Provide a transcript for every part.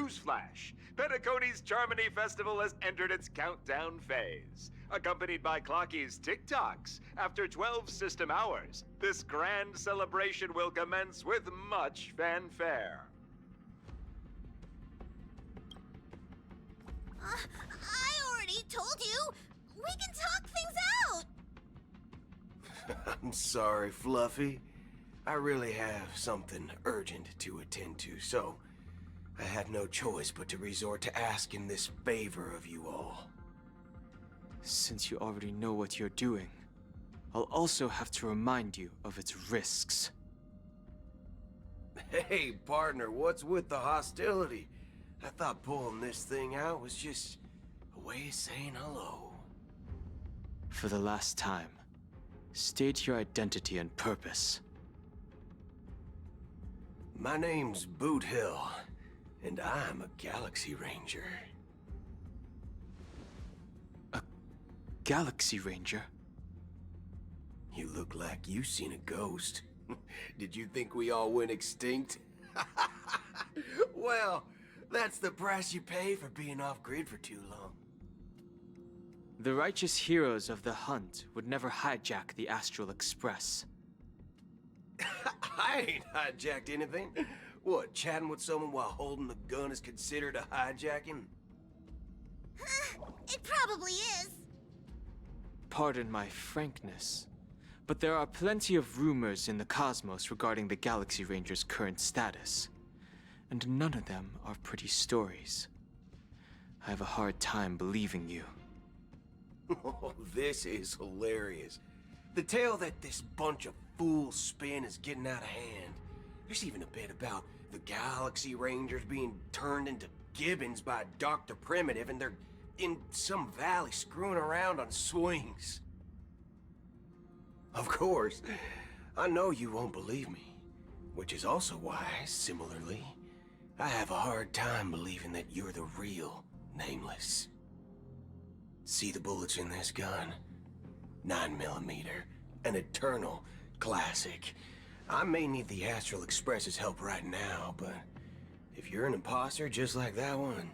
Newsflash! Penacony's Charmony Festival has entered its countdown phase. Accompanied by Clocky's TikToks, after 12 system hours, this grand celebration will commence with much fanfare. I already told you! We can talk things out! I'm sorry, Fluffy. I really have something urgent to attend to, so I had no choice but to resort to asking this favor of you all. Since you already know what you're doing, I'll also have to remind you of its risks. Hey, partner, what's with the hostility? I thought pulling this thing out was just a way of saying hello. For the last time, state your identity and purpose. My name's Boot Hill, and I'm a Galaxy Ranger. A Galaxy Ranger? You look like you seen a ghost. Did you think we all went extinct? Well, that's the price you pay for being off-grid for too long. The righteous heroes of the hunt would never hijack the Astral Express. I ain't hijacked anything. What, chatting with someone while holding the gun is considered a hijacking? It probably is. Pardon my frankness, but there are plenty of rumors in the cosmos regarding the Galaxy Ranger's current status, and none of them are pretty stories. I have a hard time believing you. Oh, this is hilarious. The tale that this bunch of fools spin is getting out of hand. There's even a bit about the Galaxy Rangers being turned into gibbons by Dr. Primitive, and they're in some valley screwing around on swings. Of course, I know you won't believe me, which is also why, similarly, I have a hard time believing that you're the real Nameless. See the bullets in this gun? 9mm, an eternal classic. I may need the Astral Express's help right now, but if you're an imposter just like that one,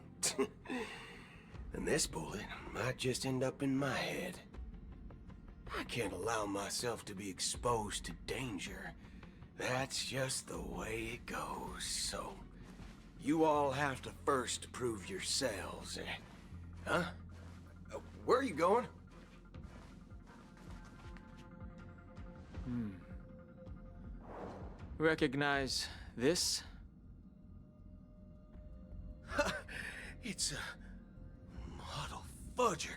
then this bullet might just end up in my head. I can't allow myself to be exposed to danger. That's just the way it goes, so you all have to first prove yourselves. Huh? Where are you going? Recognize this? It's a model fudger.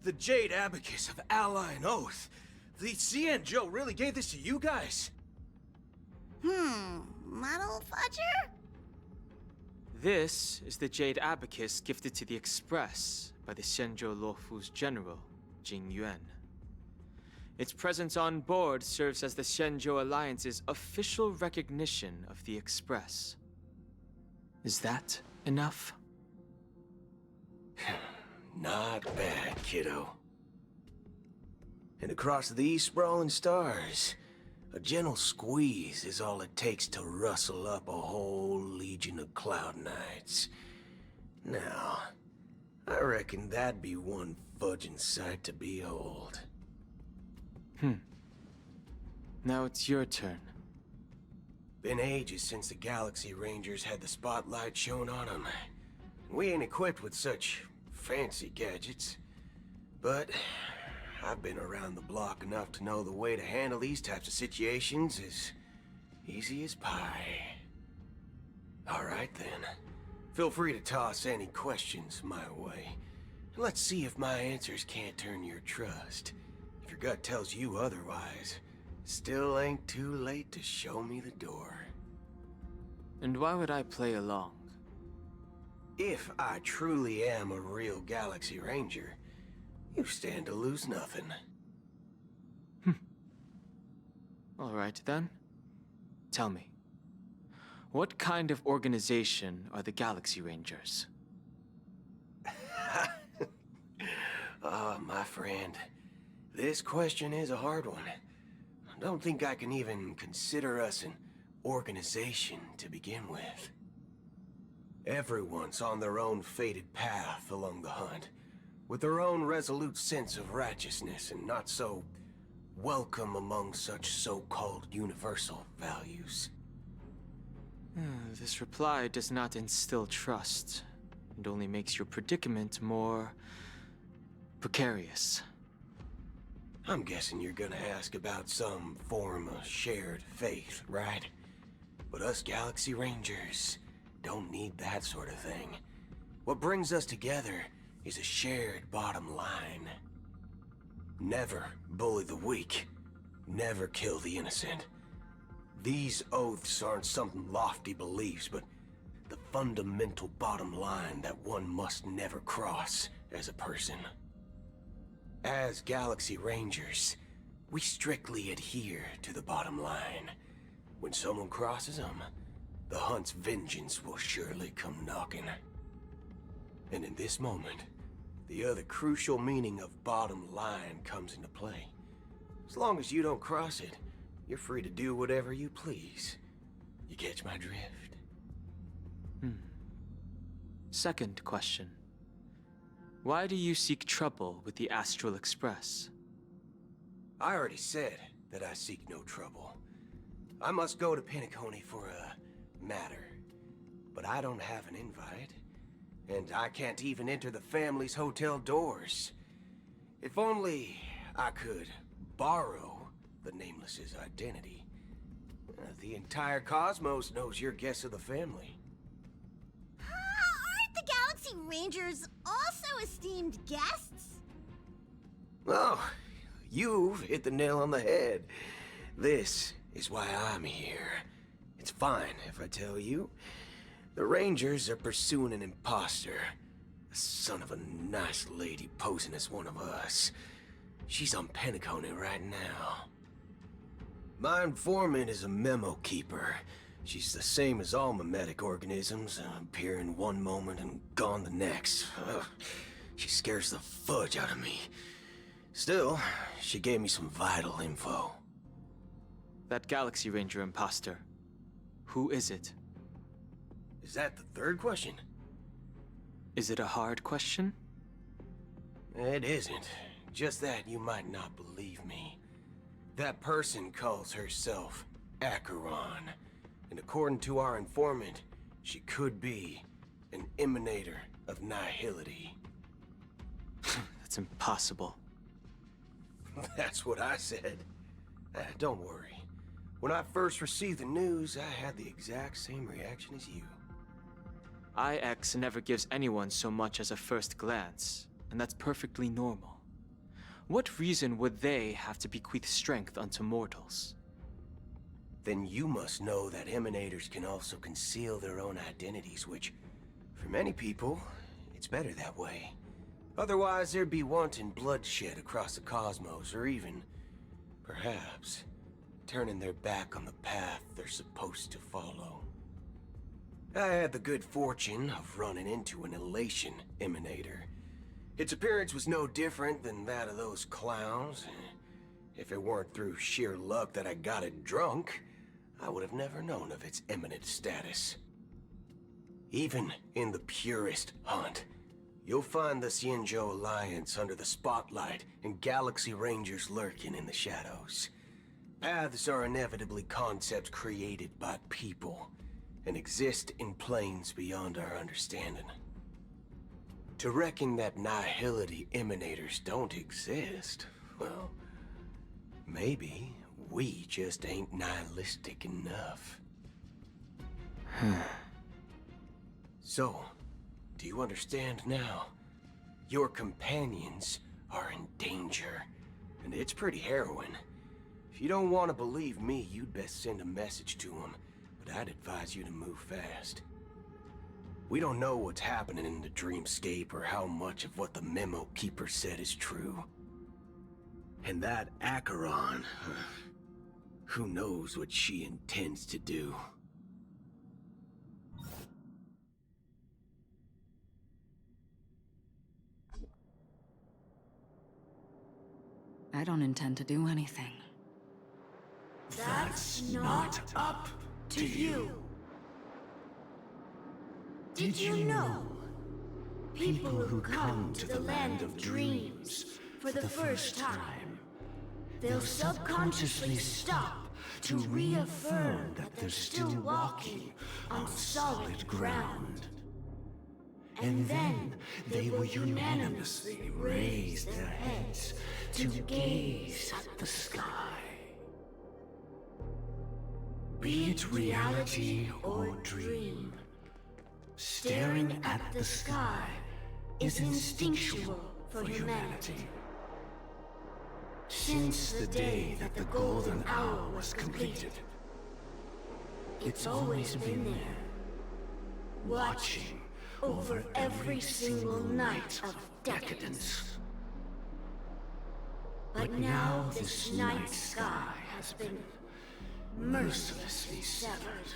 The Jade Abacus of Ally and Oath. The CN Joe really gave this to you guys? Model fudger? This is the Jade Abacus gifted to the Express by the Shenzhou Luofu's general, Jing Yuan. Its presence on board serves as the Shenzhou Alliance's official recognition of the Express. Is that enough? Not bad, kiddo. And across these sprawling stars, a gentle squeeze is all it takes to rustle up a whole legion of Cloud Knights. Now, I reckon that'd be one fudging sight to behold. Now it's your turn. Been ages since the Galaxy Rangers had the spotlight shone on them. We ain't equipped with such fancy gadgets. But I've been around the block enough to know the way to handle these types of situations is easy as pie. Alright then. Feel free to toss any questions my way. Let's see if my answers can't turn your trust. If your gut tells you otherwise, still ain't too late to show me the door. And why would I play along? If I truly am a real Galaxy Ranger, you stand to lose nothing. All right then. Tell me, what kind of organization are the Galaxy Rangers? Oh, my friend. This question is a hard one. I don't think I can even consider us an organization to begin with. Everyone's on their own fated path along the hunt, with their own resolute sense of righteousness and not so welcome among such so-called universal values. This reply does not instill trust, and only makes your predicament more precarious. I'm guessing you're gonna ask about some form of shared faith, right? But us Galaxy Rangers don't need that sort of thing. What brings us together is a shared bottom line. Never bully the weak. Never kill the innocent. These oaths aren't some lofty beliefs, but the fundamental bottom line that one must never cross as a person. As Galaxy Rangers, we strictly adhere to the bottom line. When someone crosses them, the hunt's vengeance will surely come knocking. And in this moment, the other crucial meaning of bottom line comes into play. As long as you don't cross it, you're free to do whatever you please. You catch my drift? Second question. Why do you seek trouble with the Astral Express? I already said that I seek no trouble. I must go to Penacony for a matter. But I don't have an invite. And I can't even enter the family's hotel doors. If only I could borrow the Nameless's identity. The entire cosmos knows you're guests of the family. Aren't the Galaxy Rangers also esteemed guests? Oh, you've hit the nail on the head. This is why I'm here. It's fine if I tell you. The Rangers are pursuing an imposter. A son of a nice lady posing as one of us. She's on Penacony right now. My informant is a memo keeper. She's the same as all mimetic organisms, appearing one moment and gone the next. Ugh, she scares the fudge out of me. Still, she gave me some vital info. That Galaxy Ranger imposter. Who is it? Is that the third question? Is it a hard question? It isn't. Just that you might not believe me. That person calls herself Acheron. And according to our informant, she could be an emanator of nihility. That's impossible. That's what I said. Don't worry. When I first received the news, I had the exact same reaction as you. IX never gives anyone so much as a first glance, and that's perfectly normal. What reason would they have to bequeath strength unto mortals? Then you must know that emanators can also conceal their own identities, which, for many people, it's better that way. Otherwise, there'd be wanton bloodshed across the cosmos, or even, perhaps, turning their back on the path they're supposed to follow. I had the good fortune of running into an elation emanator. Its appearance was no different than that of those clowns. If it weren't through sheer luck that I got it drunk, I would have never known of its eminent status. Even in the purest hunt, you'll find the Xianzhou Alliance under the spotlight and Galaxy Rangers lurking in the shadows. Paths are inevitably concepts created by people and exist in planes beyond our understanding. To reckon that nihility emanators don't exist, well, maybe we just ain't nihilistic enough. So, do you understand now? Your companions are in danger, and it's pretty harrowing. If you don't want to believe me, you'd best send a message to them, but I'd advise you to move fast. We don't know what's happening in the dreamscape or how much of what the memo keeper said is true. And that Acheron, who knows what she intends to do. I don't intend to do anything. That's not up to you. Did you know? People who come to the land of dreams for the first time, they'll subconsciously stop to reaffirm that they're still walking on solid ground. And then they will unanimously raise their heads to gaze at the sky. Be it reality or dream, staring at the sky is instinctual for humanity. Since the day that the golden hour was completed, it's always been there, watching over every single night of decadence. But now this night sky has been mercilessly severed,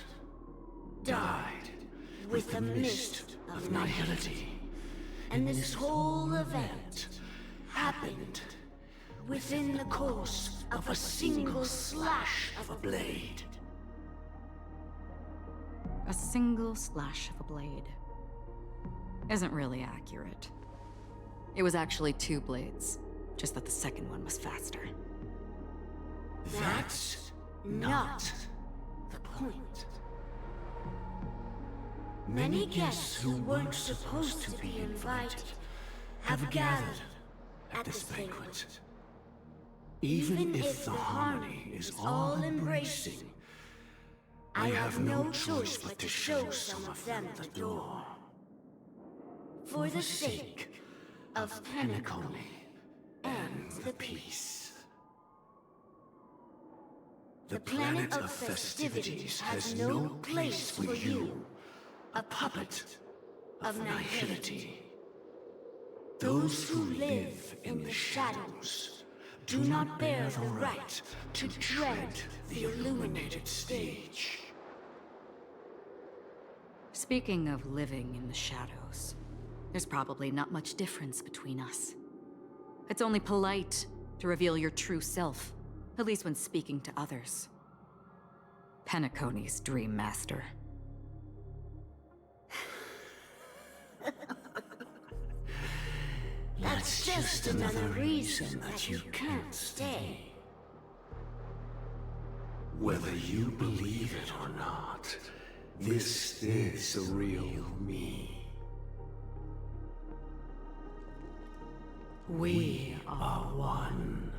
dyed with a mist of nihility. And this whole event happened within the course of a single slash of a blade. A single slash of a blade isn't really accurate. It was actually 2 blades, just that the second one was faster. That's not the point. Many guests who weren't supposed to be invited have gathered at this banquet. Even if the harmony is all-embracing, I have no choice but to show some of them the door. For the sake of Penacony and the peace. The planet of festivities has no place for you, a puppet of nihility. Those who live in the shadows do not bear the right to tread the illuminated stage. Speaking of living in the shadows, there's probably not much difference between us. It's only polite to reveal your true self, at least when speaking to others. Penacony's Dream Master. That's just another reason that you can't stay. Whether you believe it or not, this is the real me. We are one.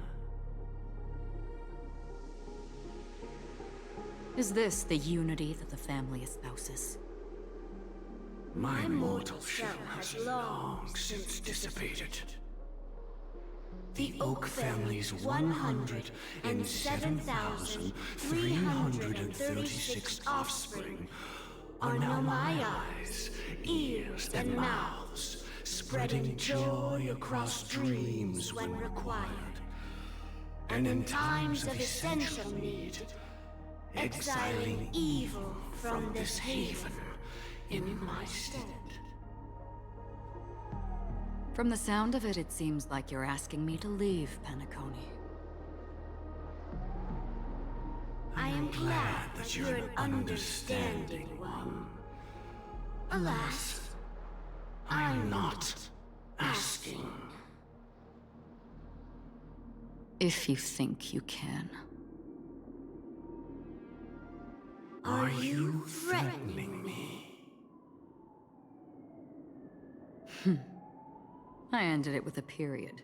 Is this the unity that the family espouses? My mortal shell has long since dissipated. The Oak family's 107,336 offspring are now my eyes, ears, and mouths, spreading joy across dreams when required, and in times of essential need, exiling evil from this haven in my stead. From the sound of it, it seems like you're asking me to leave Penacony. I am glad that you're an understanding one. Alas, I'm not asking. If you think you can. Are you threatening me? I ended it with a period.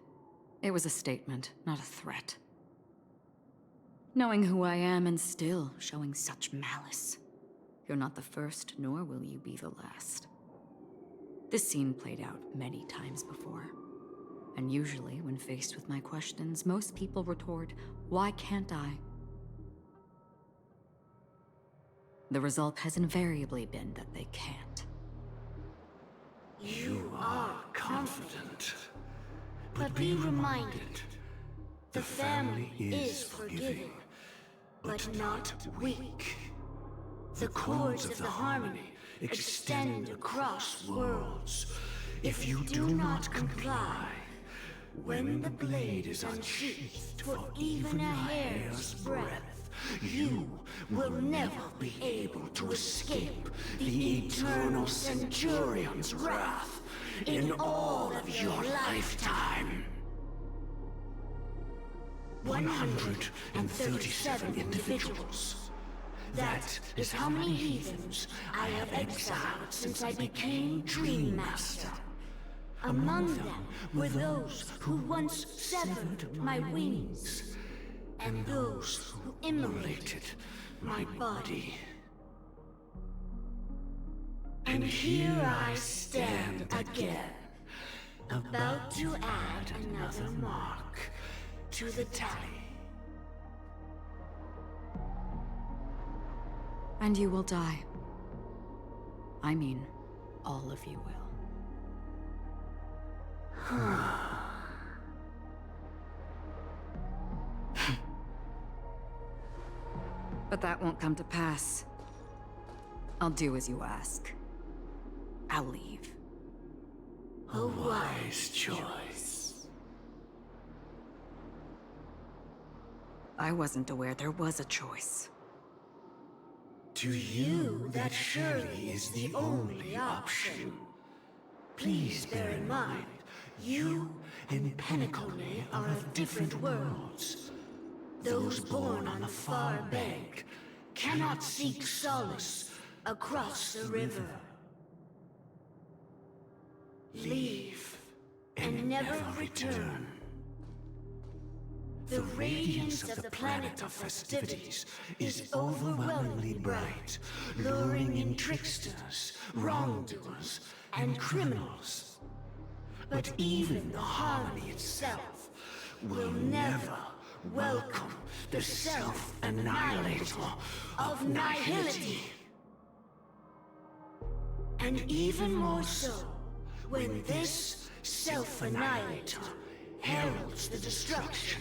It was a statement, not a threat. Knowing who I am and still showing such malice. You're not the first, nor will you be the last. This scene played out many times before. And usually, when faced with my questions, most people retort, "Why can't I?" The result has invariably been that they can't. You are confident. But be reminded, the family is forgiving, but not weak. The cords of the harmony extend across worlds. If you do not comply, when the blade is unsheathed for even a hair's breadth, you will never be able to escape the eternal Centurion's wrath in all of your lifetime. 137 individuals. That is how many heathens I have exiled since I became Dream Master. Among them were those who once severed my wings, and those who immolated my body. And here I stand again, about to add another mark to the tally. And you will die. I mean, all of you will. But that won't come to pass. I'll do as you ask. I'll leave. A wise choice. I wasn't aware there was a choice. To you, that surely is the only option. Please bear in mind, you and Penacone are of different worlds. Those born on the far bank cannot seek solace across the river. Leave and never return. The radiance of the planet of festivities is overwhelmingly bright, luring in tricksters, wrongdoers, and criminals. But even the harmony itself will never welcome the self-annihilator of nihility. And even more so, when this self-annihilator heralds the destruction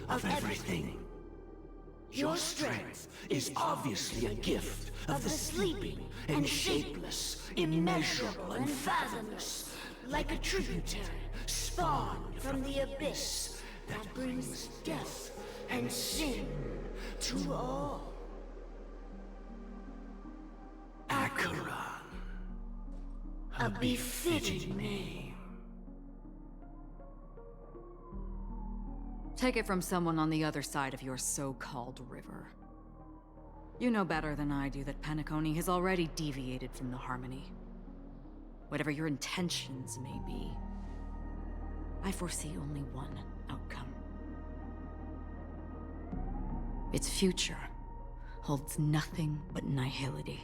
of everything. Your strength is obviously a gift of the sleeping and shapeless, immeasurable and fathomless, like a tributary spawned from the abyss that brings death and sin to all. Acheron, a befitting name. Take it from someone on the other side of your so-called river. You know better than I do that Penacone has already deviated from the harmony. Whatever your intentions may be, I foresee only one outcome. Its future holds nothing but nihility.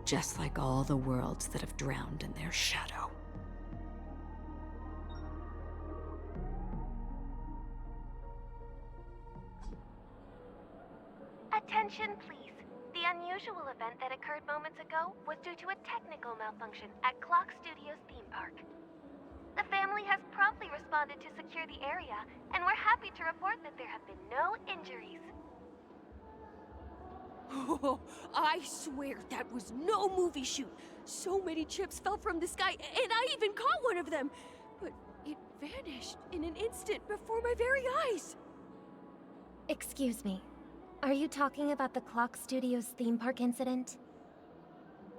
Just like all the worlds that have drowned in their shadow. Attention, please. The unusual event that occurred moments ago was due to a technical malfunction at Clock Studios theme park. The family has promptly responded to secure the area, and we're happy to report that there have been no injuries. Oh, I swear that was no movie shoot. So many chips fell from the sky, and I even caught one of them. But it vanished in an instant before my very eyes. Excuse me. Are you talking about the Clock Studios theme park incident?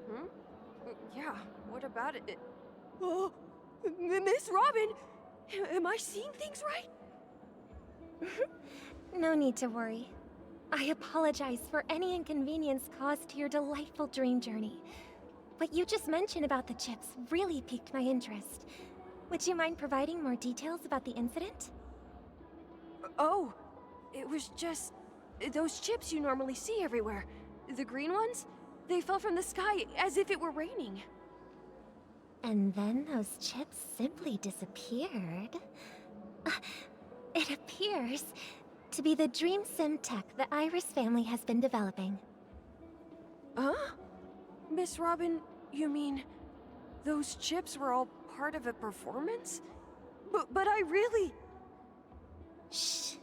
Hmm? Yeah, what about it? Oh, Miss Robin! Am I seeing things right? No need to worry. I apologize for any inconvenience caused to your delightful dream journey. What you just mentioned about the chips really piqued my interest. Would you mind providing more details about the incident? Oh, it was just those chips you normally see everywhere. The green ones? They fell from the sky as if it were raining. And then those chips simply disappeared. It appears to be the Dream Sim tech the Iris family has been developing. Huh? Miss Robin, you mean those chips were all part of a performance? But I really... Shh.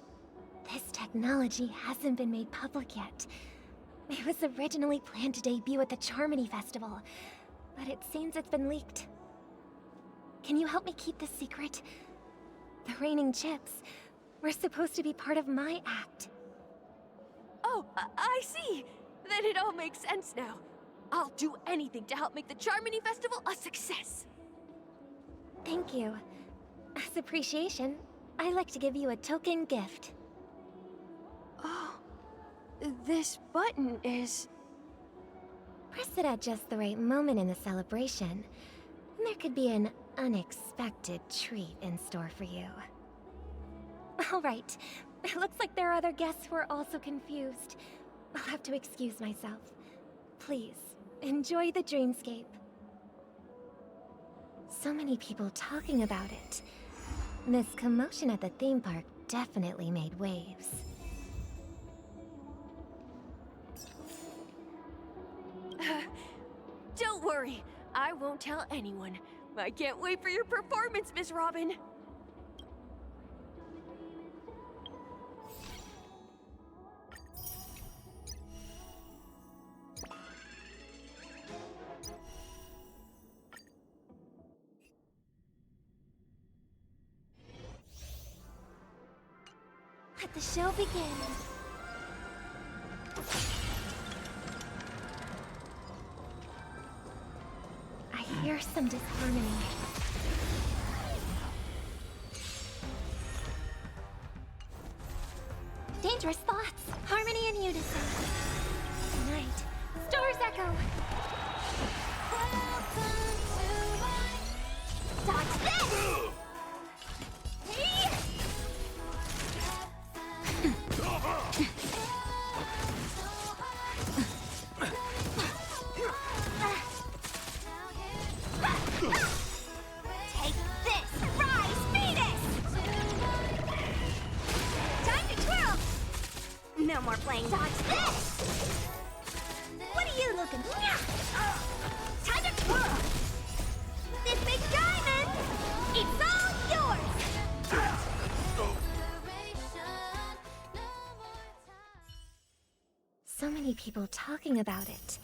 This technology hasn't been made public yet. It was originally planned to debut at the Charmony Festival, but it seems it's been leaked. Can you help me keep this secret? The raining chips were supposed to be part of my act. Oh, I see. Then it all makes sense now. I'll do anything to help make the Charmony Festival a success. Thank you. As appreciation, I'd like to give you a token gift. Oh, this button is... Press it at just the right moment in the celebration, and there could be an unexpected treat in store for you. All right. It looks like there are other guests who are also confused. I'll have to excuse myself. Please, enjoy the dreamscape. So many people talking about it. This commotion at the theme park definitely made waves. Don't worry, I won't tell anyone. I can't wait for your performance, Miss Robin. Let the show begin. I hear some disharmony. Dangerous thoughts. Harmony in unison. Tonight, stars echo. Dodge this! Hey! Take this, rise, Venus! Time to twirl! No more playing dodge this! What are you looking for? Time to twirl! This big diamond, it's all yours! So many people talking about it.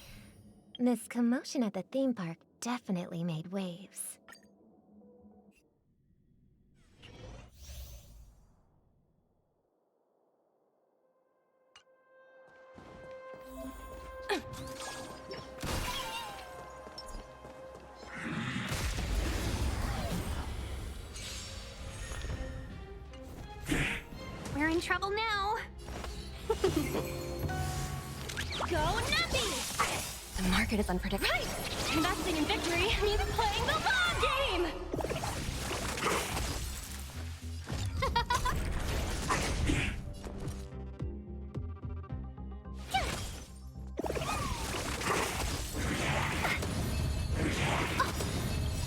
This commotion at the theme park definitely made waves. We're in trouble now. Go Nuppy! The market is unpredictable. Right! Investing in victory means playing the long game!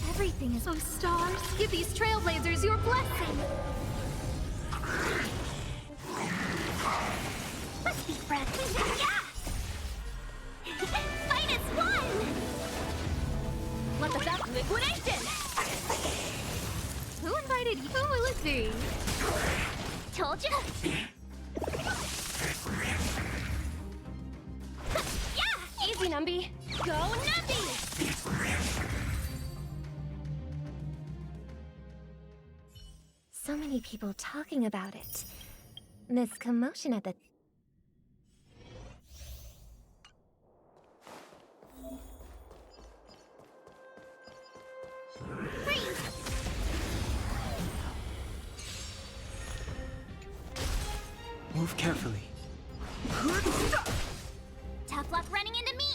Everything is... Oh, stars, give these trailblazers your blessing! Let's be friends. Yeah! Fight is one! Let the best liquidation! Who invited you? Who will it be? Told ya! Yeah! Easy, Numby! Go, Numby! So many people talking about it. This commotion at the... Move carefully. Tough luck running into me!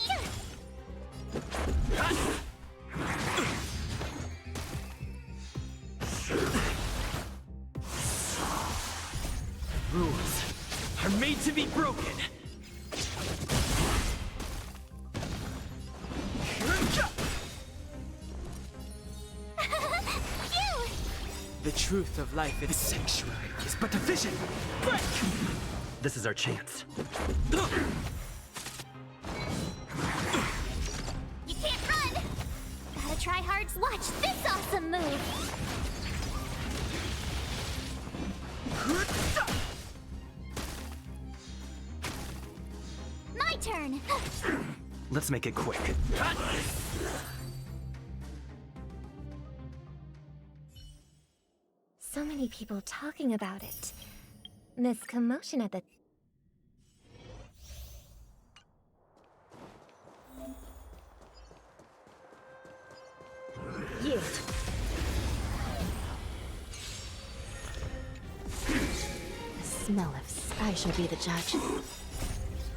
Rules are made to be broken. The truth of life The is... sanctuary is but a vision. Break! This is our chance. You can't run! Gotta try hard to watch this awesome move! My turn! Let's make it quick. So many people talking about it. This commotion at the... Smellifs, I shall be the judge.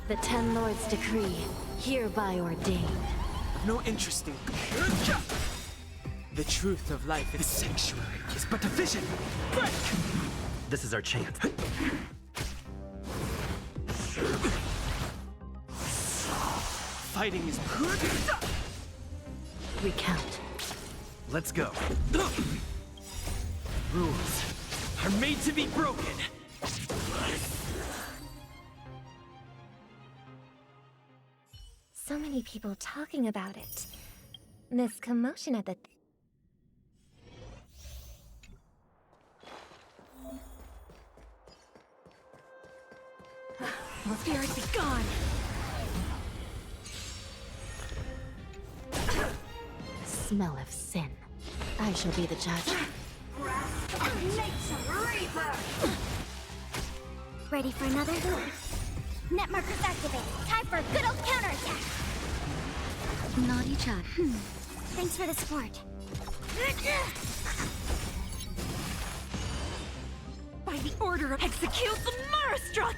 The Ten Lords' decree, hereby ordained. I've no interest in... The truth of life in... The sanctuary is but a vision! Break! This is our chance. Fighting is... Recount. Let's go. Rules are made to be broken. So many people talking about it. This commotion at the... Spirit be gone! Smell of sin. I shall be the judge. Ready for another? Net markers activate. Time for a good old counterattack. Naughty chat. Thanks for the support. By the order of execute the Marastruck!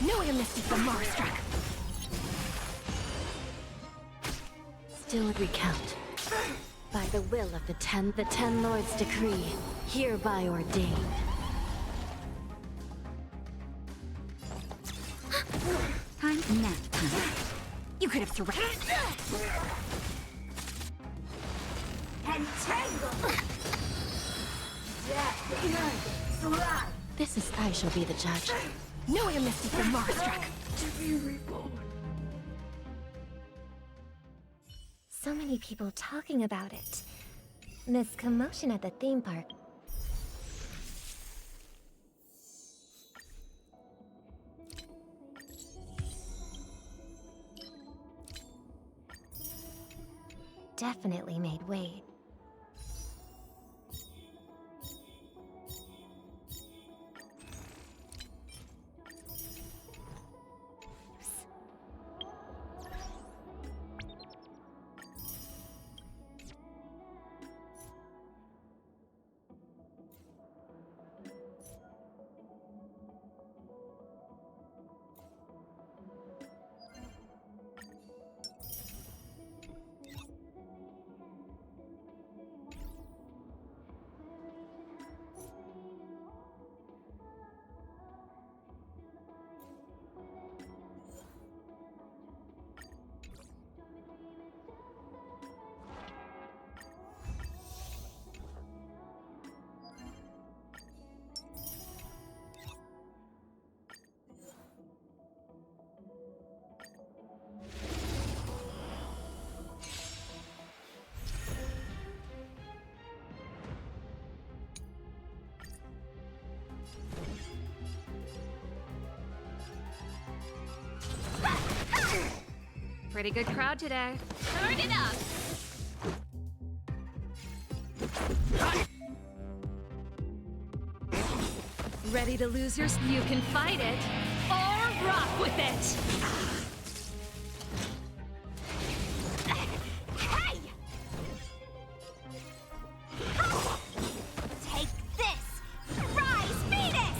No amnesty for Marastruck! Still recount. By the will of the Ten Lords' decree, hereby ordained. Time's nap time. You could have surrendered. This is I shall be the judge. No amnesty for Marastruck. So many people talking about it. This commotion at the theme park. Definitely made weight. Pretty good crowd today. Turn it up. Ready to lose yours? You can fight it or rock with it. Hey! Take this! Rise, Venus!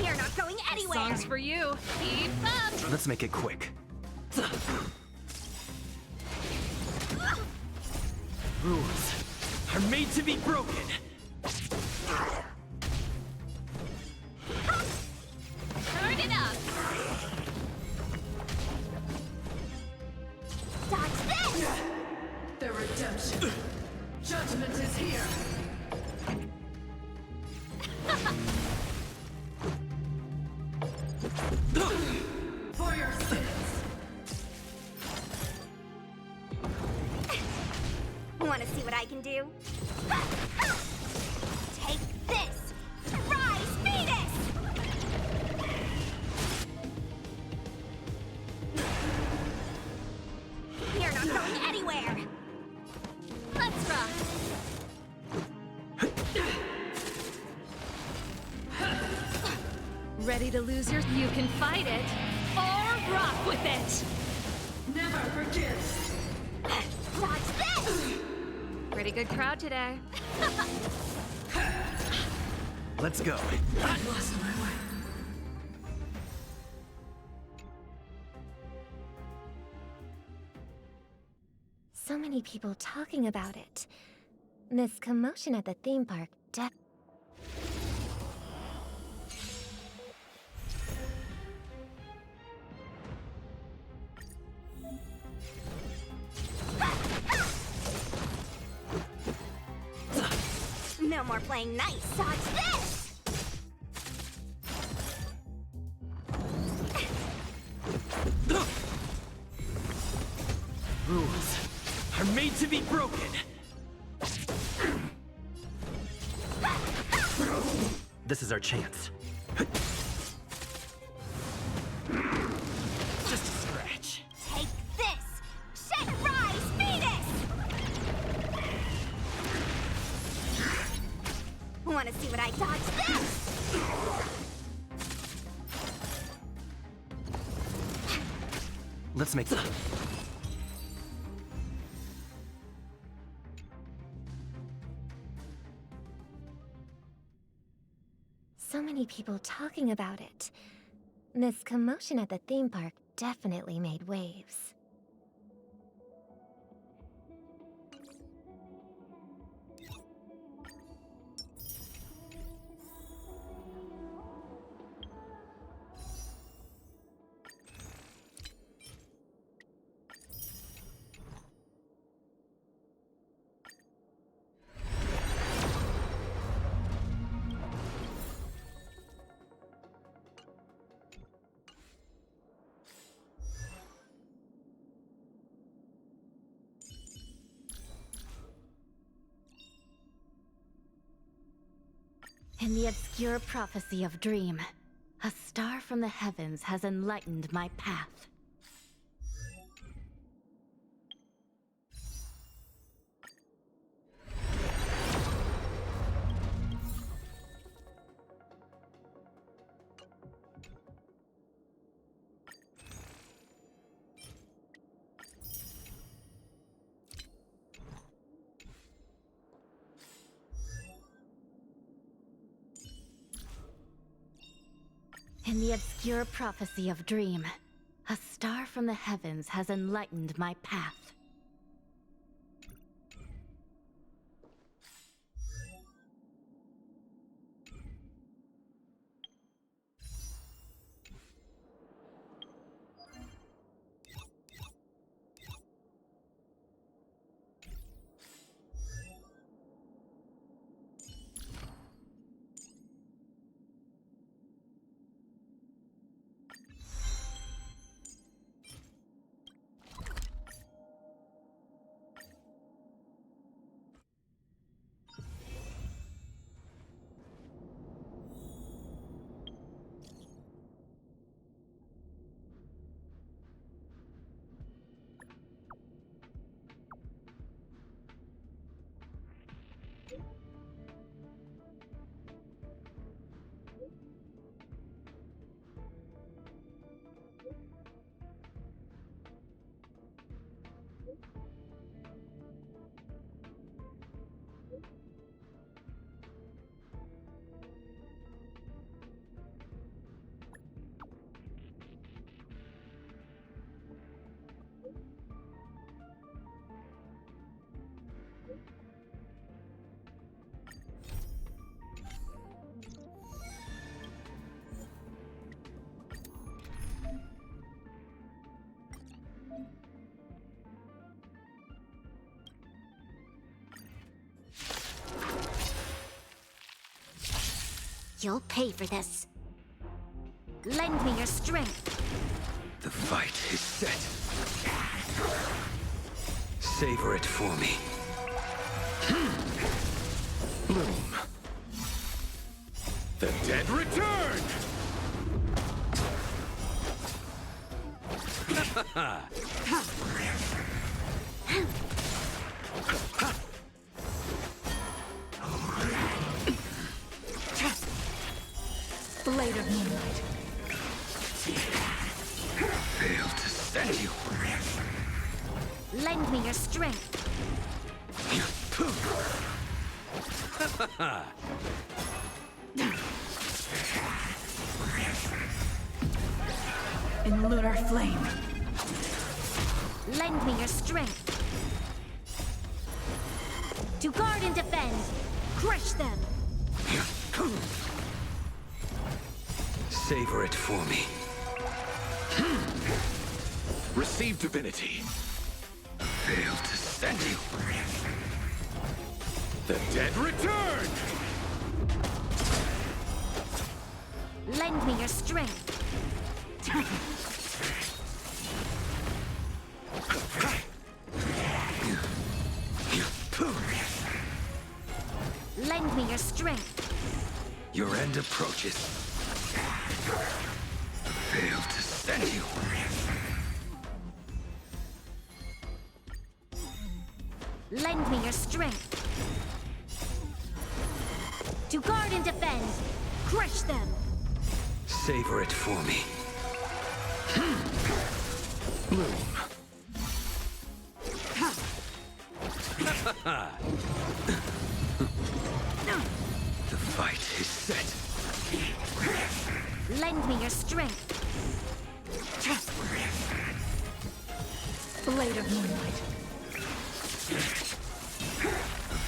You're not going anywhere! Songs for you. Keep up. Let's make it quick. Rules are made to be broken. Turn it up! Dodge this! The redemption. Judgment is here. For your sins. Want to see what I can do? Take this! Rise, Venus! You're not going anywhere! Let's rock! Ready to lose yours? You can fight it or rock with it. Never forgive. Dodge this! Ready Pretty good crowd today. Let's go. I lost my way. So many people talking about it. This commotion at the theme park No more playing nice. Dodge this! Rules are made to be broken. This is our chance. Just a scratch. Take this! Shed rise, Venus! Wanna see what I dodge this? Let's make some. So many people talking about it. This commotion at the theme park definitely made waves. In the obscure prophecy of Dream, a star from the heavens has enlightened my path. In the obscure prophecy of Dream, a star from the heavens has enlightened my path. You'll pay for this. Lend me your strength. The fight is set. Savor it for me. Bloom. The dead return! Blade of Moonlight. Failed to stand you. Lend me your strength. In lunar flame. Lend me your strength. To guard and defend. Crush them. Savor it for me. Receive divinity. Fail to send you. The dead return! Lend me your strength. Lend me your strength. Your end approaches. Fail to send you. Lend me your strength. To guard and defend. Crush them. Savor it for me. Bloom. The fight is set. Lend me your strength. Blade of moonlight.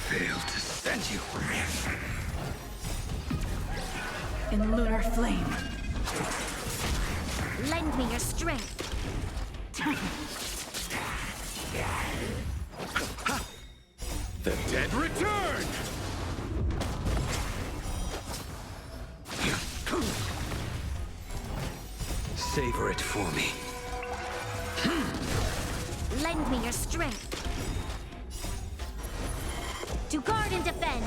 Fail to send you. In lunar flame. Lend me your strength. The dead return! Savor it for me. Lend me your strength. To guard and defend.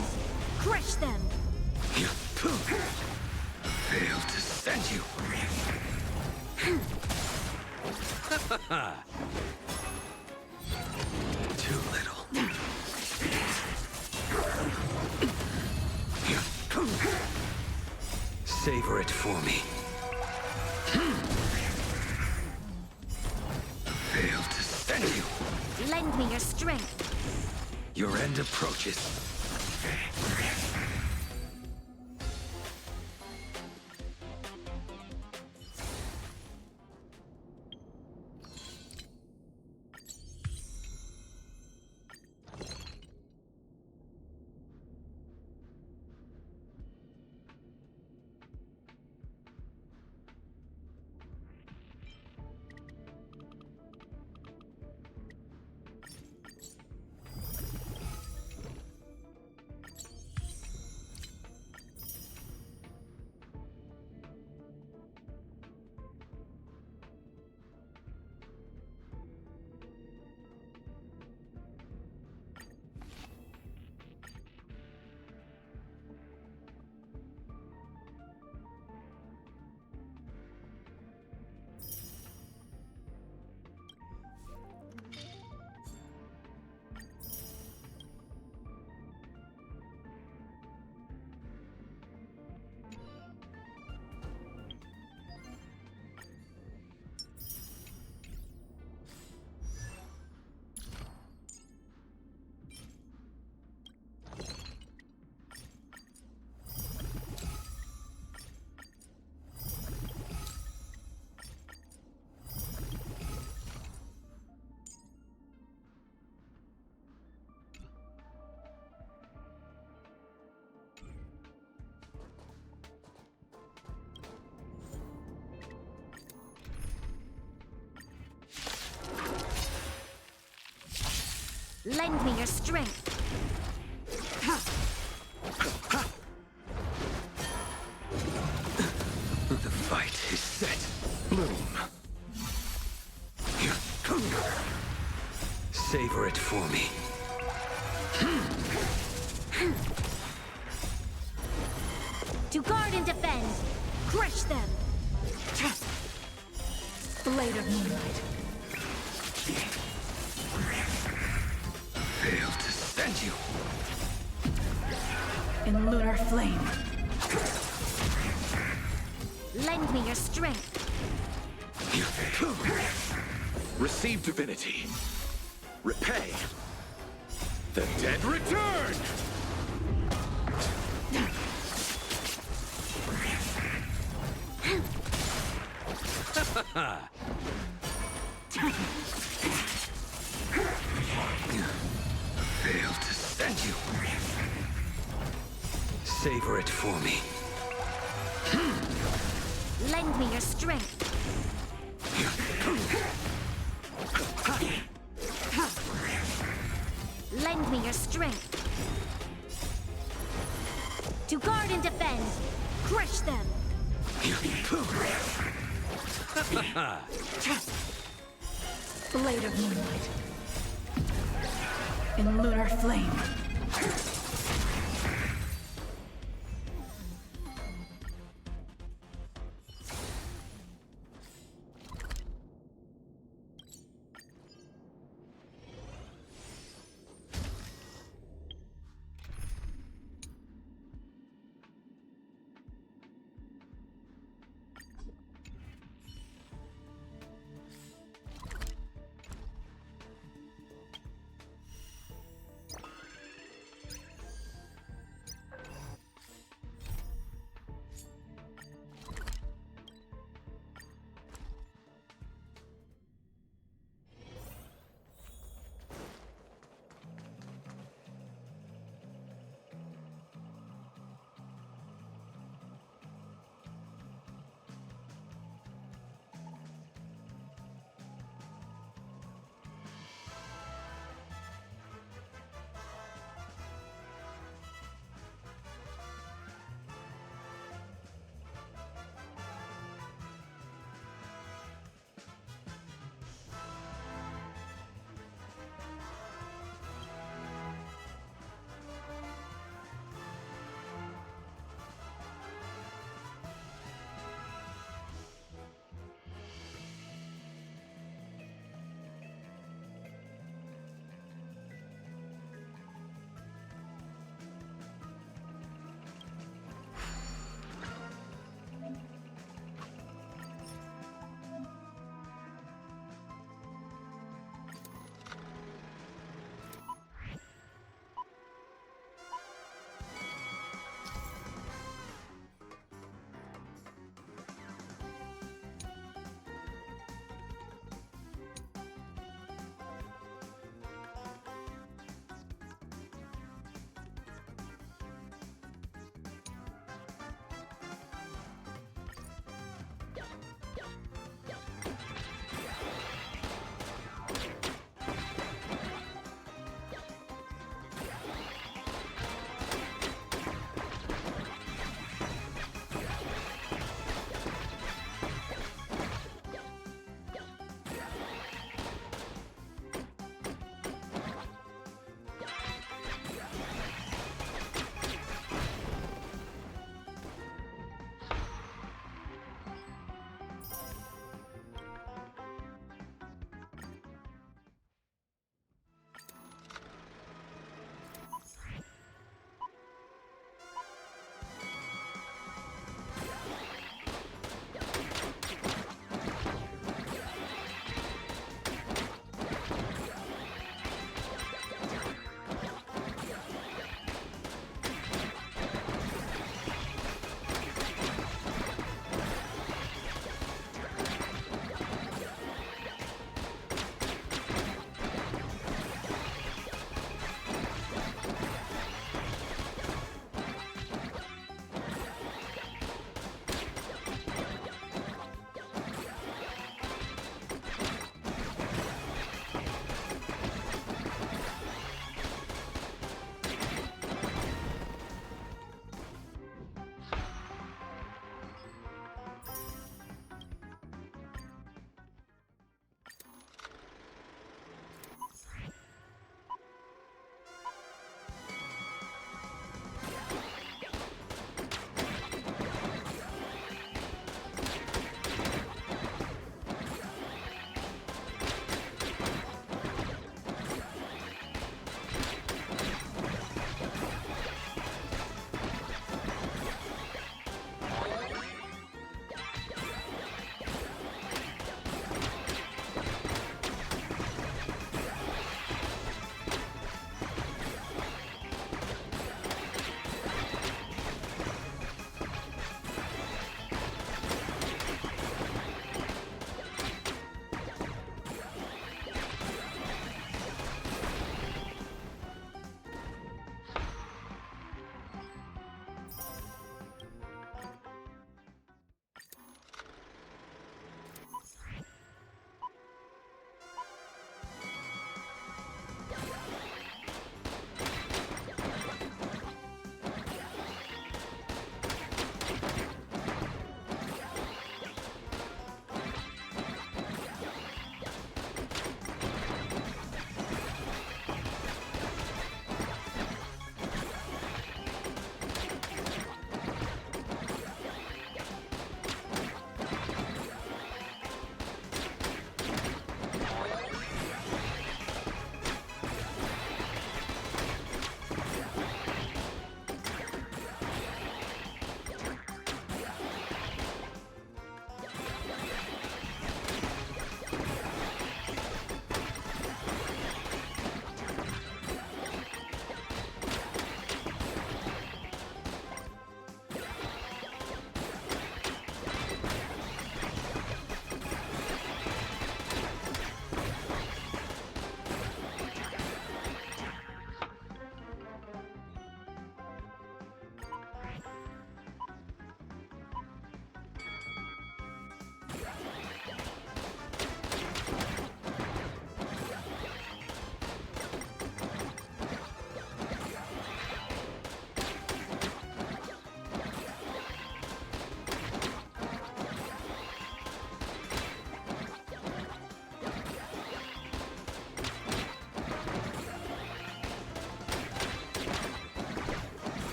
Crush them. Fail to send you. Too little. Savor it for me. Fail to send you. Lend me your strength. Your end approaches. Lend me your strength. The fight is set. Bloom. Savor it for me. To guard and defend. Crush them. Blade of moonlight. Fail to send you. In lunar flame. Lend me your strength. Receive divinity. Repay. The dead return! Failed to send you. Savor it for me. Lend me your strength. Lend me your strength. To guard and defend. Crush them. Blade of moonlight. In lunar flame.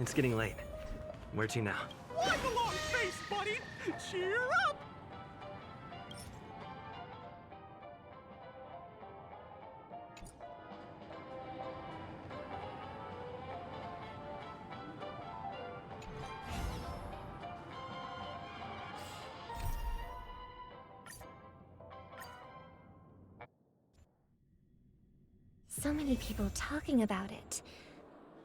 It's getting late. Where to now? Like a long face, buddy! Cheer up! So many people talking about it.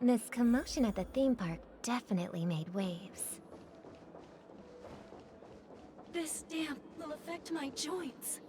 This commotion at the theme park definitely made waves. This damp will affect my joints.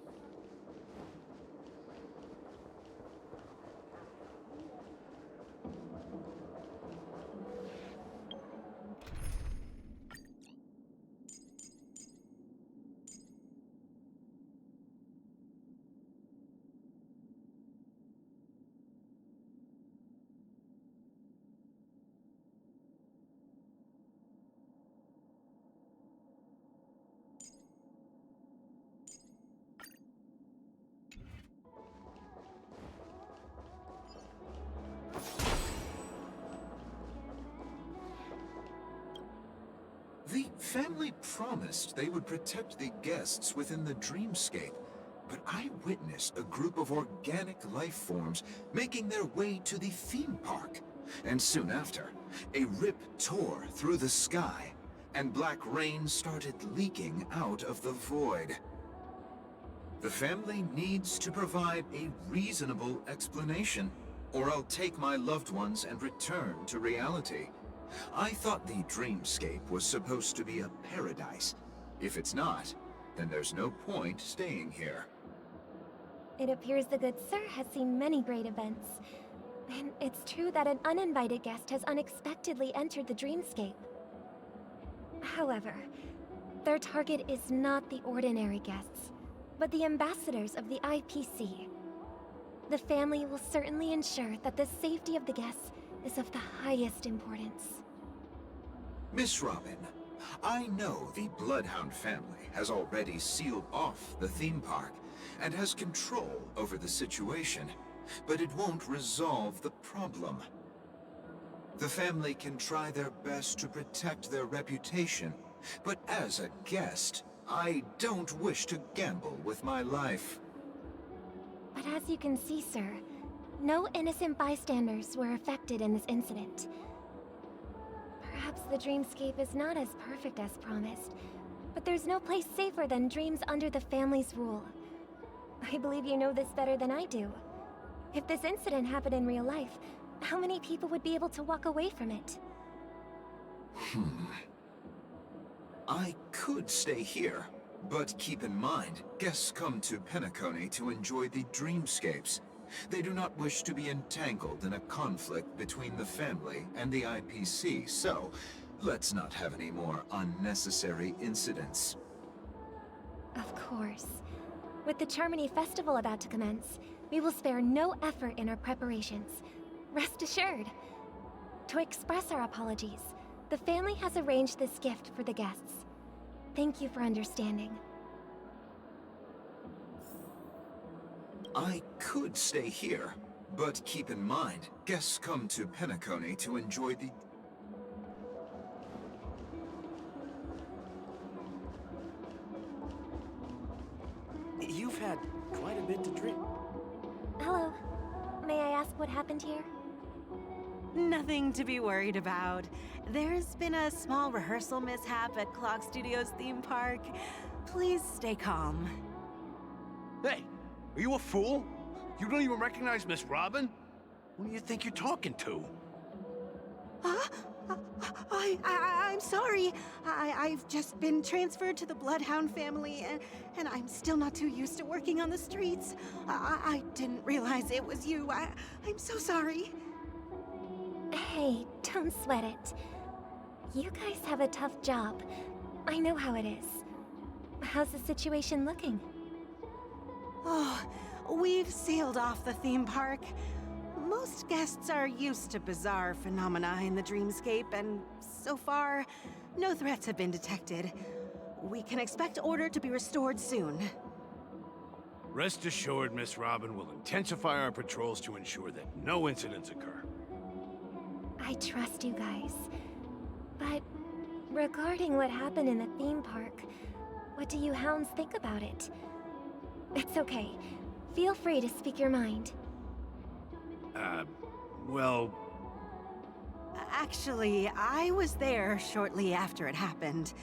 The family promised they would protect the guests within the dreamscape, but I witnessed a group of organic life forms making their way to the theme park. And soon after, a rip tore through the sky, and black rain started leaking out of the void. The family needs to provide a reasonable explanation, or I'll take my loved ones and return to reality. I thought the dreamscape was supposed to be a paradise. If it's not, then there's no point staying here. It appears the good sir has seen many great events. And it's true that an uninvited guest has unexpectedly entered the dreamscape. However, their target is not the ordinary guests, but the ambassadors of the IPC. The family will certainly ensure that the safety of the guests is of the highest importance. Miss Robin, I know the Bloodhound family has already sealed off the theme park and has control over the situation, but it won't resolve the problem. The family can try their best to protect their reputation, but as a guest, I don't wish to gamble with my life. But as you can see, sir, no innocent bystanders were affected in this incident. Perhaps the dreamscape is not as perfect as promised, but there's no place safer than dreams under the family's rule. I believe you know this better than I do. If this incident happened in real life, how many people would be able to walk away from it? I could stay here, but keep in mind, guests come to Penacony to enjoy the dreamscapes. They do not wish to be entangled in a conflict between the family and the IPC, so let's not have any more unnecessary incidents. Of course. With the Charmony Festival about to commence, we will spare no effort in our preparations. Rest assured. To express our apologies, the family has arranged this gift for the guests. Thank you for understanding. I could stay here, but keep in mind, guests come to Penacony to enjoy the... You've had quite a bit to drink. Hello. May I ask what happened here? Nothing to be worried about. There's been a small rehearsal mishap at Clock Studios theme park. Please stay calm. Hey, are you a fool? You don't even recognize Miss Robin? Who do you think you're talking to? I'm sorry. I've just been transferred to the Bloodhound family, and I'm still not too used to working on the streets. I didn't realize it was you. I'm so sorry. Hey, don't sweat it. You guys have a tough job. I know how it is. How's the situation looking? Oh, we've sealed off the theme park. Most guests are used to bizarre phenomena in the dreamscape, and so far, no threats have been detected. We can expect order to be restored soon. Rest assured, Miss Robin will intensify our patrols to ensure that no incidents occur. I trust you guys. But regarding what happened in the theme park, what do you hounds think about it? It's okay. Feel free to speak your mind. Well... Actually, I was there shortly after it happened.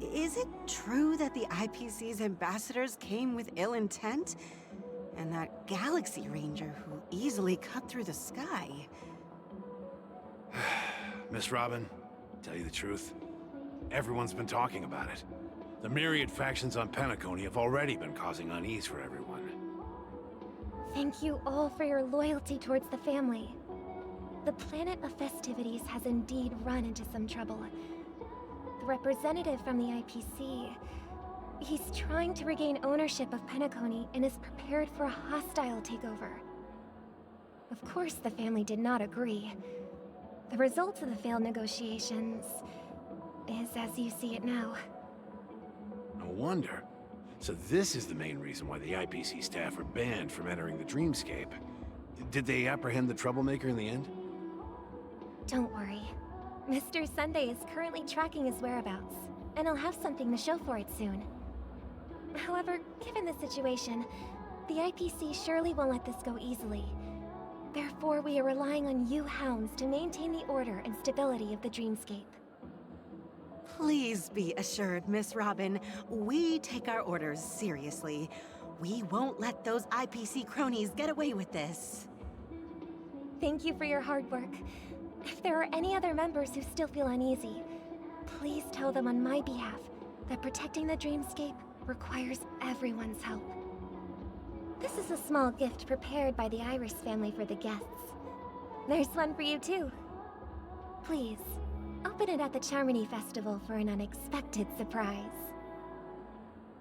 Is it true that the IPC's ambassadors came with ill intent? And that Galaxy Ranger who easily cut through the sky? Miss Robin, tell you the truth, everyone's been talking about it. The myriad factions on Penacony have already been causing unease for everyone. Thank you all for your loyalty towards the family. The planet of festivities has indeed run into some trouble. The representative from the IPC, he's trying to regain ownership of Penacony and is prepared for a hostile takeover. Of course, the family did not agree. The result of the failed negotiations is as you see it now. No wonder. So this is the main reason why the IPC staff are banned from entering the Dreamscape. Did they apprehend the troublemaker in the end? Don't worry. Mr. Sunday is currently tracking his whereabouts, and he'll have something to show for it soon. However, given the situation, the IPC surely won't let this go easily. Therefore, we are relying on you hounds to maintain the order and stability of the Dreamscape. Please be assured, Miss Robin, we take our orders seriously. We won't let those IPC cronies get away with this. Thank you for your hard work. If there are any other members who still feel uneasy, please tell them on my behalf that protecting the Dreamscape requires everyone's help. This is a small gift prepared by the Iris family for the guests. There's one for you too. Please, open it at the Charmony Festival for an unexpected surprise.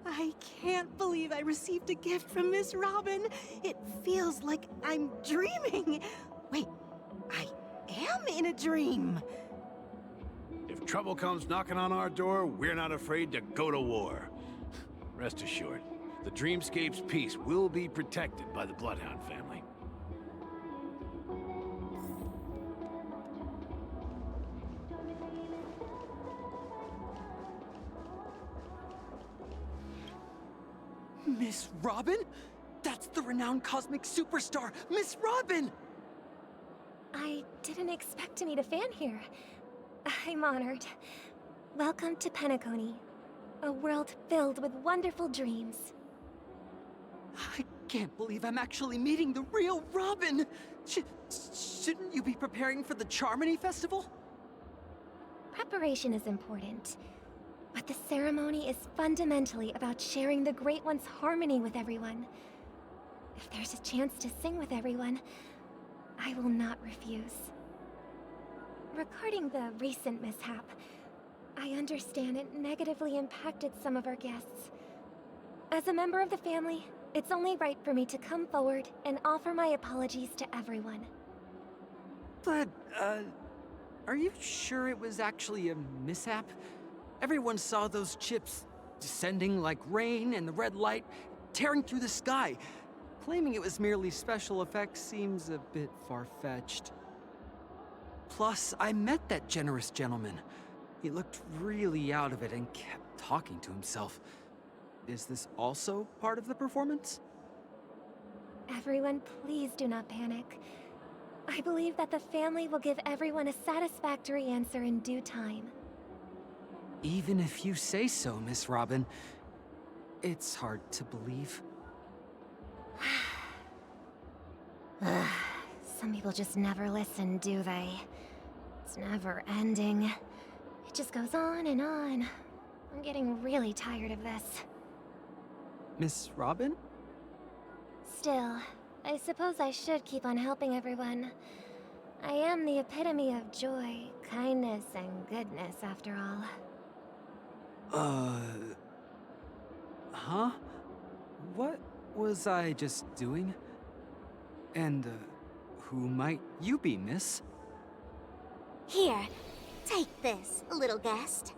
I can't believe I received a gift from Miss Robin. It feels like I'm dreaming. Wait, I am in a dream. If trouble comes knocking on our door, we're not afraid to go to war. Rest assured, the Dreamscape's peace will be protected by the Bloodhound family. Miss Robin? That's the renowned cosmic superstar, Miss Robin! I didn't expect to meet a fan here. I'm honored. Welcome to Penacony, a world filled with wonderful dreams. I can't believe I'm actually meeting the real Robin! Shouldn't you be preparing for the Charmony Festival? Preparation is important, but the ceremony is fundamentally about sharing the Great One's harmony with everyone. If there's a chance to sing with everyone, I will not refuse. Regarding the recent mishap, I understand it negatively impacted some of our guests. As a member of the family, it's only right for me to come forward and offer my apologies to everyone. But, are you sure it was actually a mishap? Everyone saw those chips descending like rain and the red light tearing through the sky. Claiming it was merely special effects seems a bit far-fetched. Plus, I met that generous gentleman. He looked really out of it and kept talking to himself. Is this also part of the performance? Everyone, please do not panic. I believe that the family will give everyone a satisfactory answer in due time. Even if you say so, Miss Robin, it's hard to believe. Some people just never listen, do they? It's never ending. It just goes on and on. I'm getting really tired of this. Miss Robin? Still, I suppose I should keep on helping everyone. I am the epitome of joy, kindness, and goodness, after all. Huh? What was I just doing? And, who might you be, miss? Here, take this, little guest.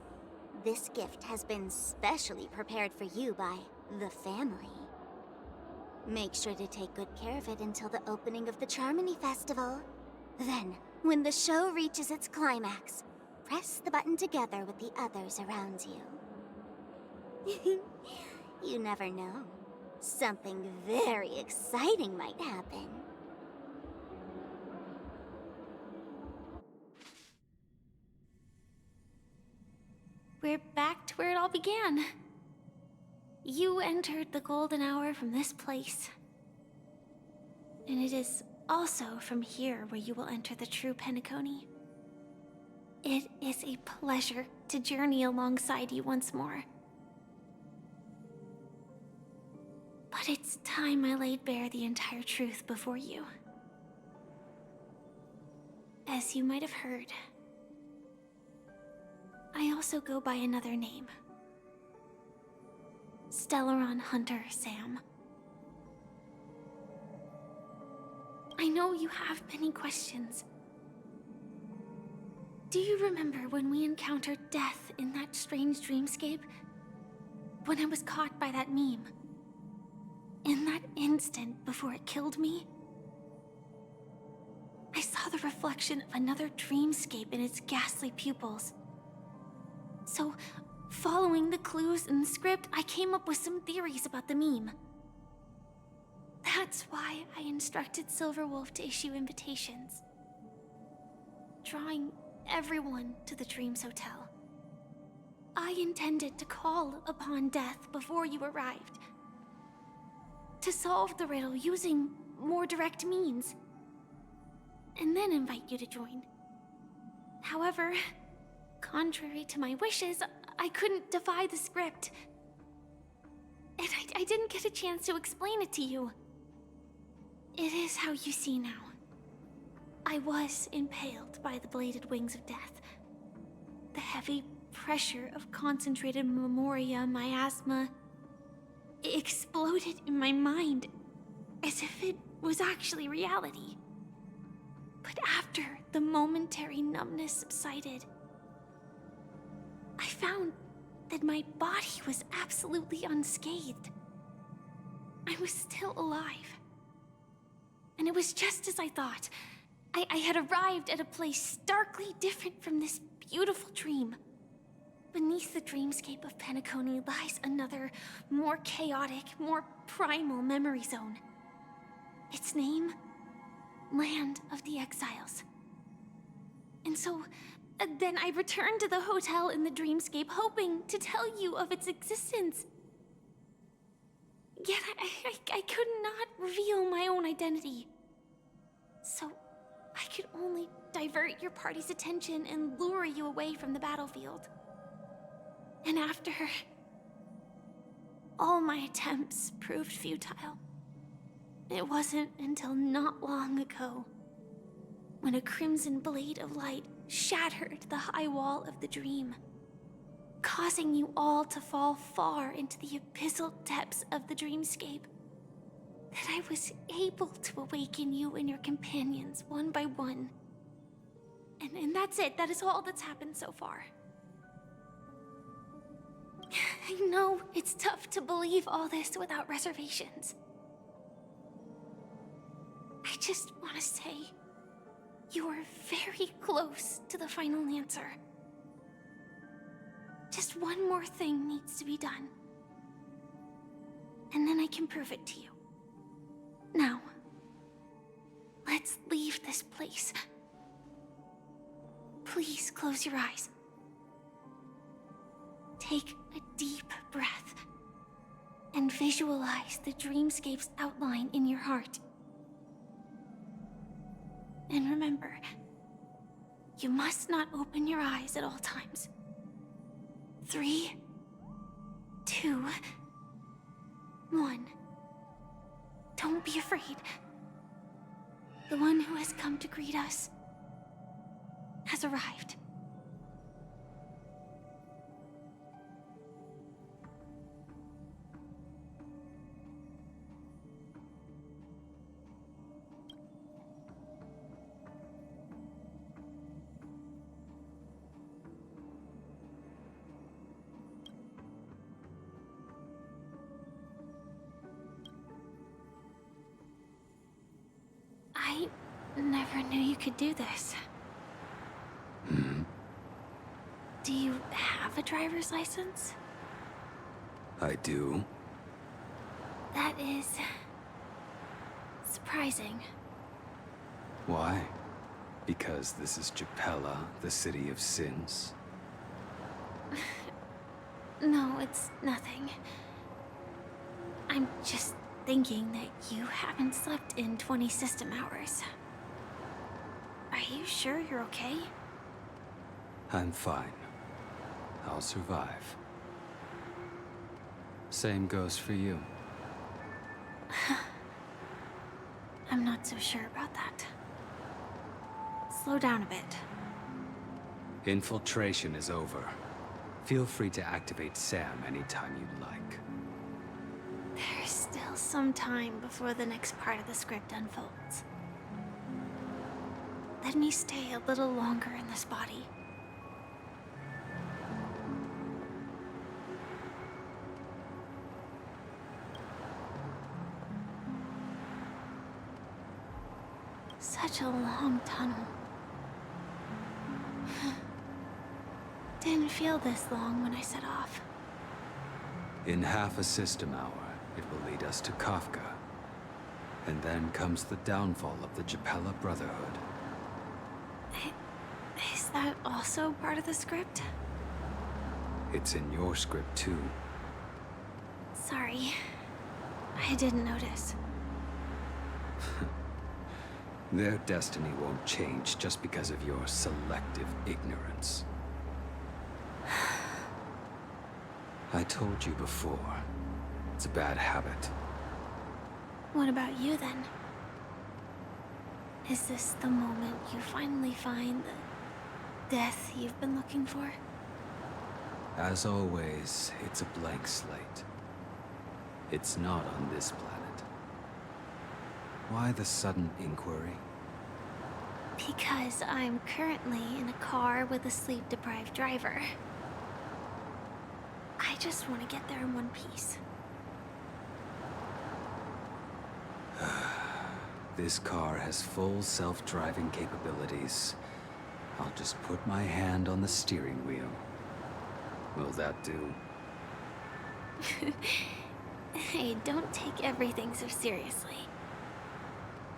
This gift has been specially prepared for you by the family. Make sure to take good care of it until the opening of the Charmony Festival. Then, when the show reaches its climax, press the button together with the others around you. You never know. Something very exciting might happen. We're back to where it all began. You entered the golden hour from this place. And it is also from here where you will enter the true Penacony. It is a pleasure to journey alongside you once more. But it's time I laid bare the entire truth before you. As you might have heard, I also go by another name. Stellaron Hunter Sam. I know you have many questions. Do you remember when we encountered death in that strange dreamscape? When I was caught by that meme? In that instant before it killed me? I saw the reflection of another dreamscape in its ghastly pupils. So, following the clues in the script, I came up with some theories about the meme. That's why I instructed Silverwolf to issue invitations, drawing everyone to the Dreams Hotel. I intended to call upon death before you arrived, to solve the riddle using more direct means, and then invite you to join. However, contrary to my wishes, I couldn't defy the script. And I didn't get a chance to explain it to you. It is how you see now. I was impaled by the bladed wings of death. The heavy pressure of concentrated memoria miasma exploded in my mind as if it was actually reality. But after the momentary numbness subsided, I found that my body was absolutely unscathed. I was still alive. And it was just as I thought. I had arrived at a place starkly different from this beautiful dream. Beneath the dreamscape of Penacony lies another, more chaotic, more primal memory zone. Its name? Land of the Exiles. And so, then I returned to the hotel in the dreamscape, hoping to tell you of its existence. Yet I could not reveal my own identity. So, I could only divert your party's attention and lure you away from the battlefield. And after all my attempts proved futile, it wasn't until not long ago when a crimson blade of light shattered the high wall of the dream, causing you all to fall far into the abyssal depths of the dreamscape, that I was able to awaken you and your companions one by one. And that's it. That is all that's happened so far. I know it's tough to believe all this without reservations. I just want to say, you are very close to the final answer. Just one more thing needs to be done. And then I can prove it to you. Now, let's leave this place. Please close your eyes. Take a deep breath and visualize the dreamscape's outline in your heart. And remember, you must not open your eyes at all times. 3, 2, 1. Don't be afraid. The one who has come to greet us has arrived. I never knew you could do this. have a driver's license? I do. That is... surprising. Why? Because this is Japella, the city of sins? No, it's nothing. I'm just thinking that you haven't slept in 20 system hours. Are you sure you're okay? I'm fine. I'll survive. Same goes for you. I'm not so sure about that. Slow down a bit. Infiltration is over. Feel free to activate Sam anytime you'd like. There's still some time before the next part of the script unfolds. Let me stay a little longer in this body. Such a long tunnel. Didn't feel this long when I set off. In half a system hour, it will lead us to Kafka. And then comes the downfall of the Japella Brotherhood. Is that also part of the script? It's in your script too. Sorry. I didn't notice. Their destiny won't change just because of your selective ignorance. I told you before, it's a bad habit. What about you then? Is this the moment you finally find the death you've been looking for? As always, it's a blank slate. It's not on this planet. Why the sudden inquiry? Because I'm currently in a car with a sleep-deprived driver. I just want to get there in one piece. This car has full self-driving capabilities. I'll just put my hand on the steering wheel. Will that do? Hey, don't take everything so seriously.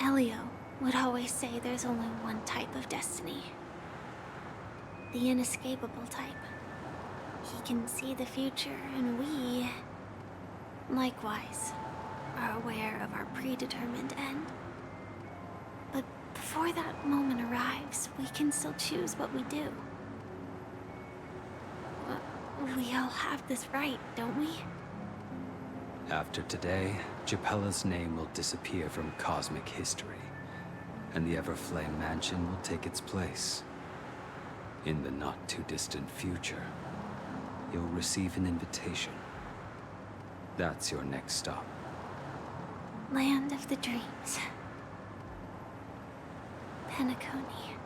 Elio would always say there's only one type of destiny. The inescapable type. He can see the future, and we, likewise, are aware of our predetermined end. But before that moment arrives, we can still choose what we do. We all have this right, don't we? After today, Japella's name will disappear from cosmic history, and the Everflame Mansion will take its place. In the not-too-distant future, you'll receive an invitation. That's your next stop. Land of the Dreams. Penacony.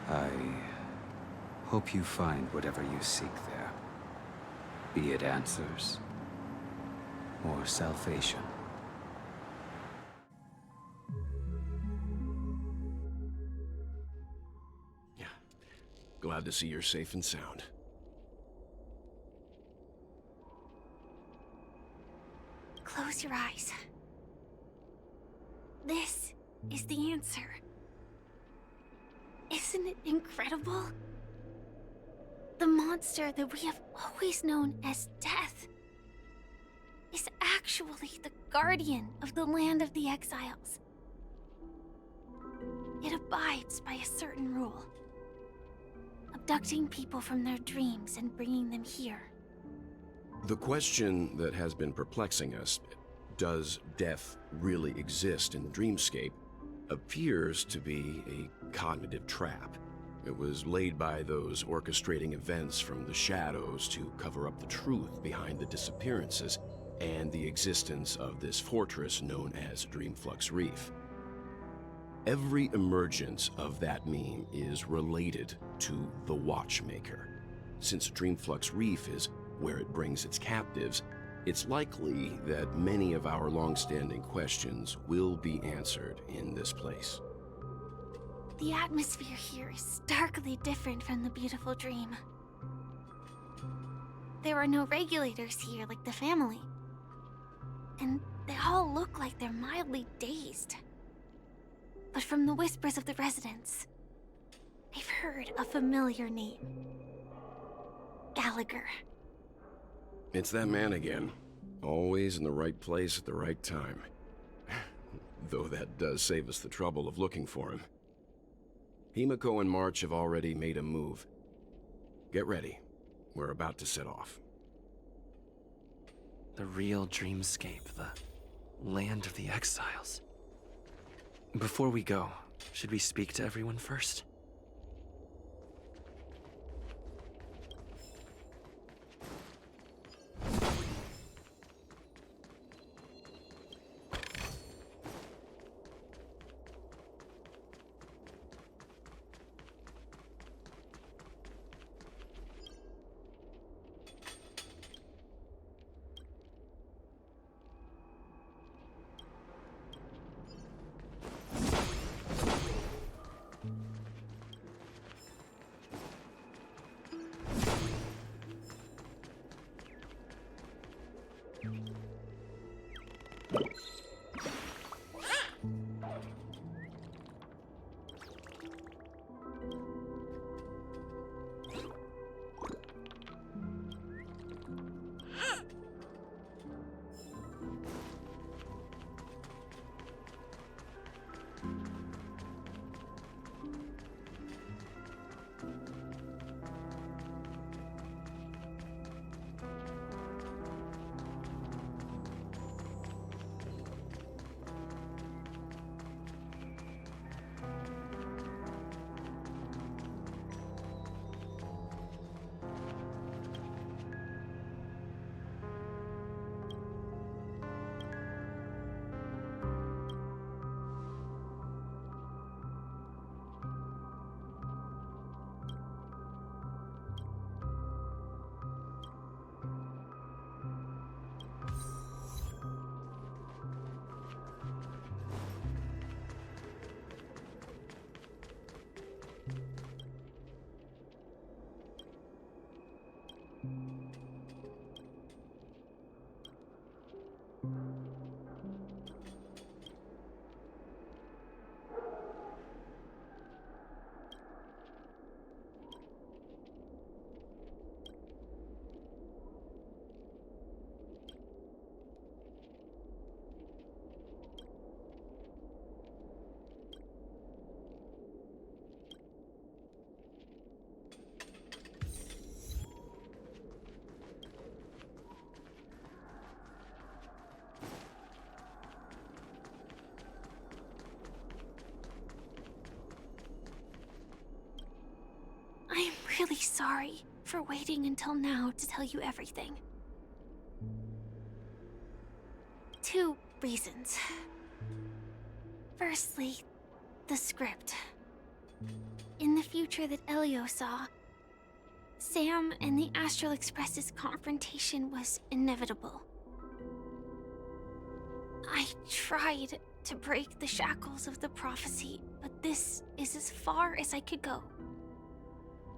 I hope you find whatever you seek there. Be it answers or salvation. Yeah. Glad to see you're safe and sound. Close your eyes. This is the answer. Isn't it incredible? The monster that we have always known as Death is actually the guardian of the land of the exiles. It abides by a certain rule. Abducting people from their dreams and bringing them here. The question that has been perplexing us, does death really exist in the dreamscape, appears to be a cognitive trap. It was laid by those orchestrating events from the shadows to cover up the truth behind the disappearances and the existence of this fortress known as Dreamflux Reef. Every emergence of that meme is related to the Watchmaker. Since Dreamflux Reef is where it brings its captives, it's likely that many of our long-standing questions will be answered in this place. The atmosphere here is starkly different from the beautiful dream. there are no regulators here like the family. And they all look like they're mildly dazed. But from the whispers of the residents, I've heard a familiar name. Gallagher. It's that man again. Always in the right place at the right time. Though that does save us the trouble of looking for him. Himiko and March have already made a move. Get ready. We're about to set off. The real dreamscape, the land of the exiles. Before we go, should we speak to everyone first? I'm really sorry for waiting until now to tell you everything. 2 reasons. Firstly, the script. In the future that Elio saw, Sam and the Astral Express's confrontation was inevitable. I tried to break the shackles of the prophecy, but this is as far as I could go.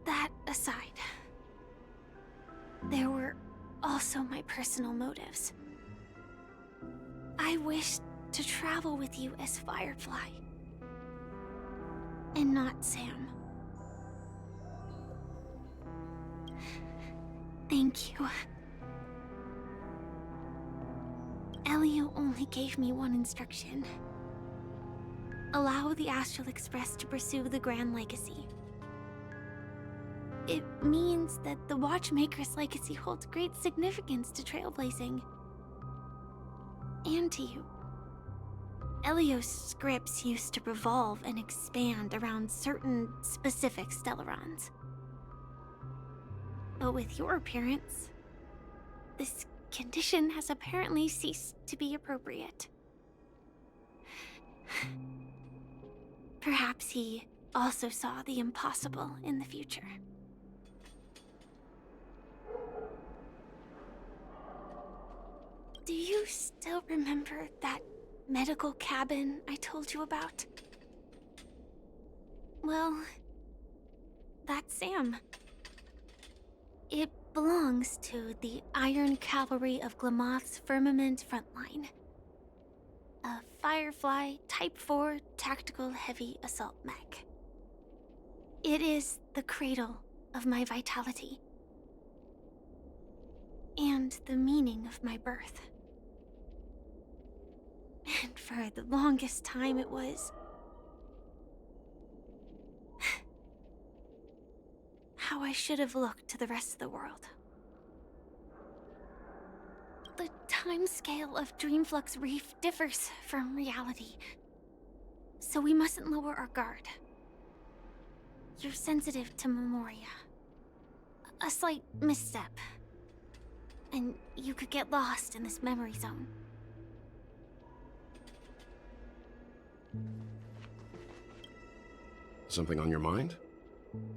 That aside, there were also my personal motives. I wished to travel with you as Firefly, and not Sam. Thank you. Elio only gave me one instruction. Allow the Astral Express to pursue the Grand Legacy. It means that the Watchmaker's legacy holds great significance to trailblazing. And to you. Elio's scripts used to revolve and expand around certain specific Stellarons. But with your appearance, this condition has apparently ceased to be appropriate. Perhaps he also saw the impossible in the future. Do you still remember that medical cabin I told you about? Well, that's Sam. It belongs to the Iron Cavalry of Glamoth's Firmament Frontline. A Firefly Type 4 Tactical Heavy Assault Mech. It is the cradle of my vitality. And the meaning of my birth. And for the longest time it was... how I should have looked to the rest of the world. The timescale of Dreamflux Reef differs from reality, so we mustn't lower our guard. You're sensitive to Memoria. A slight misstep, and you could get lost in this memory zone. Something on your mind?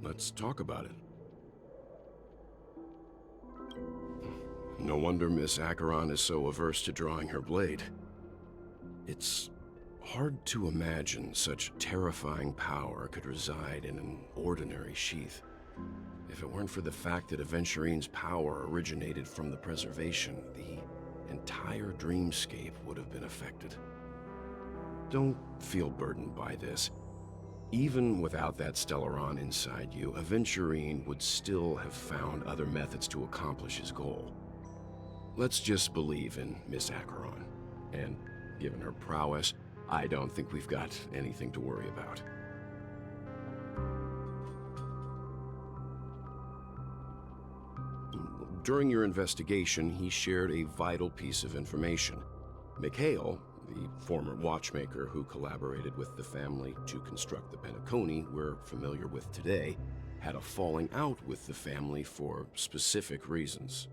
Let's talk about it. No wonder Miss Acheron is so averse to drawing her blade. It's hard to imagine such terrifying power could reside in an ordinary sheath. If it weren't for the fact that Aventurine's power originated from the preservation, the entire dreamscape would have been affected. Don't feel burdened by this. Even without that Stellaron inside you, Aventurine would still have found other methods to accomplish his goal. Let's just believe in Miss Acheron. And given her prowess, I don't think we've got anything to worry about. During your investigation, he shared a vital piece of information. Mikhail, the former watchmaker who collaborated with the family to construct the Penacony we're familiar with today, had a falling out with the family for specific reasons.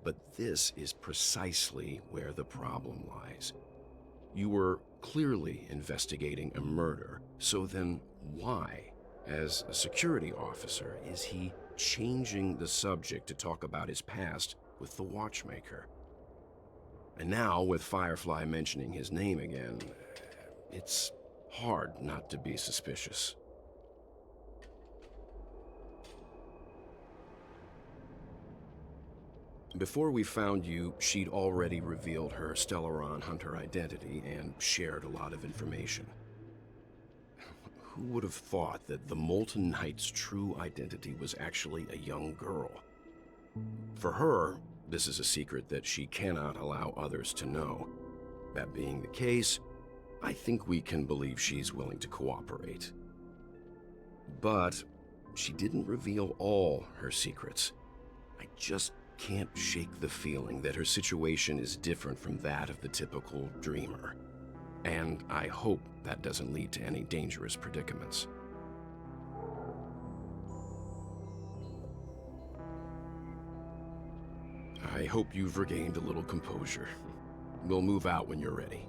But this is precisely where the problem lies. You were clearly investigating a murder, so then why, as a security officer, is he changing the subject to talk about his past with the watchmaker? And now, with Firefly mentioning his name again, it's hard not to be suspicious. Before we found you, she'd already revealed her Stellaron Hunter identity and shared a lot of information. Who would have thought that the Molten Knight's true identity was actually a young girl? For her, this is a secret that she cannot allow others to know. That being the case, I think we can believe she's willing to cooperate. But she didn't reveal all her secrets. I just can't shake the feeling that her situation is different from that of the typical dreamer. And I hope that doesn't lead to any dangerous predicaments. I hope you've regained a little composure. We'll move out when you're ready.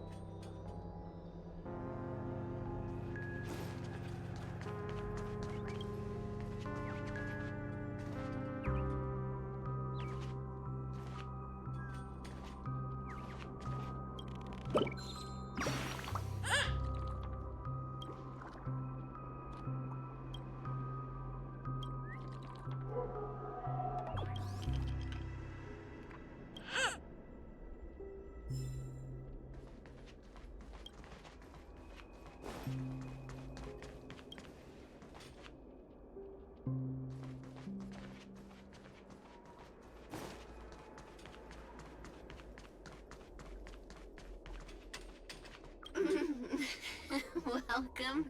Welcome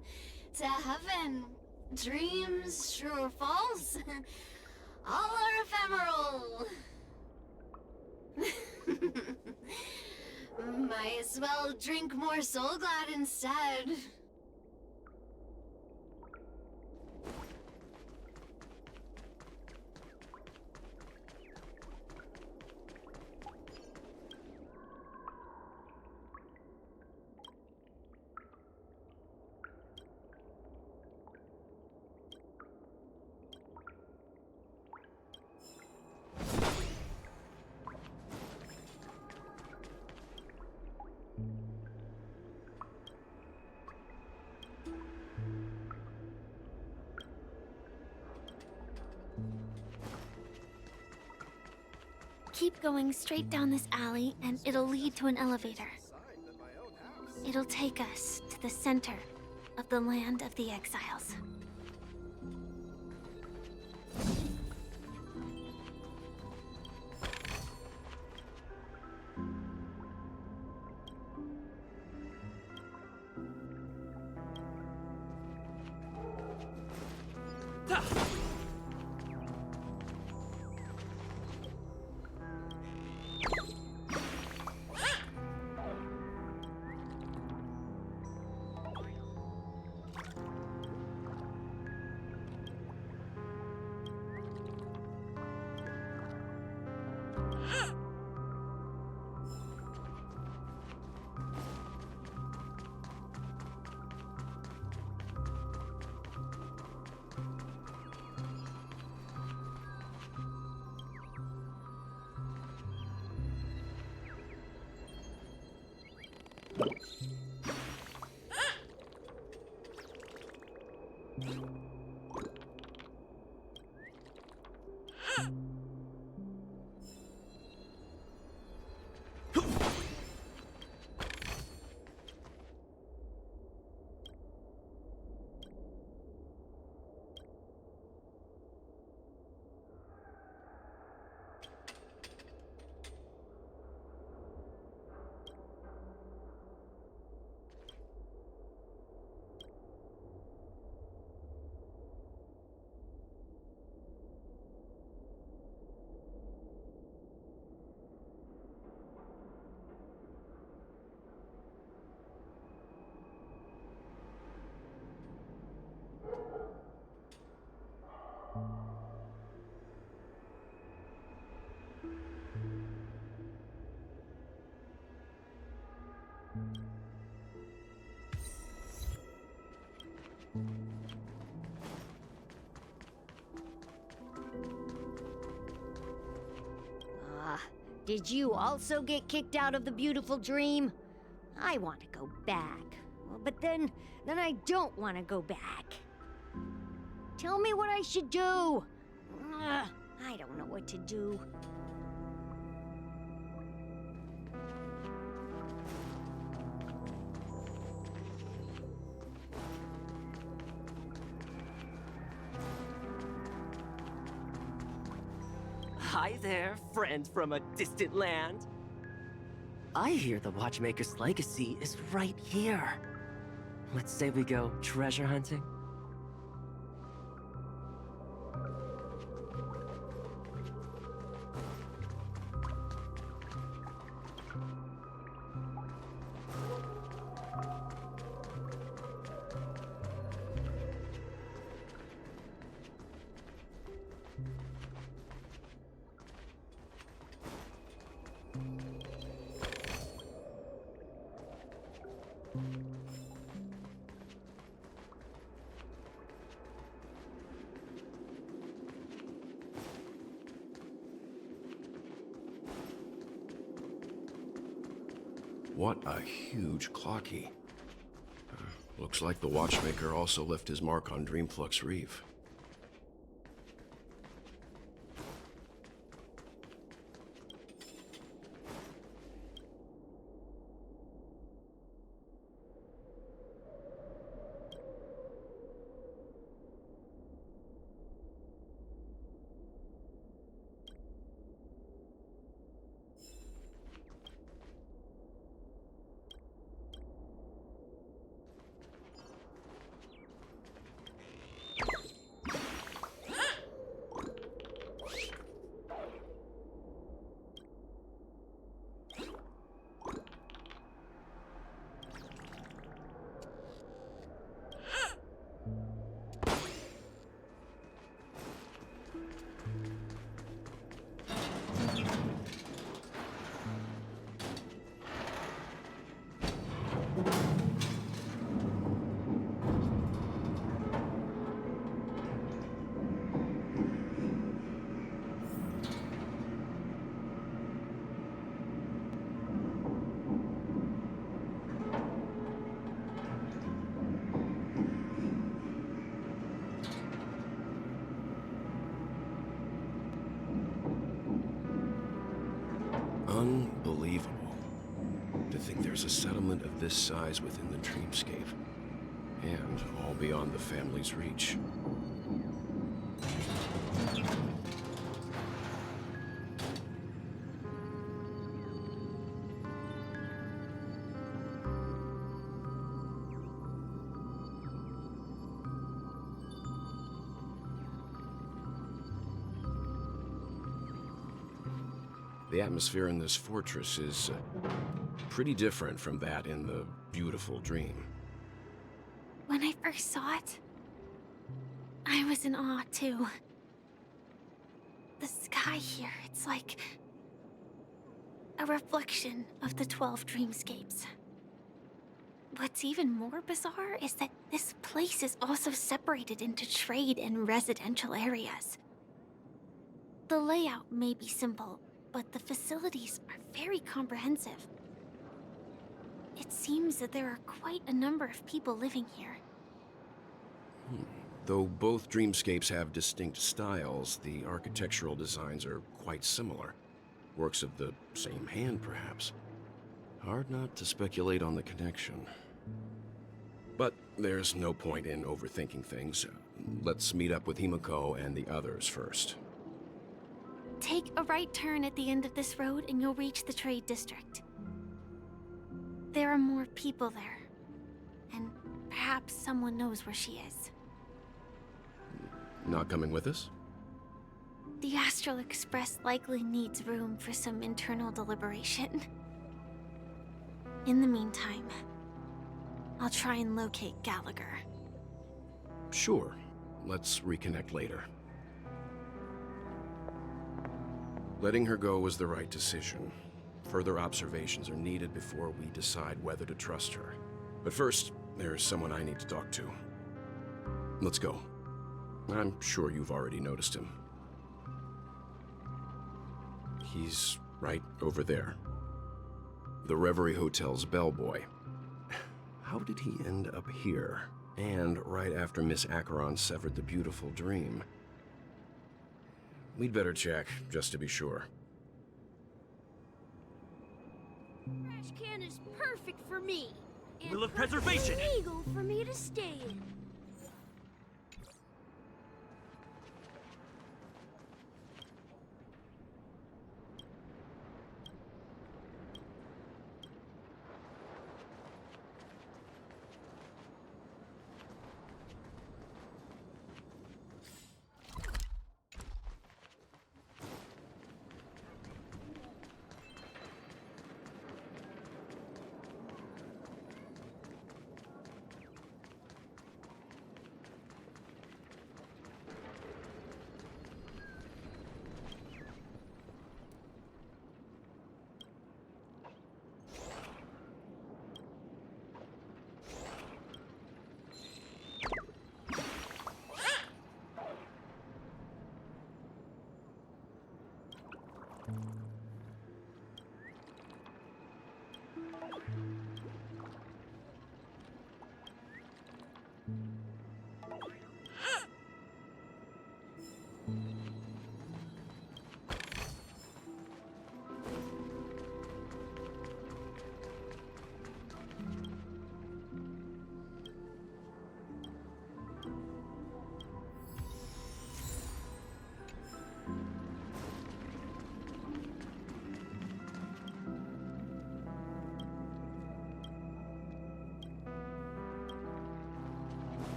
to heaven. Dreams, true or false, all are ephemeral. Might as well drink more Soul Glad instead. Keep going straight down this alley, and it'll lead to an elevator. It'll take us to the center of the land of the exiles. Did you also get kicked out of the beautiful dream? I want to go back. But then I don't want to go back. Tell me what I should do. I don't know what to do. Hi there, friend from a distant land. I hear the Watchmaker's legacy is right here. Let's say we go treasure hunting. What a huge clocky. Looks like the Watchmaker also left his mark on Dreamflux Reef. Unbelievable. To think there's a settlement of this size within the dreamscape. And all beyond the family's reach. The atmosphere in this fortress is pretty different from that in the beautiful dream. When I first saw it, I was in awe too. The sky here, it's like a reflection of the 12 dreamscapes. What's even more bizarre is that this place is also separated into trade and residential areas. The layout may be simple, but the facilities are very comprehensive. It seems that there are quite a number of people living here. Though both dreamscapes have distinct styles, the architectural designs are quite similar. Works of the same hand, perhaps. Hard not to speculate on the connection. But there's no point in overthinking things. Let's meet up with Himiko and the others first. Take a right turn at the end of this road and you'll reach the trade district. There are more people there. And perhaps someone knows where she is. Not coming with us? The Astral Express likely needs room for some internal deliberation. In the meantime, I'll try and locate Gallagher. Sure. Let's reconnect later. Letting her go was the right decision. Further observations are needed before we decide whether to trust her. But first, there's someone I need to talk to. Let's go. I'm sure you've already noticed him. He's right over there. The Reverie Hotel's bellboy. How did he end up here? And right after Miss Acheron severed the beautiful dream. We'd better check, just to be sure. Trash can is perfect for me. And Will of preservation! legal for me to stay in.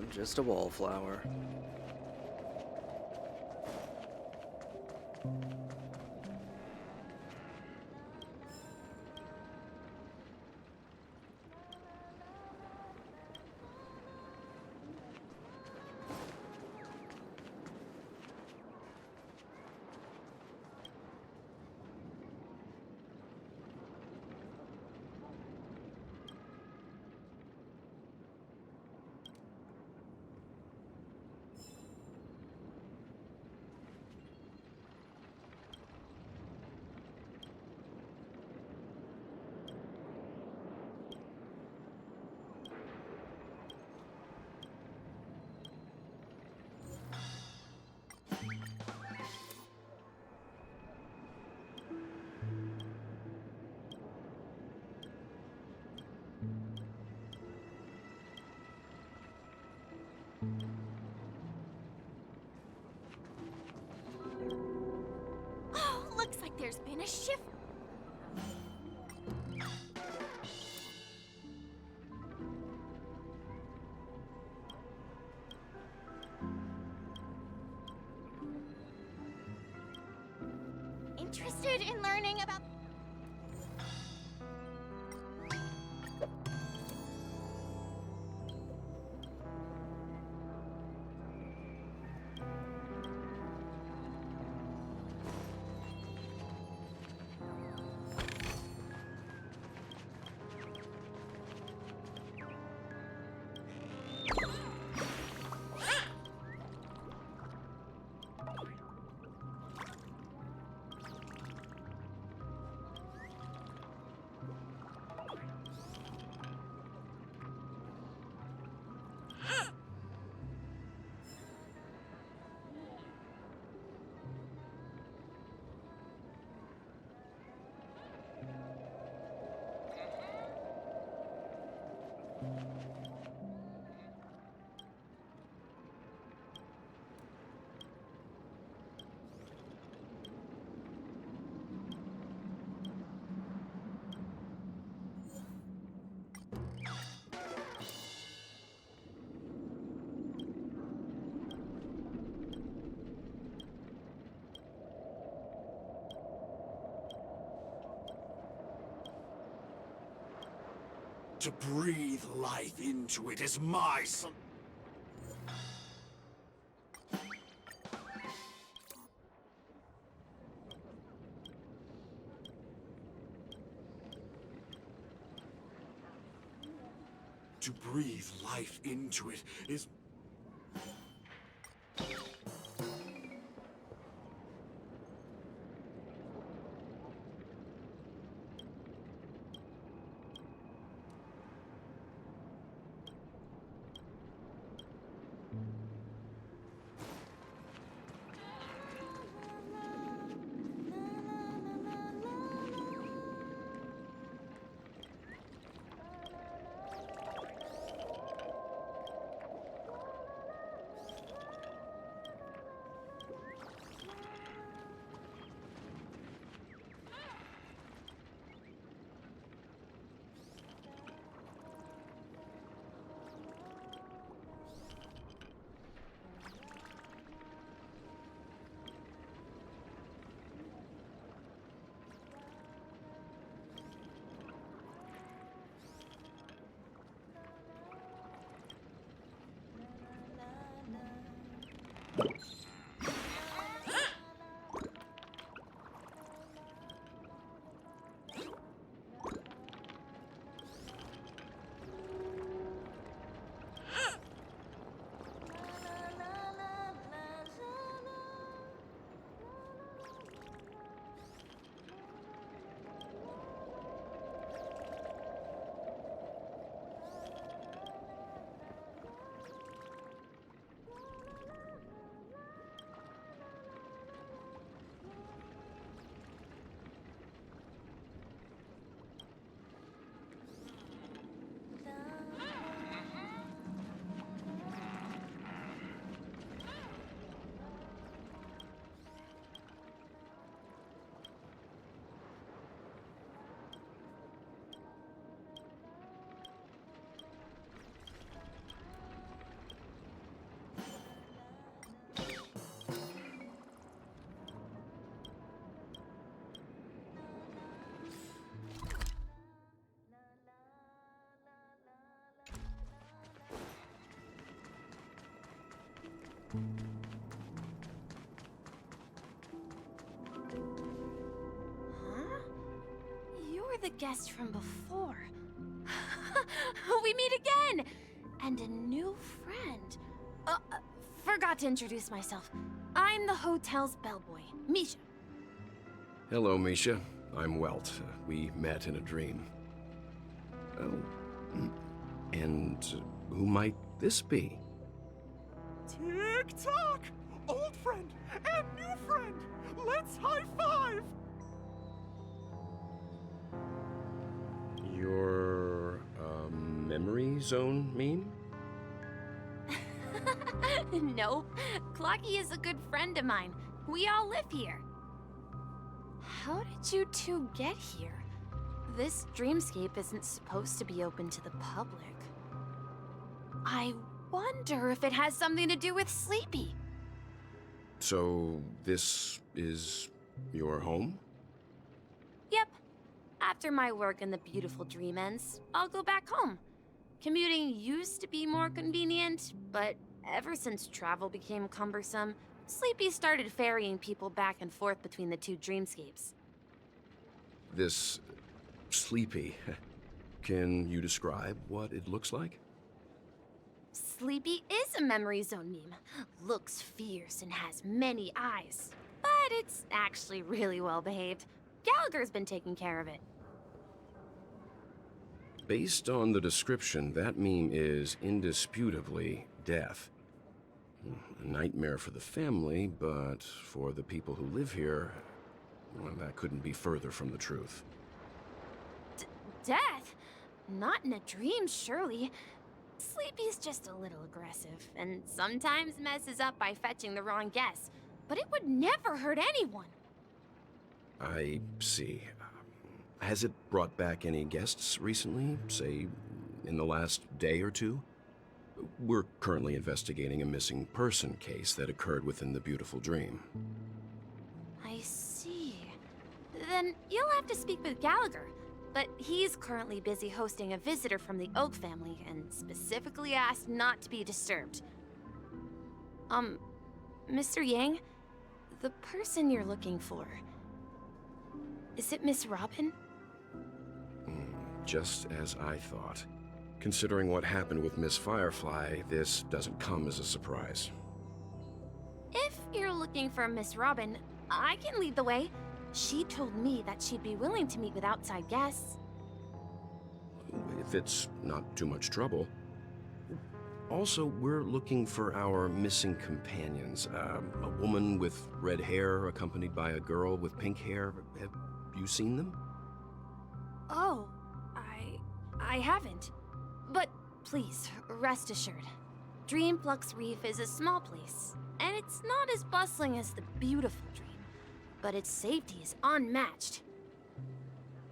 I'm just a wallflower. a shift. Interested in learning about... To breathe life into it is my son. To breathe life into it is... You're the guest from before. We meet again! And a new friend. Forgot to introduce myself. I'm the hotel's bellboy, Misha. Hello, Misha. I'm Welt. We met in a dream. Oh. And who might this be? Tick-tock! Old friend and new friend! Let's high-five! Your, memory zone meme? Nope. Clocky is a good friend of mine. We all live here. How did you two get here? This dreamscape isn't supposed to be open to the public. I wonder if it has something to do with Sleepy. So, this is your home? Yep. After my work in the beautiful dream ends, I'll go back home. Commuting used to be more convenient, but ever since travel became cumbersome, Sleepy started ferrying people back and forth between the two dreamscapes. This Sleepy. Can you describe what it looks like? Sleepy is a memory zone meme. Looks fierce and has many eyes. But it's actually really well behaved. Gallagher's been taking care of it. Based on the description, that meme is indisputably death. A nightmare for the family, but for the people who live here, well, that couldn't be further from the truth. Death? Not in a dream, surely. Sleepy's just a little aggressive, and sometimes messes up by fetching the wrong guess. But it would never hurt anyone. I see. Has it brought back any guests recently, say, in the last day or two? We're currently investigating a missing person case that occurred within the beautiful dream. I see. Then you'll have to speak with Gallagher. But he's currently busy hosting a visitor from the Oak family and specifically asked not to be disturbed. Mr. Yang, the person you're looking for, is it Miss Robin? Just as I thought. Considering what happened with Miss Firefly, this doesn't come as a surprise. If you're looking for Miss Robin, I can lead the way. She told me that she'd be willing to meet with outside guests. If it's not too much trouble. Also, we're looking for our missing companions. A woman with red hair accompanied by a girl with pink hair. Have you seen them? Oh, I haven't. But please, rest assured. Dreamflux Reef is a small place, and it's not as bustling as the beautiful dream. But its safety is unmatched.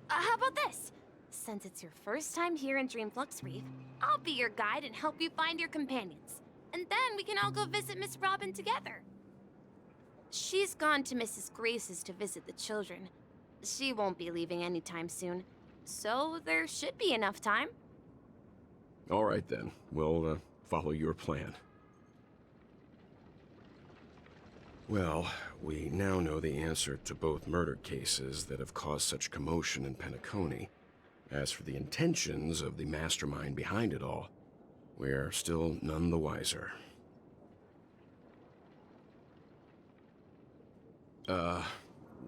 How about this? Since it's your first time here in Dreamflux Reef, I'll be your guide and help you find your companions. And then we can all go visit Miss Robin together. She's gone to Mrs. Grace's to visit the children. She won't be leaving anytime soon, so there should be enough time. All right then, we'll follow your plan. Well, we now know the answer to both murder cases that have caused such commotion in Penacony. As for the intentions of the mastermind behind it all, we're still none the wiser.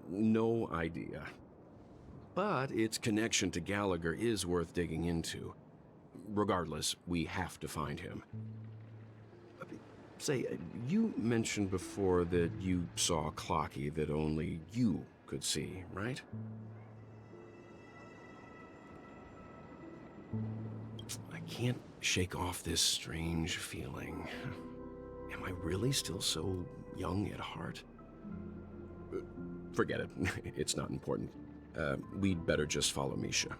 No idea. But its connection to Gallagher is worth digging into. Regardless, we have to find him. Say, you mentioned before that you saw Clocky that only you could see, right? I can't shake off this strange feeling. Am I really still so young at heart? Forget it. It's not important. We'd better just follow Misha.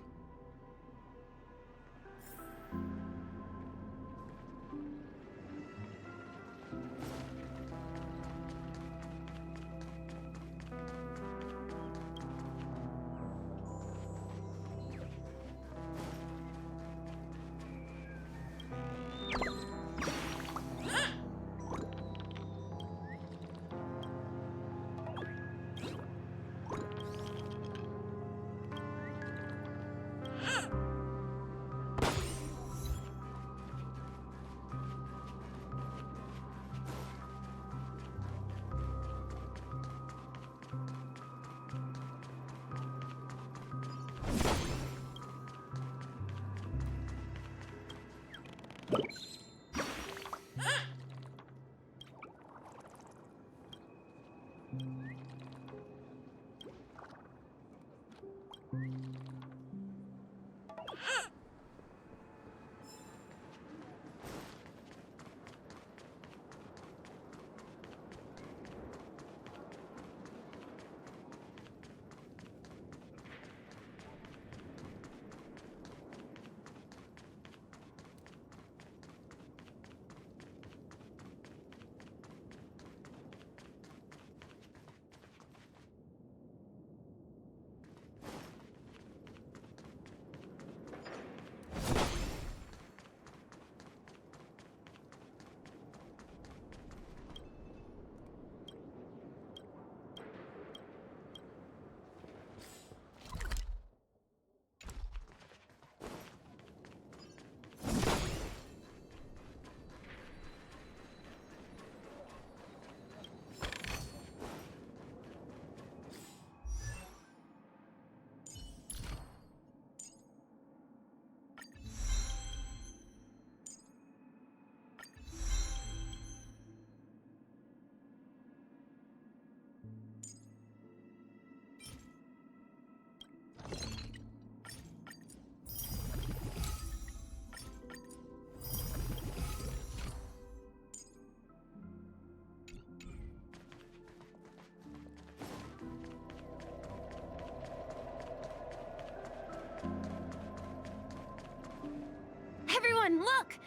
And look!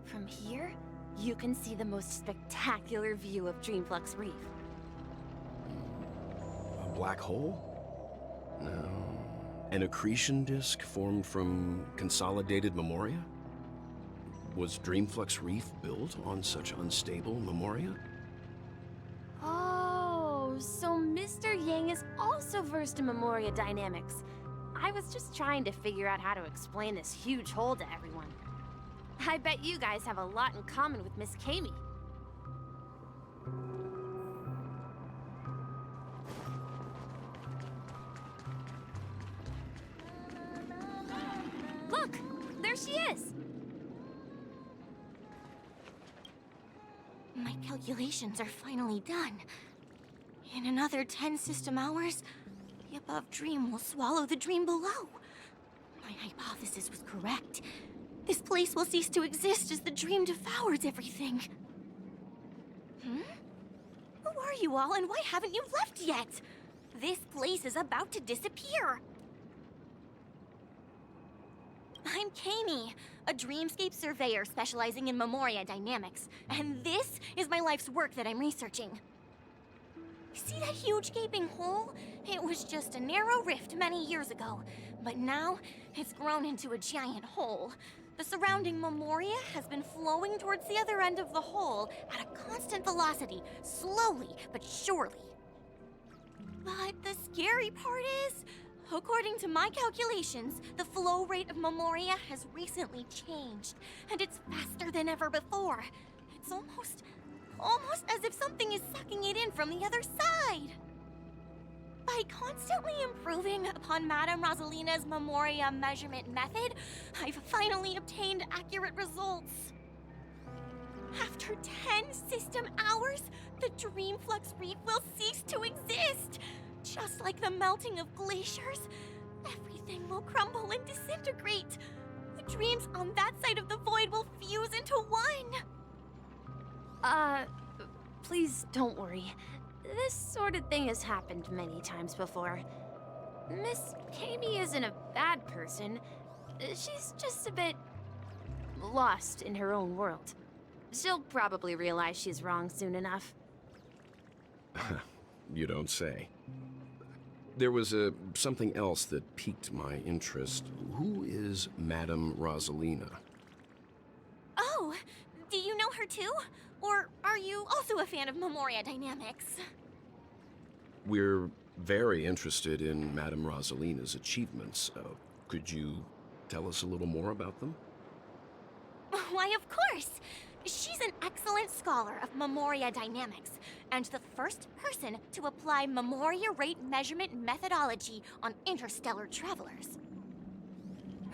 From here, you can see the most spectacular view of Dreamflux Reef. A black hole? No. An accretion disk formed from consolidated memoria? Was Dreamflux Reef built on such unstable memoria? Oh, so Mr. Yang is also versed in memoria dynamics. I was just trying to figure out how to explain this huge hole to everyone. I bet you guys have a lot in common with Miss Kami. Look! There she is! My calculations are finally done. In another 10 system hours, the above dream will swallow the dream below. My hypothesis was correct. This place will cease to exist as the dream devours everything. Who are you all, and why haven't you left yet? This place is about to disappear. I'm Kami, a dreamscape surveyor specializing in memoria dynamics, and this is my life's work that I'm researching. See that huge gaping hole? It was just a narrow rift many years ago, but now it's grown into a giant hole. The surrounding memoria has been flowing towards the other end of the hole at a constant velocity, slowly but surely. But the scary part is, according to my calculations, the flow rate of memoria has recently changed, and it's faster than ever before. It's almost as if something is sucking it in from the other side. By constantly improving upon Madame Rosalina's memoria measurement method, I've finally obtained accurate results. After 10 system hours, the Dreamflux Reef will cease to exist. Just like the melting of glaciers, everything will crumble and disintegrate. The dreams on that side of the void will fuse into one. Please don't worry. This sort of thing has happened many times before. Miss Kami isn't a bad person. She's just a bit lost in her own world. She'll probably realize she's wrong soon enough. You don't say. There was something else that piqued my interest. Who is Madame Rosalina? Oh, do you know her too? Or are you also a fan of memoria dynamics? We're very interested in Madame Rosalina's achievements. Could you tell us a little more about them? Why, of course! She's an excellent scholar of memoria dynamics, and the first person to apply memoria rate measurement methodology on interstellar travelers.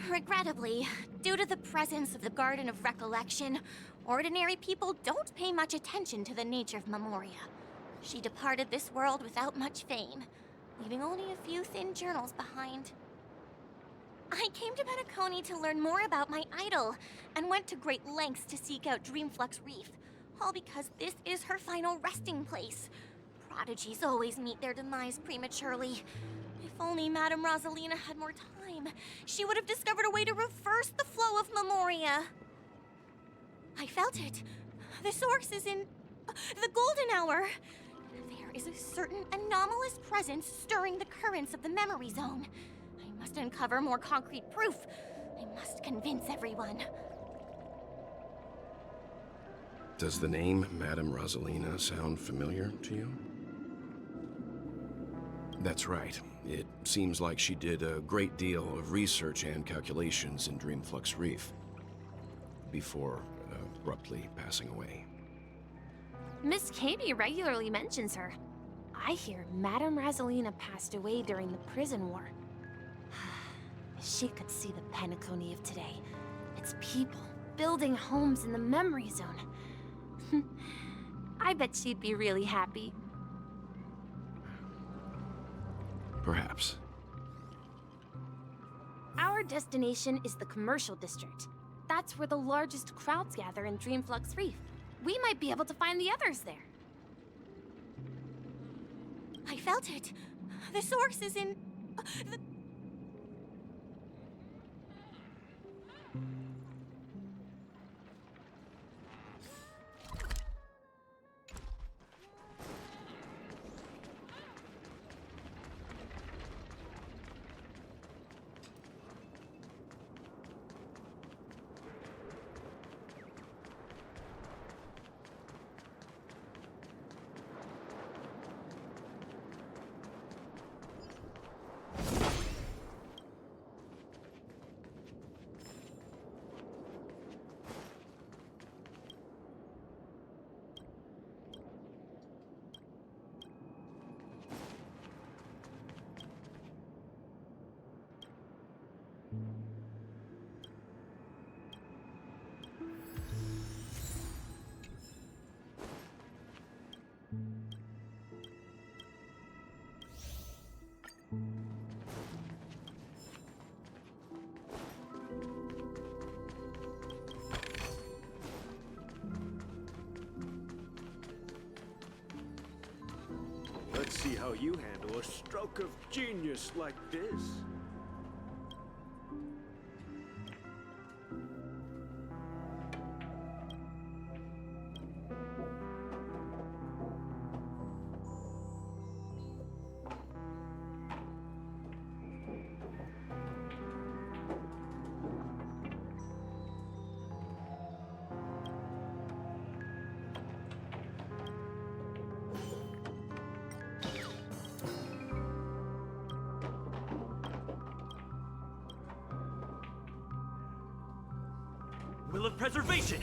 Regrettably, due to the presence of the Garden of Recollection, ordinary people don't pay much attention to the nature of memoria. She departed this world without much fame, leaving only a few thin journals behind. I came to Penacony to learn more about my idol, and went to great lengths to seek out Dreamflux Reef, all because this is her final resting place. Prodigies always meet their demise prematurely. If only Madame Rosalina had more time, she would have discovered a way to reverse the flow of memoria. I felt it. The source is in the golden hour. There is a certain anomalous presence stirring the currents of the memory zone. I must uncover more concrete proof. I must convince everyone. Does the name Madame Rosalina sound familiar to you? That's right. It seems like she did a great deal of research and calculations in Dreamflux Reef before abruptly passing away. Miss Kami regularly mentions her. I hear Madame Rosalina passed away during the prison war. She could see the Penacony of today. Its people building homes in the memory zone. I bet she'd be really happy. Perhaps. Our destination is the commercial district. That's where the largest crowds gather in Dreamflux Reef. We might be able to find the others there. I felt it. The source is in Let's see how you handle a stroke of genius like this. Will of preservation!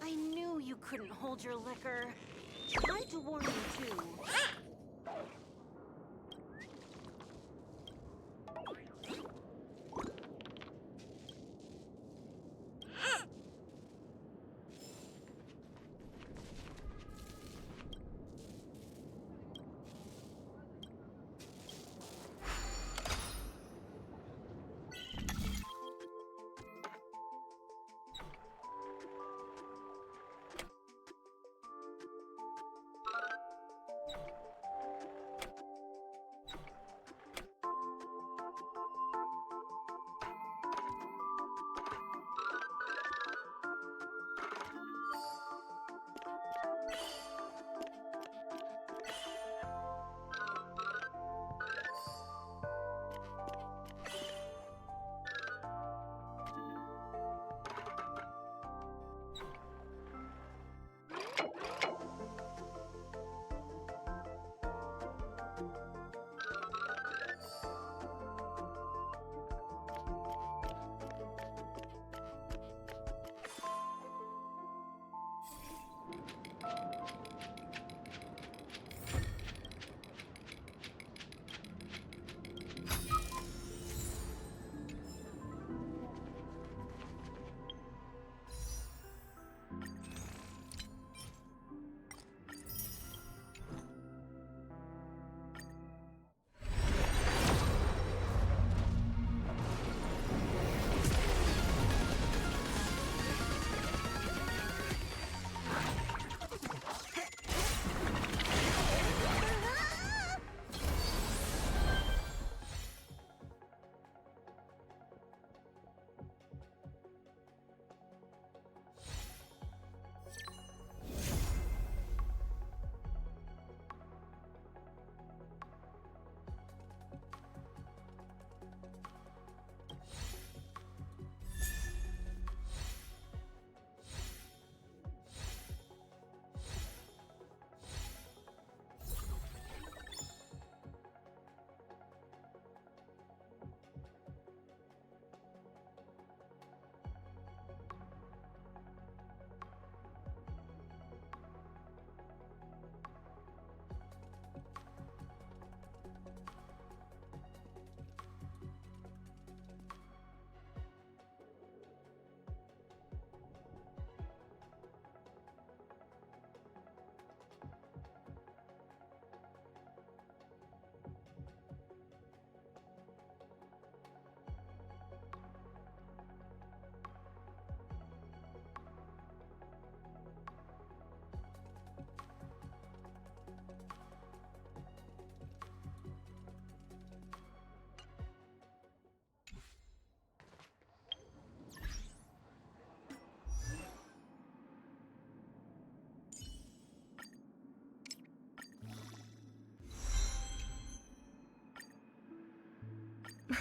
I knew you couldn't hold your liquor. Tried to warn you too.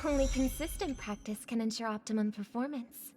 Only consistent practice can ensure optimum performance.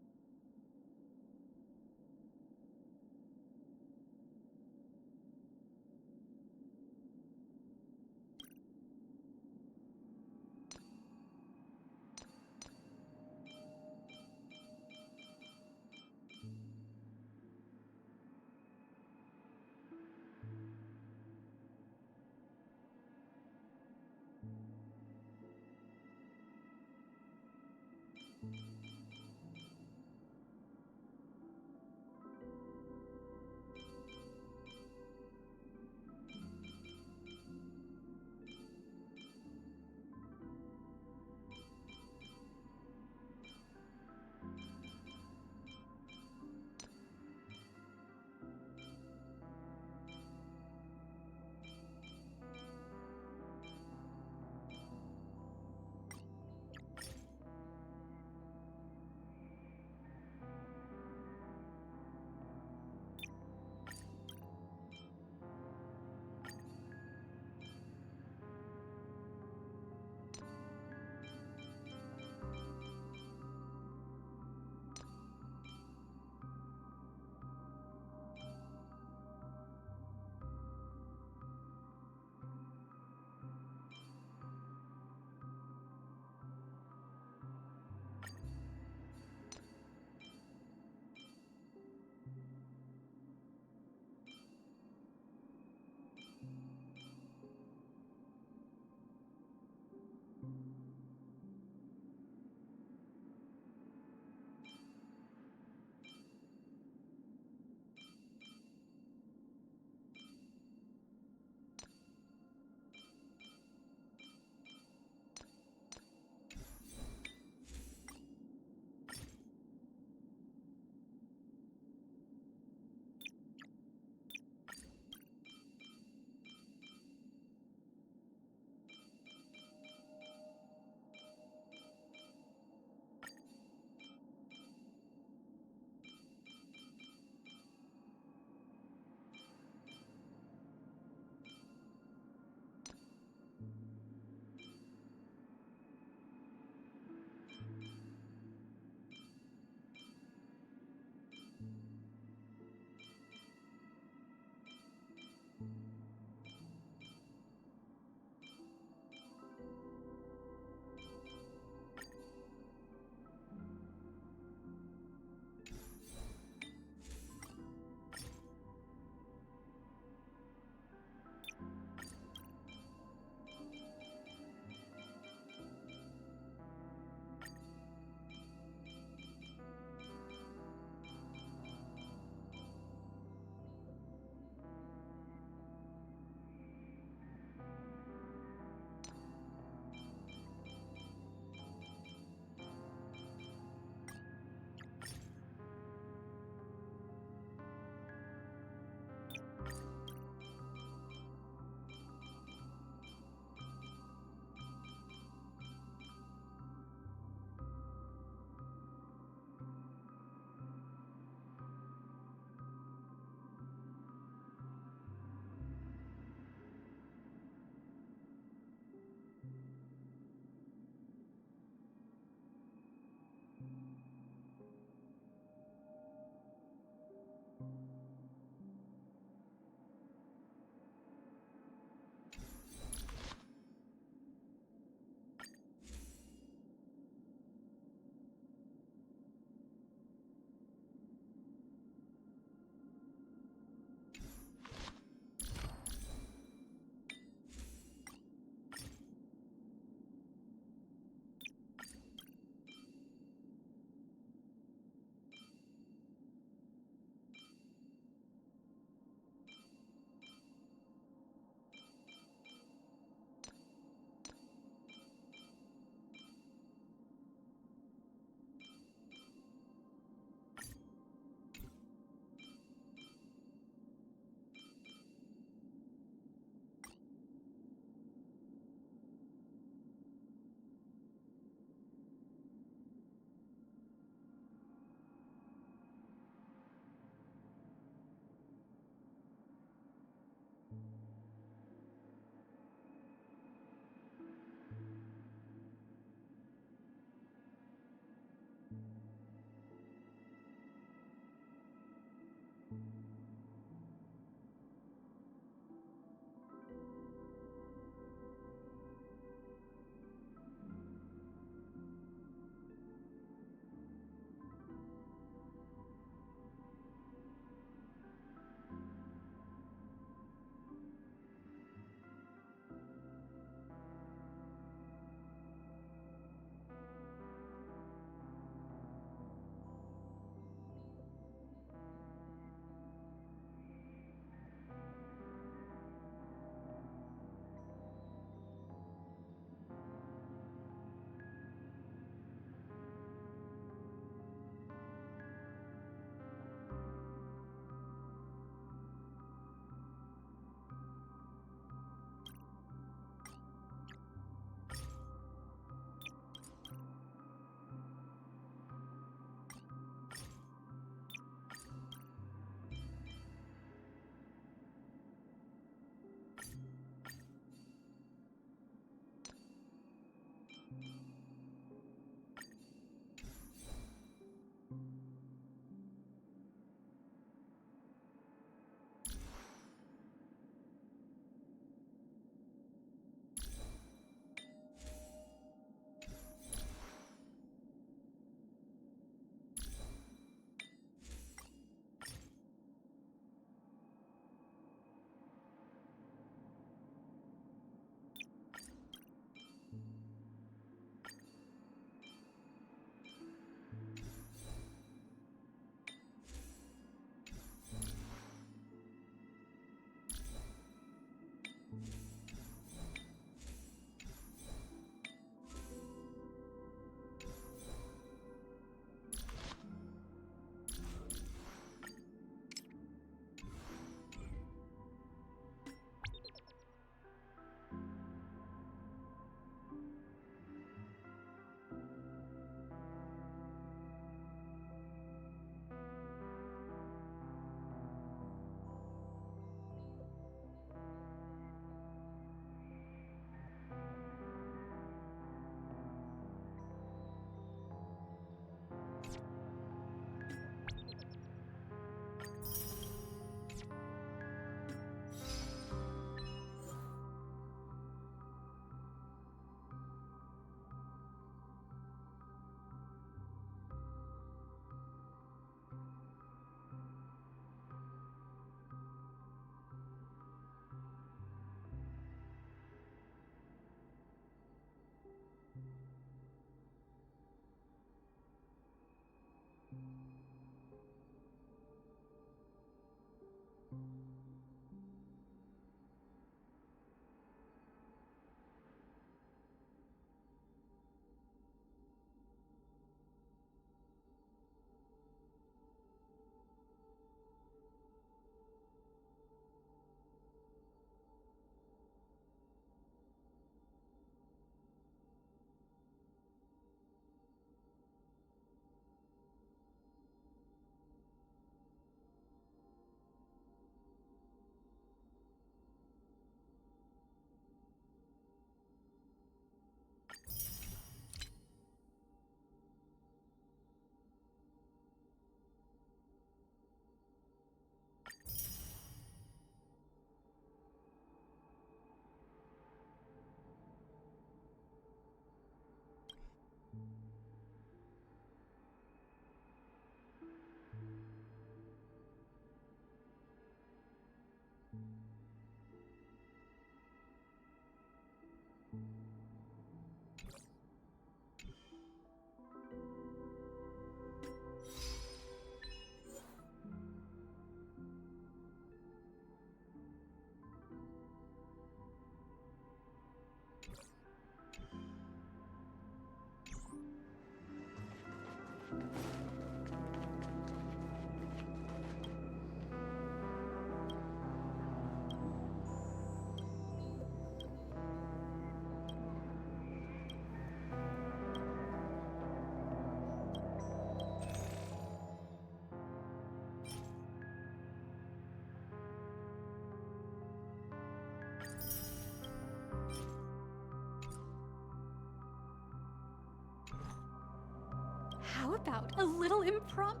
How about a little impromptu?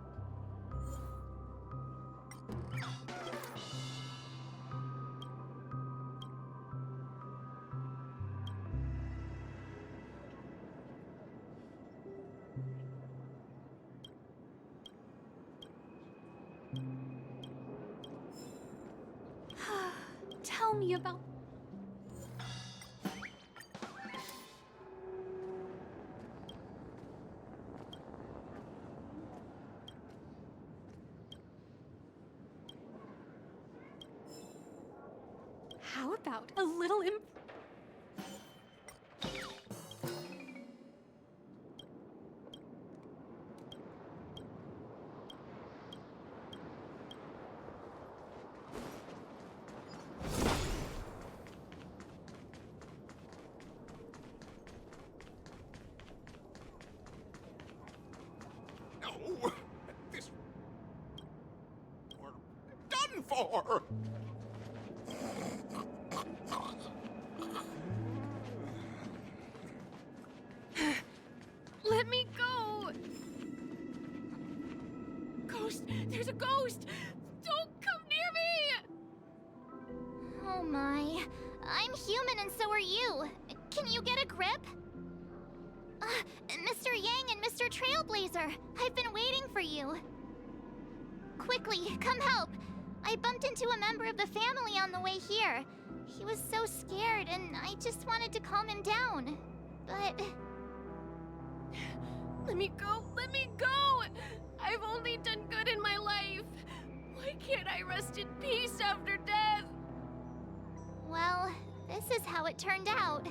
Tell me about... How about a little No! This... We're done for! Let me go! Ghost! There's a ghost! Don't come near me! Oh my. I'm human and so are you. Can you get a grip? Mr. Yang and Mr. Trailblazer, I've been waiting for you. Quickly, come help. I bumped into a member of the family on the way here. He was so scared and I just wanted to calm him down. But... Let me go! Let me go! I've only done good in my life. Why can't I rest in peace after death? well, this is how it turned out.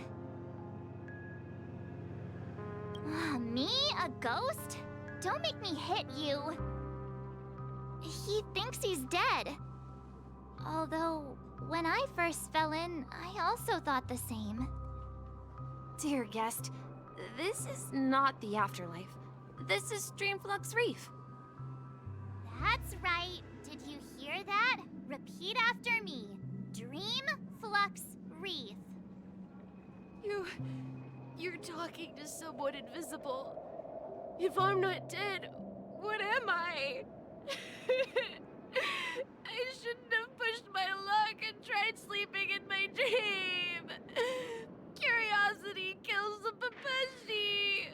Me? A ghost? Don't make me hit you. He thinks he's dead. Although, when I first fell in, I also thought the same. Dear guest, this is not the afterlife. This is Dreamflux Reef. That's right. Did you hear that? Repeat after me. Dreamflux Reef. You're talking to someone invisible. If I'm not dead, what am I? I shouldn't have pushed my luck and tried sleeping in my dream. Curiosity kills the Papashi.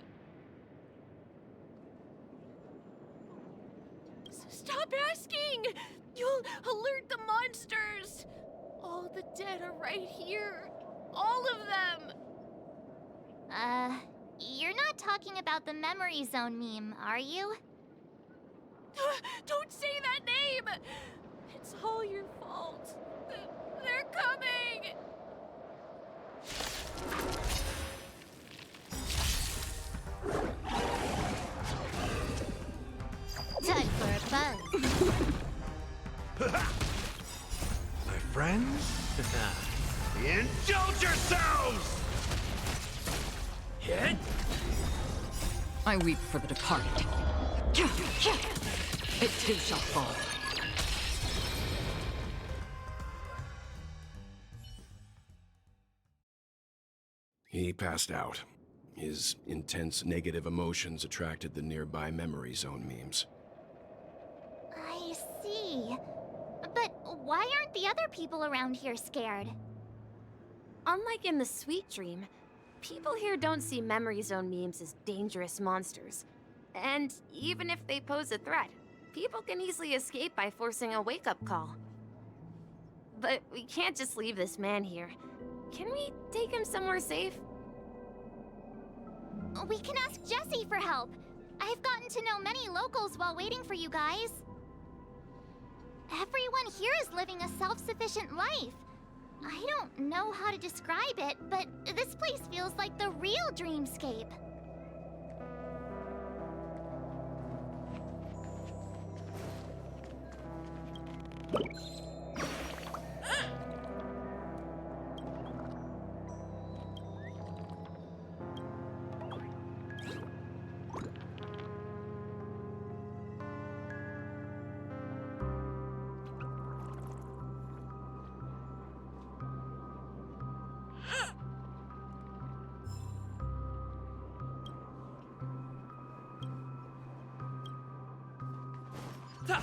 So stop asking. You'll alert the monsters. All the dead are right here. All of them. You're not talking about the memory zone meme, are you? Don't say that name! It's all your fault. They're coming! Time for a buzz. My friends, indulge yourselves! Hit! I weep for the departed. It too shall fall. He passed out. His intense negative emotions attracted the nearby memory zone memes. I see. But why aren't the other people around here scared? Unlike in the Sweet Dream, people here don't see memory zone memes as dangerous monsters. And even if they pose a threat, people can easily escape by forcing a wake-up call. But we can't just leave this man here. Can we take him somewhere safe? We can ask Jessie for help. I've gotten to know many locals while waiting for you guys. Everyone here is living a self-sufficient life. I don't know how to describe it, but this place feels like the real dreamscape. So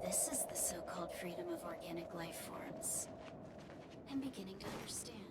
this is the so-called freedom of organic life forms. I'm beginning to understand.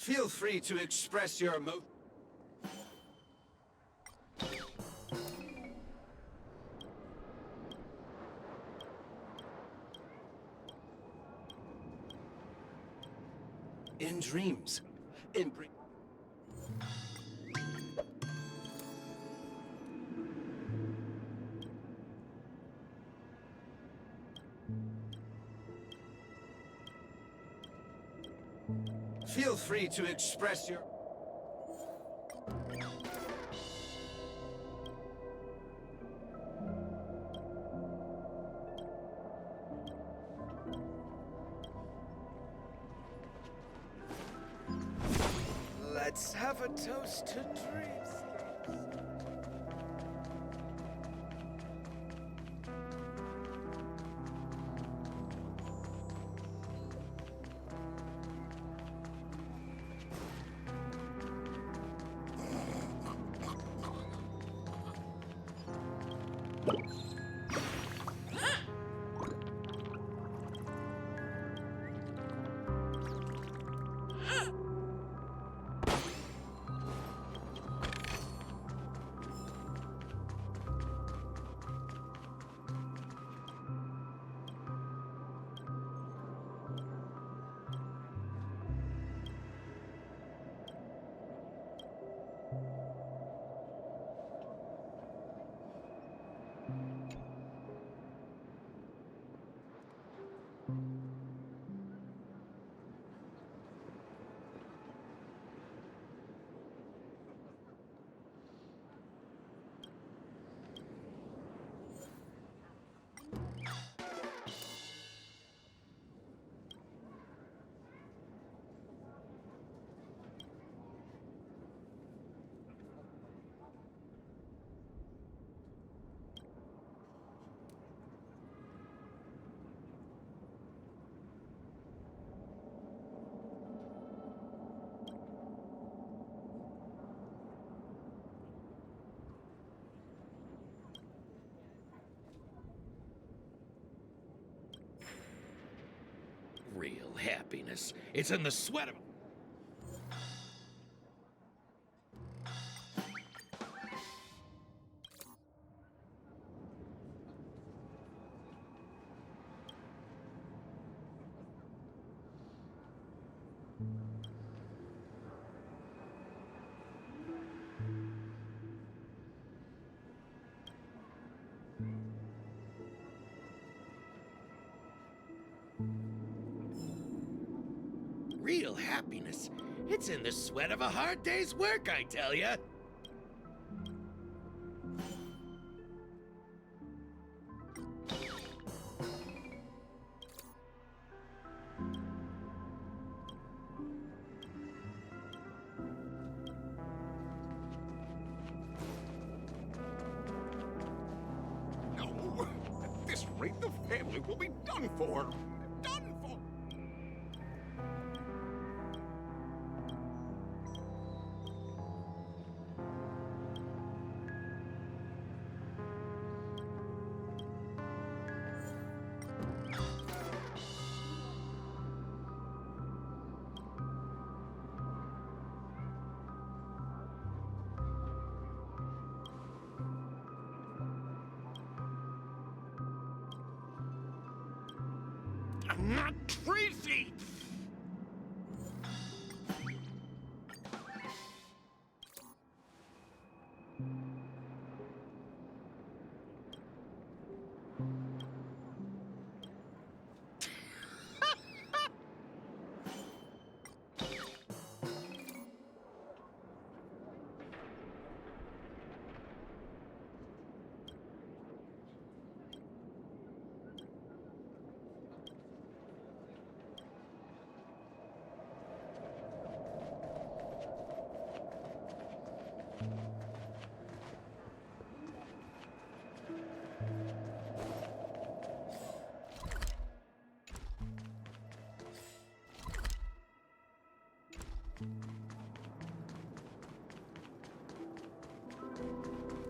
Feel free to express your emo- in dreams. In Feel free to express your... Let's have a toast to dreams. happiness, it's in the sweat of... Real happiness, it's in the sweat of a hard day's work, I tell ya. No, at this rate, the family will be done for. Done for. I'm not crazy!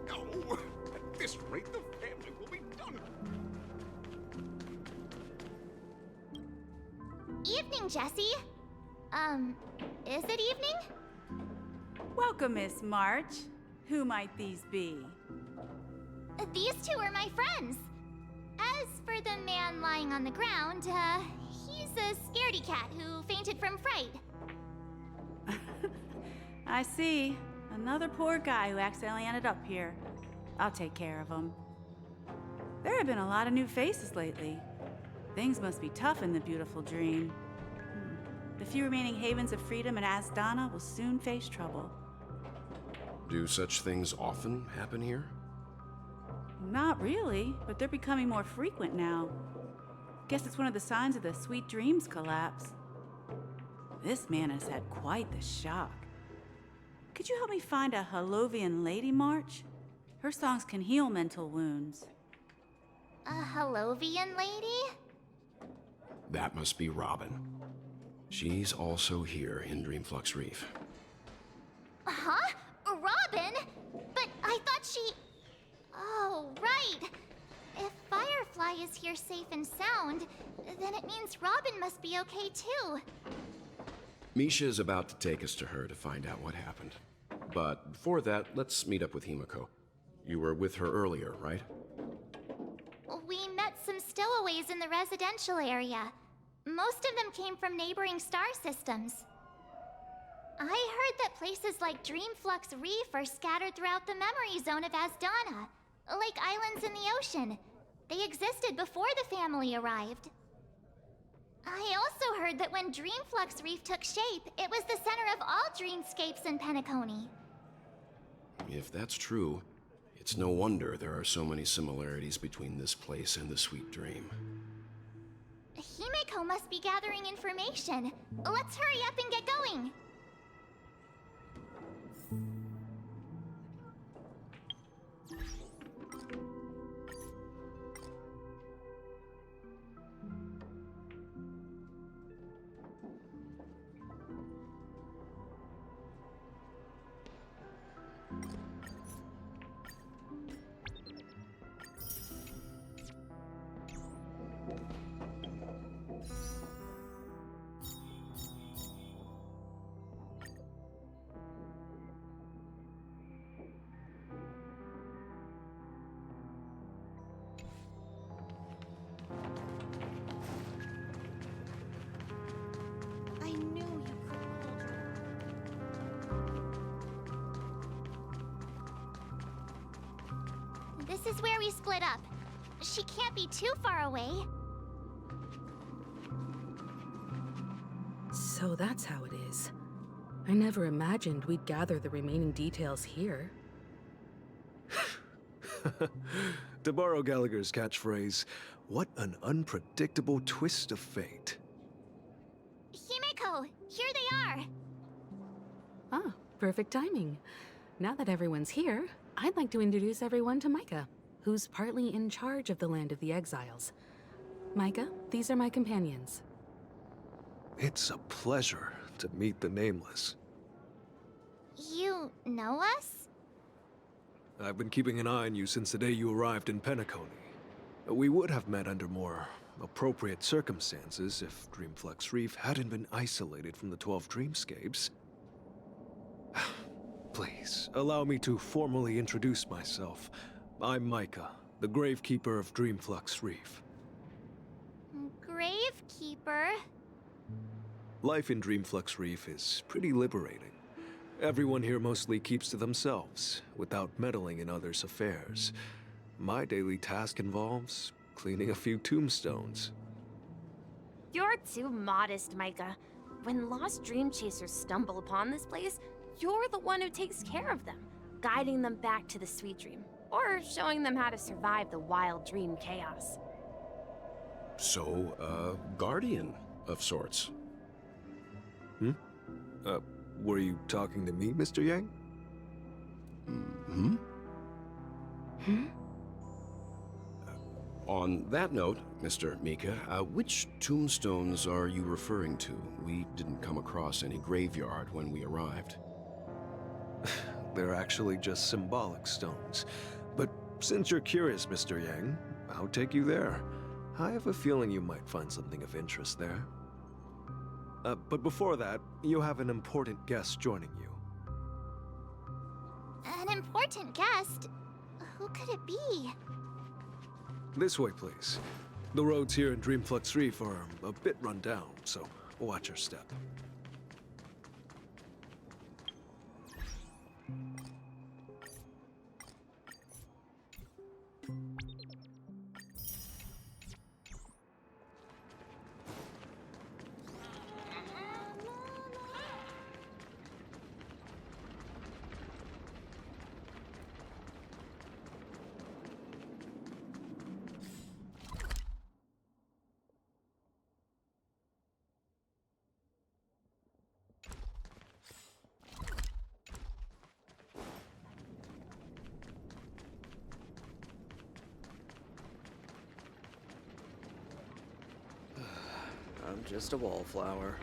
No, at this rate, the family will be done. Evening, Jessie. Is it evening? Welcome, Miss March. Who might these be? These two are my friends. As for the man lying on the ground, he's a scaredy cat who fainted from fright. I see. Another poor guy who accidentally ended up here. I'll take care of him. There have been a lot of new faces lately. Things must be tough in the beautiful dream. The few remaining havens of freedom in Asdana will soon face trouble. Do such things often happen here? Not really, but they're becoming more frequent now. Guess it's one of the signs of the Sweet Dreams collapse. This man has had quite the shock. Could you help me find a Halovian lady, March? Her songs can heal mental wounds. A Halovian lady? That must be Robin. She's also here in Dreamflux Reef. Huh? Robin? But I thought she... Oh, right. If Firefly is here safe and sound, then it means Robin must be okay too. Misha's about to take us to her to find out what happened. But before that, let's meet up with Himiko. You were with her earlier, right? We met some stowaways in the residential area. Most of them came from neighboring star systems. I heard that places like Dreamflux Reef are scattered throughout the memory zone of Asdana, like islands in the ocean. They existed before the family arrived. I also heard that when Dreamflux Reef took shape, it was the center of all dreamscapes in Penacony. If that's true, it's no wonder there are so many similarities between this place and the Sweet Dream. Himiko must be gathering information. Let's hurry up and get going. This is where we split up. She can't be too far away. So that's how it is. I never imagined we'd gather the remaining details here. To borrow Gallagher's catchphrase, what an unpredictable twist of fate. Himeko, here they are. Ah, perfect timing. Now that everyone's here, I'd like to introduce everyone to Micah, who's partly in charge of the Land of the Exiles. Micah, these are my companions. It's a pleasure to meet the Nameless. You know us? I've been keeping an eye on you since the day you arrived in Penacony. We would have met under more appropriate circumstances if Dreamflux Reef hadn't been isolated from the 12 Dreamscapes. Please, allow me to formally introduce myself. I'm Micah, the Gravekeeper of Dreamflux Reef. Gravekeeper? Life in Dreamflux Reef is pretty liberating. Everyone here mostly keeps to themselves, without meddling in others' affairs. My daily task involves cleaning a few tombstones. You're too modest, Micah. When lost dream chasers stumble upon this place, you're the one who takes care of them, guiding them back to the sweet dream, or showing them how to survive the wild dream chaos. So, a guardian of sorts. Were you talking to me, Mr. Yang? On that note, Mr. Mika, which tombstones are you referring to? We didn't come across any graveyard when we arrived. They're actually just symbolic stones. But since you're curious, Mr. Yang, I'll take you there. I have a feeling you might find something of interest there. But before that, you have an important guest joining you. An important guest? Who could it be? This way, please. The roads here in Dreamflux Reef are a bit run down, so watch your step. I'm just a wallflower.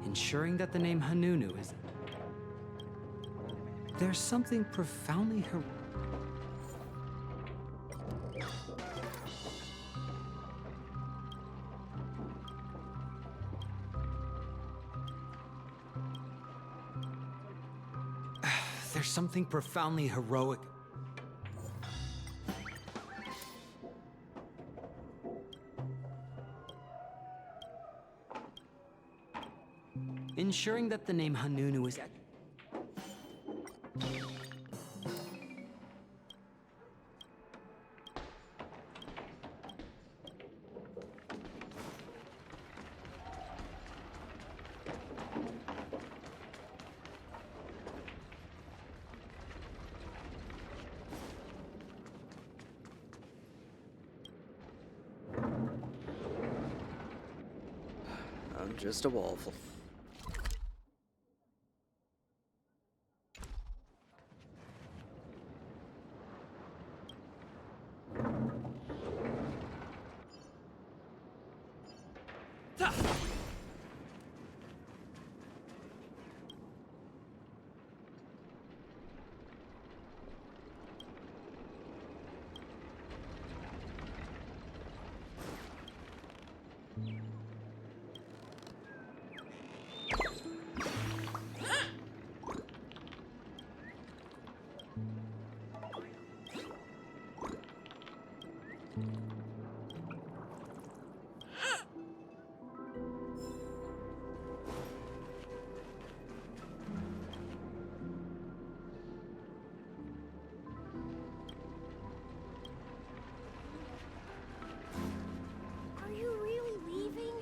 Ensuring that the name Hanunu is... There's something profoundly There's something profoundly heroic... Ensuring that the name Hanunu is... I'm just a wallflower. Are you really leaving?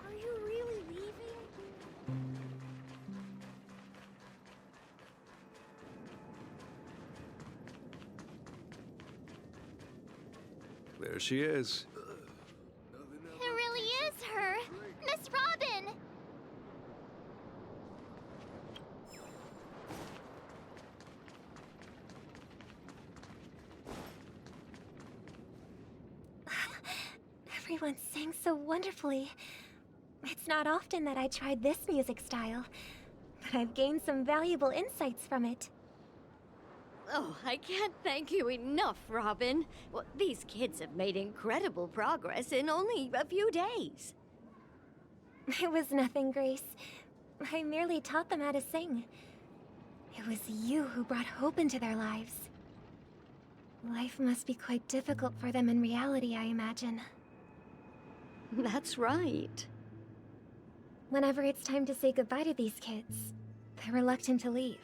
Are you really leaving? There she is. It really is her! Miss Robin! Everyone sang so wonderfully. It's not often that I tried this music style, but I've gained some valuable insights from it. Oh, I can't thank you enough, Robin. Well, these kids have made incredible progress in only a few days. It was nothing, Grace. I merely taught them how to sing. It was you who brought hope into their lives. Life must be quite difficult for them in reality, I imagine. That's right. Whenever it's time to say goodbye to these kids, they're reluctant to leave.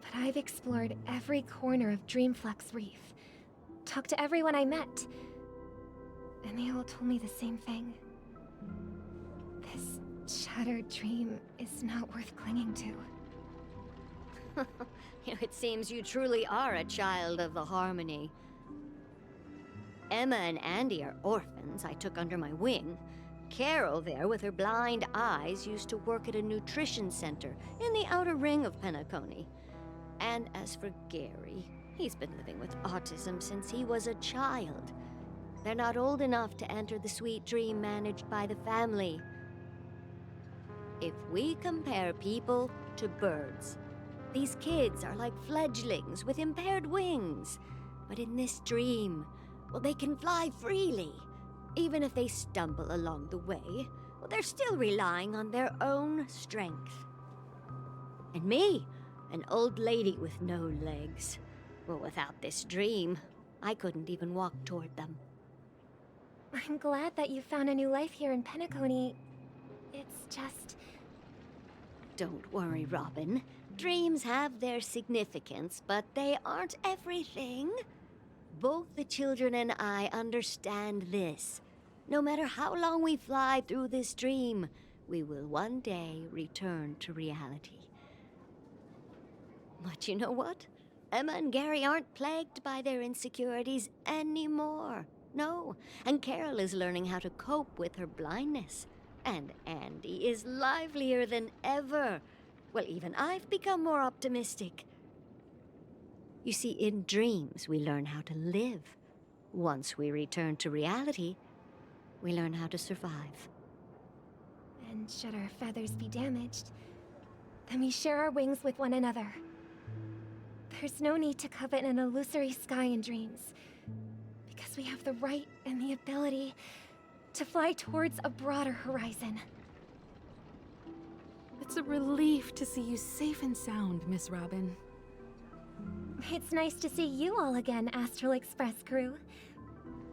But I've explored every corner of Dreamflux Reef, talked to everyone I met, and they all told me the same thing. This shattered dream is not worth clinging to. It seems you truly are a child of the Harmony. Emma and Andy are orphans I took under my wing. Carol there, with her blind eyes, used to work at a nutrition center in the outer ring of Penacony. And as for Gary, he's been living with autism since he was a child. They're not old enough to enter the sweet dream managed by the family. If we compare people to birds, these kids are like fledglings with impaired wings. But in this dream, well, they can fly freely. Even if they stumble along the way, well, they're still relying on their own strength. And me, an old lady with no legs. Well, without this dream, I couldn't even walk toward them. I'm glad that you found a new life here in Penacony. It's just... Don't worry, Robin. Dreams have their significance, but they aren't everything. Both the children and I understand this. No matter how long we fly through this dream, we will one day return to reality. But you know what? Emma and Gary aren't plagued by their insecurities anymore. No, and Carol is learning how to cope with her blindness. And Andy is livelier than ever. Well, even I've become more optimistic. You see, in dreams, we learn how to live. Once we return to reality, we learn how to survive. And should our feathers be damaged, then we share our wings with one another. There's no need to covet an illusory sky in dreams, because we have the right and the ability to fly towards a broader horizon. It's a relief to see you safe and sound, Miss Robin. It's nice to see you all again, Astral Express crew.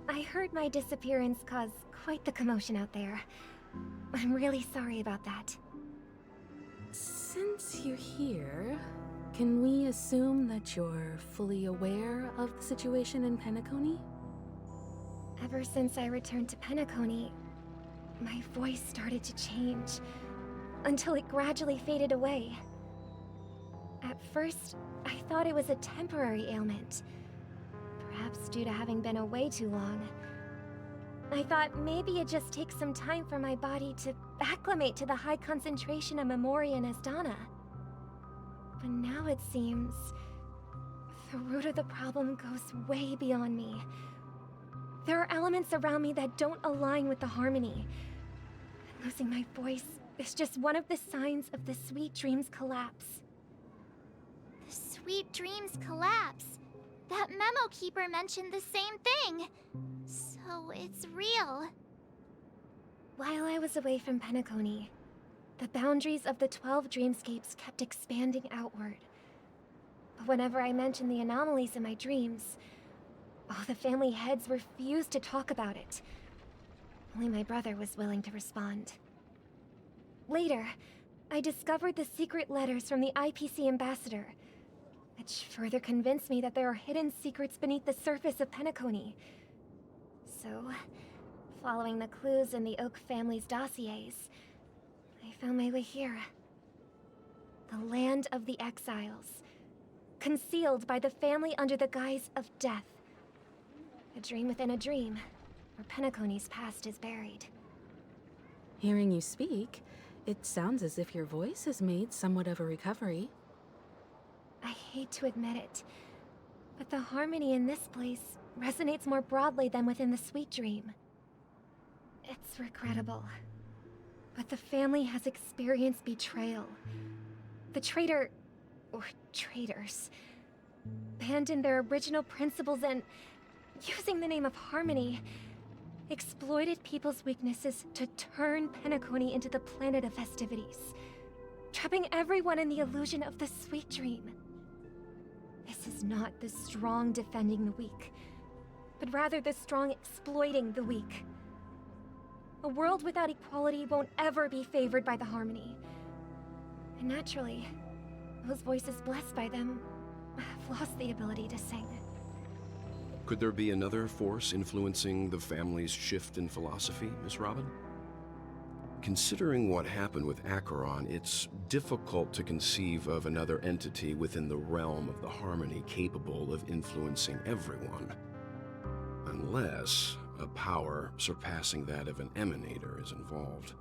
I heard my disappearance caused quite the commotion out there. I'm really sorry about that. Since you're here, can we assume that you're fully aware of the situation in Penacony? Ever since I returned to Penacony, my voice started to change, until it gradually faded away. At first, I thought it was a temporary ailment, perhaps due to having been away too long. I thought maybe it just takes some time for my body to acclimate to the high concentration of Memoria and Asdana. But now it seems the root of the problem goes way beyond me. There are elements around me that don't align with the Harmony. Losing my voice is just one of the signs of the Sweet Dreams collapse. The Sweet Dreams collapse. That memo keeper mentioned the same thing. So it's real. While I was away from Penacony, the boundaries of the 12 dreamscapes kept expanding outward. But whenever I mentioned the anomalies in my dreams, the family heads refused to talk about it. Only my brother was willing to respond. Later, I discovered the secret letters from the IPC ambassador, which further convinced me that there are hidden secrets beneath the surface of Penacony. So, following the clues in the Oak family's dossiers, I found my way here. The land of the exiles, concealed by the family under the guise of death. A dream within a dream, where Penacony's past is buried. Hearing you speak, it sounds as if your voice has made somewhat of a recovery. I hate to admit it, but the harmony in this place resonates more broadly than within the Sweet Dream. It's regrettable, but the family has experienced betrayal. The traitor, or traitors, abandoned their original principles and, using the name of harmony, exploited people's weaknesses to turn Penacony into the planet of festivities, trapping everyone in the illusion of the Sweet Dream. This is not the strong defending the weak, but rather the strong exploiting the weak. A world without equality won't ever be favored by the harmony. And naturally, those voices blessed by them have lost the ability to sing. Could there be another force influencing the family's shift in philosophy, Miss Robin? Considering what happened with Acheron, it's difficult to conceive of another entity within the realm of the harmony capable of influencing everyone. Unless a power surpassing that of an emanator is involved.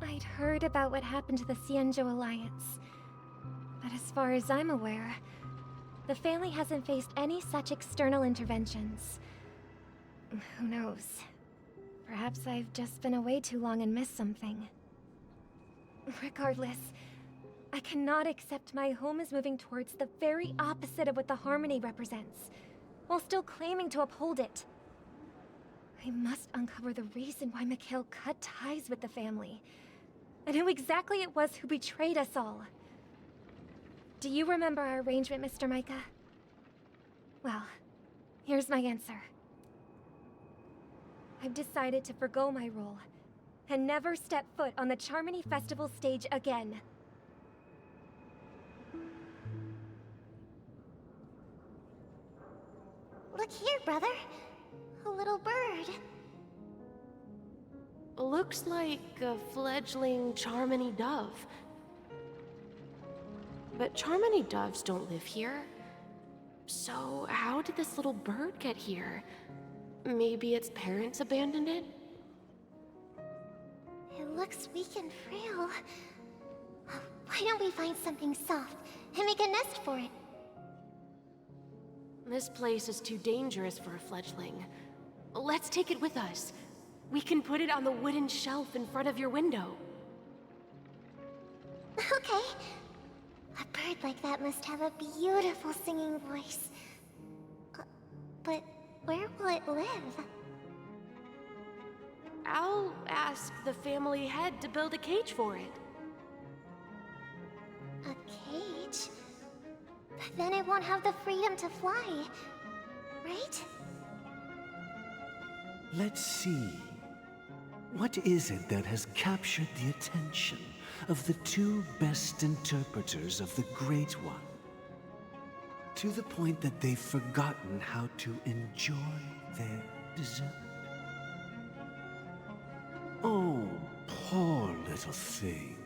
I'd heard about what happened to the Cienjo Alliance, but as far as I'm aware, the family hasn't faced any such external interventions. Who knows? Perhaps I've just been away too long and missed something. Regardless, I cannot accept my home is moving towards the very opposite of what the harmony represents, while still claiming to uphold it. I must uncover the reason why Mikhail cut ties with the family, and who exactly it was who betrayed us all. Do you remember our arrangement, Mr. Micah? Well, here's my answer. I've decided to forgo my role, and never step foot on the Charmony Festival stage again. Look here, brother. A little bird. Looks like a fledgling Charmony dove. But Charmony doves don't live here. So how did this little bird get here? Maybe its parents abandoned it? It looks weak and frail. Why don't we find something soft and make a nest for it? This place is too dangerous for a fledgling. Let's take it with us. We can put it on the wooden shelf in front of your window. Okay. A bird like that must have a beautiful singing voice. But where will it live? I'll ask the family head to build a cage for it. A cage? But then it won't have the freedom to fly, right? Let's see. What is it that has captured the attention of the two best interpreters of the Great One? To the point that they've forgotten how to enjoy their dessert. Oh, poor little thing.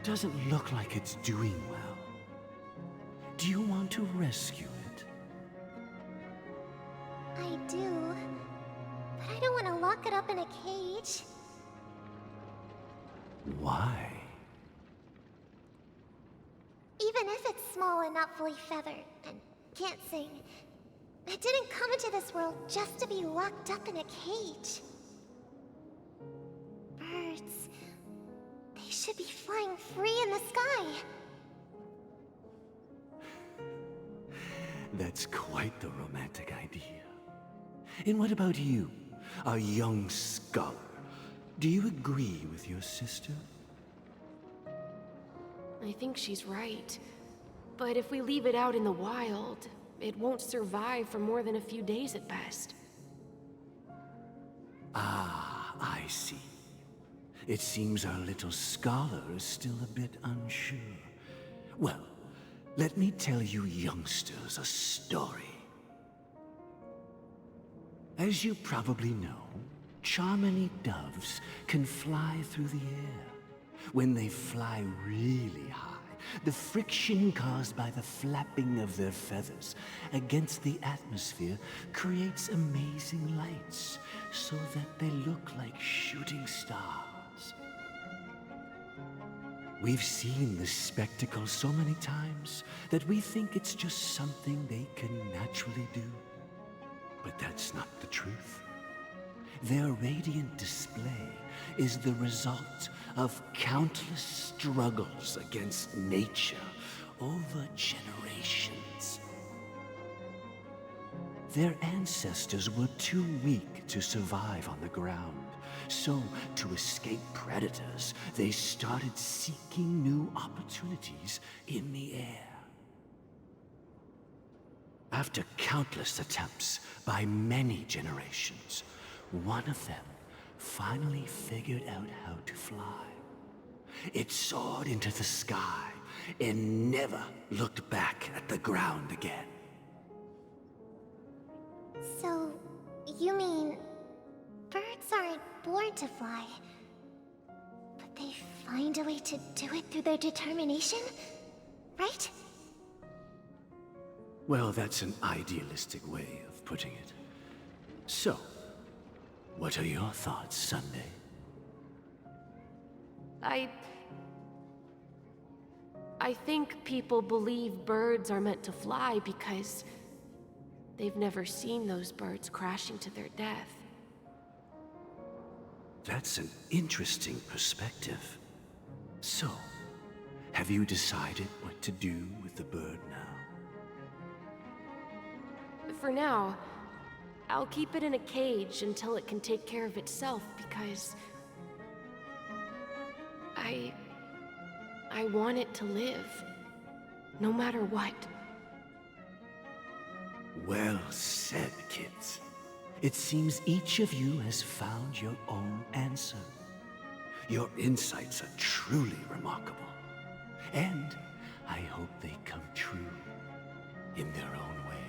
Doesn't look like it's doing well. Do you want to rescue it? I do. But I don't want to lock it up in a cage. Why? Even if it's small and not fully feathered, and can't sing, it didn't come into this world just to be locked up in a cage. should be flying free in the sky. That's quite the romantic idea. And what about you, a young scholar? Do you agree with your sister? I think she's right. But if we leave it out in the wild, it won't survive for more than a few days at best. Ah, I see. It seems our little scholar is still a bit unsure. Well, let me tell you youngsters a story. As you probably know, Charmony doves can fly through the air. When they fly really high, the friction caused by the flapping of their feathers against the atmosphere creates amazing lights, so that they look like shooting stars. We've seen this spectacle so many times that we think it's just something they can naturally do. But that's not the truth. Their radiant display is the result of countless struggles against nature over generations. Their ancestors were too weak to survive on the ground, so to escape predators, they started seeking new opportunities in the air. After countless attempts by many generations, one of them finally figured out how to fly. It soared into the sky and never looked back at the ground again. So, you mean birds aren't born to fly, but they find a way to do it through their determination, right? Well, that's an idealistic way of putting it. So, what are your thoughts, Sunday? I think people believe birds are meant to fly because they've never seen those birds crashing to their death. That's an interesting perspective. So, have you decided what to do with the bird now? For now, I'll keep it in a cage until it can take care of itself because I want it to live, no matter what. Well said, kids. It seems each of you has found your own answer. Your insights are truly remarkable. And I hope they come true in their own way.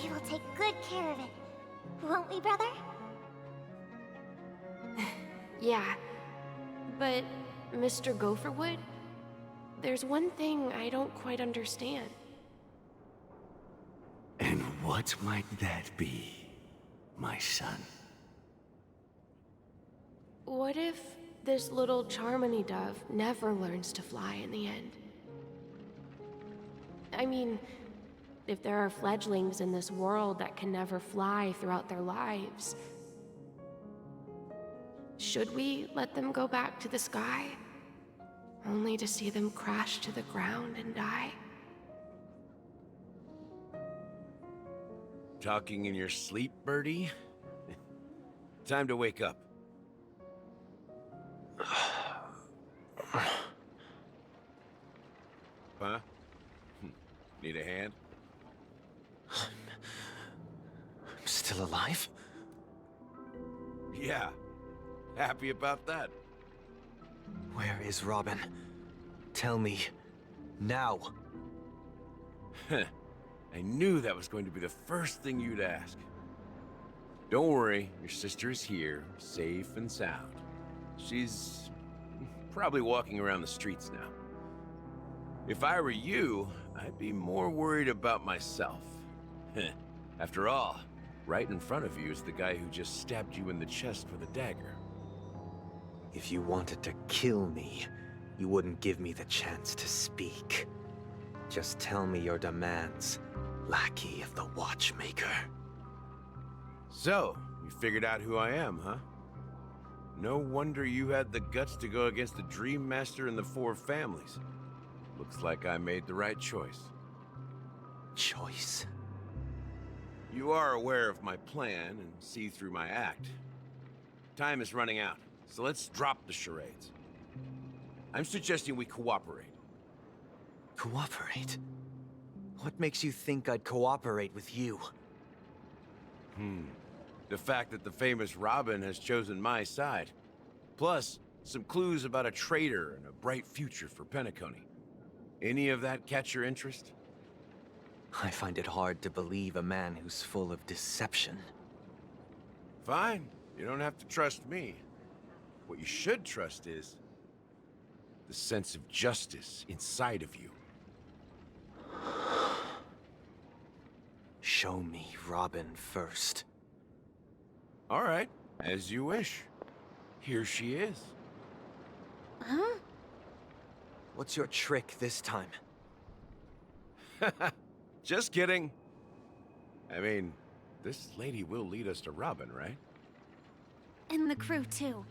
We will take good care of it, won't we, brother? Yeah, but Mr. Gopherwood, there's one thing I don't quite understand. And what might that be, my son? What if this little Charmony dove never learns to fly in the end? I mean, if there are fledglings in this world that can never fly throughout their lives, should we let them go back to the sky, only to see them crash to the ground and die? Talking in your sleep, birdie? Time to wake up. Huh? Need a hand? I'm still alive? Yeah. Happy about that. Where is Robin? Tell me. Now. I knew that was going to be the first thing you'd ask. Don't worry, your sister is here, safe and sound. She's probably walking around the streets now. If I were you, I'd be more worried about myself. After all, right in front of you is the guy who just stabbed you in the chest with a dagger. If you wanted to kill me, you wouldn't give me the chance to speak. Just tell me your demands, lackey of the Watchmaker. So, you figured out who I am, huh? No wonder you had the guts to go against the Dream Master and the Four Families. Looks like I made the right choice. Choice? You are aware of my plan and see through my act. Time is running out, so let's drop the charades. I'm suggesting we cooperate. Cooperate? What makes you think I'd cooperate with you? The fact that the famous Robin has chosen my side. Plus, some clues about a traitor and a bright future for Penacony. Any of that catch your interest? I find it hard to believe a man who's full of deception. Fine. You don't have to trust me. What you should trust is the sense of justice inside of you. Show me Robin first. All right, as you wish. Here she is. Huh? What's your trick this time? Just kidding. I mean, this lady will lead us to Robin, right? And the crew, too.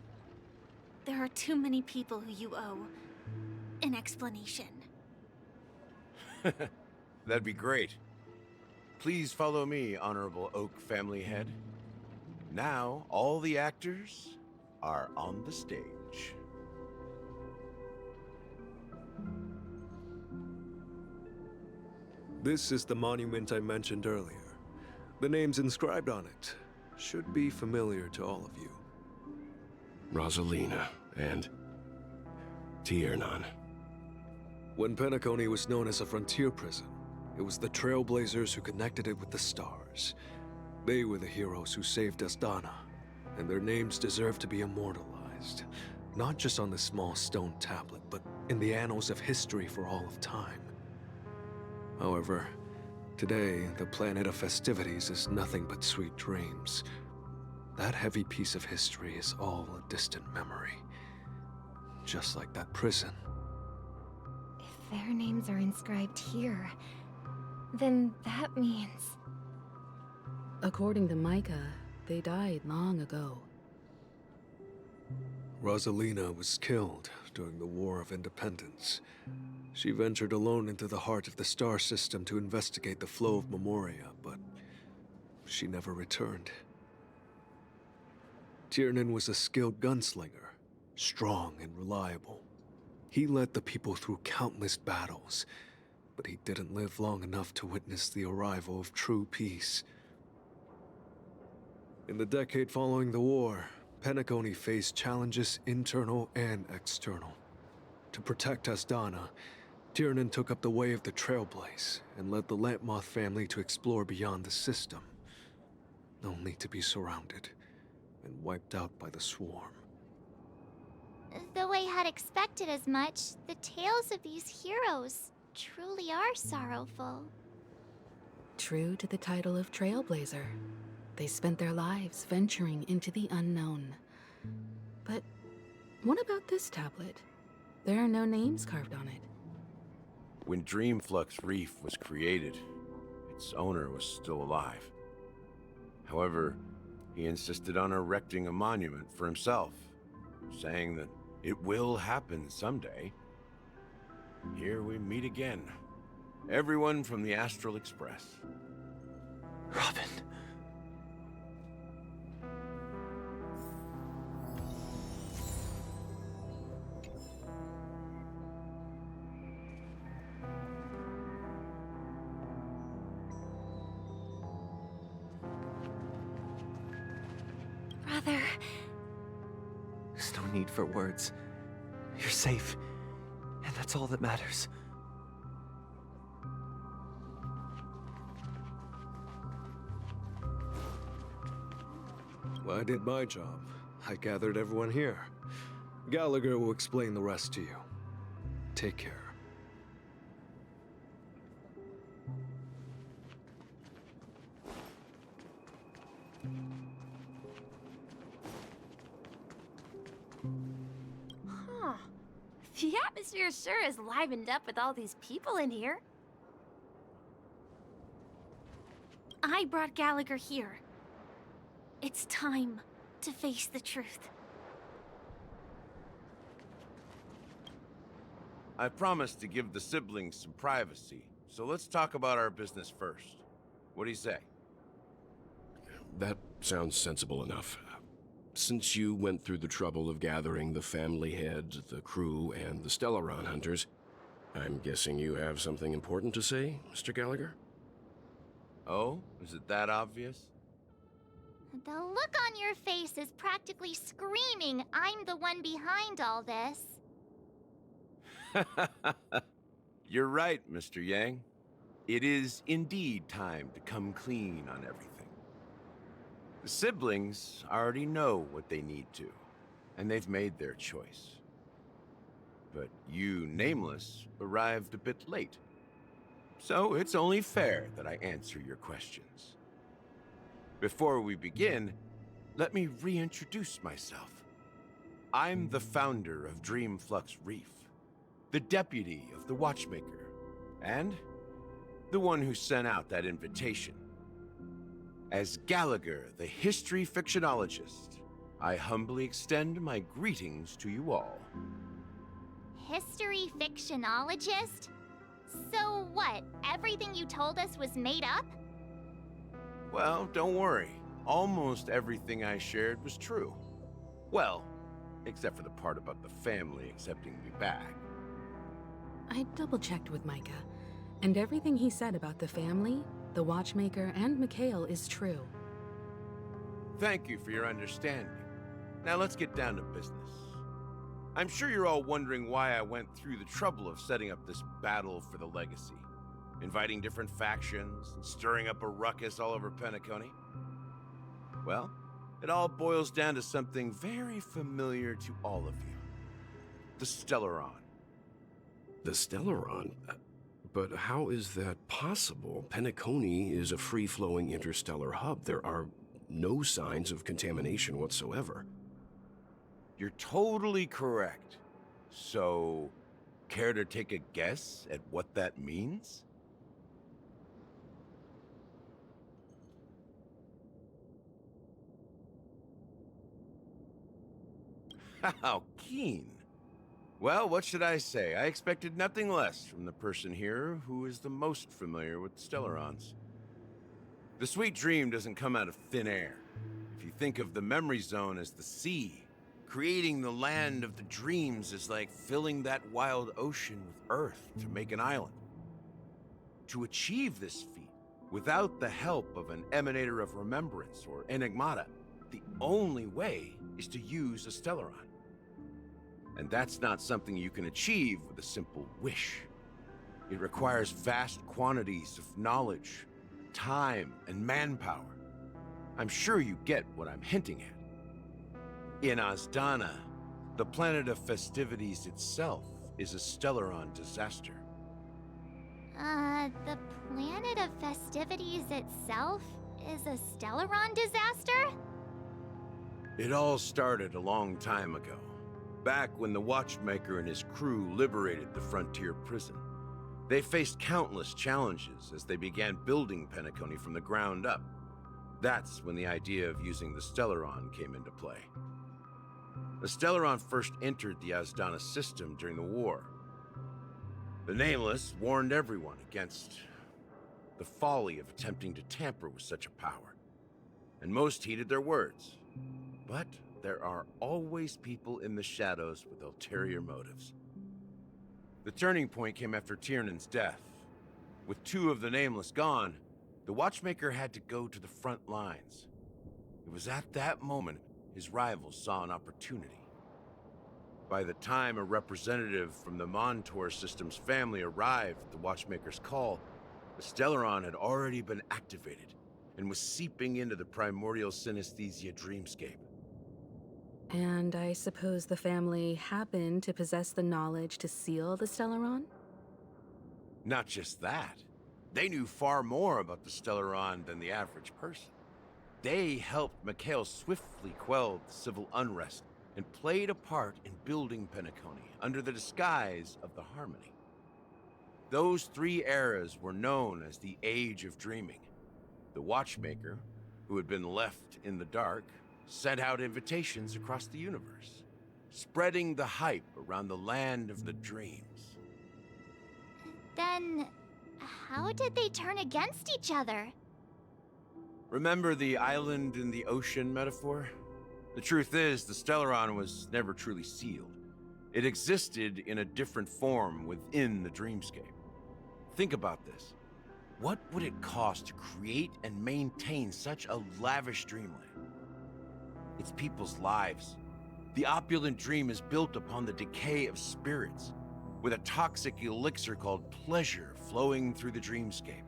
There are too many people who you owe an explanation. That'd be great. Please follow me, Honorable Oak Family Head. Now, all the actors are on the stage. This is the monument I mentioned earlier. The names inscribed on it should be familiar to all of you. Rosalina and Tiernan. When Penacony was known as a frontier prison, it was the Trailblazers who connected it with the stars. They were the heroes who saved Asdana, and their names deserve to be immortalized, not just on this small stone tablet, but in the annals of history for all of time. However, today, the planet of festivities is nothing but sweet dreams. That heavy piece of history is all a distant memory. Just like that prison. If their names are inscribed here, then that means... According to Micah, they died long ago. Rosalina was killed during the War of Independence. She ventured alone into the heart of the star system to investigate the flow of Memoria, but she never returned. Tiernan was a skilled gunslinger, strong and reliable. He led the people through countless battles, but he didn't live long enough to witness the arrival of true peace. In the decade following the war, Penacony faced challenges internal and external. To protect Asdana, Tiernan took up the way of the Trailblaze and led the Lampmoth family to explore beyond the system, only to be surrounded and wiped out by the swarm. Though I had expected as much, the tales of these heroes truly are sorrowful. True to the title of Trailblazer, they spent their lives venturing into the unknown. But what about this tablet? There are no names carved on it. When Dreamflux Reef was created, its owner was still alive. However, he insisted on erecting a monument for himself, saying that it will happen someday. Here we meet again. Everyone from the Astral Express. Robin. Brother... There's no need for words. You're safe, and that's all that matters. Well, I did my job. I gathered everyone here. Gallagher will explain the rest to you. Take care. Huh. The atmosphere sure is livened up with all these people in here. I brought Gallagher here. It's time to face the truth. I promised to give the siblings some privacy, so let's talk about our business first. What do you say? That sounds sensible enough. Since you went through the trouble of gathering the family heads, the crew, and the Stellaron hunters, I'm guessing you have something important to say, Mr. Gallagher? Oh? Is it that obvious? The look on your face is practically screaming, I'm the one behind all this. You're right, Mr. Yang. It is indeed time to come clean on everything. The siblings already know what they need to, and they've made their choice. But you, Nameless, arrived a bit late. So it's only fair that I answer your questions. Before we begin, let me reintroduce myself. I'm the founder of Dreamflux Reef, the deputy of the Watchmaker, and the one who sent out that invitation. As Gallagher, the history fictionologist, I humbly extend my greetings to you all. History fictionologist? So what, everything you told us was made up? Well, don't worry. Almost everything I shared was true. Well, except for the part about the family accepting me back. I double-checked with Micah, and everything he said about the family, the Watchmaker, and Mikhail is true. Thank you for your understanding. Now let's get down to business. I'm sure you're all wondering why I went through the trouble of setting up this battle for the legacy, inviting different factions and stirring up a ruckus all over Penacony. Well, it all boils down to something very familiar to all of you. The Stellaron. The Stellaron? But how is that possible? Penacony is a free-flowing interstellar hub. There are no signs of contamination whatsoever. You're totally correct. So, care to take a guess at what that means? How keen. Well, what should I say? I expected nothing less from the person here who is the most familiar with the Stellarons. The sweet dream doesn't come out of thin air. If you think of the memory zone as the sea, creating the land of the dreams is like filling that wild ocean with earth to make an island. To achieve this feat, without the help of an emanator of remembrance or enigmata, the only way is to use a Stellaron. And that's not something you can achieve with a simple wish. It requires vast quantities of knowledge, time, and manpower. I'm sure you get what I'm hinting at. In Azdana, the planet of festivities itself is a Stellaron disaster. The planet of festivities itself is a Stellaron disaster? It all started a long time ago. Back when the Watchmaker and his crew liberated the frontier prison. They faced countless challenges as they began building Penacony from the ground up. That's when the idea of using the Stellaron came into play. The Stellaron first entered the Azdana system during the war. The Nameless warned everyone against the folly of attempting to tamper with such a power, and most heeded their words. But there are always people in the shadows with ulterior motives. The turning point came after Tiernan's death. With two of the Nameless gone, the Watchmaker had to go to the front lines. It was at that moment his rivals saw an opportunity. By the time a representative from the Montour Systems family arrived at the Watchmaker's call, the Stellaron had already been activated and was seeping into the primordial synesthesia dreamscape. And I suppose the family happened to possess the knowledge to seal the Stellaron? Not just that. They knew far more about the Stellaron than the average person. They helped Mikhail swiftly quell the civil unrest and played a part in building Penacony under the disguise of the Harmony. Those three eras were known as the Age of Dreaming. The Watchmaker, who had been left in the dark, sent out invitations across the universe, spreading the hype around the land of the dreams. Then, how did they turn against each other? Remember the island in the ocean metaphor? The truth is, the Stellaron was never truly sealed. It existed in a different form within the dreamscape. Think about this. What would it cost to create and maintain such a lavish dreamland? It's people's lives. The opulent dream is built upon the decay of spirits, with a toxic elixir called pleasure flowing through the dreamscape.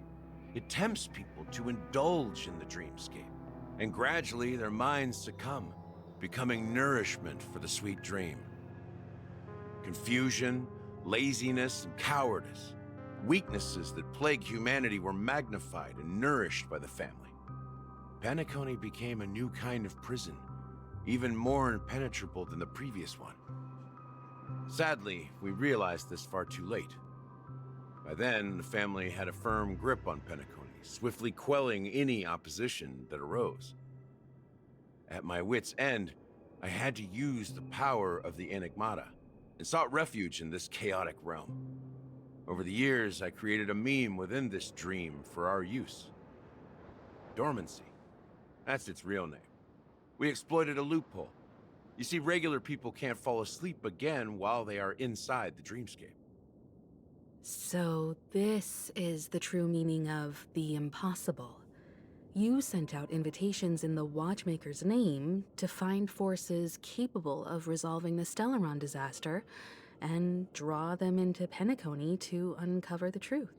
It tempts people to indulge in the dreamscape, and gradually their minds succumb, becoming nourishment for the sweet dream. Confusion, laziness, and cowardice, weaknesses that plague humanity, were magnified and nourished by the family. Penacony became a new kind of prison, even more impenetrable than the previous one. Sadly, we realized this far too late. By then, the family had a firm grip on Penacony, swiftly quelling any opposition that arose. At my wit's end, I had to use the power of the Enigmata, and sought refuge in this chaotic realm. Over the years, I created a meme within this dream for our use. Dormancy. That's its real name. We exploited a loophole. You see, regular people can't fall asleep again while they are inside the dreamscape. So this is the true meaning of the impossible. You sent out invitations in the Watchmaker's name to find forces capable of resolving the Stellaron disaster and draw them into Penacony to uncover the truth.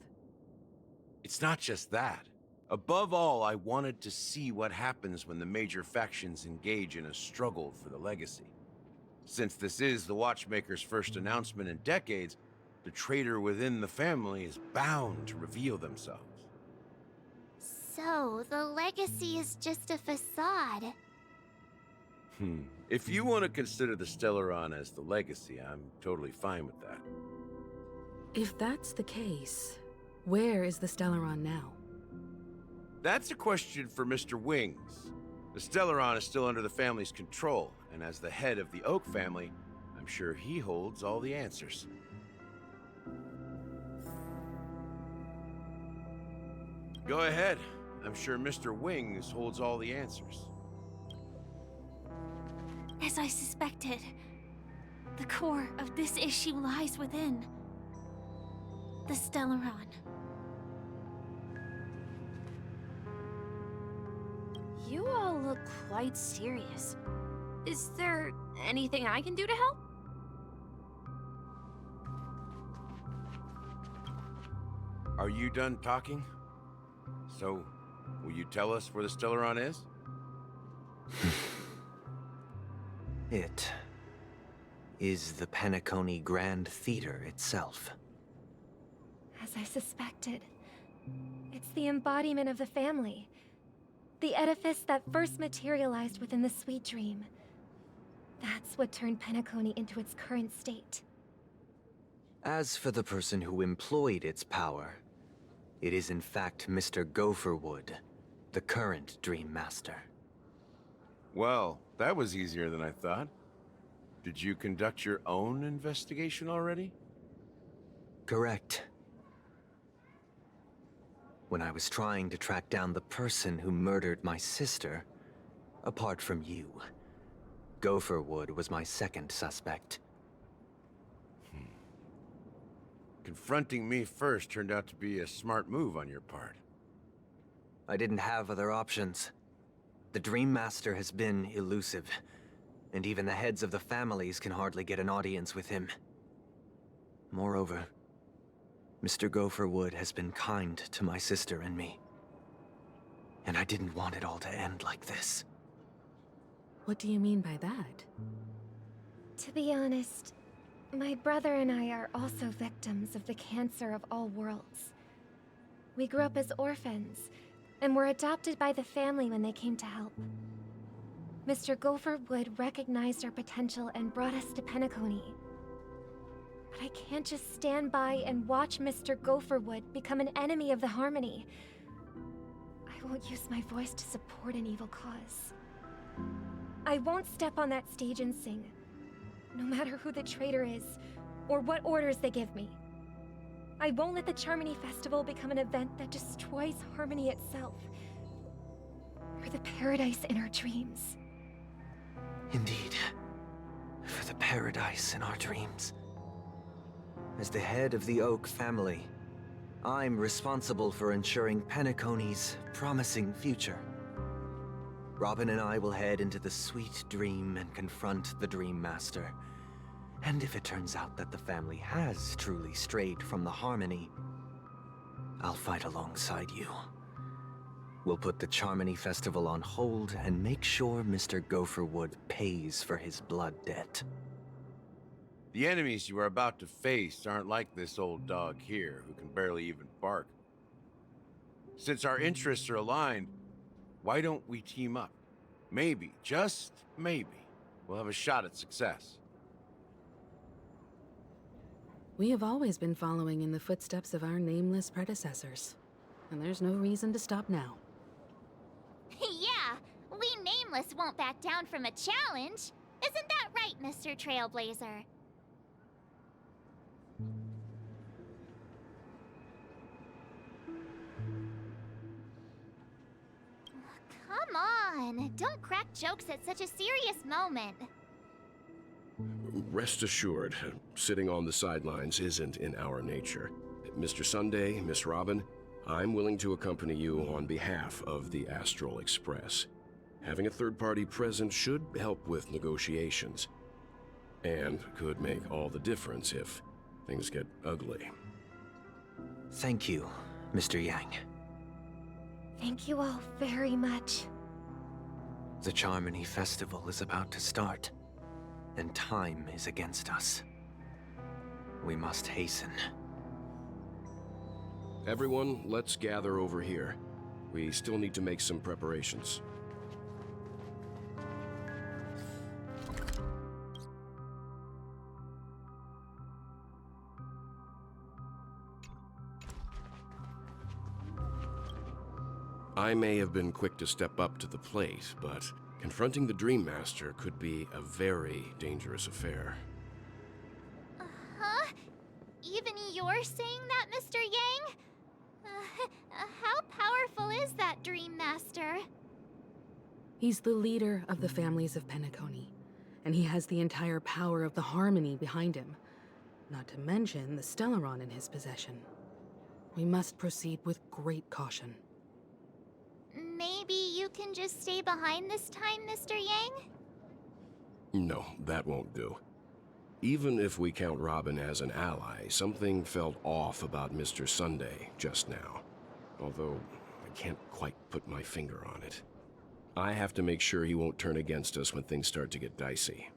It's not just that. Above all, I wanted to see what happens when the major factions engage in a struggle for the legacy. Since this is the Watchmaker's first announcement in decades, the traitor within the family is bound to reveal themselves. So, the legacy is just a facade. If you want to consider the Stellaron as the legacy, I'm totally fine with that. If that's the case, where is the Stellaron now? That's a question for Mr. Wings. The Stellaron is still under the family's control, and as the head of the Oak family, I'm sure he holds all the answers. Go ahead. I'm sure Mr. Wings holds all the answers. As I suspected, the core of this issue lies within the Stellaron. You all look quite serious. Is there anything I can do to help? Are you done talking? So, will you tell us where the Stellaron is? It is the Penacony Grand Theater itself. As I suspected, it's the embodiment of the family. The edifice that first materialized within the Sweet Dream. That's what turned Penacony into its current state. As for the person who employed its power, it is in fact Mr. Gopherwood, the current Dream Master. Well, that was easier than I thought. Did you conduct your own investigation already? Correct. When I was trying to track down the person who murdered my sister, apart from you, Gopherwood was my second suspect. Confronting me first turned out to be a smart move on your part. I didn't have other options. The Dream Master has been elusive, and even the heads of the families can hardly get an audience with him. Moreover, Mr. Gopherwood has been kind to my sister and me. And I didn't want it all to end like this. What do you mean by that? To be honest, my brother and I are also victims of the cancer of all worlds. We grew up as orphans, and were adopted by the family when they came to help. Mr. Gopherwood recognized our potential and brought us to Penacony. But I can't just stand by and watch Mr. Gopherwood become an enemy of the Harmony. I won't use my voice to support an evil cause. I won't step on that stage and sing, no matter who the traitor is, or what orders they give me. I won't let the Charmony Festival become an event that destroys Harmony itself. For the paradise in our dreams. Indeed. For the paradise in our dreams. As the head of the Oak family, I'm responsible for ensuring Penacony's promising future. Robin and I will head into the sweet dream and confront the Dream Master. And if it turns out that the family has truly strayed from the Harmony, I'll fight alongside you. We'll put the Charmony Festival on hold and make sure Mr. Gopherwood pays for his blood debt. The enemies you are about to face aren't like this old dog here, who can barely even bark. Since our interests are aligned, why don't we team up? Maybe, just maybe, we'll have a shot at success. We have always been following in the footsteps of our nameless predecessors, and there's no reason to stop now. Yeah, we Nameless won't back down from a challenge. Isn't that right, Mr. Trailblazer? Come on, don't crack jokes at such a serious moment. Rest assured, sitting on the sidelines isn't in our nature. Mr. Sunday, Miss Robin, I'm willing to accompany you on behalf of the Astral Express. Having a third party present should help with negotiations, and could make all the difference if things get ugly. Thank you, Mr. Yang. Thank you all very much. The Charmony Festival is about to start, and time is against us. We must hasten. Everyone, let's gather over here. We still need to make some preparations. I may have been quick to step up to the plate, but confronting the Dream Master could be a very dangerous affair. Huh? Even you're saying that, Mr. Yang? How powerful is that Dream Master? He's the leader of the families of Penacony, and he has the entire power of the Harmony behind him. Not to mention the Stellaron in his possession. We must proceed with great caution. Maybe you can just stay behind this time, Mr. Yang? No, that won't do. Even if we count Robin as an ally, something felt off about Mr. Sunday just now. Although, I can't quite put my finger on it. I have to make sure he won't turn against us when things start to get dicey.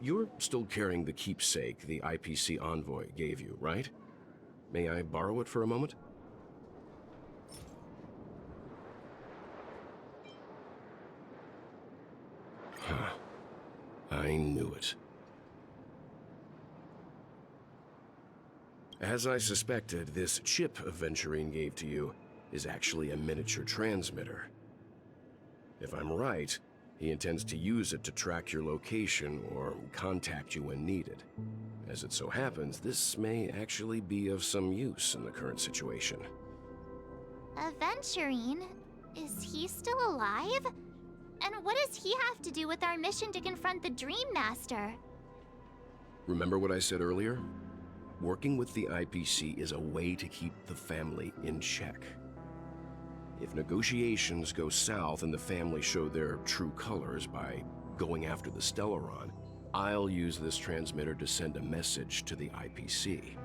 You're still carrying the keepsake the IPC envoy gave you, right? May I borrow it for a moment? Huh. I knew it. As I suspected, this chip Aventurine gave to you is actually a miniature transmitter. If I'm right, he intends to use it to track your location or contact you when needed. As it so happens, this may actually be of some use in the current situation. Aventurine? Is he still alive? And what does he have to do with our mission to confront the Dream Master? Remember what I said earlier? Working with the IPC is a way to keep the family in check. If negotiations go south and the family show their true colors by going after the Stellaron, I'll use this transmitter to send a message to the IPC.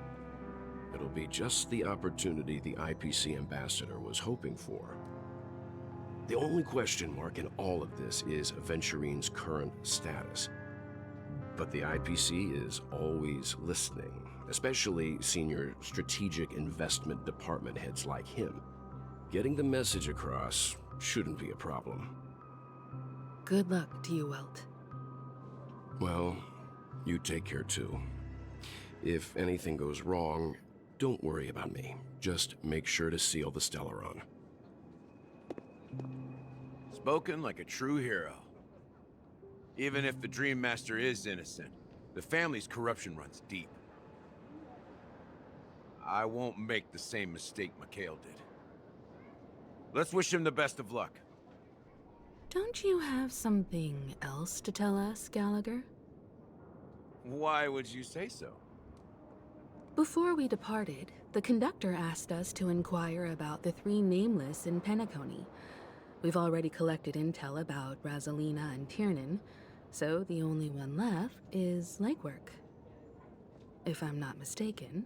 It'll be just the opportunity the IPC ambassador was hoping for. The only question mark in all of this is Aventurine's current status. But the IPC is always listening, especially senior strategic investment department heads like him. Getting the message across shouldn't be a problem. Good luck to you, Welt. Well, you take care too. If anything goes wrong, don't worry about me. Just make sure to seal the Stellaron. Spoken like a true hero. Even if the Dream Master is innocent, the family's corruption runs deep. I won't make the same mistake Mikhail did. Let's wish him the best of luck. Don't you have something else to tell us, Gallagher? Why would you say so? Before we departed, the conductor asked us to inquire about the 3 nameless in Penacony. We've already collected intel about Rosalina and Tiernan, so the only one left is legwork. If I'm not mistaken,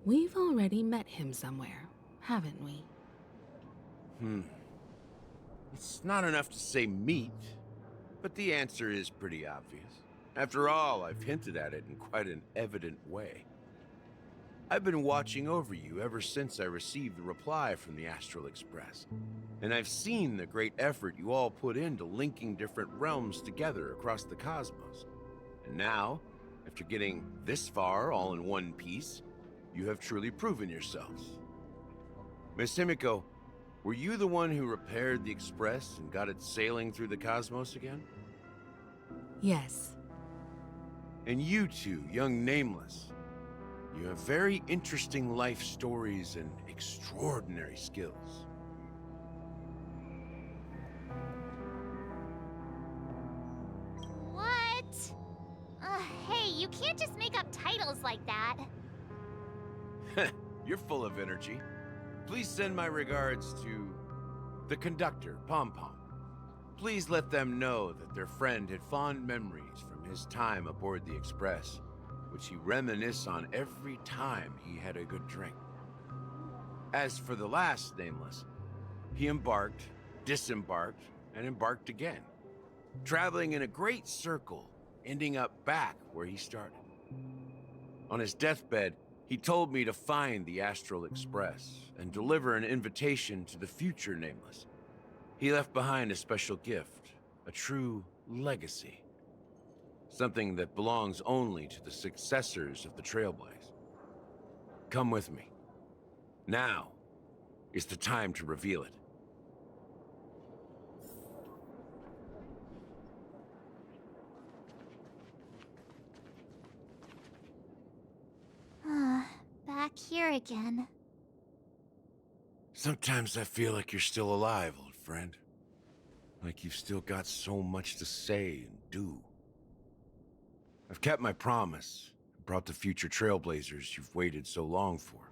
we've already met him somewhere, haven't we? It's not enough to say meet, but the answer is pretty obvious. After all, I've hinted at it in quite an evident way. I've been watching over you ever since I received the reply from the Astral Express, and I've seen the great effort you all put into linking different realms together across the cosmos. And now, after getting this far all in one piece, you have truly proven yourselves. Miss Himiko, were you the one who repaired the Express and got it sailing through the cosmos again? Yes. And you two, young Nameless, you have very interesting life stories and extraordinary skills. What? Hey, you can't just make up titles like that. You're full of energy. Please send my regards to the conductor, Pom Pom. Please let them know that their friend had fond memories from his time aboard the Express, which he reminisced on every time he had a good drink. As for the last Nameless, he embarked, disembarked, and embarked again, traveling in a great circle, ending up back where he started. On his deathbed, he told me to find the Astral Express and deliver an invitation to the future Nameless. He left behind a special gift, a true legacy. Something that belongs only to the successors of the Trailblaze. Come with me. Now is the time to reveal it. Back here again. Sometimes I feel like you're still alive, old friend. Like you've still got so much to say and do. I've kept my promise and brought the future Trailblazers you've waited so long for.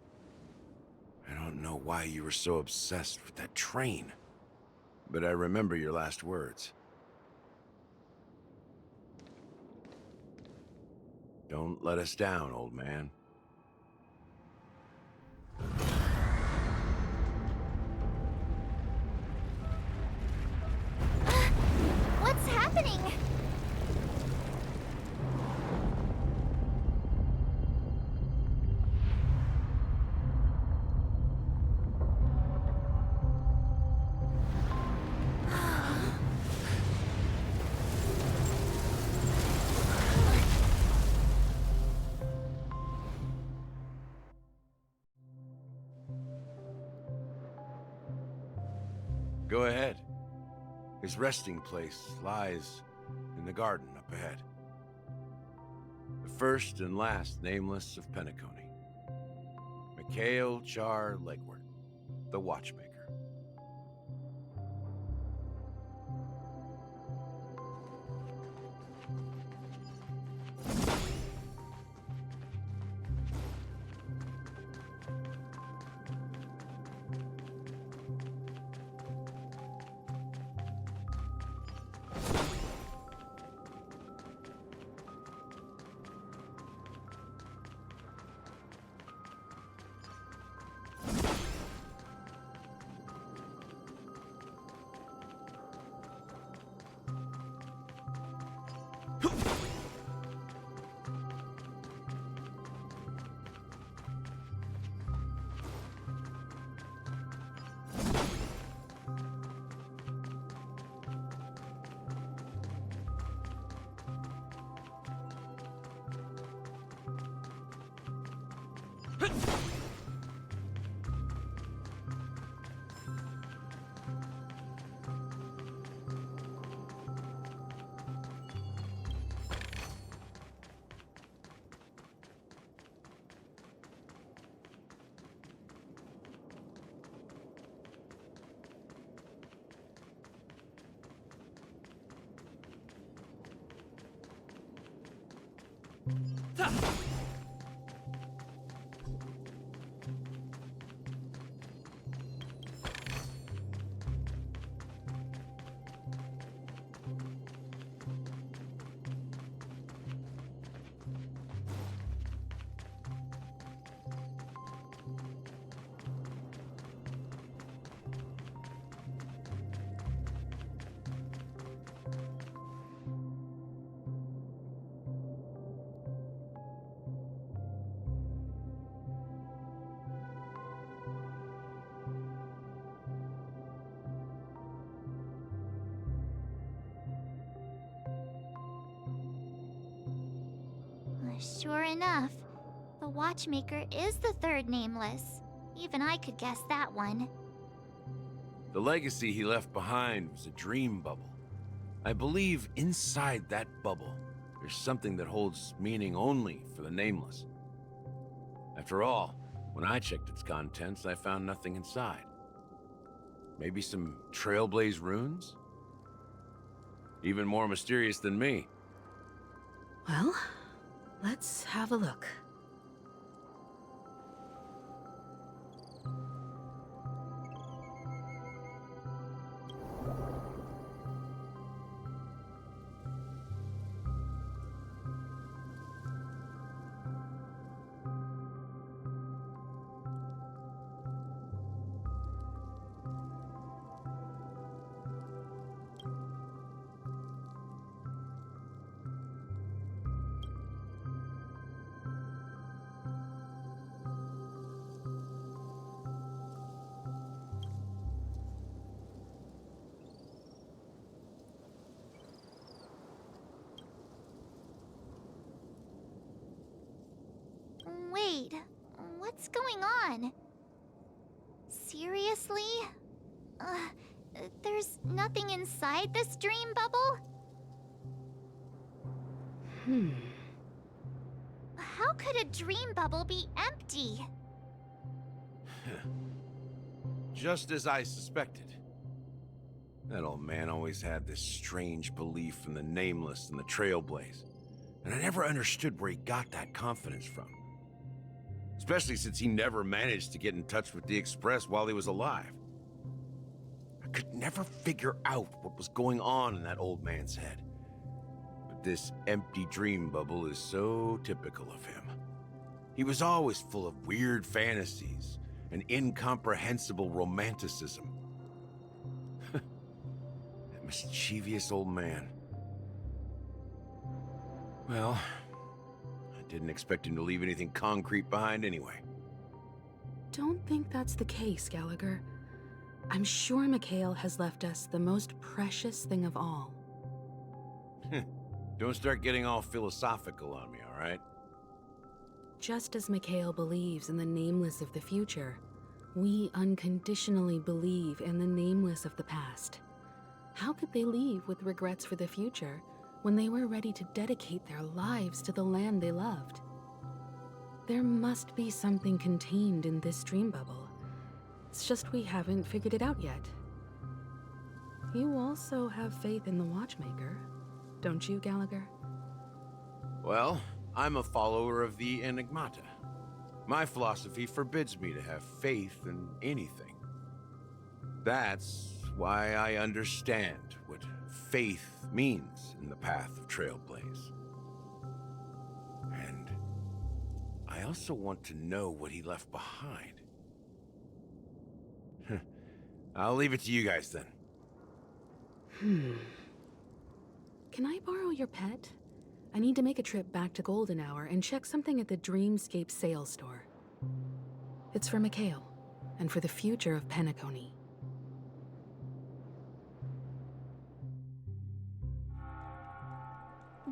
I don't know why you were so obsessed with that train, but I remember your last words. Don't let us down, old man. What's happening? Go ahead. His resting place lies in the garden up ahead. The first and last Nameless of Penacony. Mikhail Char Legward, the Watchmaker. Sure enough, the watchmaker is the third nameless. Even I could guess that one. The legacy he left behind was a dream bubble. I believe inside that bubble, there's something that holds meaning only for the nameless. After all, when I checked its contents, I found nothing inside. Maybe some Trailblaze runes? Even more mysterious than me. Well, let's have a look. Wait, what's going on? Seriously? There's nothing inside this dream bubble? How could a dream bubble be empty? Just as I suspected. That old man always had this strange belief in the Nameless and the Trailblaze, and I never understood where he got that confidence from. Especially since he never managed to get in touch with the Express while he was alive. I could never figure out what was going on in that old man's head. But this empty dream bubble is so typical of him. He was always full of weird fantasies and incomprehensible romanticism. That mischievous old man. Well, I didn't expect him to leave anything concrete behind anyway. Don't think that's the case, Gallagher. I'm sure Mikhail has left us the most precious thing of all. Don't start getting all philosophical on me, all right? Just as Mikhail believes in the nameless of the future, we unconditionally believe in the nameless of the past. How could they leave with regrets for the future when they were ready to dedicate their lives to the land they loved? There must be something contained in this dream bubble. It's just we haven't figured it out yet. You also have faith in the Watchmaker, don't you, Gallagher? Well, I'm a follower of the Enigmata. My philosophy forbids me to have faith in anything. That's why I understand what faith means in the path of Trailblaze. And I also want to know what he left behind. I'll leave it to you guys then. Can I borrow your pet? I need to make a trip back to Golden Hour and check something at the Dreamscape sales store. It's for Mikhail, and for the future of Penacony.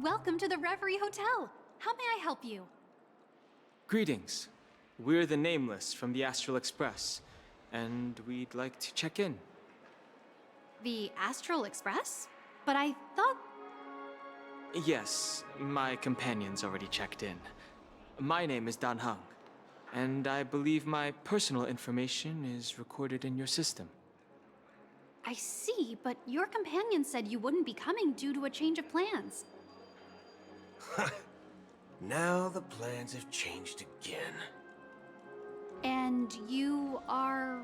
Welcome to the Reverie Hotel. How may I help you? Greetings. We're the Nameless from the Astral Express, and we'd like to check in. The Astral Express? But I thought... Yes, my companion's already checked in. My name is Dan Hung, and I believe my personal information is recorded in your system. I see, but your companion said you wouldn't be coming due to a change of plans. Now the plans have changed again. And you are...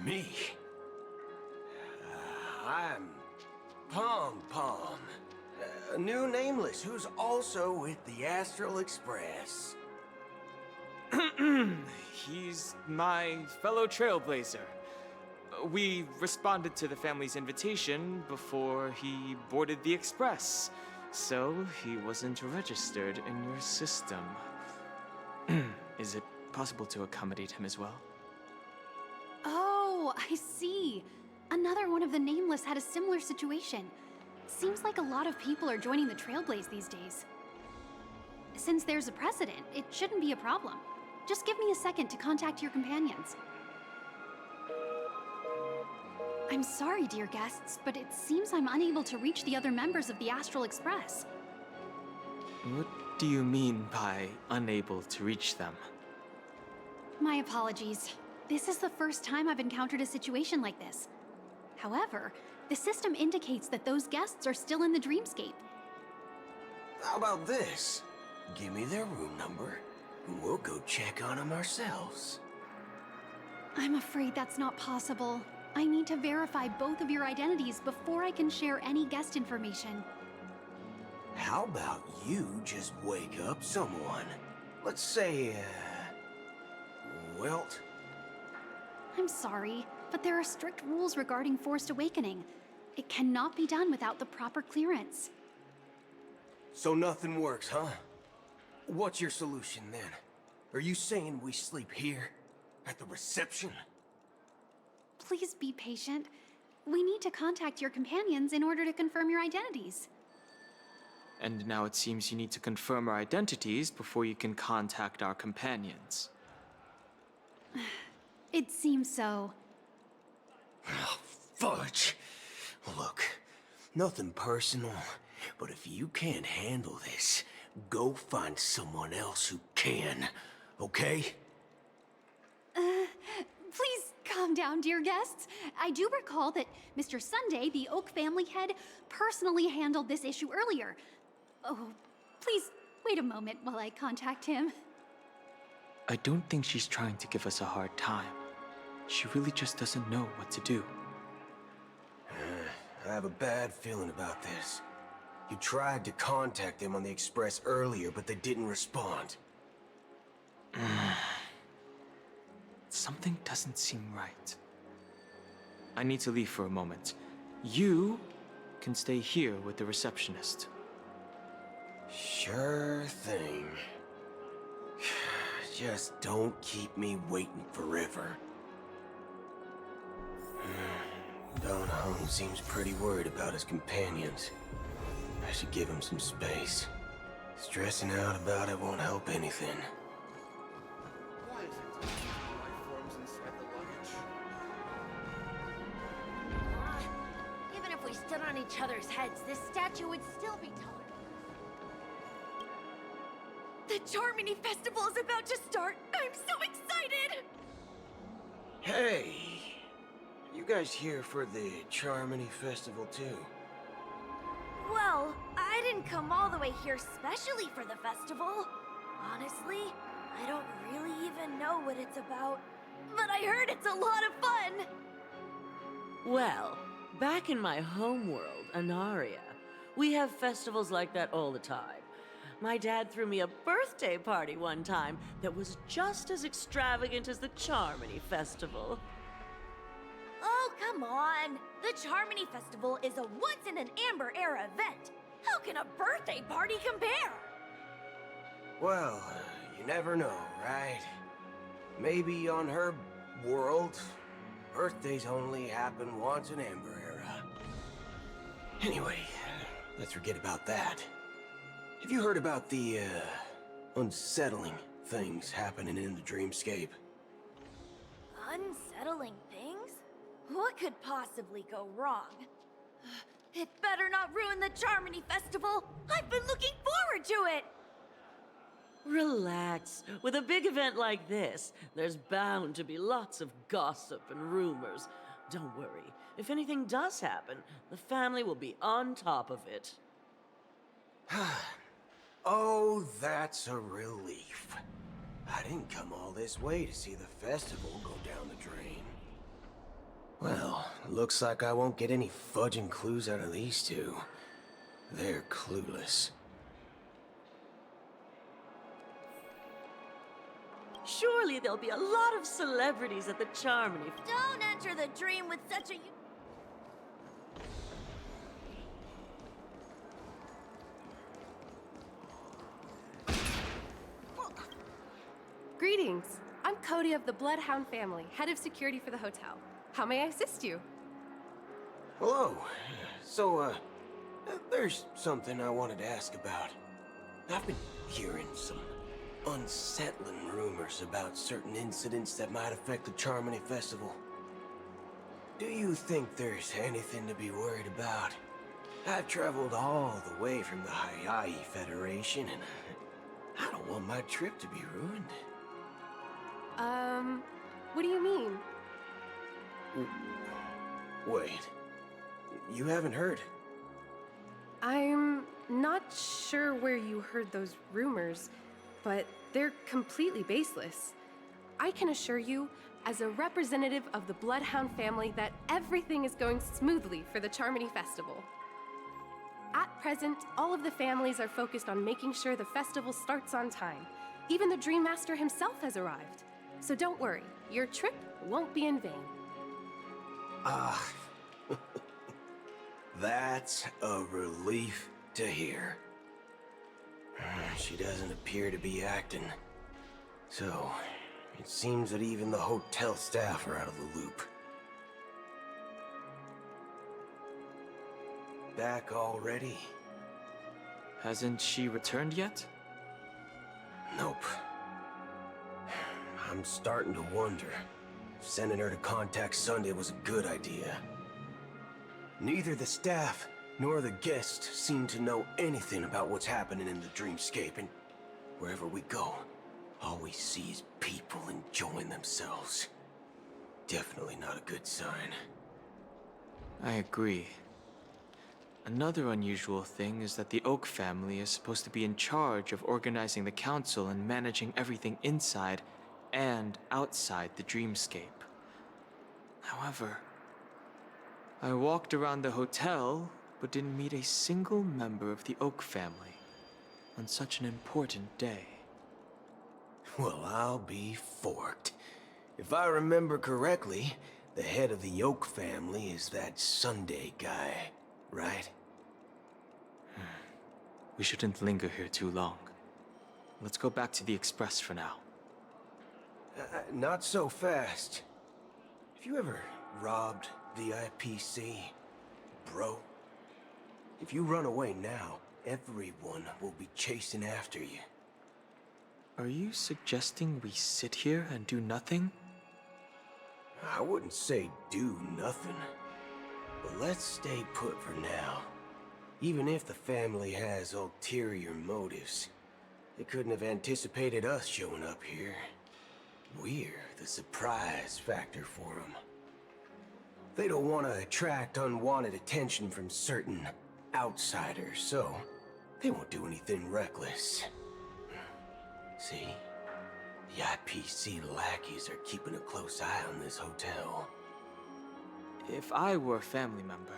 Me? I'm Pom Pom. A new nameless who's also with the Astral Express. He's my fellow Trailblazer. We responded to the family's invitation before he boarded the Express, so he wasn't registered in your system. Is it possible to accommodate him as well? Oh, I see. Another one of the Nameless had a similar situation. Seems like a lot of people are joining the Trailblaze these days. Since there's a precedent, it shouldn't be a problem. Just give me a second to contact your companions. I'm sorry, dear guests, but it seems I'm unable to reach the other members of the Astral Express. What do you mean by unable to reach them? My apologies. This is the first time I've encountered a situation like this. However, the system indicates that those guests are still in the dreamscape. How about this? Give me their room number, and we'll go check on them ourselves. I'm afraid that's not possible. I need to verify both of your identities before I can share any guest information. How about you just wake up someone? Let's say, Wilt? I'm sorry, but there are strict rules regarding forced awakening. It cannot be done without the proper clearance. So nothing works, huh? What's your solution then? Are you saying we sleep here? At the reception? Please be patient. We need to contact your companions in order to confirm your identities. And now it seems you need to confirm our identities before you can contact our companions. It seems so. Oh, fudge! Look, nothing personal, but if you can't handle this, go find someone else who can, okay? Please calm down, dear guests. I do recall that Mr. Sunday, the Oak family head, personally handled this issue earlier. Oh, please wait a moment while I contact him. I don't think she's trying to give us a hard time. She really just doesn't know what to do. I have a bad feeling about this. You tried to contact them on the Express earlier, but they didn't respond. Something doesn't seem right. I need to leave for a moment. You can stay here with the receptionist. Sure thing. Just don't keep me waiting forever. Don Hung seems pretty worried about his companions. I should give him some space. Stressing out about it won't help anything. Why is it life forms inside the luggage? Even if we stood on each other's heads, this statue would still be taller. The Charmony Festival is about to start! I'm so excited! Hey! You guys here for the Charmony Festival too? Well, I didn't come all the way here specially for the festival. Honestly, I don't really even know what it's about. But I heard it's a lot of fun! Well, back in my homeworld, Anaria, we have festivals like that all the time. My dad threw me a birthday party one time that was just as extravagant as the Charmony Festival. Oh, come on! The Charmony Festival is a once-in-an-Amber-era event! How can a birthday party compare? Well, you never know, right? Maybe on her world, birthdays only happen once in Amber Era. Anyway, let's forget about that. Have you heard about the, unsettling things happening in the dreamscape? Unsettling things? What could possibly go wrong? It better not ruin the Charmony Festival! I've been looking forward to it! Relax. With a big event like this, there's bound to be lots of gossip and rumors. Don't worry. If anything does happen, the family will be on top of it. Oh, that's a relief. I didn't come all this way to see the festival go down the drain. Well, looks like I won't get any fudging clues out of these two. They're clueless. Surely there'll be a lot of celebrities at the Charmony. Don't enter the dream with such a... Greetings. I'm Cody of the Bloodhound family, head of security for the hotel. How may I assist you? Hello. So, there's something I wanted to ask about. I've been hearing some unsettling rumors about certain incidents that might affect the Charmony Festival. Do you think there's anything to be worried about? I've traveled all the way from the Hawaii Federation, and I don't want my trip to be ruined. What do you mean? Wait. You haven't heard? I'm not sure where you heard those rumors, but they're completely baseless. I can assure you, as a representative of the Bloodhound family, that everything is going smoothly for the Charmony Festival. At present, all of the families are focused on making sure the festival starts on time. Even the Dream Master himself has arrived. So don't worry, your trip won't be in vain. That's a relief to hear. She doesn't appear to be acting. So, it seems that even the hotel staff are out of the loop. Back already? Hasn't she returned yet? Nope. I'm starting to wonder if sending her to contact Sunday was a good idea. Neither the staff nor the guests seem to know anything about what's happening in the dreamscape, and wherever we go, all we see is people enjoying themselves. Definitely not a good sign. I agree. Another unusual thing is that the Oak family is supposed to be in charge of organizing the council and managing everything inside and outside the dreamscape. However, I walked around the hotel, but didn't meet a single member of the Oak family on such an important day. Well, I'll be forked. If I remember correctly, the head of the Oak family is that Sunday guy, right? We shouldn't linger here too long. Let's go back to the Express for now. Not so fast. Have you ever robbed the IPC, bro? If you run away now, everyone will be chasing after you. Are you suggesting we sit here and do nothing? I wouldn't say do nothing, but let's stay put for now. Even if the family has ulterior motives, they couldn't have anticipated us showing up here. We're the surprise factor for them. They don't want to attract unwanted attention from certain outsiders, so they won't do anything reckless. See? The IPC lackeys are keeping a close eye on this hotel. If I were a family member,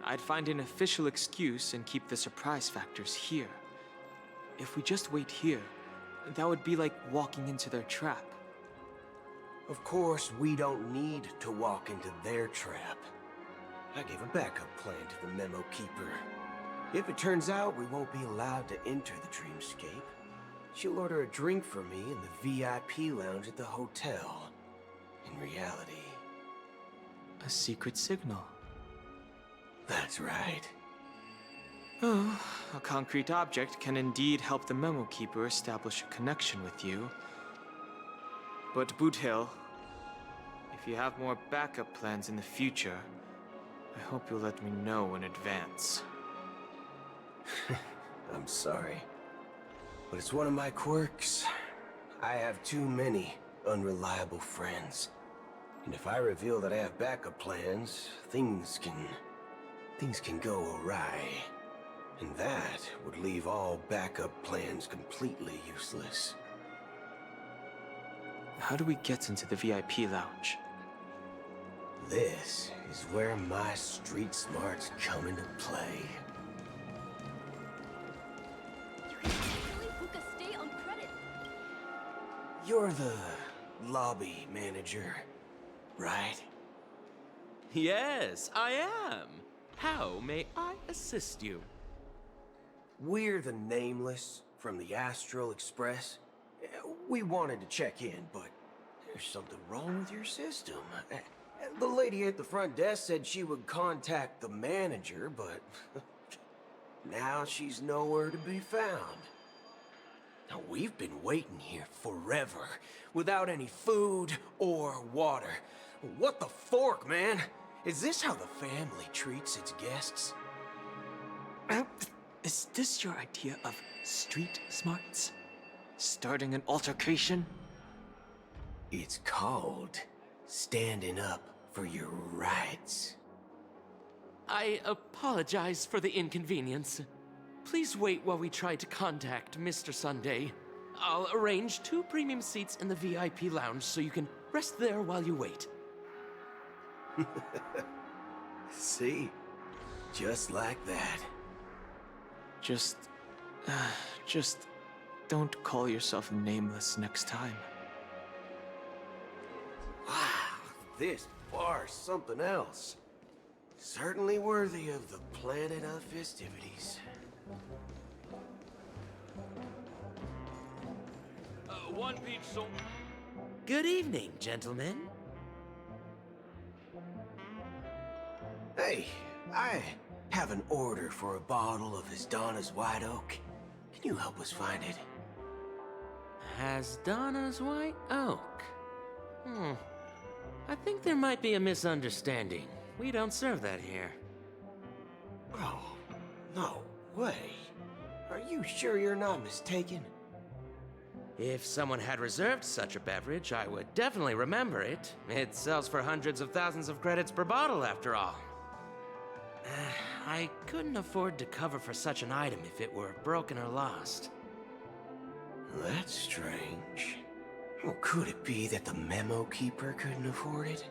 I'd find an official excuse and keep the surprise factors here. If we just wait here, that would be like walking into their trap. Of course, we don't need to walk into their trap. I gave a backup plan to the memo keeper. If it turns out we won't be allowed to enter the dreamscape, she'll order a drink for me in the VIP lounge at the hotel. In reality... a secret signal. That's right. Oh, a concrete object can indeed help the memo keeper establish a connection with you. But Boot Hill, if you have more backup plans in the future, I hope you'll let me know in advance. I'm sorry, but it's one of my quirks. I have too many unreliable friends. And if I reveal that I have backup plans, things can go awry. And that would leave all backup plans completely useless. How do we get into the VIP lounge? This is where my street smarts come into play. Stay on credit. You're the lobby manager, right? Yes, I am. How may I assist you? We're the Nameless from the Astral Express. We wanted to check in, but there's something wrong with your system. The lady at the front desk said she would contact the manager, but now she's nowhere to be found. Now, we've been waiting here forever, without any food or water. What the fork, man? Is this how the family treats its guests? Is this your idea of street smarts? Starting an altercation? It's called standing up for your rights. I apologize for the inconvenience. Please wait while we try to contact Mr. Sunday. I'll arrange 2 premium seats in the VIP lounge so you can rest there while you wait. See? Just like that. Just don't call yourself Nameless next time. Wow, this bar's something else. Certainly worthy of the planet of festivities. One pizza. Good evening, gentlemen. Hey, I have an order for a bottle of Hasdana's White Oak. Can you help us find it? Hasdana's White Oak? I think there might be a misunderstanding. We don't serve that here. Oh, no way. Are you sure you're not mistaken? If someone had reserved such a beverage, I would definitely remember it. It sells for hundreds of thousands of credits per bottle, after all. I couldn't afford to cover for such an item if it were broken or lost. That's strange. Well, could it be that the memo keeper couldn't afford it?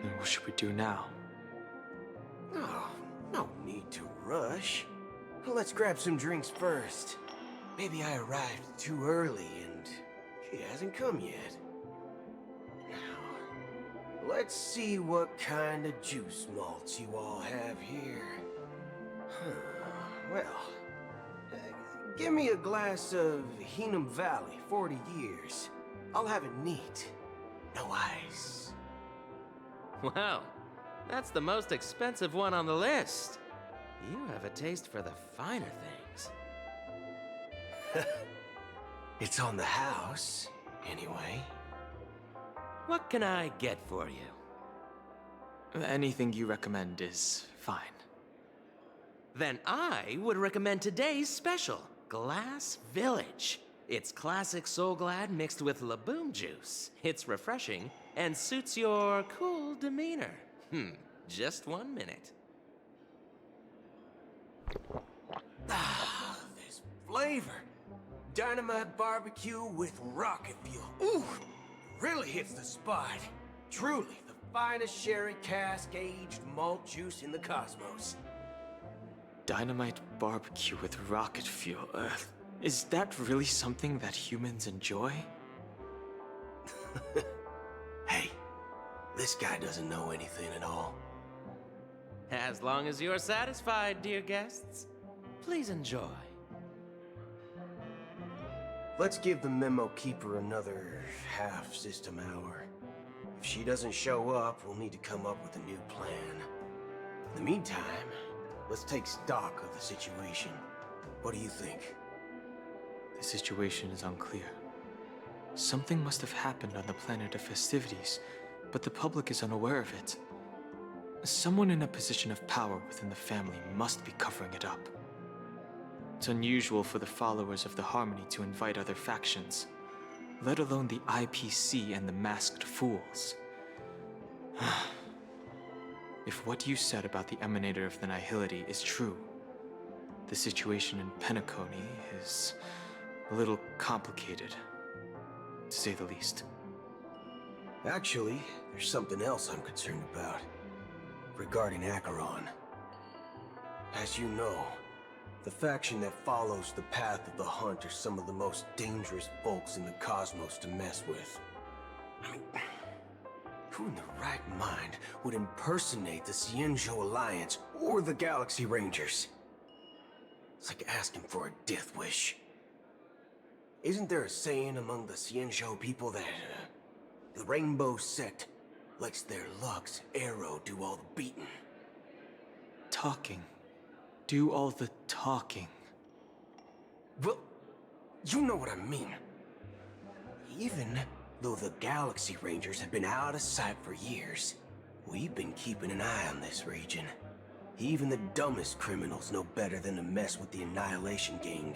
And what should we do now? Oh, no need to rush. Let's grab some drinks first. Maybe I arrived too early and she hasn't come yet. Now, let's see what kind of juice malts you all have here. Well, give me a glass of Heenum Valley, 40 years. I'll have it neat. No ice. Wow, that's the most expensive one on the list. You have a taste for the finer things. It's on the house, anyway. What can I get for you? Anything you recommend is fine. Then I would recommend today's special, Glass Village. It's classic Soul Glad mixed with Laboom juice. It's refreshing and suits your cool demeanor. Just 1 minute. Ah, this flavor. Dynamite barbecue with rocket fuel. Ooh, really hits the spot. Truly the finest sherry cask-aged malt juice in the cosmos. Dynamite barbecue with rocket fuel. Is that really something that humans enjoy? Hey, this guy doesn't know anything at all. As long as you're satisfied, dear guests, please enjoy. Let's give the memo keeper another half-system hour. If she doesn't show up, we'll need to come up with a new plan. In the meantime, let's take stock of the situation. What do you think? The situation is unclear. Something must have happened on the planet of festivities, but the public is unaware of it. Someone in a position of power within the family must be covering it up. It's unusual for the followers of the Harmony to invite other factions, let alone the IPC and the Masked Fools. If what you said about the Emanator of the Nihility is true, the situation in Penacony is a little complicated, to say the least. Actually, there's something else I'm concerned about. Regarding Acheron. As you know, the faction that follows the path of the Hunt are some of the most dangerous folks in the cosmos to mess with. I mean, who in their right mind would impersonate the Cienjo Alliance or the Galaxy Rangers? It's like asking for a death wish. Isn't there a saying among the Cienjo people that the Rainbow Sect lets their Lux arrow do all the beating? Talking. Do all the talking. Well, you know what I mean. Even though the Galaxy Rangers have been out of sight for years, we've been keeping an eye on this region. Even the dumbest criminals know better than to mess with the Annihilation Gang,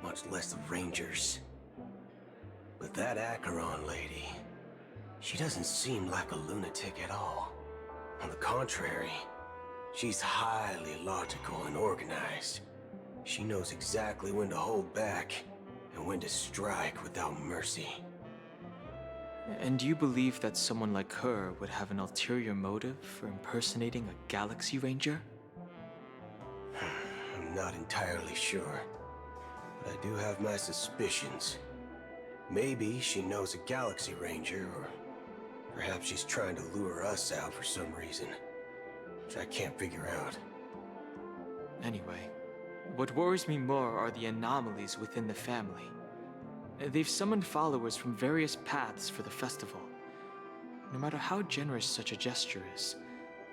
much less the Rangers. But that Acheron lady, she doesn't seem like a lunatic at all. On the contrary, she's highly logical and organized. She knows exactly when to hold back and when to strike without mercy. And you believe that someone like her would have an ulterior motive for impersonating a Galaxy Ranger? I'm not entirely sure, but I do have my suspicions. Maybe she knows a Galaxy Ranger, or perhaps she's trying to lure us out for some reason, which I can't figure out. Anyway, what worries me more are the anomalies within the family. They've summoned followers from various paths for the festival. No matter how generous such a gesture is,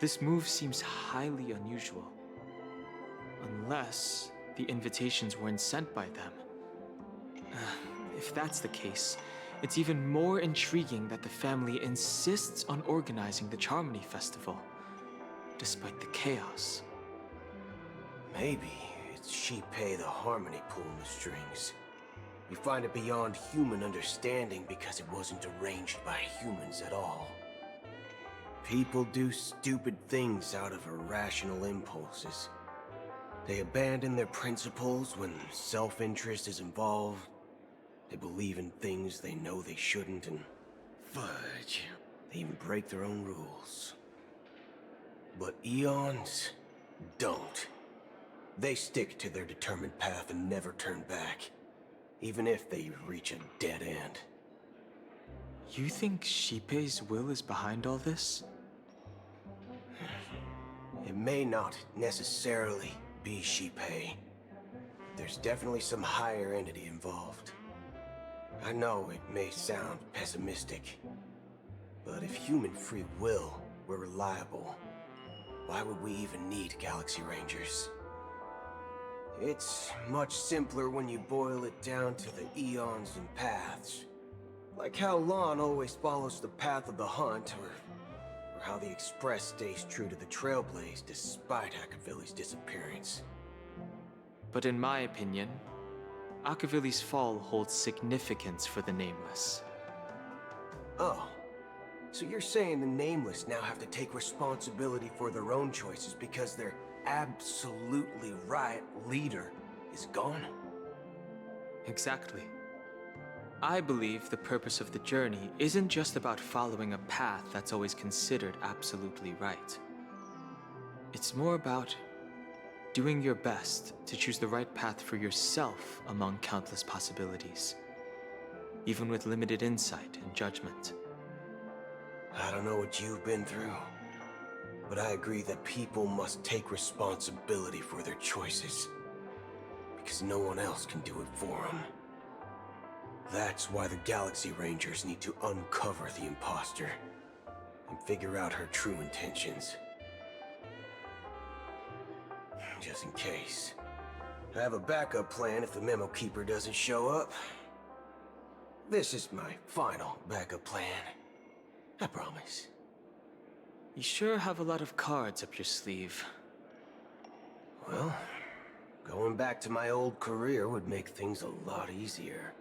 this move seems highly unusual. Unless the invitations weren't sent by them. If that's the case, it's even more intriguing that the family insists on organizing the Charmony Festival, despite the chaos. Maybe it's Shipei the Harmony pulling the strings. We find it beyond human understanding because it wasn't arranged by humans at all. People do stupid things out of irrational impulses. They abandon their principles when self-interest is involved. They believe in things they know they shouldn't, and fudge, they even break their own rules. But Eons don't. They stick to their determined path and never turn back, even if they reach a dead end. You think Shipei's will is behind all this? It may not necessarily be Shipei. There's definitely some higher entity involved. I know it may sound pessimistic, but if human free will were reliable, why would we even need Galaxy Rangers? It's much simpler when you boil it down to the eons and paths. Like how Lon always follows the path of the Hunt, or how the Express stays true to the Trailblaze despite Akavili's disappearance. But in my opinion, Akavili's fall holds significance for the Nameless. Oh, so you're saying the Nameless now have to take responsibility for their own choices because their absolutely right leader is gone? Exactly. I believe the purpose of the journey isn't just about following a path that's always considered absolutely right. It's more about doing your best to choose the right path for yourself among countless possibilities, even with limited insight and judgment. I don't know what you've been through, but I agree that people must take responsibility for their choices, because no one else can do it for them. That's why the Galaxy Rangers need to uncover the imposter and figure out her true intentions. Just in case. I have a backup plan if the Memo Keeper doesn't show up. This is my final backup plan. I promise. You sure have a lot of cards up your sleeve. Well, going back to my old career would make things a lot easier.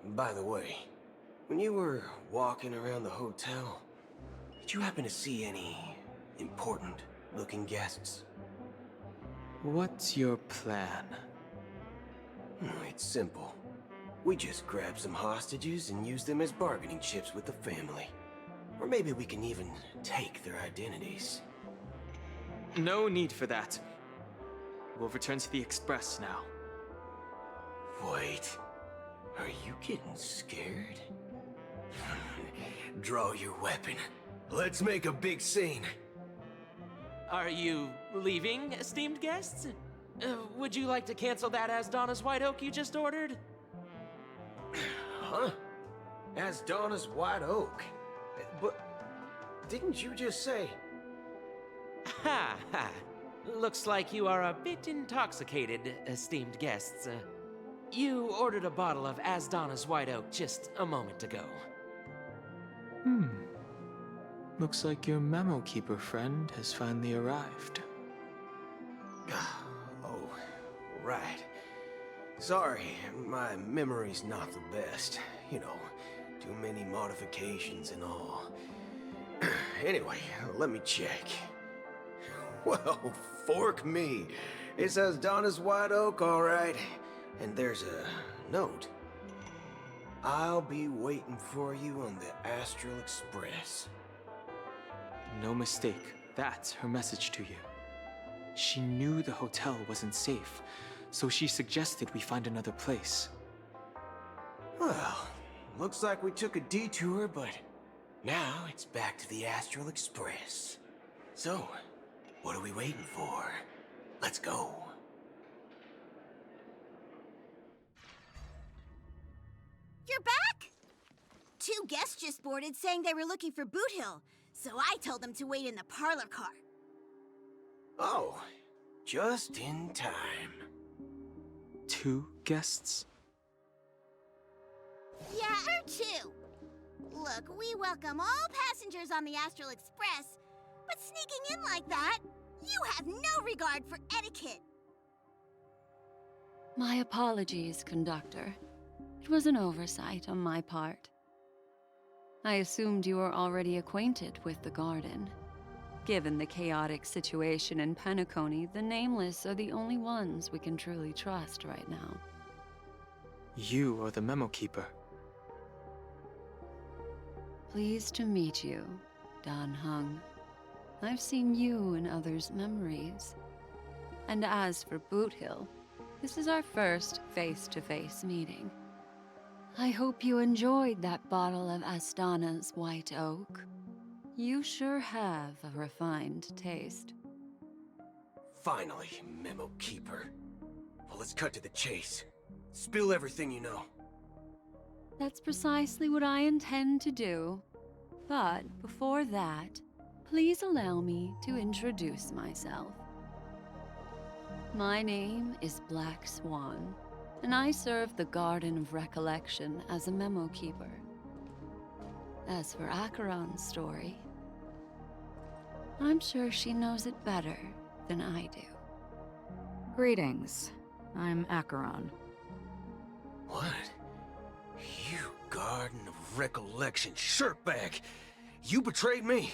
By the way, when you were walking around the hotel, did you happen to see any important-looking guests? What's your plan? It's simple. We just grab some hostages and use them as bargaining chips with the family. Or maybe we can even take their identities. No need for that. We'll return to the Express now. Wait. Are you getting scared? Draw your weapon. Let's make a big scene. Are you leaving, esteemed guests? Would you like to cancel that Asdana's White Oak you just ordered? Huh? Asdana's White Oak? But didn't you just say... Ha ha. Looks like you are a bit intoxicated, esteemed guests. You ordered a bottle of Asdana's White Oak just a moment ago. Looks like your memo keeper friend has finally arrived. Oh, right. Sorry, my memory's not the best. You know, too many modifications and all. Anyway, let me check. Well, fork me. It says Donna's White Oak, all right. And there's a note. I'll be waiting for you on the Astral Express. No mistake. That's her message to you. She knew the hotel wasn't safe, so she suggested we find another place. Well, looks like we took a detour, but now it's back to the Astral Express. So, what are we waiting for? Let's go. You're back? Two guests just boarded saying they were looking for Boot Hill, so I told them to wait in the parlor car. Oh, just in time. 2 guests? Yeah, or 2. Look, we welcome all passengers on the Astral Express, but sneaking in like that, you have no regard for etiquette. My apologies, conductor. It was an oversight on my part. I assumed you were already acquainted with the garden. Given the chaotic situation in Penacony, the Nameless are the only ones we can truly trust right now. You are the memo keeper. Pleased to meet you, Dan Hung. I've seen you in others' memories. And as for Boot Hill, this is our first face-to-face meeting. I hope you enjoyed that bottle of Astana's White Oak. You sure have a refined taste. Finally, Memo Keeper. Well, let's cut to the chase. Spill everything you know. That's precisely what I intend to do. But before that, please allow me to introduce myself. My name is Black Swan, and I serve the Garden of Recollection as a memo keeper. As for Acheron's story, I'm sure she knows it better than I do. Greetings. I'm Acheron. What? You Garden of Recollection shirtbag! You betrayed me!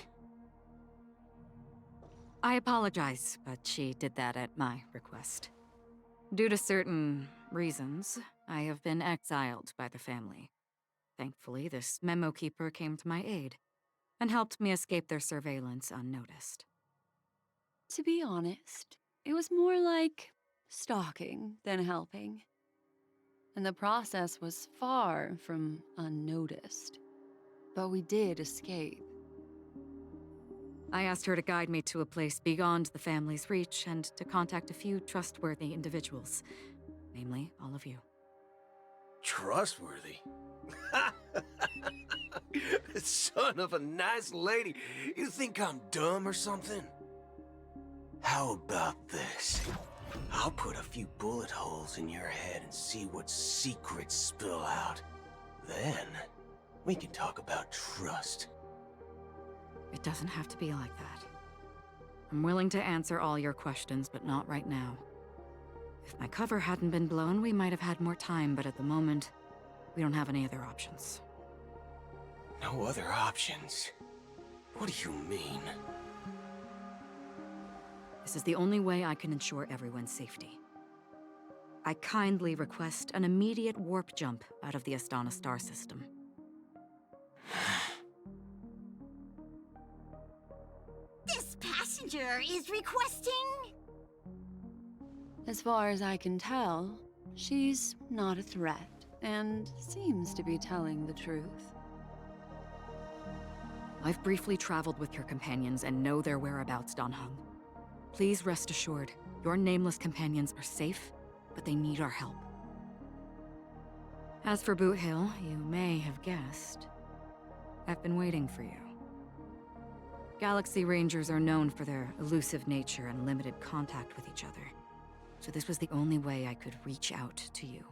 I apologize, but she did that at my request. Due to certain reasons, I have been exiled by the family. Thankfully, this memo keeper came to my aid and helped me escape their surveillance unnoticed. To be honest, it was more like stalking than helping. And the process was far from unnoticed. But we did escape. I asked her to guide me to a place beyond the family's reach and to contact a few trustworthy individuals. Namely, all of you. Trustworthy? Son of a nice lady. You think I'm dumb or something? How about this? I'll put a few bullet holes in your head and see what secrets spill out. Then, we can talk about trust. It doesn't have to be like that. I'm willing to answer all your questions, but not right now. If my cover hadn't been blown, we might have had more time, but at the moment, we don't have any other options. No other options? What do you mean? This is the only way I can ensure everyone's safety. I kindly request an immediate warp jump out of the Astana star system. This passenger is requesting... As far as I can tell, she's not a threat, and seems to be telling the truth. I've briefly traveled with your companions and know their whereabouts, Dan Heng. Please rest assured, your nameless companions are safe, but they need our help. As for Boot Hill, you may have guessed. I've been waiting for you. Galaxy Rangers are known for their elusive nature and limited contact with each other, so this was the only way I could reach out to you.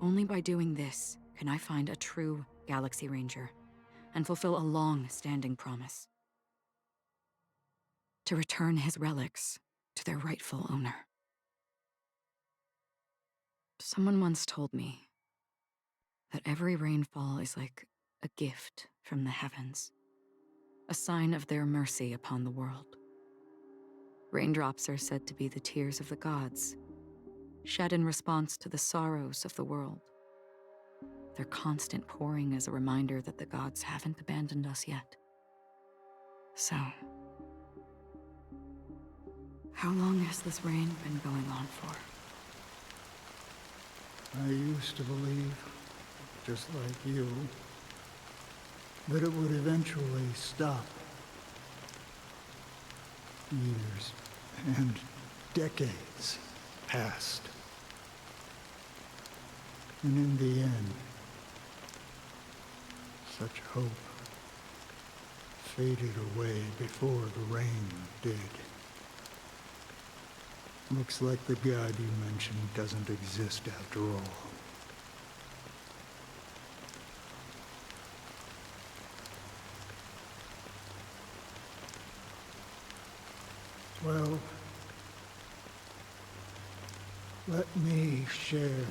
Only by doing this can I find a true Galaxy Ranger and fulfill a long-standing promise. To return his relics to their rightful owner. Someone once told me that every rainfall is like a gift from the heavens, a sign of their mercy upon the world. Raindrops are said to be the tears of the gods, shed in response to the sorrows of the world. Their constant pouring is a reminder that the gods haven't abandoned us yet. So, how long has this rain been going on for? I used to believe, just like you, that it would eventually stop. Years and decades passed. And in the end, such hope faded away before the rain did. Looks like the god you mentioned doesn't exist after all. Well, let me share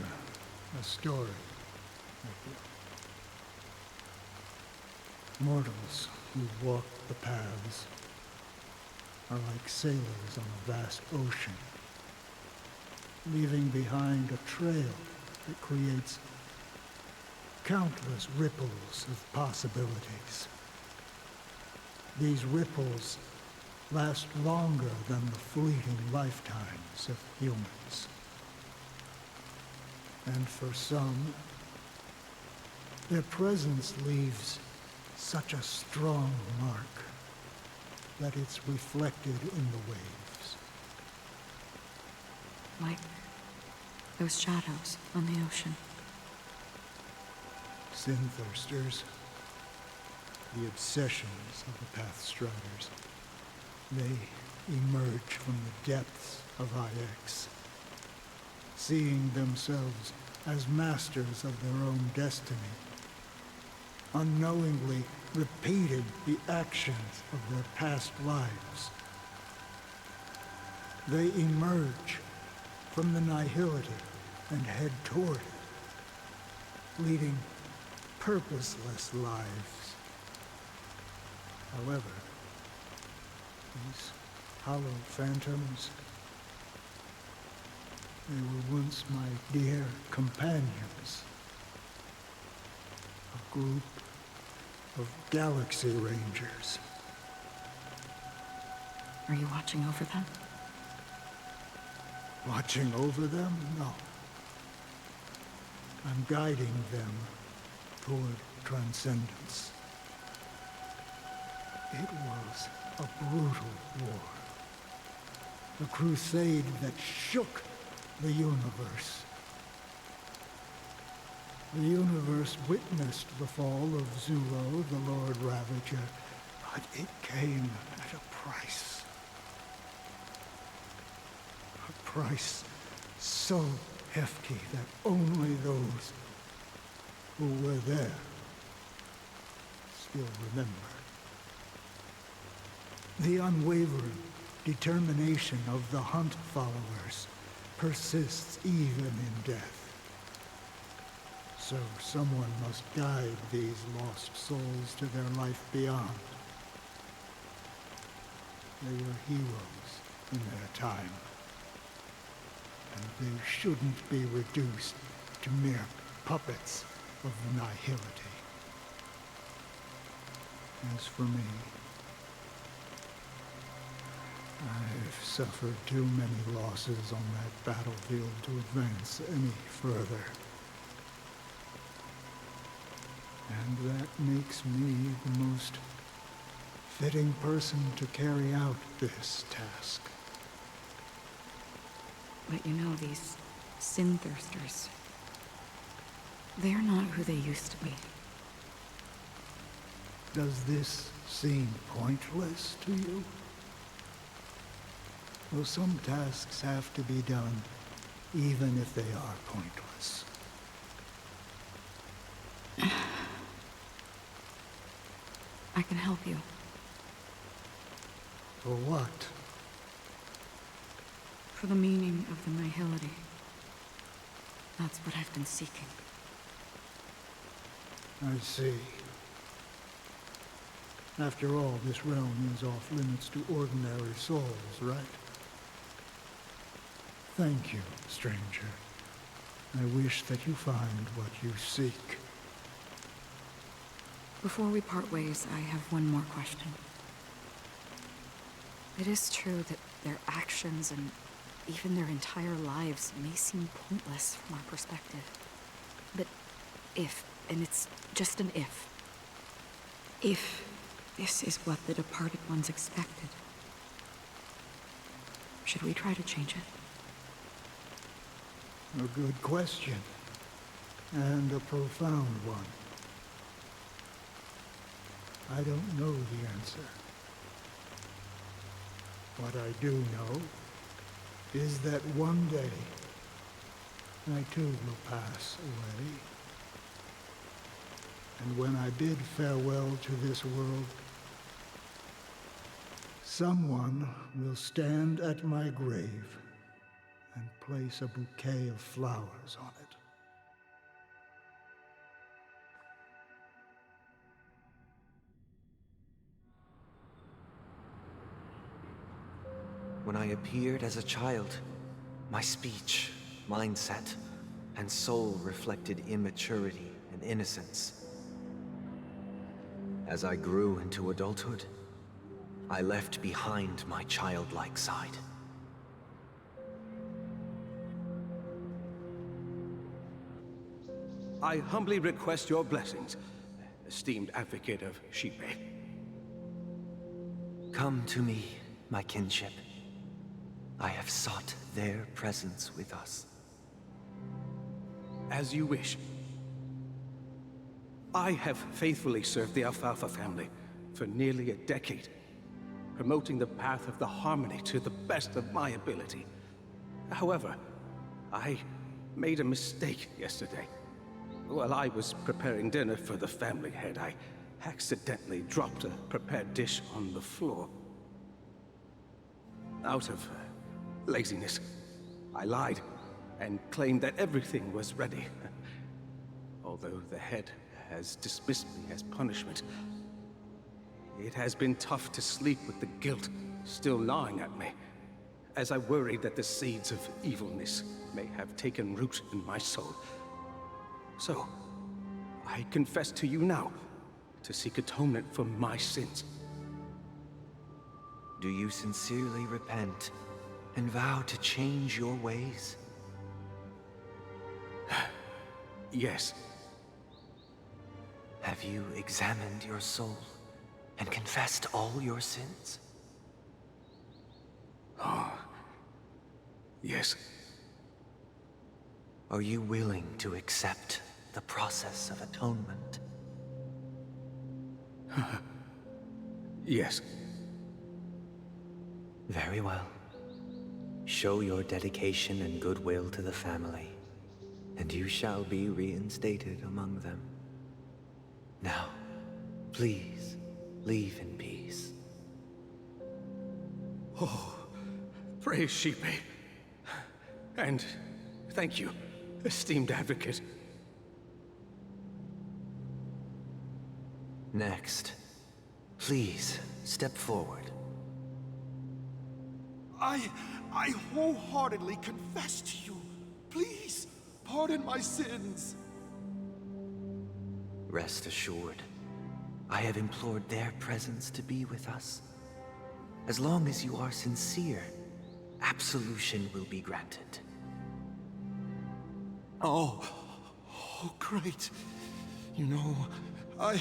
a story with you. Mortals who walk the paths are like sailors on a vast ocean, leaving behind a trail that creates countless ripples of possibilities. These ripples last longer than the fleeting lifetimes of humans. And for some, their presence leaves such a strong mark that it's reflected in the waves. Like those shadows on the ocean. Sin-thirsters, the obsessions of the Pathstriders, they emerge from the depths of IX, seeing themselves as masters of their own destiny, unknowingly repeating the actions of their past lives. They emerge from the nihility and head toward it, leading purposeless lives. However, these hollow phantoms, they were once my dear companions. A group of Galaxy Rangers. Are you watching over them? Watching over them? No. I'm guiding them toward transcendence. It was a brutal war. A crusade that shook the universe. The universe witnessed the fall of Zulo, the Lord Ravager, but it came at a price. A price so hefty that only those who were there still remember. The unwavering determination of the Hunt followers persists even in death. So someone must guide these lost souls to their life beyond. They were heroes in their time. And they shouldn't be reduced to mere puppets of the nihility. As for me, I've suffered too many losses on that battlefield to advance any further. And that makes me the most fitting person to carry out this task. But you know, these sin thirsters, they're not who they used to be. Does this seem pointless to you? Well, some tasks have to be done, even if they are pointless. I can help you. For what? For the meaning of the nihility. That's what I've been seeking. I see. After all, this realm is off limits to ordinary souls, right? Thank you, stranger. I wish that you find what you seek. Before we part ways, I have one more question. It is true that their actions and even their entire lives may seem pointless from our perspective. But if, and it's just an if this is what the departed ones expected, should we try to change it? A good question. And a profound one. I don't know the answer. What I do know is that one day, I too will pass away. And when I bid farewell to this world, someone will stand at my grave and place a bouquet of flowers on it. When I appeared as a child, my speech, mindset, and soul reflected immaturity and innocence. As I grew into adulthood, I left behind my childlike side. I humbly request your blessings, esteemed advocate of Shipe. Come to me, my kinship. I have sought their presence with us. As you wish. I have faithfully served the Alfalfa family for nearly a decade, promoting the path of the harmony to the best of my ability. However, I made a mistake yesterday. While I was preparing dinner for the family head, I accidentally dropped a prepared dish on the floor. Out of laziness, I lied and claimed that everything was ready. Although the head has dismissed me as punishment, it has been tough to sleep with the guilt still gnawing at me, as I worried that the seeds of evilness may have taken root in my soul. So, I confess to you now, to seek atonement for my sins. Do you sincerely repent and vow to change your ways? Yes. Have you examined your soul and confessed all your sins? Oh, yes. Are you willing to accept the process of atonement? Yes. Very well. Show your dedication and goodwill to the family, and you shall be reinstated among them. Now, please, leave in peace. Oh, praise Shipe. And thank you, esteemed advocate. Next, please step forward. I wholeheartedly confess to you. Please, pardon my sins. Rest assured, I have implored their presence to be with us. As long as you are sincere, absolution will be granted. Oh, great. You know, I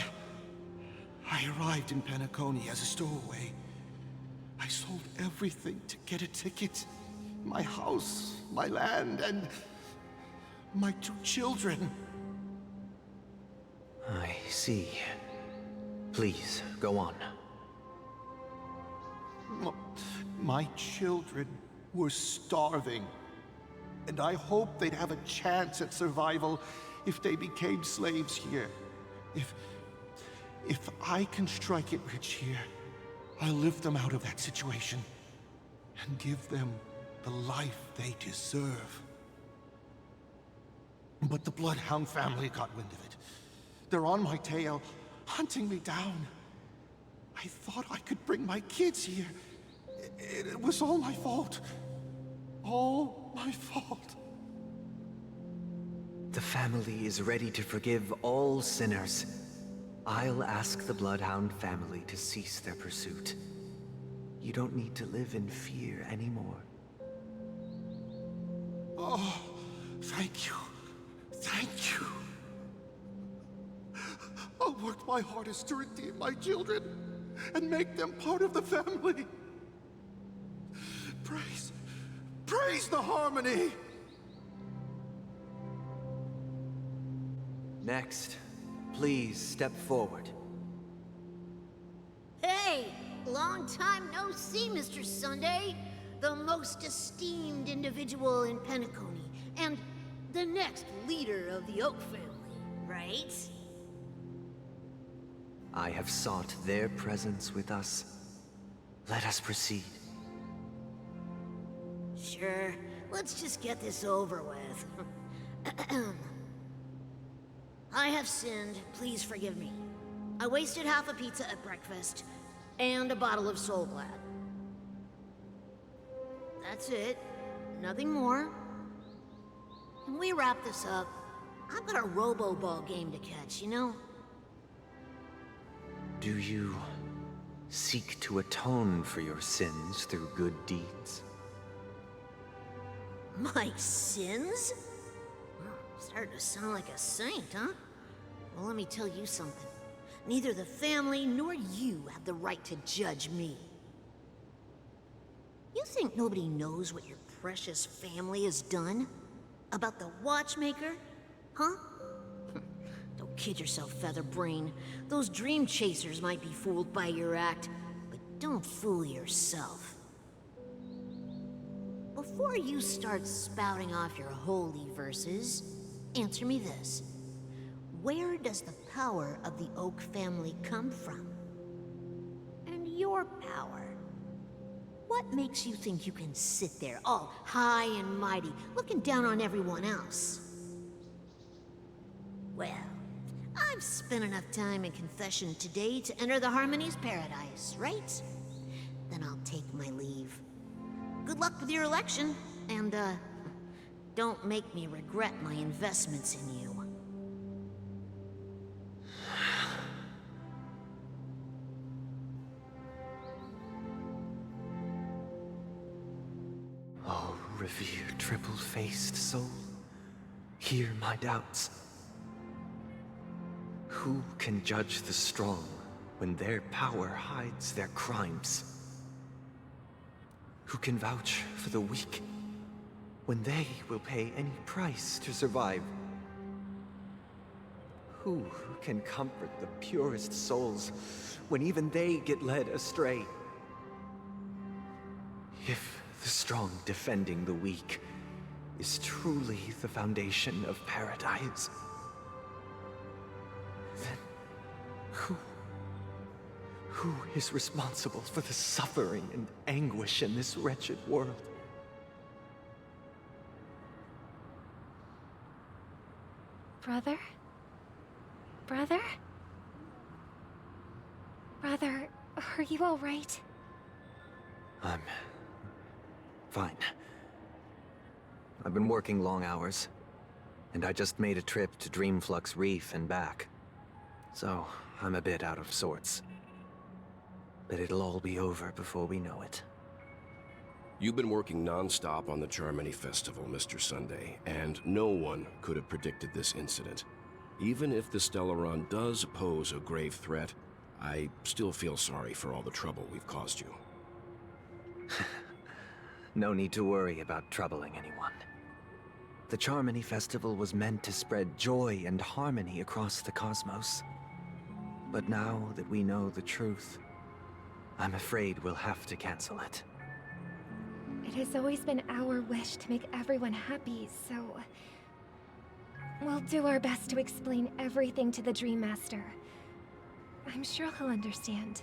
arrived in Penacony as a stowaway. I sold everything to get a ticket. My house, my land, and my 2 children. I see. Please, go on. My children were starving, and I hoped they'd have a chance at survival if they became slaves here. If I can strike it rich here, I'll lift them out of that situation and give them the life they deserve. But the Bloodhound family got wind of it. They're on my tail, hunting me down. I thought I could bring my kids here. It was all my fault. All my fault. The family is ready to forgive all sinners. I'll ask the Bloodhound family to cease their pursuit. You don't need to live in fear anymore. Oh, thank you. Thank you. I'll work my hardest to redeem my children and make them part of the family. Praise the harmony! Next, please step forward. Hey! Long time no see, Mr. Sunday. The most esteemed individual in Penacony, and the next leader of the Oak family, right? I have sought their presence with us. Let us proceed. Sure. Let's just get this over with. I have sinned. Please forgive me. I wasted half a pizza at breakfast, and a bottle of Soul Glad. That's it. Nothing more. When we wrap this up, I've got a robo-ball game to catch, you know? Do you seek to atone for your sins through good deeds? My sins? Starting to sound like a saint, huh? Well, let me tell you something. Neither the family nor you have the right to judge me. You think nobody knows what your precious family has done? About the watchmaker? Huh? Don't kid yourself, Featherbrain. Those dream chasers might be fooled by your act, but don't fool yourself. Before you start spouting off your holy verses, answer me this. Where does the power of the Oak family come from? And your power? What makes you think you can sit there all high and mighty, looking down on everyone else? Well, I've spent enough time in confession today to enter the Harmony's paradise, right? Then I'll take my leave. Good luck with your election, and, don't make me regret my investments in you. Oh, revered triple-faced soul, hear my doubts. Who can judge the strong when their power hides their crimes? Who can vouch for the weak when they will pay any price to survive? Who can comfort the purest souls when even they get led astray? If the strong defending the weak is truly the foundation of paradise, then who is responsible for the suffering and anguish in this wretched world? Brother? Brother? Brother, are you all right? Fine. I've been working long hours, and I just made a trip to Dreamflux Reef and back. So, I'm a bit out of sorts. But it'll all be over before we know it. You've been working non-stop on the Charmony Festival, Mr. Sunday, and no one could have predicted this incident. Even if the Stellaron does pose a grave threat, I still feel sorry for all the trouble we've caused you. No need to worry about troubling anyone. The Charmony Festival was meant to spread joy and harmony across the cosmos. But now that we know the truth, I'm afraid we'll have to cancel it. It has always been our wish to make everyone happy, so... we'll do our best to explain everything to the Dream Master. I'm sure he'll understand.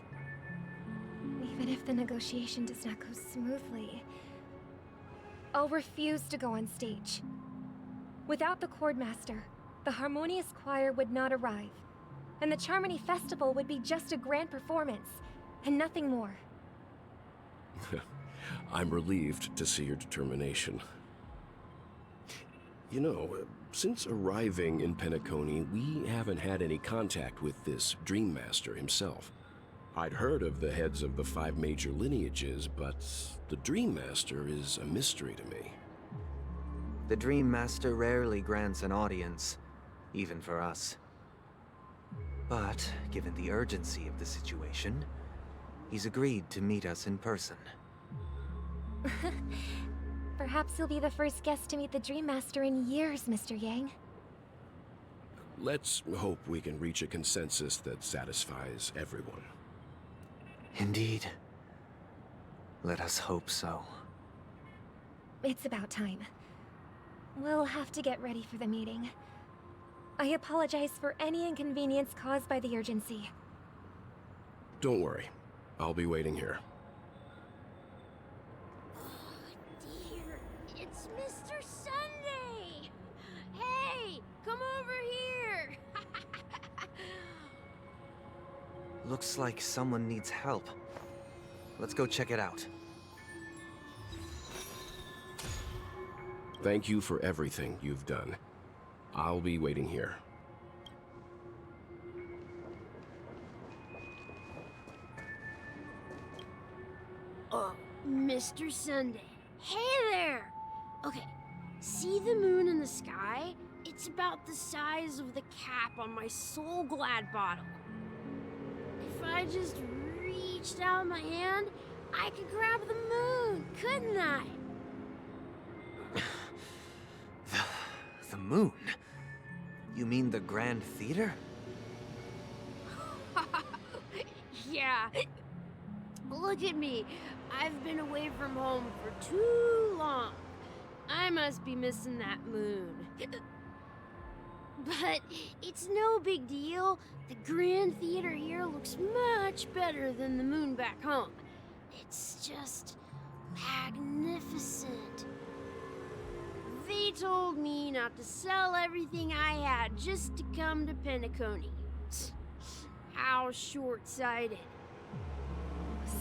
Even if the negotiation does not go smoothly, I'll refuse to go on stage. Without the Chord Master, the Harmonious Choir would not arrive, and the Charmony Festival would be just a grand performance, and nothing more. I'm relieved to see your determination. You know, since arriving in Penacony, we haven't had any contact with this Dream Master himself. I'd heard of the heads of the 5 major lineages, but the Dream Master is a mystery to me. The Dream Master rarely grants an audience, even for us. But, given the urgency of the situation, he's agreed to meet us in person. Perhaps you'll be the first guest to meet the Dream Master in years, Mr. Yang. Let's hope we can reach a consensus that satisfies everyone. Indeed. Let us hope so. It's about time. We'll have to get ready for the meeting. I apologize for any inconvenience caused by the urgency. Don't worry. I'll be waiting here. Dear, it's Mr. Sunday! Hey, come over here! Looks like someone needs help. Let's go check it out. Thank you for everything you've done. I'll be waiting here. Mr. Sunday. Hey there! Okay, see the moon in the sky? It's about the size of the cap on my Soul Glad bottle. If I just reached out my hand, I could grab the moon, couldn't I? The moon? You mean the Grand Theater? Yeah. Look at me. I've been away from home for too long. I must be missing that moon. But it's no big deal. The Grand Theater here looks much better than the moon back home. It's just magnificent. They told me not to sell everything I had just to come to Penacony. How short-sighted.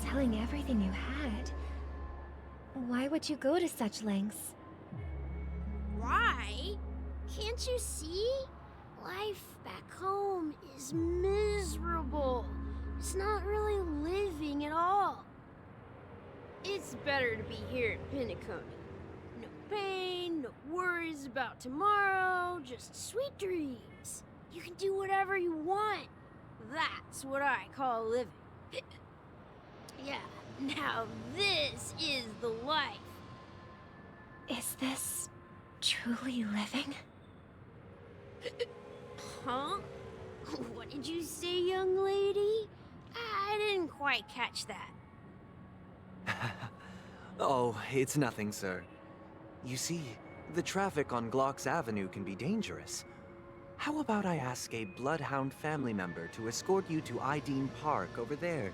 Selling everything you had? Why would you go to such lengths? Why? Can't you see? Life back home is miserable. It's not really living at all. It's better to be here at Penacony. No pain, no worries about tomorrow, just sweet dreams. You can do whatever you want. That's what I call living. Yeah, now this is the life. Is this truly living? Huh? What did you say, young lady? I didn't quite catch that. Oh, it's nothing, sir. You see, the traffic on Glock's Avenue can be dangerous. How about I ask a Bloodhound family member to escort you to Ideen Park over there,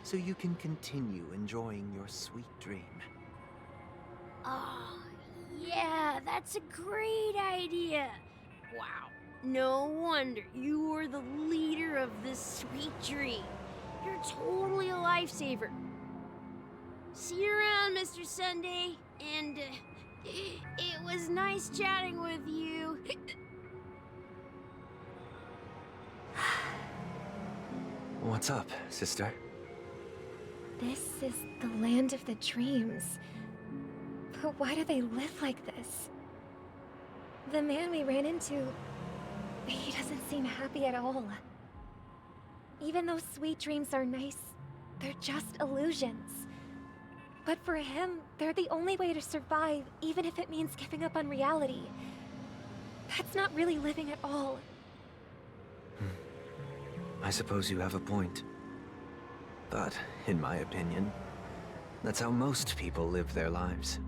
so you can continue enjoying your sweet dream? Oh, yeah, that's a great idea. Wow, no wonder you were the leader of this sweet dream. You're totally a lifesaver. See you around on, Mr. Sunday. And it was nice chatting with you. What's up, sister? This is the land of the dreams. But why do they live like this? The man we ran into, he doesn't seem happy at all. Even though sweet dreams are nice, they're just illusions. But for him, they're the only way to survive, even if it means giving up on reality. That's not really living at all. I suppose you have a point. But, in my opinion, that's how most people live their lives.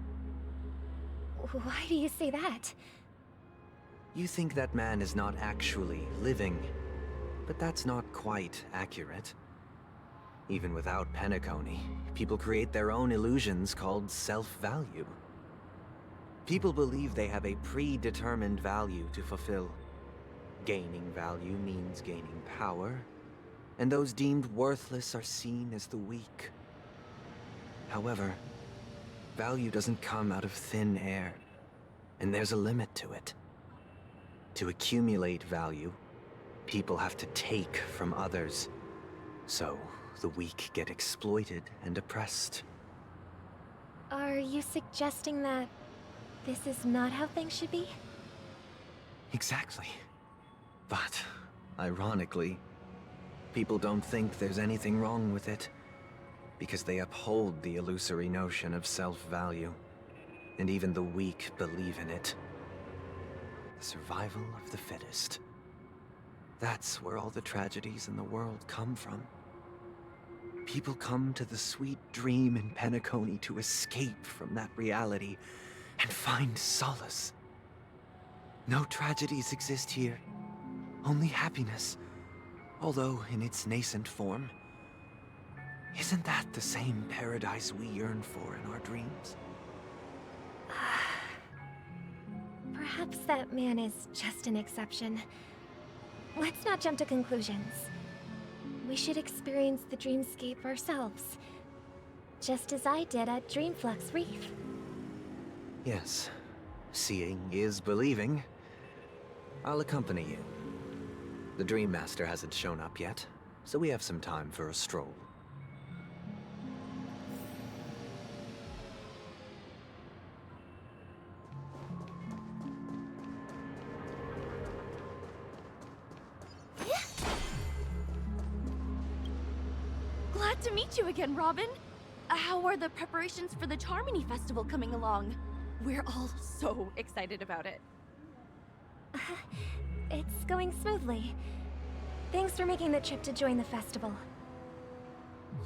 Why do you say that? You think that man is not actually living, but that's not quite accurate. Even without Penacony, people create their own illusions called self-value. People believe they have a predetermined value to fulfill. Gaining value means gaining power, and those deemed worthless are seen as the weak. However, value doesn't come out of thin air, and there's a limit to it. To accumulate value, people have to take from others, so the weak get exploited and oppressed. Are you suggesting that this is not how things should be? Exactly. But, ironically, people don't think there's anything wrong with it, because they uphold the illusory notion of self-value, and even the weak believe in it. The survival of the fittest. That's where all the tragedies in the world come from. People come to the sweet dream in Penacony to escape from that reality and find solace. No tragedies exist here, only happiness, although in its nascent form. Isn't that the same paradise we yearn for in our dreams? Perhaps that man is just an exception. Let's not jump to conclusions. We should experience the dreamscape ourselves, just as I did at Dreamflux Reef. Yes, seeing is believing. I'll accompany you. The Dream Master hasn't shown up yet, so we have some time for a stroll. Glad to meet you again, Robin. How are the preparations for the Charmony Festival coming along? We're all so excited about it. It's going smoothly. Thanks for making the trip to join the festival.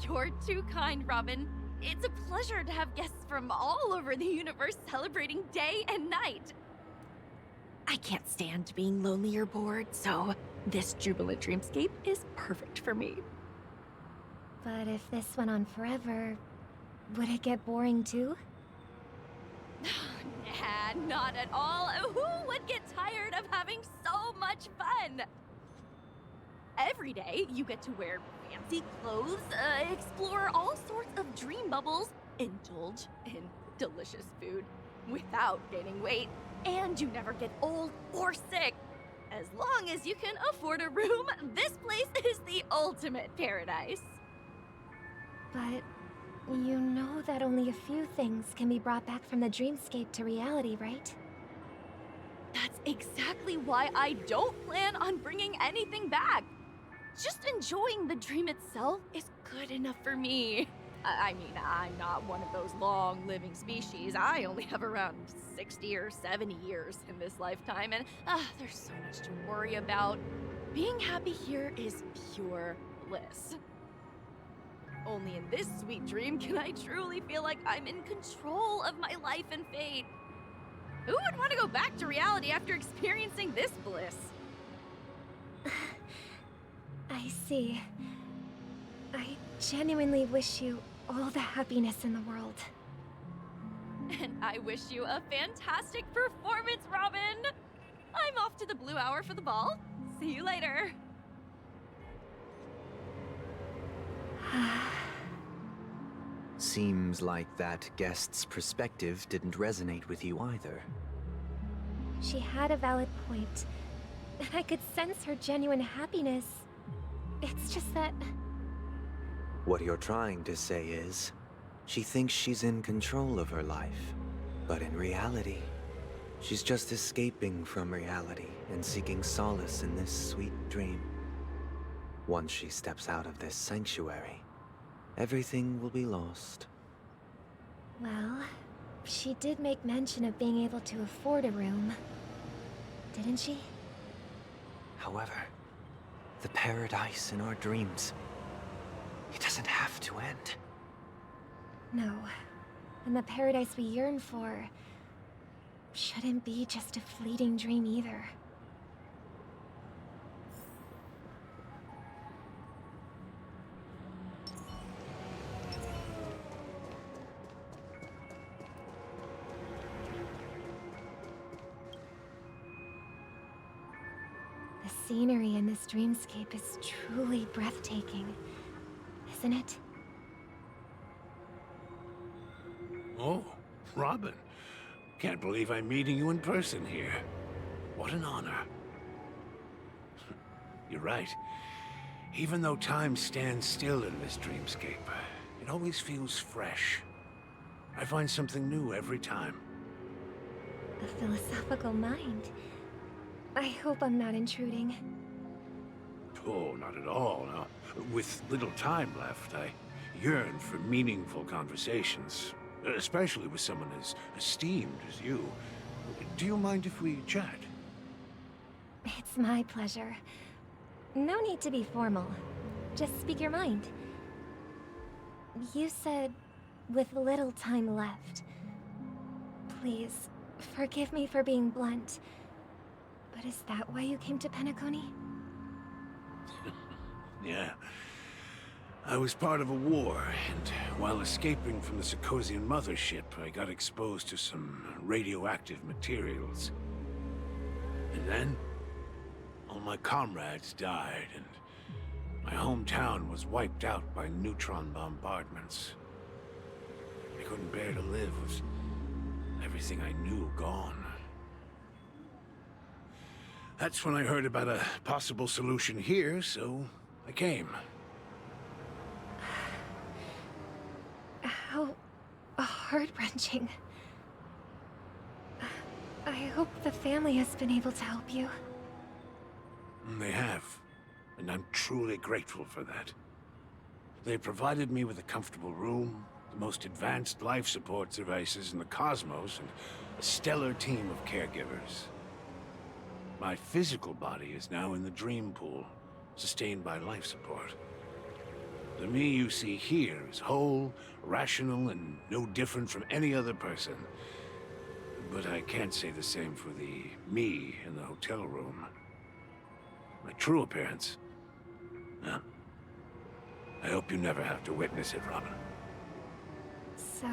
You're too kind, Robin. It's a pleasure to have guests from all over the universe celebrating day and night. I can't stand being lonely or bored, so this jubilant dreamscape is perfect for me. But if this went on forever, would it get boring too? Nah, not at all. Who would get tired of having so much fun? Every day, you get to wear fancy clothes, explore all sorts of dream bubbles, indulge in delicious food without gaining weight, and you never get old or sick. As long as you can afford a room, this place is the ultimate paradise. But you know that only a few things can be brought back from the dreamscape to reality, right? That's exactly why I don't plan on bringing anything back. Just enjoying the dream itself is good enough for me. I mean, I'm not one of those long-living species. I only have around 60 or 70 years in this lifetime, and there's so much to worry about. Being happy here is pure bliss. Only in this sweet dream can I truly feel like I'm in control of my life and fate. Who would want to go back to reality after experiencing this bliss? I see. I genuinely wish you all the happiness in the world. And I wish you a fantastic performance, Robin! I'm off to the Blue Hour for the ball. See you later. Seems like that guest's perspective didn't resonate with you either. She had a valid point. I could sense her genuine happiness. It's just that... What you're trying to say is, she thinks she's in control of her life. But in reality, she's just escaping from reality and seeking solace in this sweet dream. Once she steps out of this sanctuary, everything will be lost. Well, she did make mention of being able to afford a room. Didn't she? However, the paradise in our dreams, it doesn't have to end. No. And the paradise we yearn for shouldn't be just a fleeting dream either. The scenery in this dreamscape is truly breathtaking, isn't it? Oh, Robin. Can't believe I'm meeting you in person here. What an honor. You're right. Even though time stands still in this dreamscape, it always feels fresh. I find something new every time. A philosophical mind. I hope I'm not intruding. Oh, not at all. No. With little time left, I yearn for meaningful conversations. Especially with someone as esteemed as you. Do you mind if we chat? It's my pleasure. No need to be formal. Just speak your mind. You said, with little time left. Please, forgive me for being blunt. But is that why you came to Penacony? Yeah. I was part of a war, and while escaping from the Sarkosian mothership, I got exposed to some radioactive materials. And then, all my comrades died, and my hometown was wiped out by neutron bombardments. I couldn't bear to live with everything I knew gone. That's when I heard about a possible solution here, so I came. How heart-wrenching. I hope the family has been able to help you. They have, and I'm truly grateful for that. They provided me with a comfortable room, the most advanced life support devices in the cosmos, and a stellar team of caregivers. My physical body is now in the dream pool, sustained by life support. The me you see here is whole, rational, and no different from any other person. But I can't say the same for the me in the hotel room. My true appearance? No. I hope you never have to witness it, Robin. So...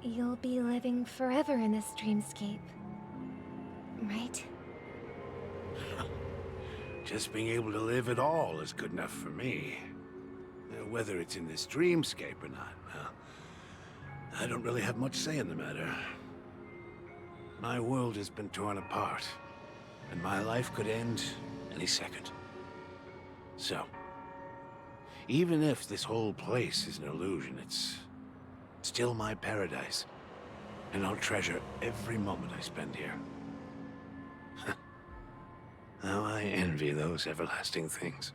you'll be living forever in this dreamscape, right? Just being able to live at all is good enough for me. Whether it's in this dreamscape or not, well, I don't really have much say in the matter. My world has been torn apart, and my life could end any second. So, even if this whole place is an illusion, it's still my paradise, and I'll treasure every moment I spend here. How I envy those everlasting things.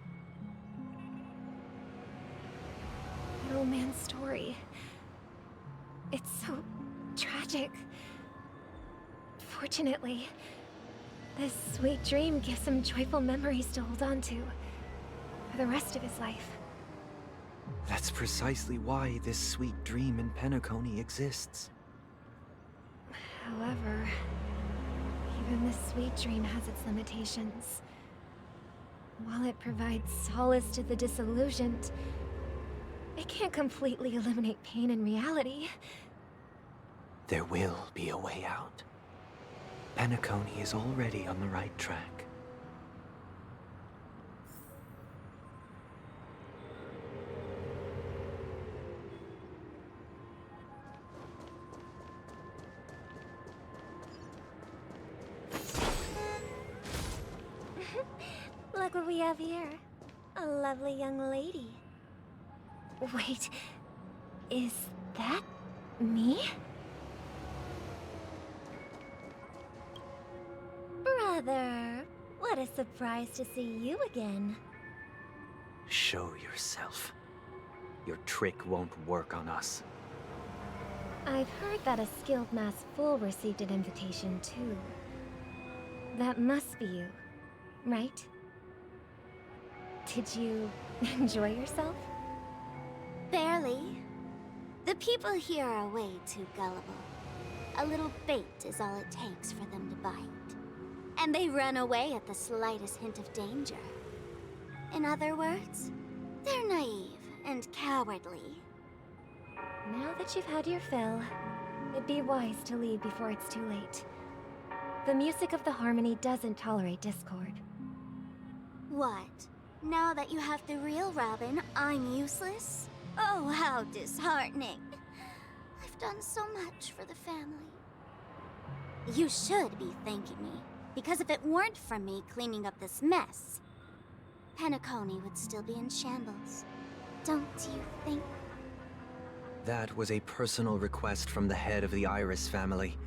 An old man's story. It's so tragic. Fortunately, this sweet dream gives him joyful memories to hold on to for the rest of his life. That's precisely why this sweet dream in Penacony exists. However, even this sweet dream has its limitations. While it provides solace to the disillusioned, it can't completely eliminate pain in reality. There will be a way out. Penacony is already on the right track. we have here? A lovely young lady. Wait, is that me? Brother, what a surprise to see you again. Show yourself. Your trick won't work on us. I've heard that a skilled mass fool received an invitation too. That must be you, right? Did you enjoy yourself? Barely. The people here are way too gullible. A little bait is all it takes for them to bite. And they run away at the slightest hint of danger. In other words, they're naive and cowardly. Now that you've had your fill, it'd be wise to leave before it's too late. The music of the harmony doesn't tolerate discord. What? Now that you have the real Robin, I'm useless? Oh, how disheartening. I've done so much for the family. You should be thanking me, because if it weren't for me cleaning up this mess, Penacony would still be in shambles. Don't you think? That was a personal request from the head of the Iris family,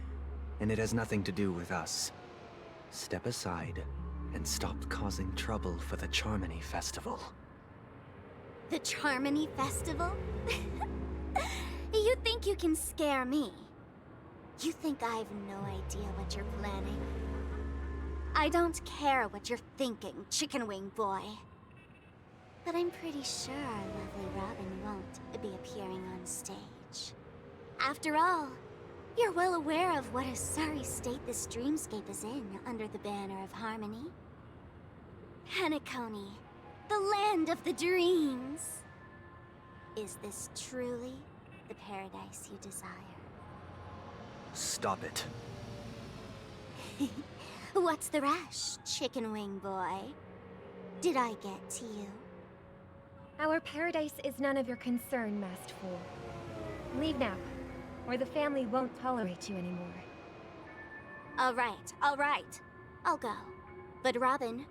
and it has nothing to do with us. Step aside and stop causing trouble for the Charmony Festival. The Charmony Festival? You think you can scare me? You think I have no idea what you're planning? I don't care what you're thinking, Chicken Wing Boy. But I'm pretty sure our lovely Robin won't be appearing on stage. After all, you're well aware of what a sorry state this dreamscape is in under the banner of harmony. Penacony, the land of the dreams. Is this truly the paradise you desire? Stop it. What's the rush, Chicken Wing Boy? Did I get to you? Our paradise is none of your concern, masked fool. Leave now, or the family won't tolerate you anymore. All right. I'll go. But Robin,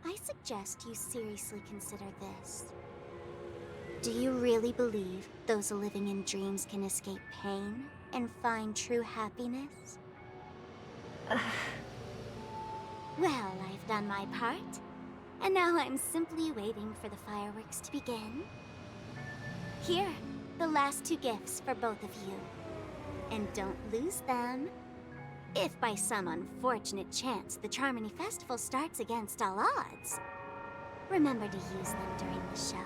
I suggest you seriously consider this. Do you really believe those living in dreams can escape pain and find true happiness? Well, I've done my part, and now I'm simply waiting for the fireworks to begin. Here, the last 2 gifts for both of you. And don't lose them. If by some unfortunate chance the Charmony Festival starts against all odds, remember to use them during the show.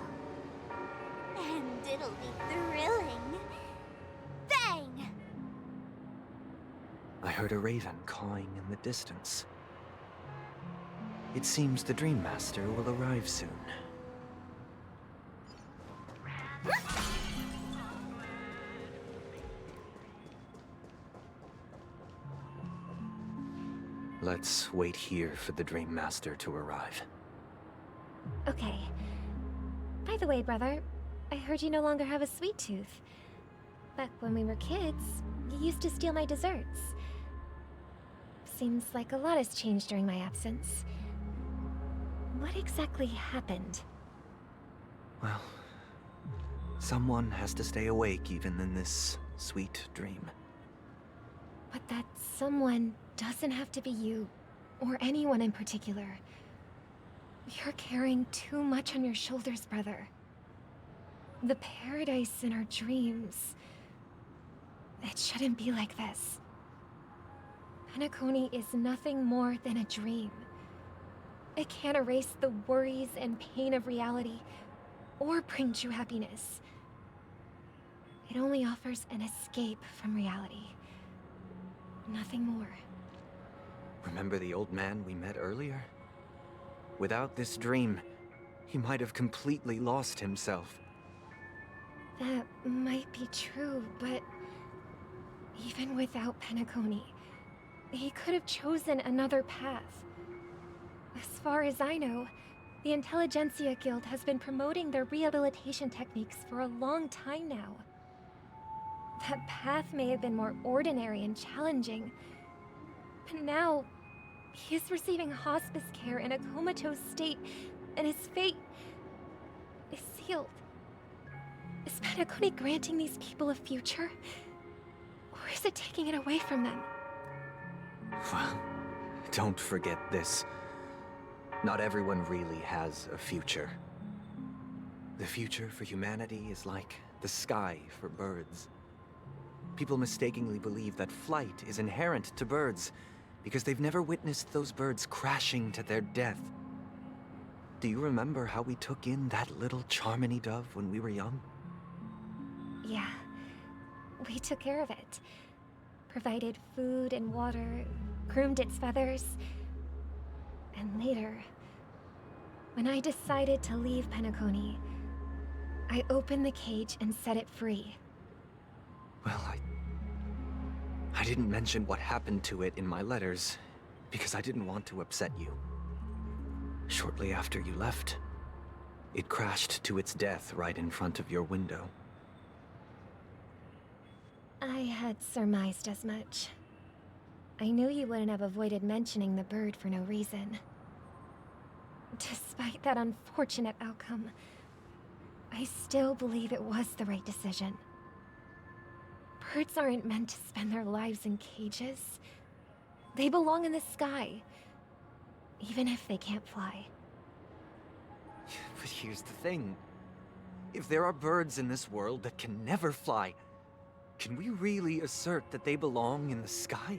And it'll be thrilling. Bang! I heard a raven cawing in the distance. It seems the Dream Master will arrive soon. Let's wait here for the Dream Master to arrive. Okay. By the way, brother, I heard you no longer have a sweet tooth. Back when we were kids, you used to steal my desserts. Seems like a lot has changed during my absence. What exactly happened? Well, someone has to stay awake even in this sweet dream. But that someone doesn't have to be you, or anyone in particular. You're carrying too much on your shoulders, brother. The paradise in our dreams. It shouldn't be like this. Penacony is nothing more than a dream. It can't erase the worries and pain of reality, or bring true happiness. It only offers an escape from reality. Nothing more. Remember the old man we met earlier? Without this dream, he might have completely lost himself. That might be true, but even without Penacony, he could have chosen another path. As far as I know, the Intelligentsia Guild has been promoting their rehabilitation techniques for a long time now. That path may have been more ordinary and challenging, but now He is receiving hospice care in a comatose state, and his fate is sealed. Is Penacony granting these people a future? Or is it taking it away from them? Well, don't forget this. Not everyone really has a future. The future for humanity is like the sky for birds. People mistakenly believe that flight is inherent to birds because they've never witnessed those birds crashing to their death. Do you remember how we took in that little Charmony dove when we were young? Yeah. We took care of it. Provided food and water, groomed its feathers. And later, when I decided to leave Penacony, I opened the cage and set it free. Well, I didn't mention what happened to it in my letters because I didn't want to upset you. Shortly after you left, it crashed to its death right in front of your window. I had surmised as much. I knew you wouldn't have avoided mentioning the bird for no reason. Despite that unfortunate outcome, I still believe it was the right decision. Birds aren't meant to spend their lives in cages. They belong in the sky, even if they can't fly. But here's the thing. If there are birds in this world that can never fly, can we really assert that they belong in the sky?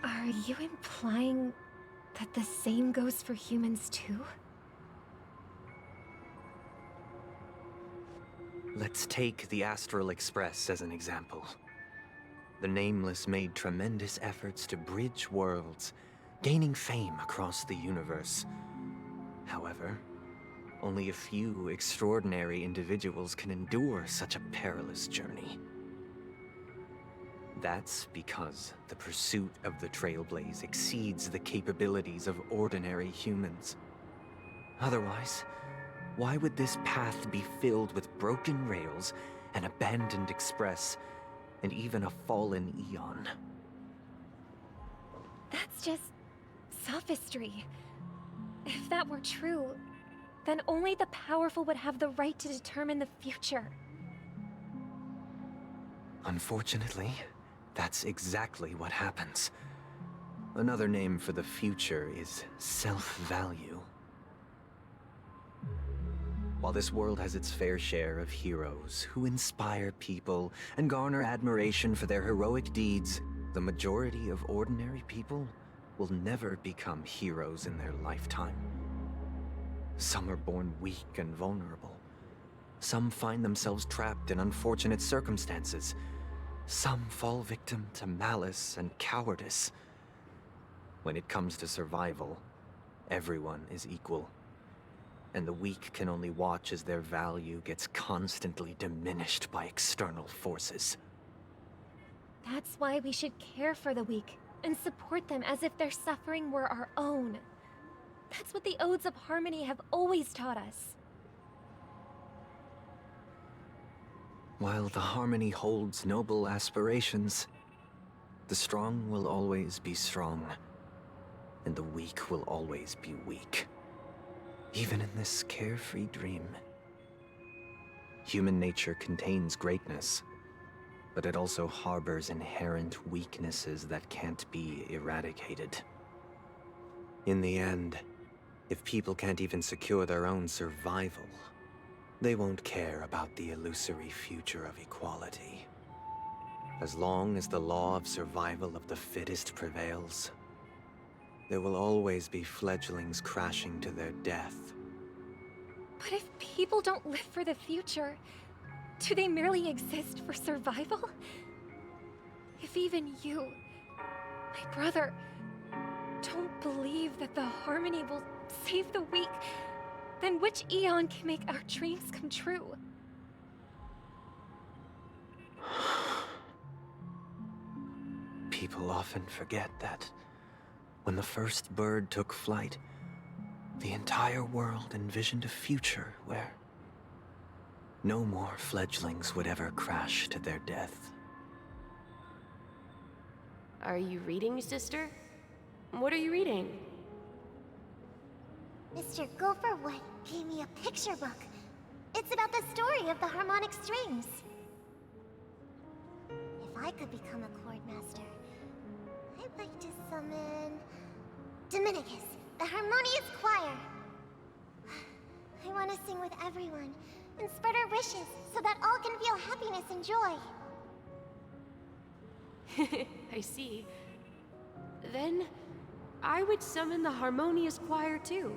Are you implying that the same goes for humans too? Let's take the Astral Express as an example. The Nameless made tremendous efforts to bridge worlds, gaining fame across the universe. However, only a few extraordinary individuals can endure such a perilous journey. That's because the pursuit of the Trailblaze exceeds the capabilities of ordinary humans. Otherwise, why would this path be filled with broken rails, an abandoned express, and even a fallen Eon? That's just sophistry. If that were true, then only the powerful would have the right to determine the future. Unfortunately, that's exactly what happens. Another name for the future is self-value. While this world has its fair share of heroes who inspire people and garner admiration for their heroic deeds, the majority of ordinary people will never become heroes in their lifetime. Some are born weak and vulnerable. Some find themselves trapped in unfortunate circumstances. Some fall victim to malice and cowardice. When it comes to survival, everyone is equal. And the weak can only watch as their value gets constantly diminished by external forces. That's why we should care for the weak and support them as if their suffering were our own. That's what the Odes of Harmony have always taught us. While the Harmony holds noble aspirations, the strong will always be strong, and the weak will always be weak. Even in this carefree dream. Human nature contains greatness, but it also harbors inherent weaknesses that can't be eradicated. In the end, if people can't even secure their own survival, they won't care about the illusory future of equality. As long as the law of survival of the fittest prevails, there will always be fledglings crashing to their death. But if people don't live for the future, do they merely exist for survival? If even you, my brother, don't believe that the Harmony will save the weak, then which Eon can make our dreams come true? People often forget that when the first bird took flight, the entire world envisioned a future where no more fledglings would ever crash to their death. Are you reading, sister? What are you reading? Mr. Gopherwood gave me a picture book. It's about the story of the harmonic strings. If I could become a chord master, I'd like to summon Dominicus, the harmonious choir. I want to sing with everyone and spread our wishes so that all can feel happiness and joy. I see. Then I would summon the harmonious choir too.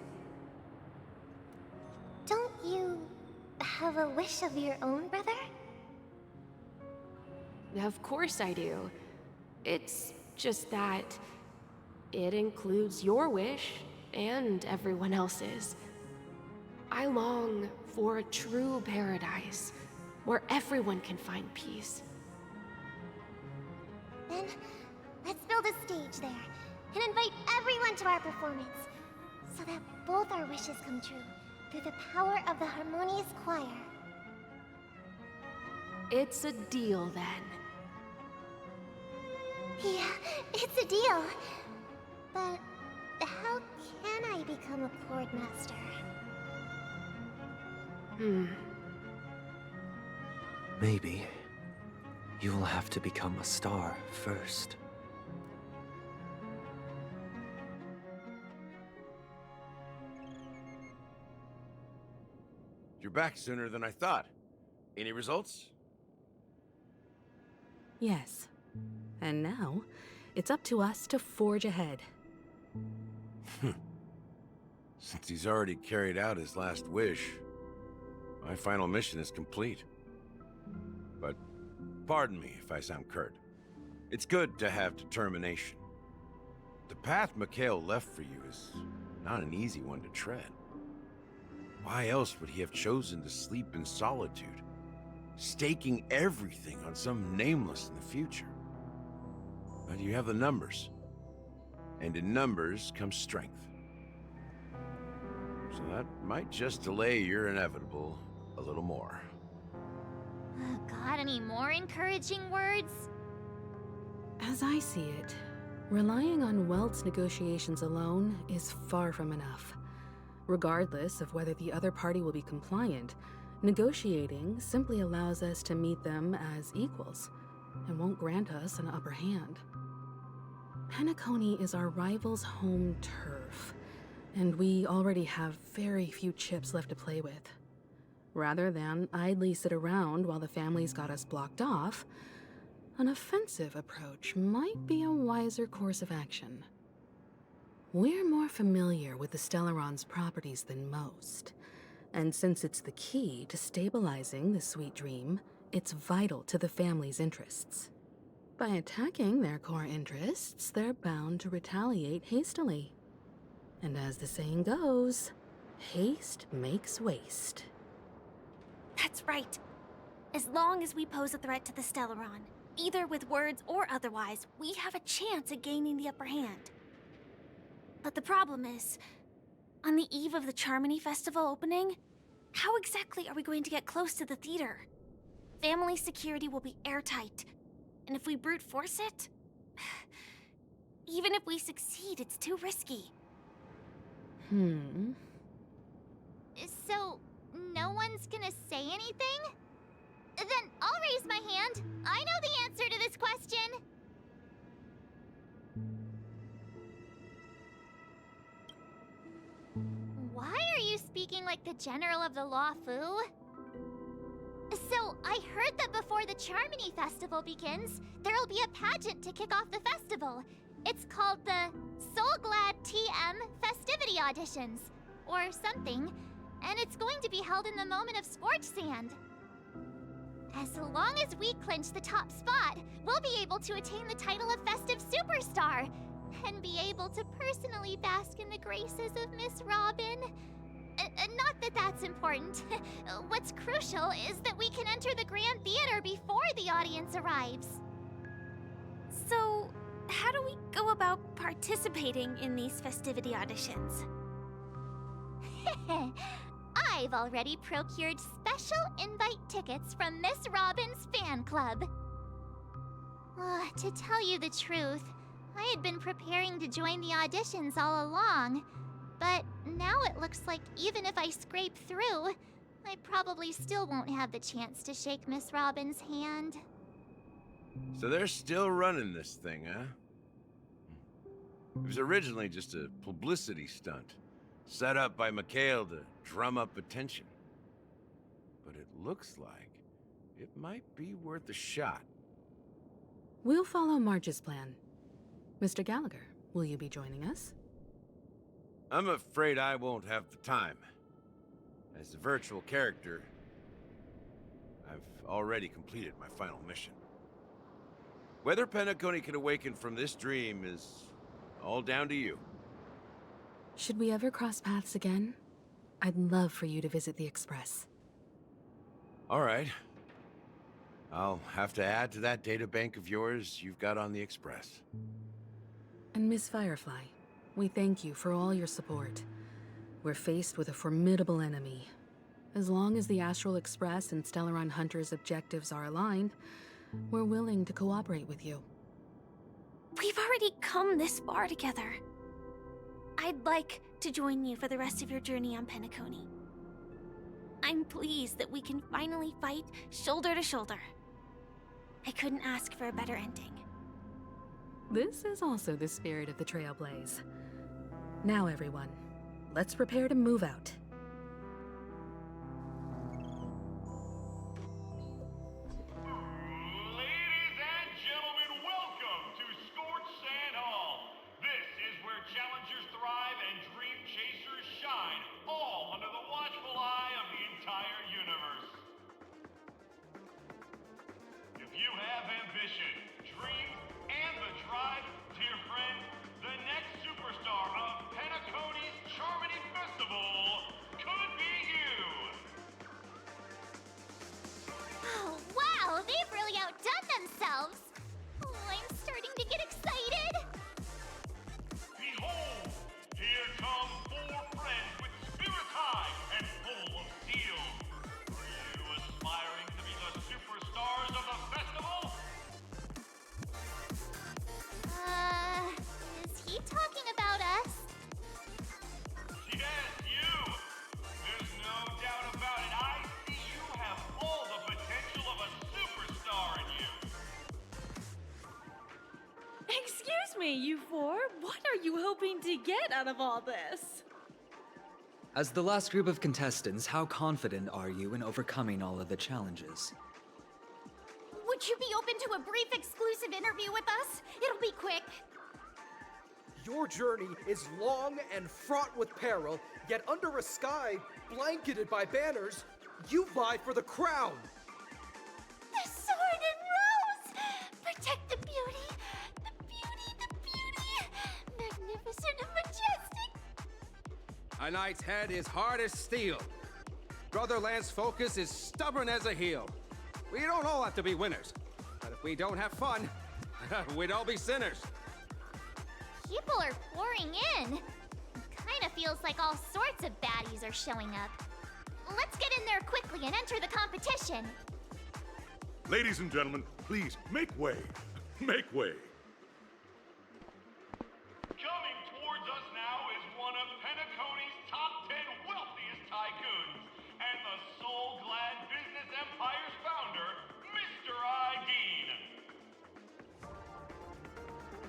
Don't you have a wish of your own, brother? Of course I do. It's just that it includes your wish and everyone else's. I long for a true paradise where everyone can find peace. Then, let's build a stage there and invite everyone to our performance so that both our wishes come true through the power of the harmonious choir. It's a deal then. Yeah, it's a deal. But how can I become a chord master? Maybe you will have to become a star first. You're back sooner than I thought. Any results? Yes. And now, it's up to us to forge ahead. Since he's already carried out his last wish, my final mission is complete. But pardon me if I sound curt. It's good to have determination. The path Mikhail left for you is not an easy one to tread. Why else would he have chosen to sleep in solitude, staking everything on some nameless in the future? But you have the numbers, and in numbers comes strength. So that might just delay your inevitable a little more. Got any more encouraging words? As I see it, relying on Welt's negotiations alone is far from enough. Regardless of whether the other party will be compliant, negotiating simply allows us to meet them as equals and won't grant us an upper hand. Penacony is our rival's home turf, and we already have very few chips left to play with. Rather than idly sit around while the family's got us blocked off, an offensive approach might be a wiser course of action. We're more familiar with the Stellaron's properties than most, and since it's the key to stabilizing the sweet dream, it's vital to the family's interests. By attacking their core interests, they're bound to retaliate hastily. And as the saying goes, haste makes waste. That's right. As long as we pose a threat to the Stellaron, either with words or otherwise, we have a chance at gaining the upper hand. But the problem is, on the eve of the Charmony Festival opening, how exactly are we going to get close to the theater? Family security will be airtight, and if we brute force it, even if we succeed, it's too risky. So, no one's gonna say anything? Then I'll raise my hand. I know the answer to this question. Why are you speaking like the General of the Law Fu? So, I heard that before the Charmony Festival begins, there'll be a pageant to kick off the festival. It's called the Soul Glad TM Festivity Auditions, or something, and it's going to be held in the moment of scorched sand. As long as we clinch the top spot, we'll be able to attain the title of Festive Superstar, and be able to personally bask in the graces of Miss Robin. Not that that's important. What's crucial is that we can enter the Grand Theater before the audience arrives. So, how do we go about participating in these festivity auditions? I've already procured special invite tickets from Miss Robin's fan club. To tell you the truth, I had been preparing to join the auditions all along. But now it looks like even if I scrape through, I probably still won't have the chance to shake Miss Robin's hand. So they're still running this thing, huh? It was originally just a publicity stunt, set up by Mikhail to drum up attention. But it looks like it might be worth a shot. We'll follow Marge's plan. Mr. Gallagher, will you be joining us? I'm afraid I won't have the time. As a virtual character, I've already completed my final mission. Whether Penacony can awaken from this dream is all down to you. Should we ever cross paths again? I'd love for you to visit the Express. All right. I'll have to add to that databank of yours you've got on the Express. And Miss Firefly, we thank you for all your support. We're faced with a formidable enemy. As long as the Astral Express and Stellaron Hunter's objectives are aligned, we're willing to cooperate with you. We've already come this far together. I'd like to join you for the rest of your journey on Penacony. I'm pleased that we can finally fight shoulder to shoulder. I couldn't ask for a better ending. This is also the spirit of the Trailblaze. Now, everyone, let's prepare to move out. Ladies and gentlemen, welcome to Scorched Sand Hall. This is where challengers thrive and dream chasers shine, all under the watchful eye of the entire universe. If you have ambition, dreams, and the drive, dear friend, the next superstar of Penacony's Charmony Festival could be you! Oh, wow! They've really outdone themselves! Oh, I'm starting to get excited! Behold, here come 4 friends with spirits high and full of steel. Are you aspiring to be the superstars of the festival? Is he talking about us? Yes, you! There's no doubt about it. I see you have all the potential of a superstar in you. Excuse me, you four. What are you hoping to get out of all this? As the last group of contestants, how confident are you in overcoming all of the challenges? Would you be open to a brief exclusive interview with us? It'll be quick. Your journey is long and fraught with peril, yet under a sky blanketed by banners, you vie for the crown. The sword and rose! Protect the beauty! The beauty, the beauty! Magnificent and majestic! A knight's head is hard as steel. Brother Lance Focus is stubborn as a heel. We don't all have to be winners, but if we don't have fun, we'd all be sinners. People are pouring in. Kinda feels like all sorts of baddies are showing up. Let's get in there quickly and enter the competition. Ladies and gentlemen, please make way. Make way. Coming towards us now is one of Penacony's top 10 wealthiest tycoons and the soul-glad business empire's founder, Mr. Dean.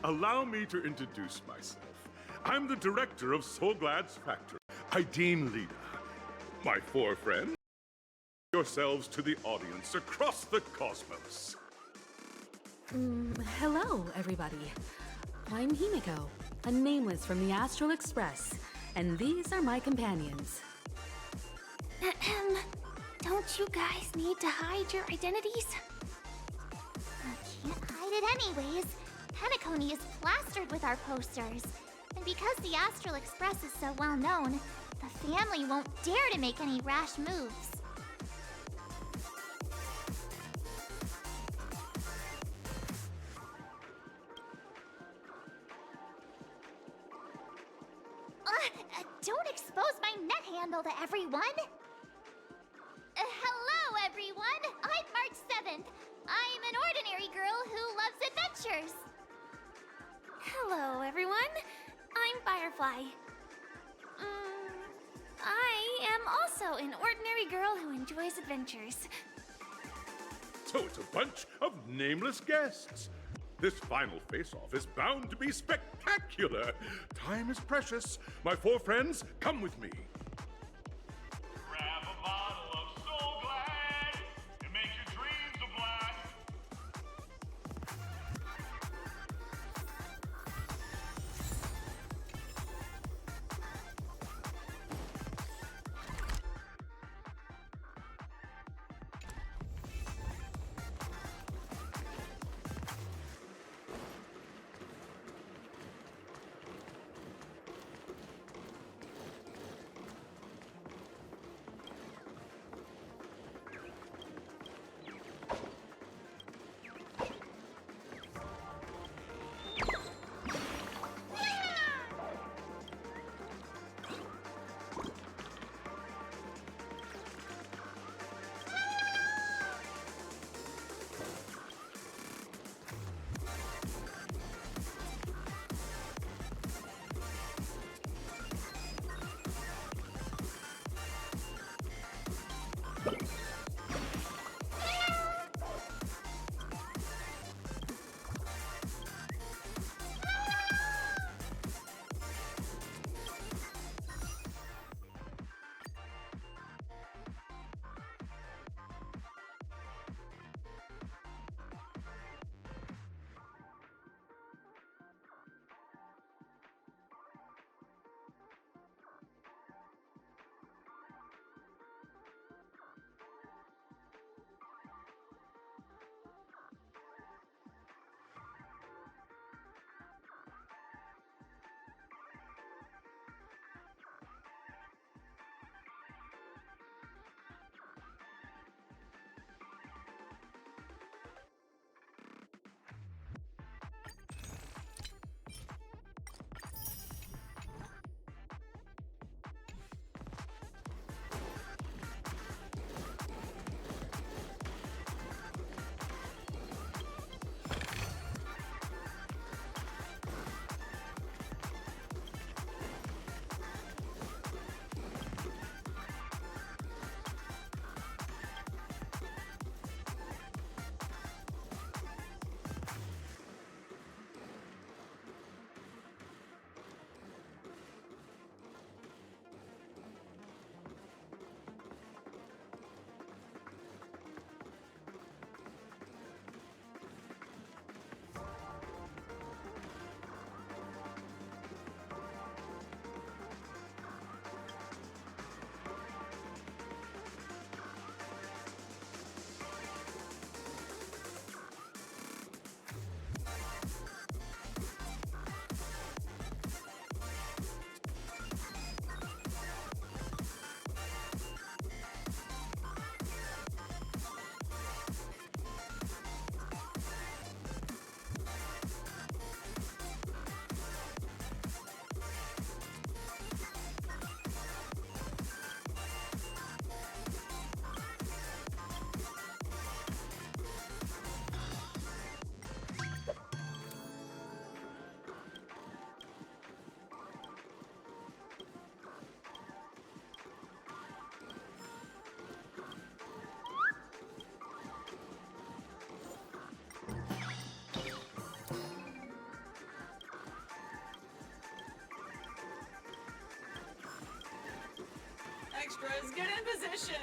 Allow me to introduce myself. I'm the director of Soulglad's factory, Dean Lida. My 4 friends, yourselves to the audience across the cosmos. Hello, everybody. I'm Himiko, a nameless from the Astral Express, and these are my companions. Don't you guys need to hide your identities? I can't hide it anyways. Penacony is plastered with our posters. And because the Astral Express is so well known, the family won't dare to make any rash moves. Don't expose my net handle to everyone! Hello, everyone! I'm March 7th. I'm an ordinary girl who loves adventure. enjoys adventures. So it's a bunch of nameless guests. This final face-off is bound to be spectacular. Time is precious. My four friends, come with me. Grab a bottle of Soul Glad and make your dreams a blast. Extras, get in position!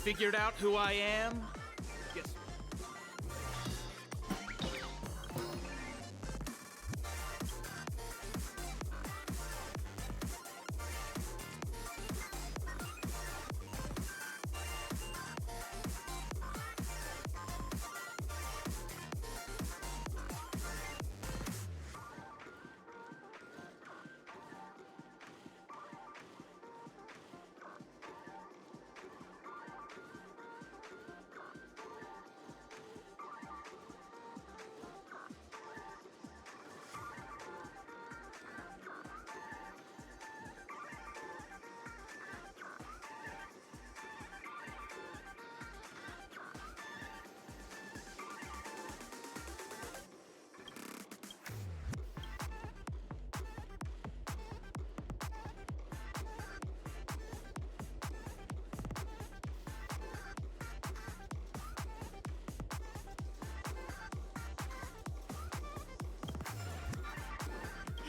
figured out who I am? Guess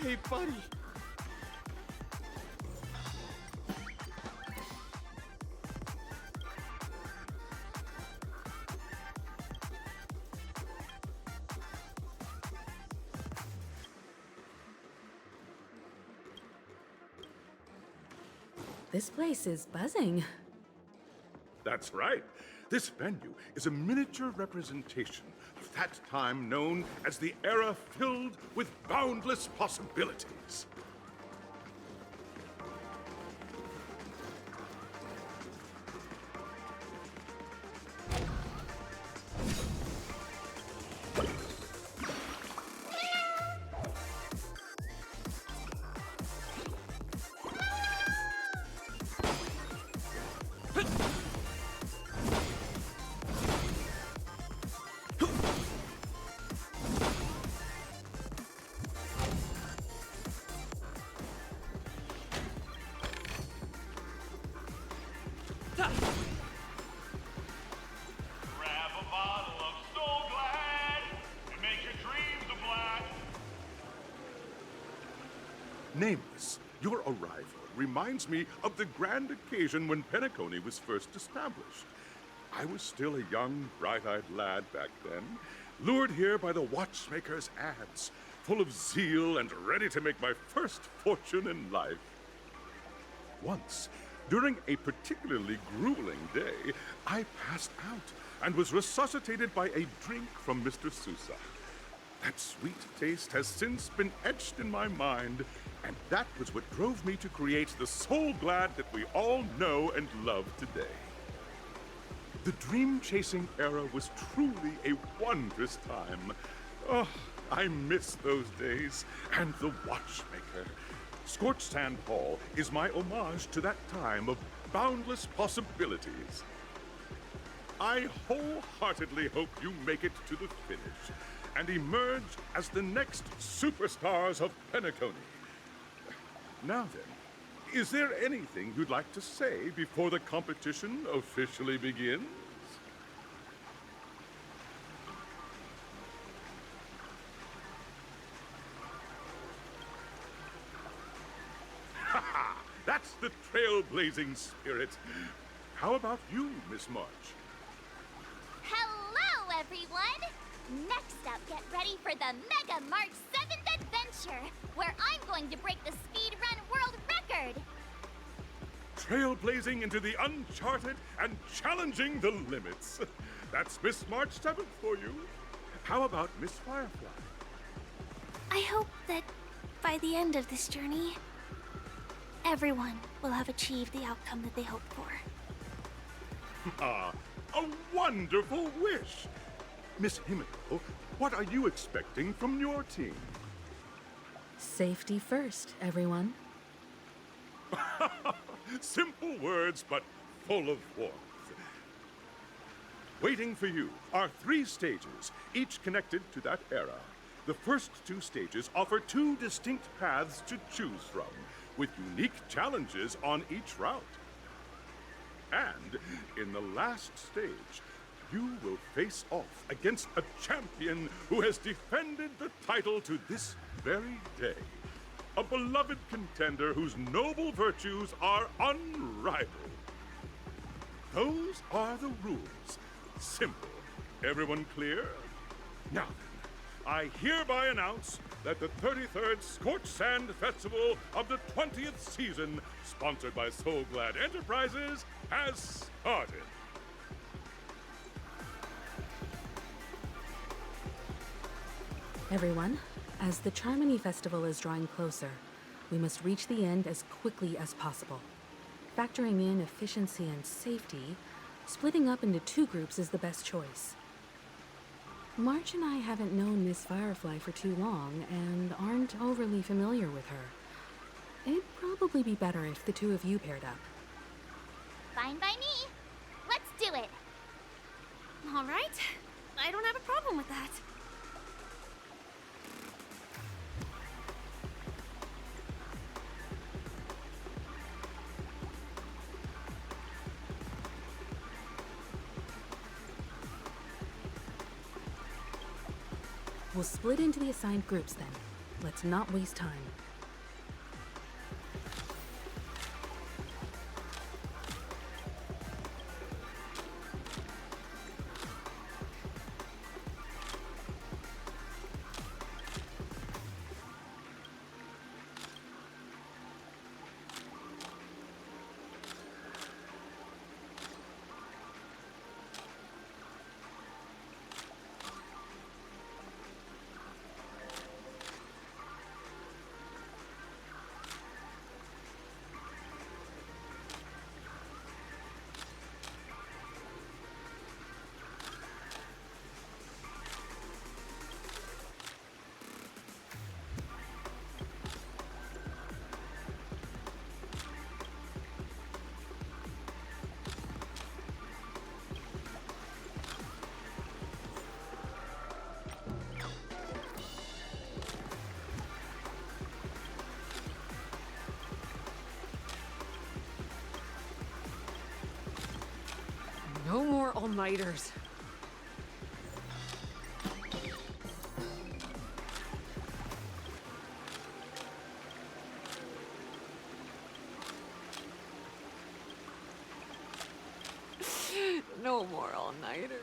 Hey, buddy. This place is buzzing. That's right. This venue is a miniature representation of that time known as the era filled with boundless possibilities. Grab a bottle of Soul Glad and make your dreams a blast. Nameless, your arrival reminds me of the grand occasion when Penacony was first established. I was still a young, bright-eyed lad back then, lured here by the watchmaker's ads, full of zeal and ready to make my first fortune in life. Once, during a particularly grueling day, I passed out and was resuscitated by a drink from Mr. Sousa. That sweet taste has since been etched in my mind, and that was what drove me to create the Soul Glad that we all know and love today. The dream-chasing era was truly a wondrous time. Oh, I miss those days, and the watchmaker. Scorched Sand Hall is my homage to that time of boundless possibilities. I wholeheartedly hope you make it to the finish and emerge as the next superstars of Penacony. Now then, is there anything you'd like to say before the competition officially begins? That's the trailblazing spirit. How about you, Miss March? Hello, everyone! Next up, get ready for the Mega March 7th Adventure, where I'm going to break the speedrun world record! Trailblazing into the uncharted and challenging the limits. That's Miss March 7th for you. How about Miss Firefly? I hope that by the end of this journey, everyone will have achieved the outcome that they hoped for. Ah, a wonderful wish! Miss Himiko, what are you expecting from your team? Safety first, everyone. Simple words, but full of warmth. Waiting for you are 3 stages, each connected to that era. The first 2 stages offer 2 distinct paths to choose from, with unique challenges on each route. And in the last stage, you will face off against a champion who has defended the title to this very day. A beloved contender whose noble virtues are unrivaled. Those are the rules. Simple. Everyone clear? Now then, I hereby announce that the 33rd Scorched Sand Festival of the 20th season, sponsored by Soul Glad Enterprises, has started. Everyone, as the Charmony Festival is drawing closer, we must reach the end as quickly as possible. Factoring in efficiency and safety, splitting up into 2 groups is the best choice. March and I haven't known Miss Firefly for too long and aren't overly familiar with her. It'd probably be better if the 2 of you paired up. Fine by me. Let's do it. All right. I don't have a problem with that. We'll split into the assigned groups then. Let's not waste time. No more all-nighters. No more all-nighters.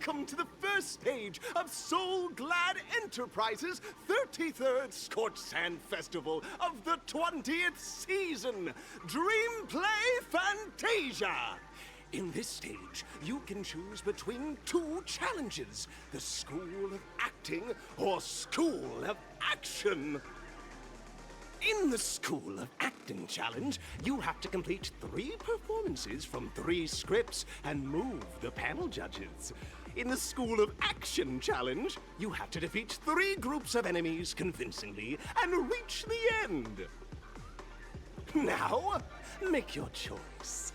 Welcome to the first stage of Soul Glad Enterprises' 33rd Scorched Sand Festival of the 20th season, Dream Play Fantasia! In this stage, you can choose between two challenges, the School of Acting or School of Action. In the School of Acting challenge, you have to complete 3 performances from 3 scripts and move the panel judges. In the School of Action challenge, you have to defeat 3 groups of enemies convincingly and reach the end. Now, make your choice.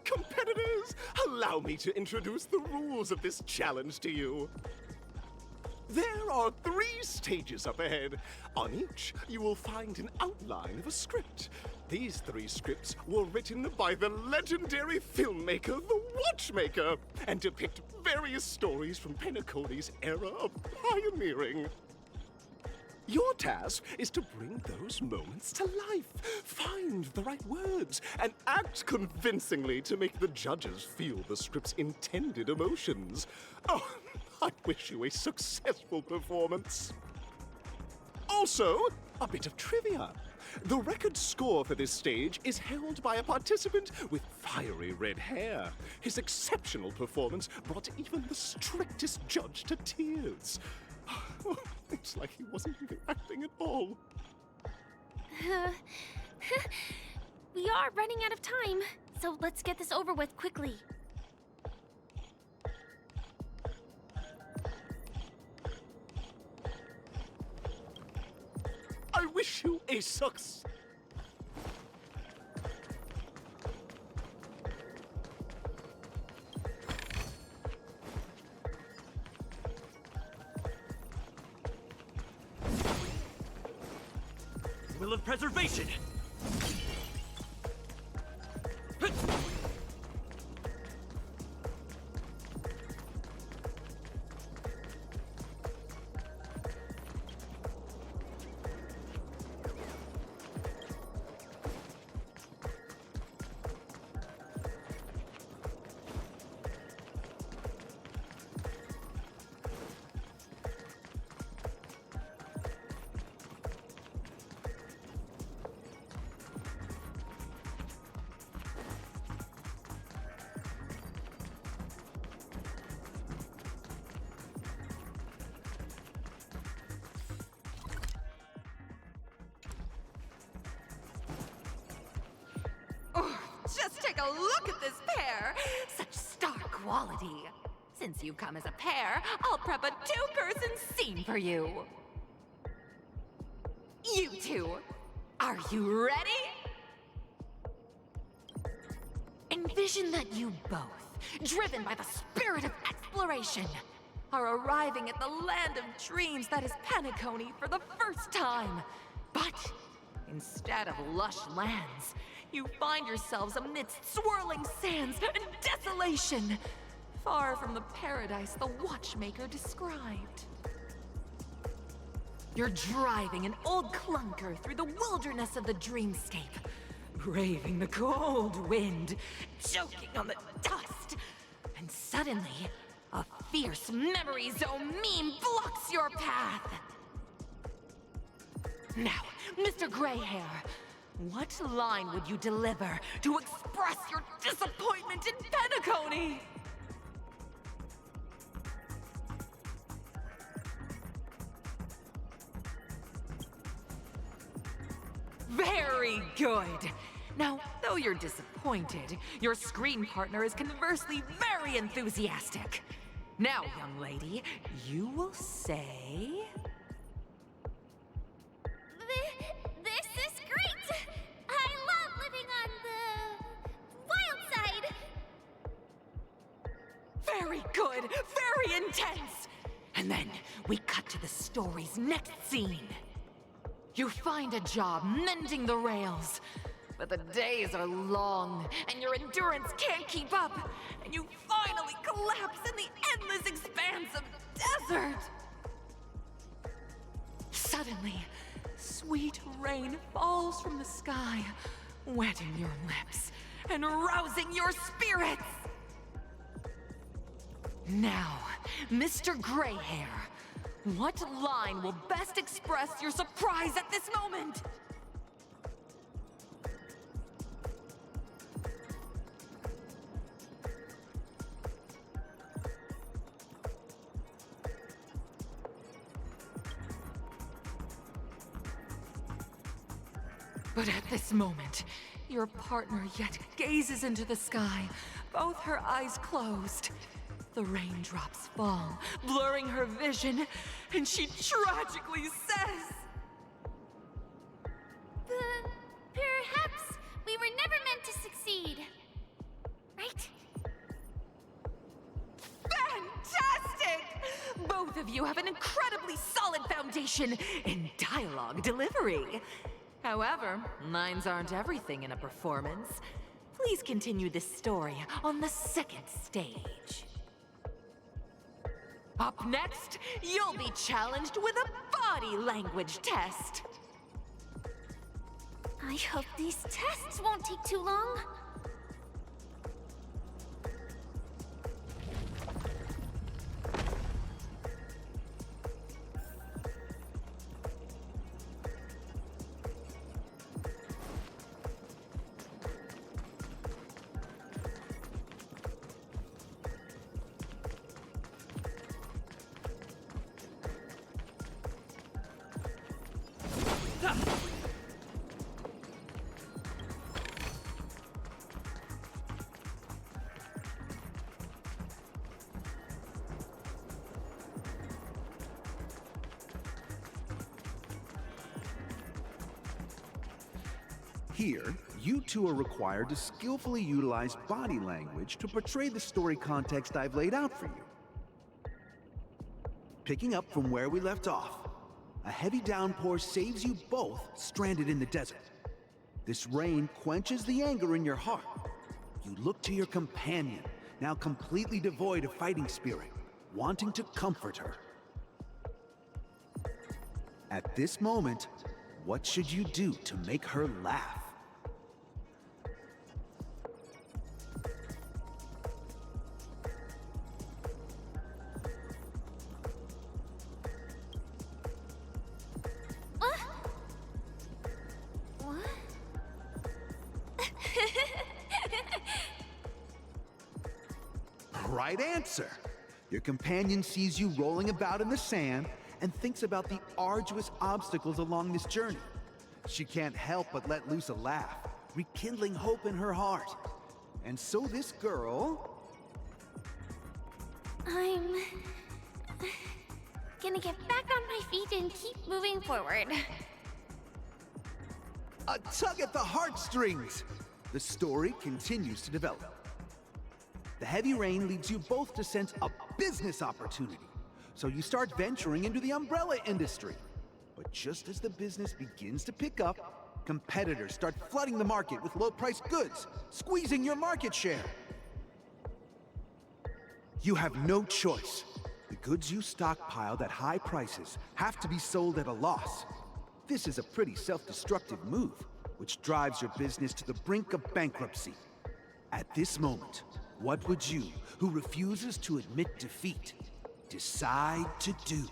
Competitors, allow me to introduce the rules of this challenge to you. There are 3 stages up ahead. On each, you will find an outline of a script. These 3 scripts were written by the legendary filmmaker, The Watchmaker, and depict various stories from Penacony's era of pioneering. Your task is to bring those moments to life, find the right words, and act convincingly to make the judges feel the script's intended emotions. Oh, I wish you a successful performance. Also, a bit of trivia. The record score for this stage is held by a participant with fiery red hair. His exceptional performance brought even the strictest judge to tears. It's like he wasn't even acting at all. We are running out of time, so let's get this over with quickly. I wish you a success. Will of preservation! Just take a look at this pair! Such star quality. Since you come as a pair, I'll prep a 2-person scene for you. You two, are you ready? Envision that you both, driven by the spirit of exploration, are arriving at the land of dreams that is Penacony for the first time. But instead of lush lands, you find yourselves amidst swirling sands and desolation, far from the paradise the Watchmaker described. You're driving an old clunker through the wilderness of the dreamscape, braving the cold wind, choking on the dust, and suddenly, a fierce memory zone meme blocks your path. Now, Mr. Greyhair, what line would you deliver to express your disappointment in Penacony? Very good! Now, though you're disappointed, your screen partner is conversely very enthusiastic. Now, young lady, you will say... This is great! I love living on the wild side! Very good! Very intense! And then we cut to the story's next scene. You find a job mending the rails, but the days are long, and your endurance can't keep up, and you finally collapse in the endless expanse of desert! Suddenly, sweet rain falls from the sky, wetting your lips and rousing your spirits! Now, Mr. Greyhair, what line will best express your surprise at this moment? But at this moment, your partner yet gazes into the sky, both her eyes closed. The raindrops fall, blurring her vision, and she tragically says... Perhaps we were never meant to succeed. Right? Fantastic! Both of you have an incredibly solid foundation in dialogue delivery. However, lines aren't everything in a performance. Please continue this story on the second stage. Up next, you'll be challenged with a body language test. I hope these tests won't take too long. Here, you two are required to skillfully utilize body language to portray the story context I've laid out for you. Picking up from where we left off, a heavy downpour saves you both stranded in the desert. This rain quenches the anger in your heart. You look to your companion, now completely devoid of fighting spirit, wanting to comfort her. At this moment, what should you do to make her laugh? Right answer! Your companion sees you rolling about in the sand and thinks about the arduous obstacles along this journey. She can't help but let loose a laugh, rekindling hope in her heart. And so this girl... I'm... gonna get back on my feet and keep moving forward. A tug at the heartstrings! The story continues to develop. The heavy rain leads you both to sense a business opportunity, so you start venturing into the umbrella industry. But just as the business begins to pick up, competitors start flooding the market with low-priced goods, squeezing your market share. You have no choice. The goods you stockpiled at high prices have to be sold at a loss. This is a pretty self-destructive move, which drives your business to the brink of bankruptcy. At this moment, what would you, who refuses to admit defeat, decide to do?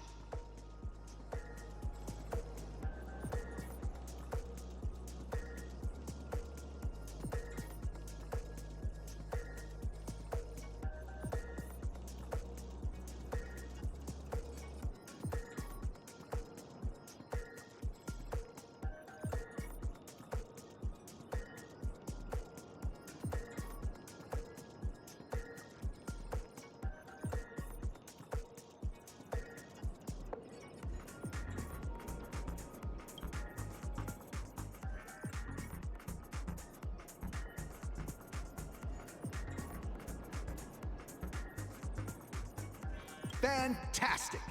fantastic.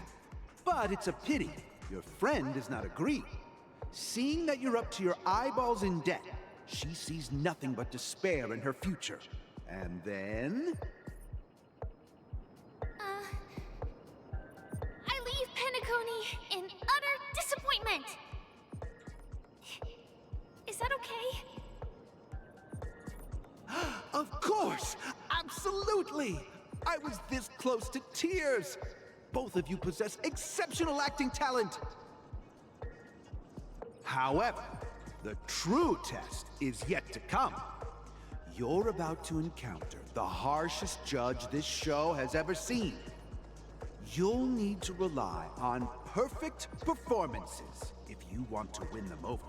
But it's a pity your friend does not agree. Seeing that you're up to your eyeballs in debt, she sees nothing but despair in her future. And then... I leave Penacony in utter disappointment. Is that okay? Of course! Absolutely! I was this close to tears! Both of you possess exceptional acting talent! However, the true test is yet to come. You're about to encounter the harshest judge this show has ever seen. You'll need to rely on perfect performances if you want to win them over.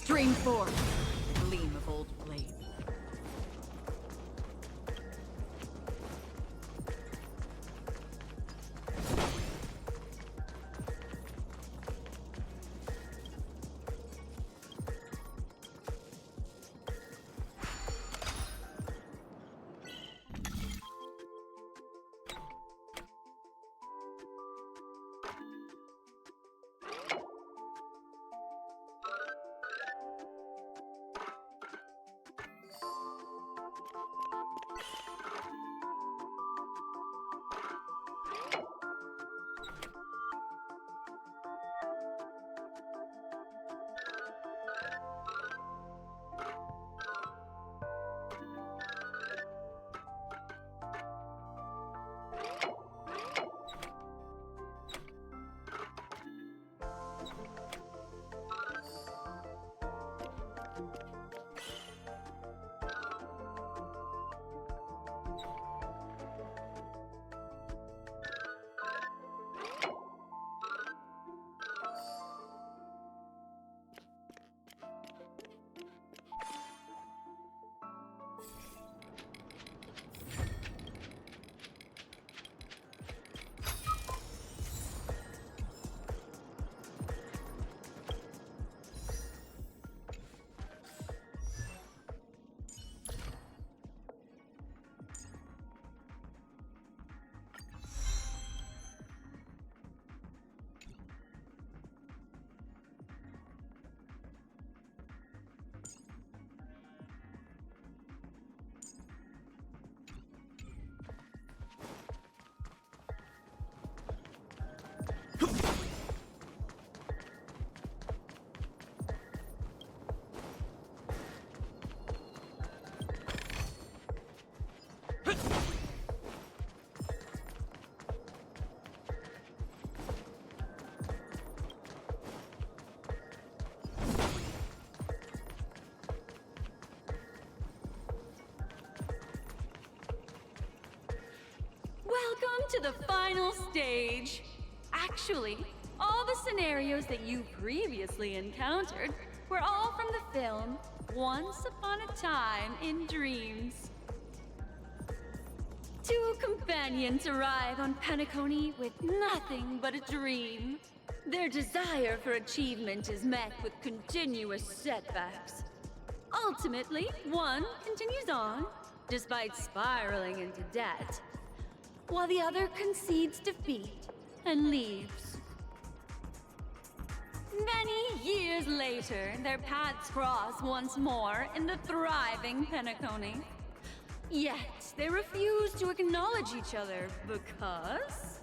Stream 4. Gleam of old blade. Welcome to the final stage. Actually, all the scenarios that you previously encountered were all from the film Once Upon a Time in Dreams. Two companions arrive on Penacony with nothing but a dream. Their desire for achievement is met with continuous setbacks. Ultimately, one continues on, despite spiraling into debt, while the other concedes defeat and leaves. Many years later, their paths cross once more in the thriving Penacony. Yet, they refuse to acknowledge each other because...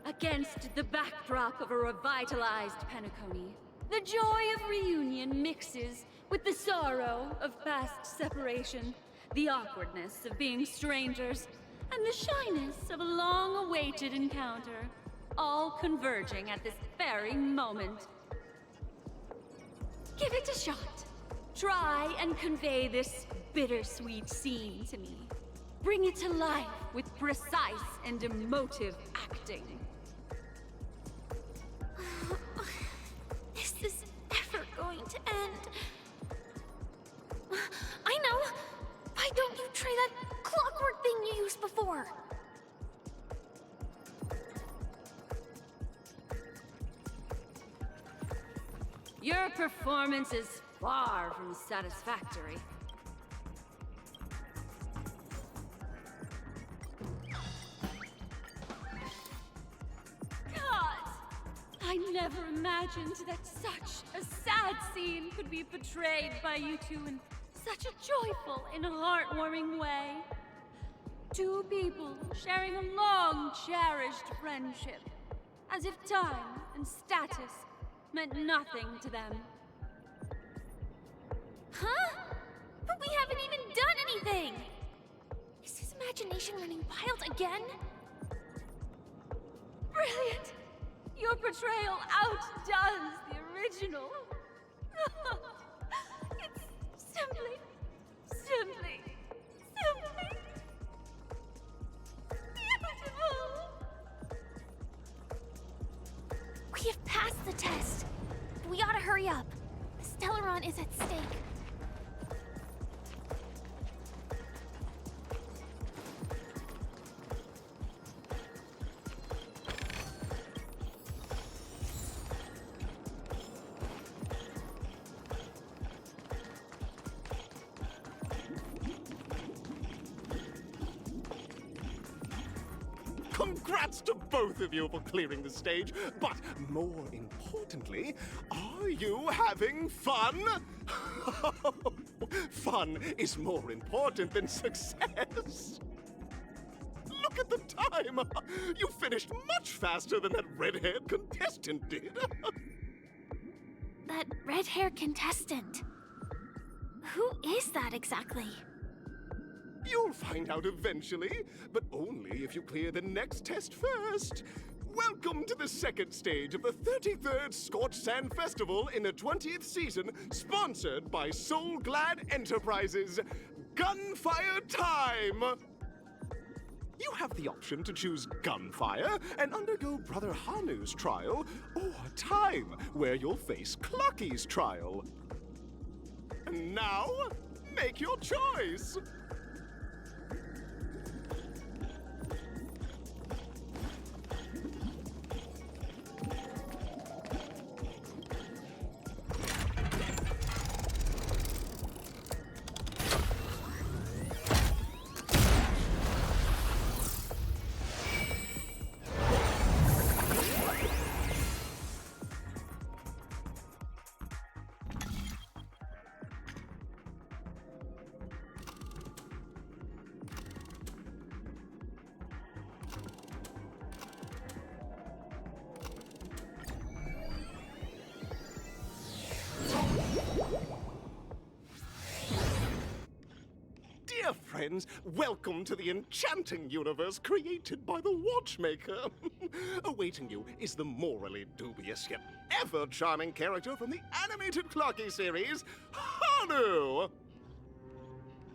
Against the backdrop of a revitalized Penacony, the joy of reunion mixes with the sorrow of past separation, the awkwardness of being strangers, and the shyness of a long-awaited encounter, all converging at this very moment. Give it a shot. Try and convey this bittersweet scene to me. Bring it to life with precise and emotive acting. Is this ever going to end? I know! Why don't you try that clockwork thing you used before? Your performance is far from satisfactory. I never imagined that such a sad scene could be portrayed by you two in such a joyful and heartwarming way. Two people sharing a long, cherished friendship, as if time and status meant nothing to them. Huh? But we haven't even done anything! Is his imagination running wild again? Brilliant! Your portrayal outdoes the original. It's simply beautiful. We have passed the test. We ought to hurry up. The Stellaron is at stake. Congrats to both of you for clearing the stage, but more importantly, are you having fun? Fun is more important than success. Look at the time! You finished much faster than that red-haired contestant did. That red-haired contestant. Who is that exactly? You'll find out eventually, but only if you clear the next test first. Welcome to the second stage of the 33rd Scorched Sand Festival in the 20th season, sponsored by Soul Glad Enterprises. Gunfire time! You have the option to choose gunfire and undergo Brother Hanu's trial, or time, where you'll face Clucky's trial. And now, make your choice! Dear friends, welcome to the enchanting universe created by the Watchmaker. Awaiting you is the morally dubious yet ever-charming character from the animated Clocky series, Hanu!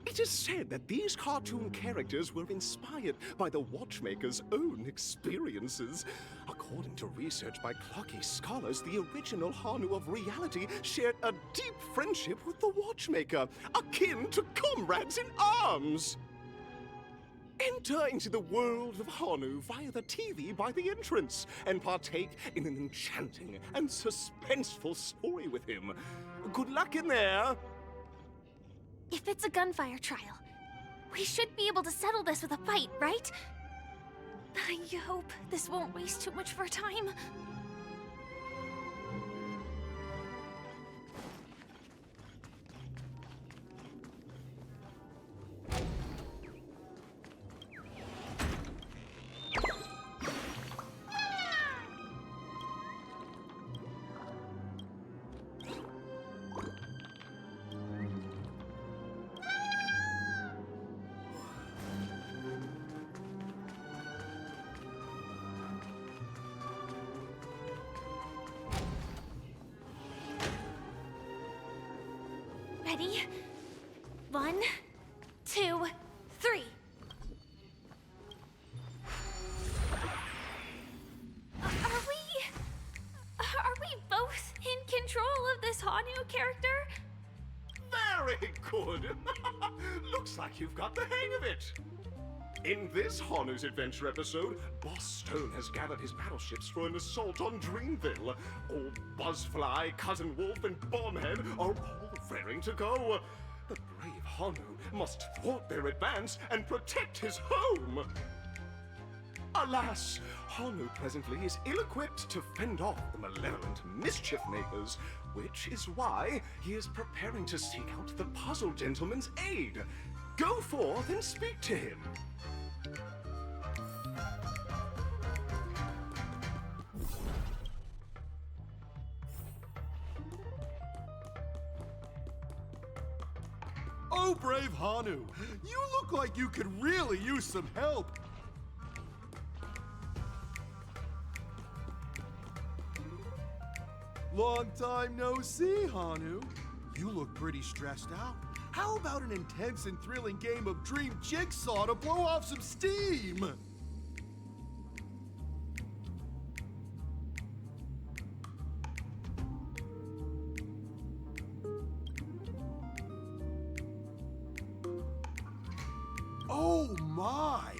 It is said that these cartoon characters were inspired by the Watchmaker's own experiences. According to research by Clocky scholars, the original Hanu of reality shared a deep friendship with the Watchmaker, akin to comrades in arms. Enter into the world of Honu via the TV by the entrance and partake in an enchanting and suspenseful story with him. Good luck in there! If it's a gunfire trial, we should be able to settle this with a fight, right? I hope this won't waste too much of our time. Ready? 1, 2, 3. Are we both in control of this Hanu character? Very good! Looks like you've got the hang of it! In this Hanu's Adventure episode, Boss Stone has gathered his battleships for an assault on Dreamville. Old Buzzfly, Cousin Wolf, and Bombhead are all raring to go. The brave Hanu must thwart their advance and protect his home. Alas, Hanu presently is ill-equipped to fend off the malevolent mischief makers, which is why he is preparing to seek out the Puzzle Gentleman's aid. Go forth and speak to him. Oh, brave Hanu, you look like you could really use some help. Long time no see, Hanu. You look pretty stressed out. How about an intense and thrilling game of Dream Jigsaw to blow off some steam? Oh my!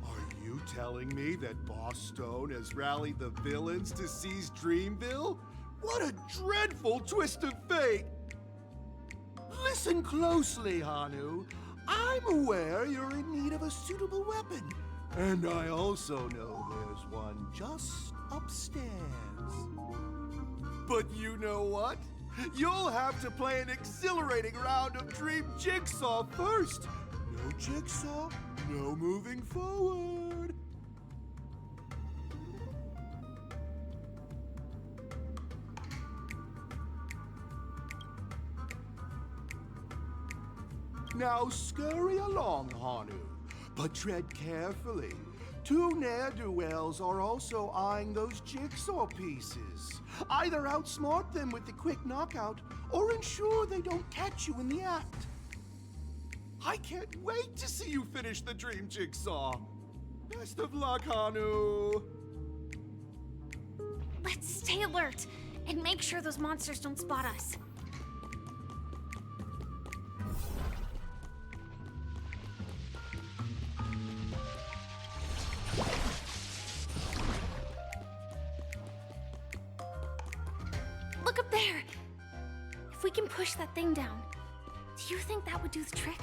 Are you telling me that Boss Stone has rallied the villains to seize Dreamville? What a dreadful twist of fate! Listen closely, Hanu. I'm aware you're in need of a suitable weapon. And I also know there's one just upstairs. But you know what? You'll have to play an exhilarating round of Dream Jigsaw first. No Jigsaw, no moving forward. Now scurry along, Hanu, but tread carefully. Two ne'er-do-wells are also eyeing those jigsaw pieces. Either outsmart them with the quick knockout, or ensure they don't catch you in the act. I can't wait to see you finish the Dream Jigsaw. Best of luck, Hanu. Let's stay alert and make sure those monsters don't spot us. Look up there! If we can push that thing down, do you think that would do the trick?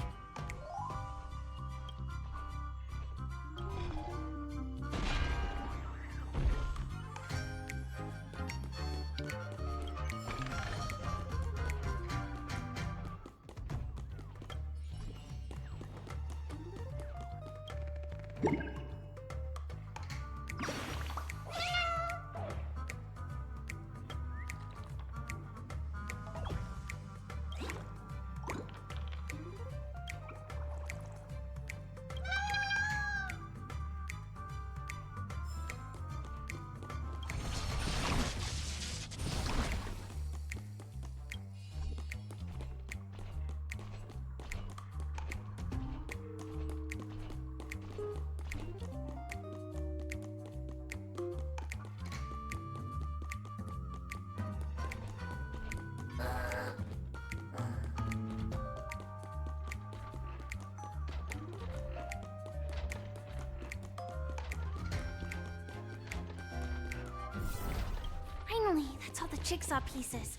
That's all the jigsaw pieces.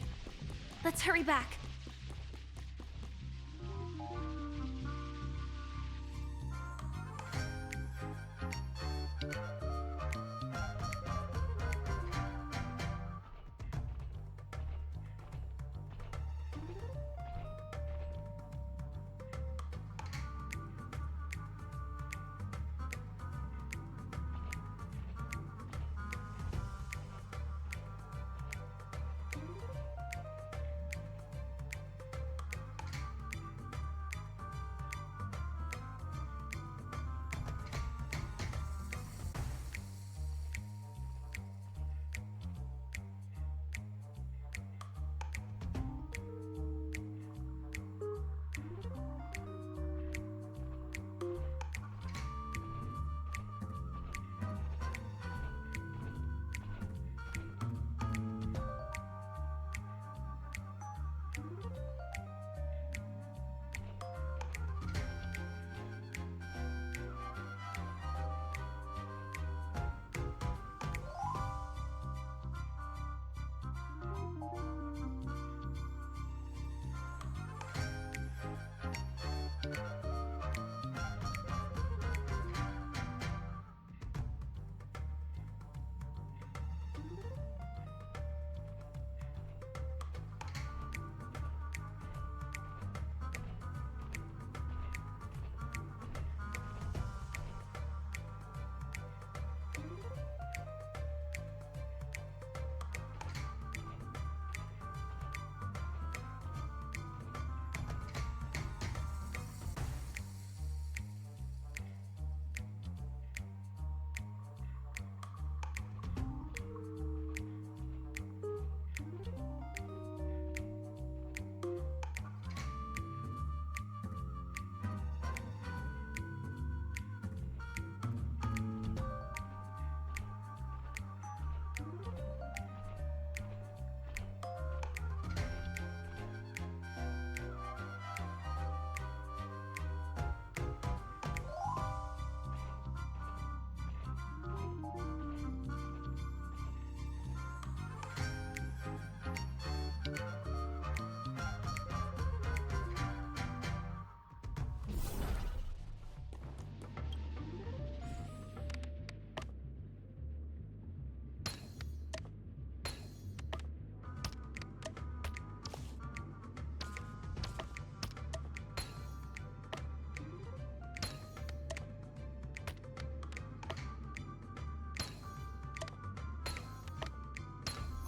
Let's hurry back.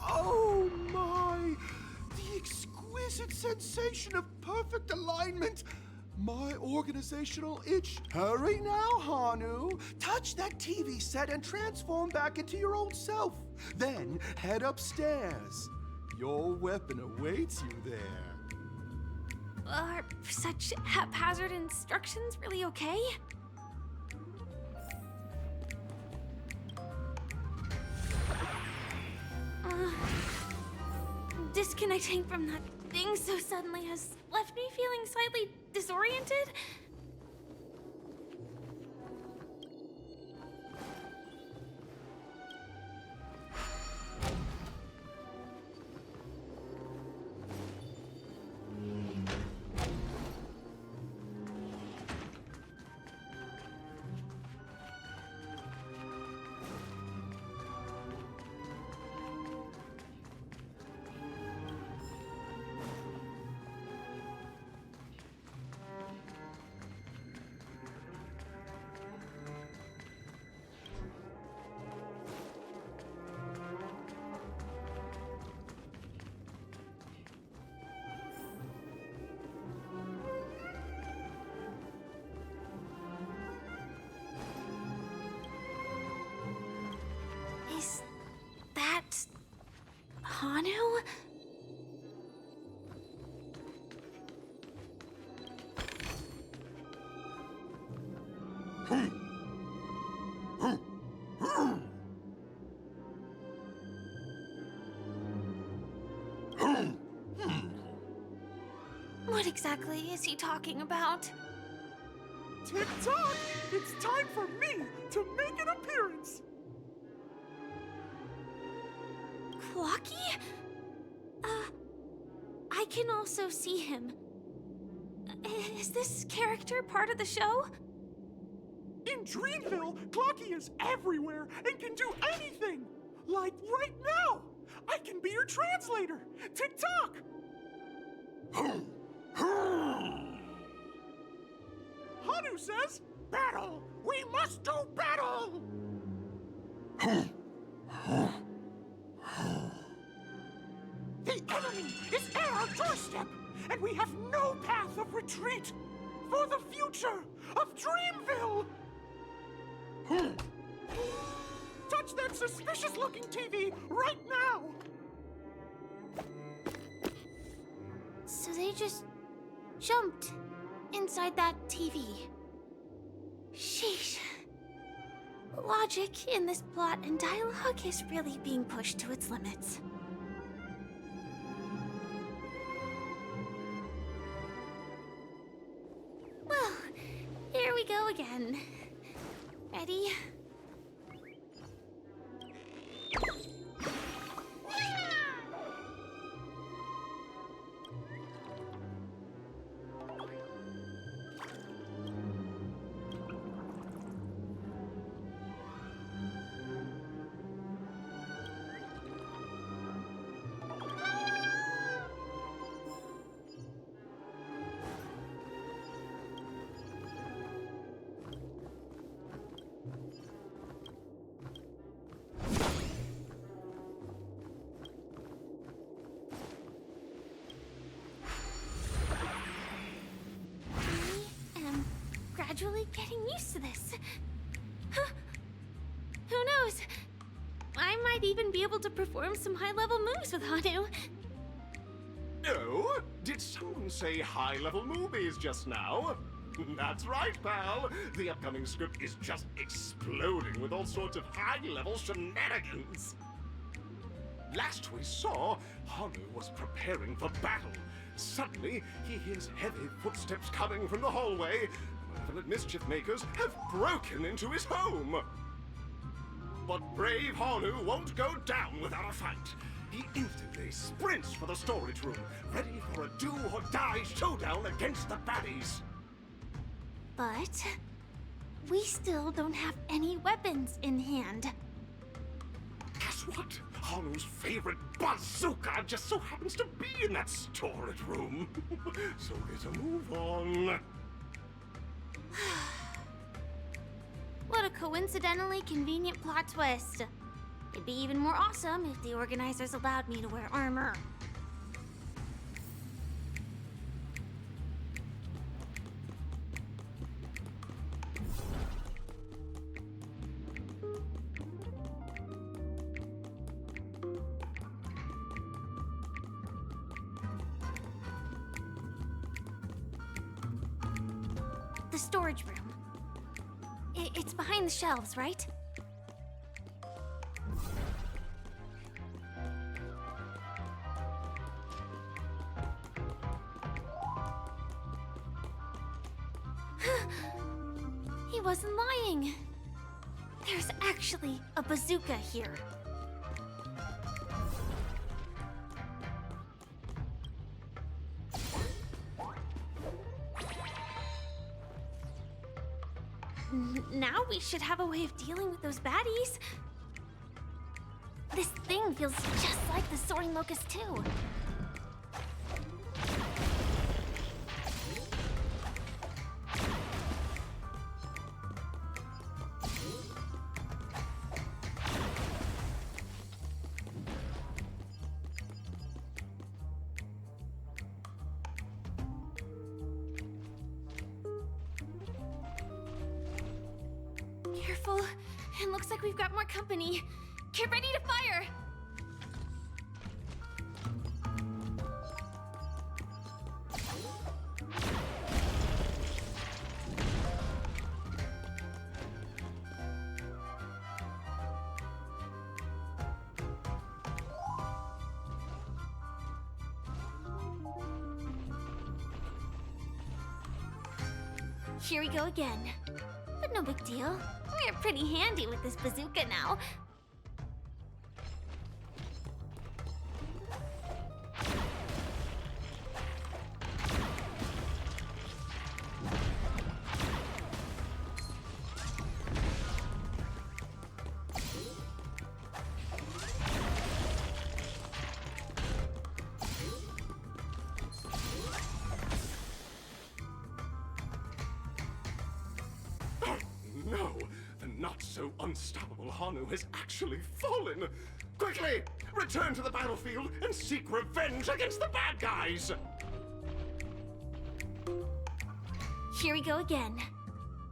Oh my! The exquisite sensation of perfect alignment! My organizational itch. Hurry now, Hanu. Touch that TV set and transform back into your old self. Then head upstairs. Your weapon awaits you there. Are such haphazard instructions really okay? Disconnecting from that thing so suddenly has left me feeling slightly disoriented. Is that Hanu? What exactly is he talking about? Tick-tock! It's time for me to make an appearance! Clocky? I can also see him. Is this character part of the show? In Dreamville, Clocky is everywhere and can do anything! Like right now! I can be your translator! Tick-tock! Hanu says, battle! We must do battle! The enemy is at our doorstep, and we have no path of retreat for the future of Dreamville! Touch that suspicious-looking TV right now! So they just jumped inside that TV. Sheesh. Logic in this plot and dialogue is really being pushed to its limits. Well, here we go again. Ready? Gradually getting used to this. Huh. Who knows? I might even be able to perform some high-level moves with Hanu. Oh? Did someone say high-level movies just now? That's right, pal. The upcoming script is just exploding with all sorts of high-level shenanigans. Last we saw, Hanu was preparing for battle. Suddenly, he hears heavy footsteps coming from the hallway. Malevolent mischief makers have broken into his home. But brave Hanu won't go down without a fight. He instantly sprints for the storage room, ready for a do-or-die showdown against the baddies. But we still don't have any weapons in hand. Guess what? Hanu's favorite bazooka just so happens to be in that storage room. So get a move on. What a coincidentally convenient plot twist. It'd be even more awesome if the organizers allowed me to wear armor. The storage room. It's behind the shelves, right? He wasn't lying. There's actually a bazooka here. Now we should have a way of dealing with those baddies. This thing feels just like the Soaring Locust too. Careful. It looks like we've got more company. Get ready to fire! Here we go again. But no big deal. We're pretty handy with this bazooka now. so unstoppable Hanu has actually fallen. Quickly, return to the battlefield and seek revenge against the bad guys! Here we go again.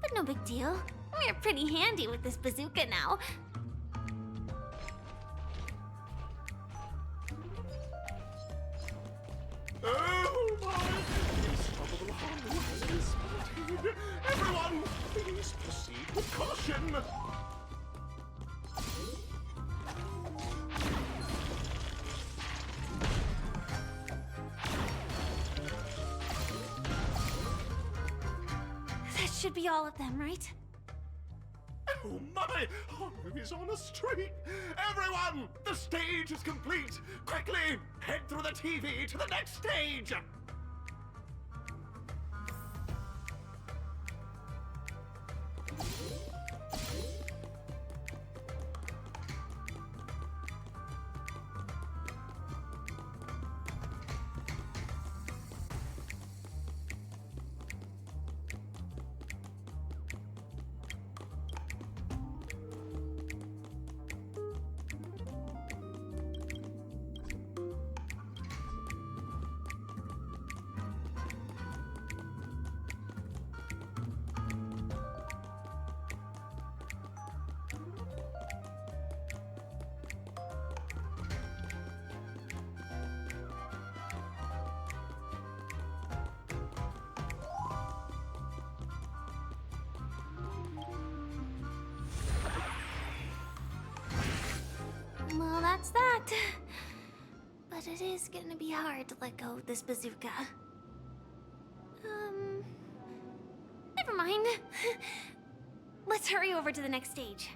But no big deal. We're pretty handy with this bazooka now. Oh my! Unstoppable Hanu has been spotted! Everyone, please proceed with caution! That should be all of them, right? Oh my! Hanu is on a streak! Everyone! The stage is complete! Quickly! Head through the TV to the next stage! Well, that's that. But it is gonna be hard to let go of this bazooka. Never mind. Let's hurry over to the next stage.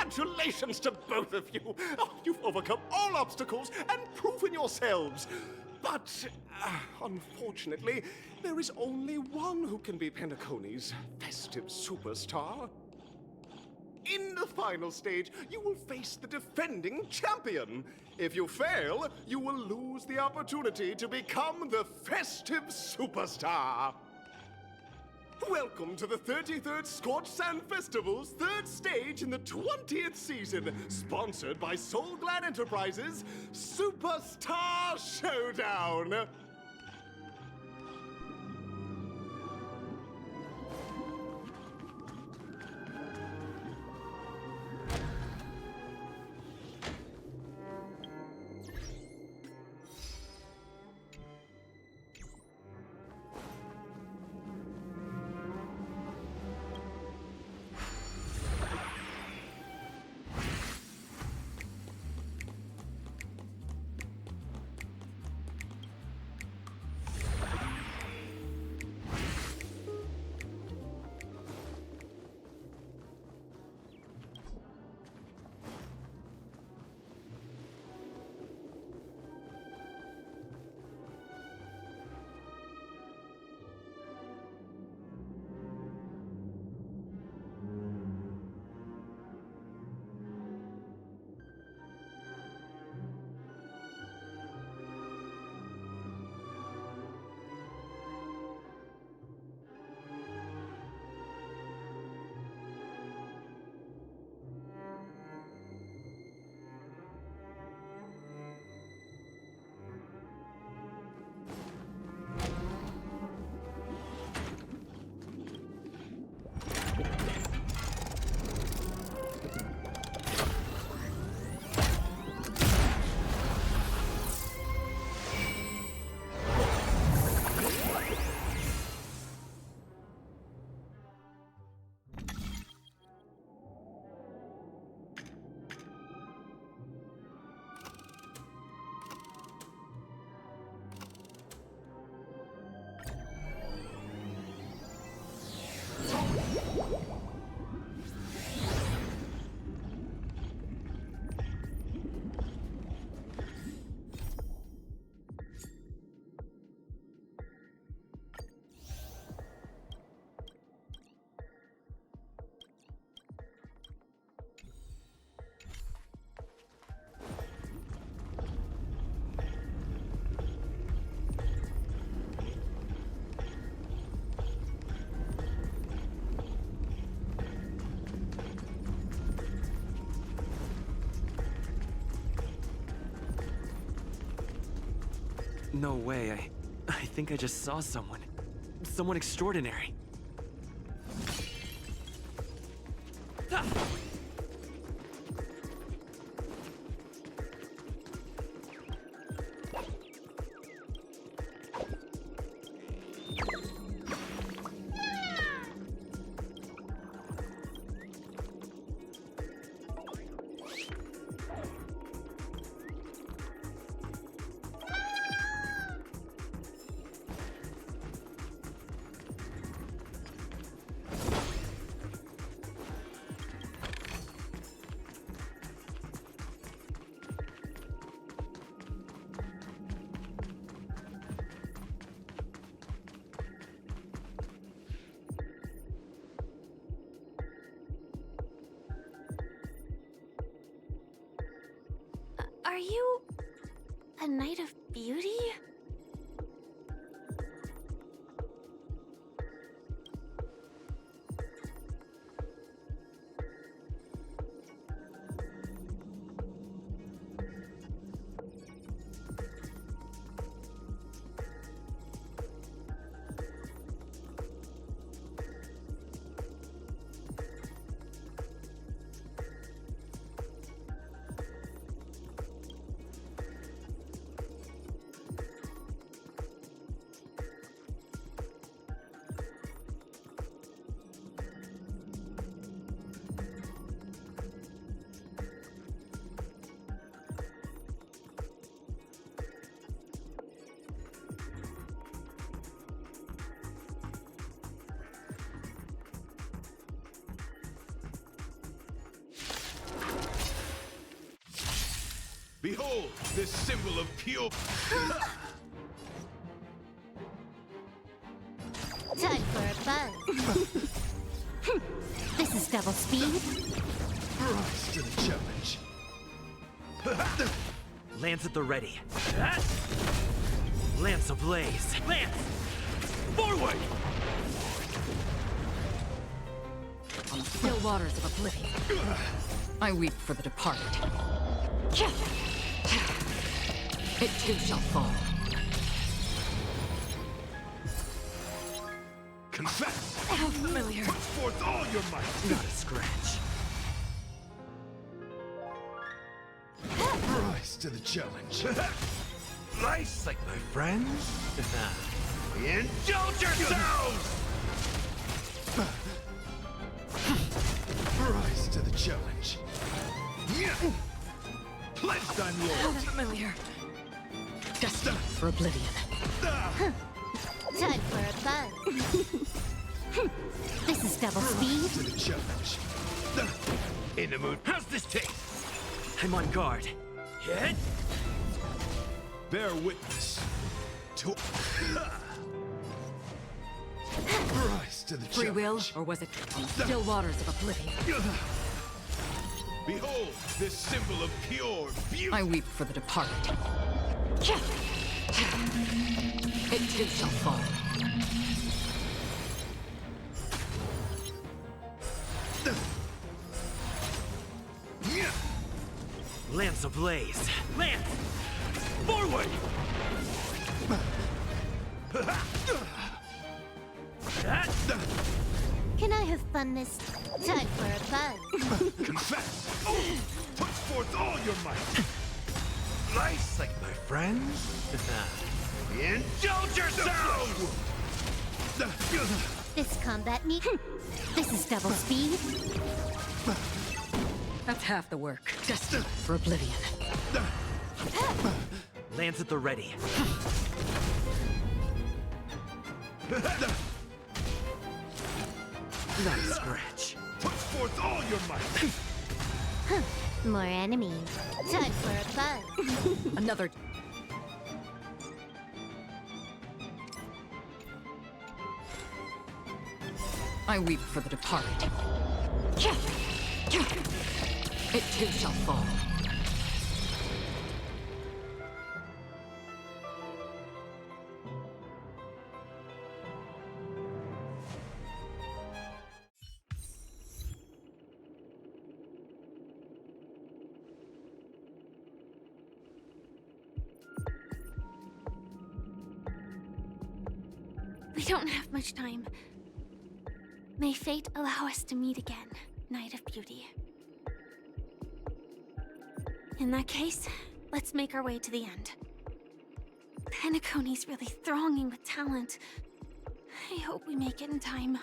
Congratulations to both of you! Oh, you've overcome all obstacles and proven yourselves. But, unfortunately, there is only one who can be Penacony's festive superstar. In the final stage, you will face the defending champion. If you fail, you will lose the opportunity to become the festive superstar. Welcome to the 33rd Scorched Sand Festival's third stage in the 20th season, sponsored by Soulglad Enterprises, Superstar Showdown. No way, I think I just saw someone. Someone extraordinary. Ah! Are you a Knight of Beauty? Behold, this symbol of pure... Time for a buzz. This is double speed. Rise to the challenge. Lance at the ready. Lance ablaze. Lance! Forward! On the still waters of oblivion, I weep for the departed. It too shall fall. Confess! How familiar. Put forth all your might! Not a scratch. Rise to the challenge. Nice, like my friends. Indulge yourselves! Rise to the challenge. Pledged on How loyalty. familiar. Destined for oblivion. Time for a buzz. This is double speed. To the challenge. In the mood. How's this taste? I'm on guard. Hit? Bear witness to... Rise to the Free challenge. will, or was it on the still waters of oblivion? Behold, this symbol of pure beauty. I weep for the departed. It too shall fall. Lance ablaze. Lance! Forward! Can I have fun this time for a buzz? Confess! Put forth all your might! Nice, like my friends. Indulge yourselves! This combat need. This is double speed. That's half the work. Destined for oblivion. Lance at the ready. Not a scratch. Put forth all your might! More enemies. Time for a buzz. Another. I weep for the departed. It too shall fall. We don't have much time. May fate allow us to meet again, Knight of Beauty. In that case, let's make our way to the end. Penacony's really thronging with talent. I hope we make it in time.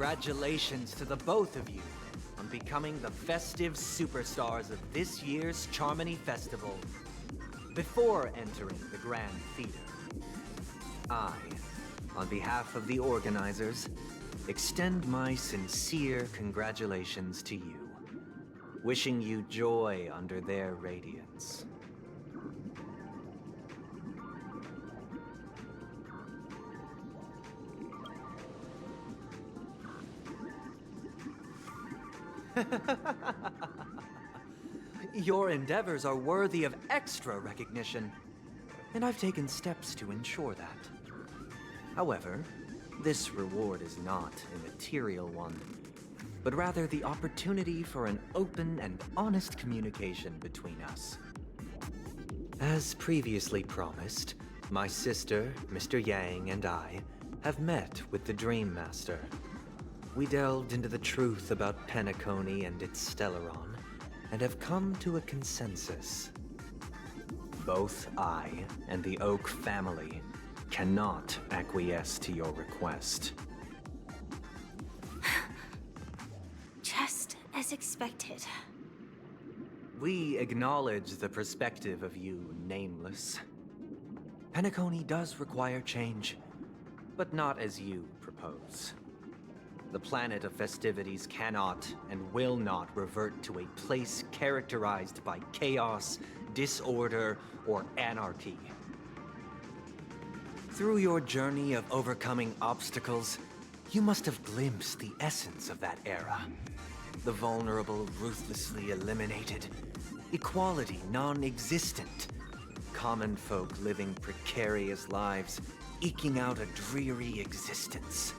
Congratulations to the both of you on becoming the festive superstars of this year's Charmony Festival. Before entering the Grand Theater, I, on behalf of the organizers, extend my sincere congratulations to you, wishing you joy under their radiance. Your endeavors are worthy of extra recognition, and I've taken steps to ensure that. However, this reward is not a material one, but rather the opportunity for an open and honest communication between us. As previously promised, my sister, Mr. Yang, and I have met with the Dream Master. We delved into the truth about Penacony and its Stellaron, and have come to a consensus. Both I and the Oak family cannot acquiesce to your request. Just as expected. We acknowledge the perspective of you, Nameless. Penacony does require change, but not as you propose. The planet of festivities cannot and will not revert to a place characterized by chaos, disorder, or anarchy. Through your journey of overcoming obstacles, you must have glimpsed the essence of that era. The vulnerable ruthlessly eliminated, equality non-existent, common folk living precarious lives, eking out a dreary existence.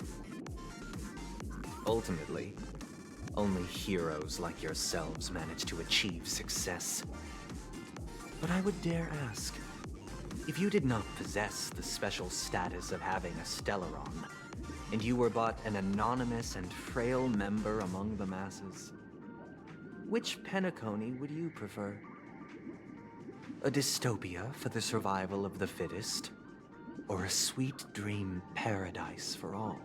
Ultimately, only heroes like yourselves manage to achieve success. But I would dare ask, if you did not possess the special status of having a Stellaron, and you were but an anonymous and frail member among the masses, which Penacony would you prefer? A dystopia for the survival of the fittest, or a sweet dream paradise for all?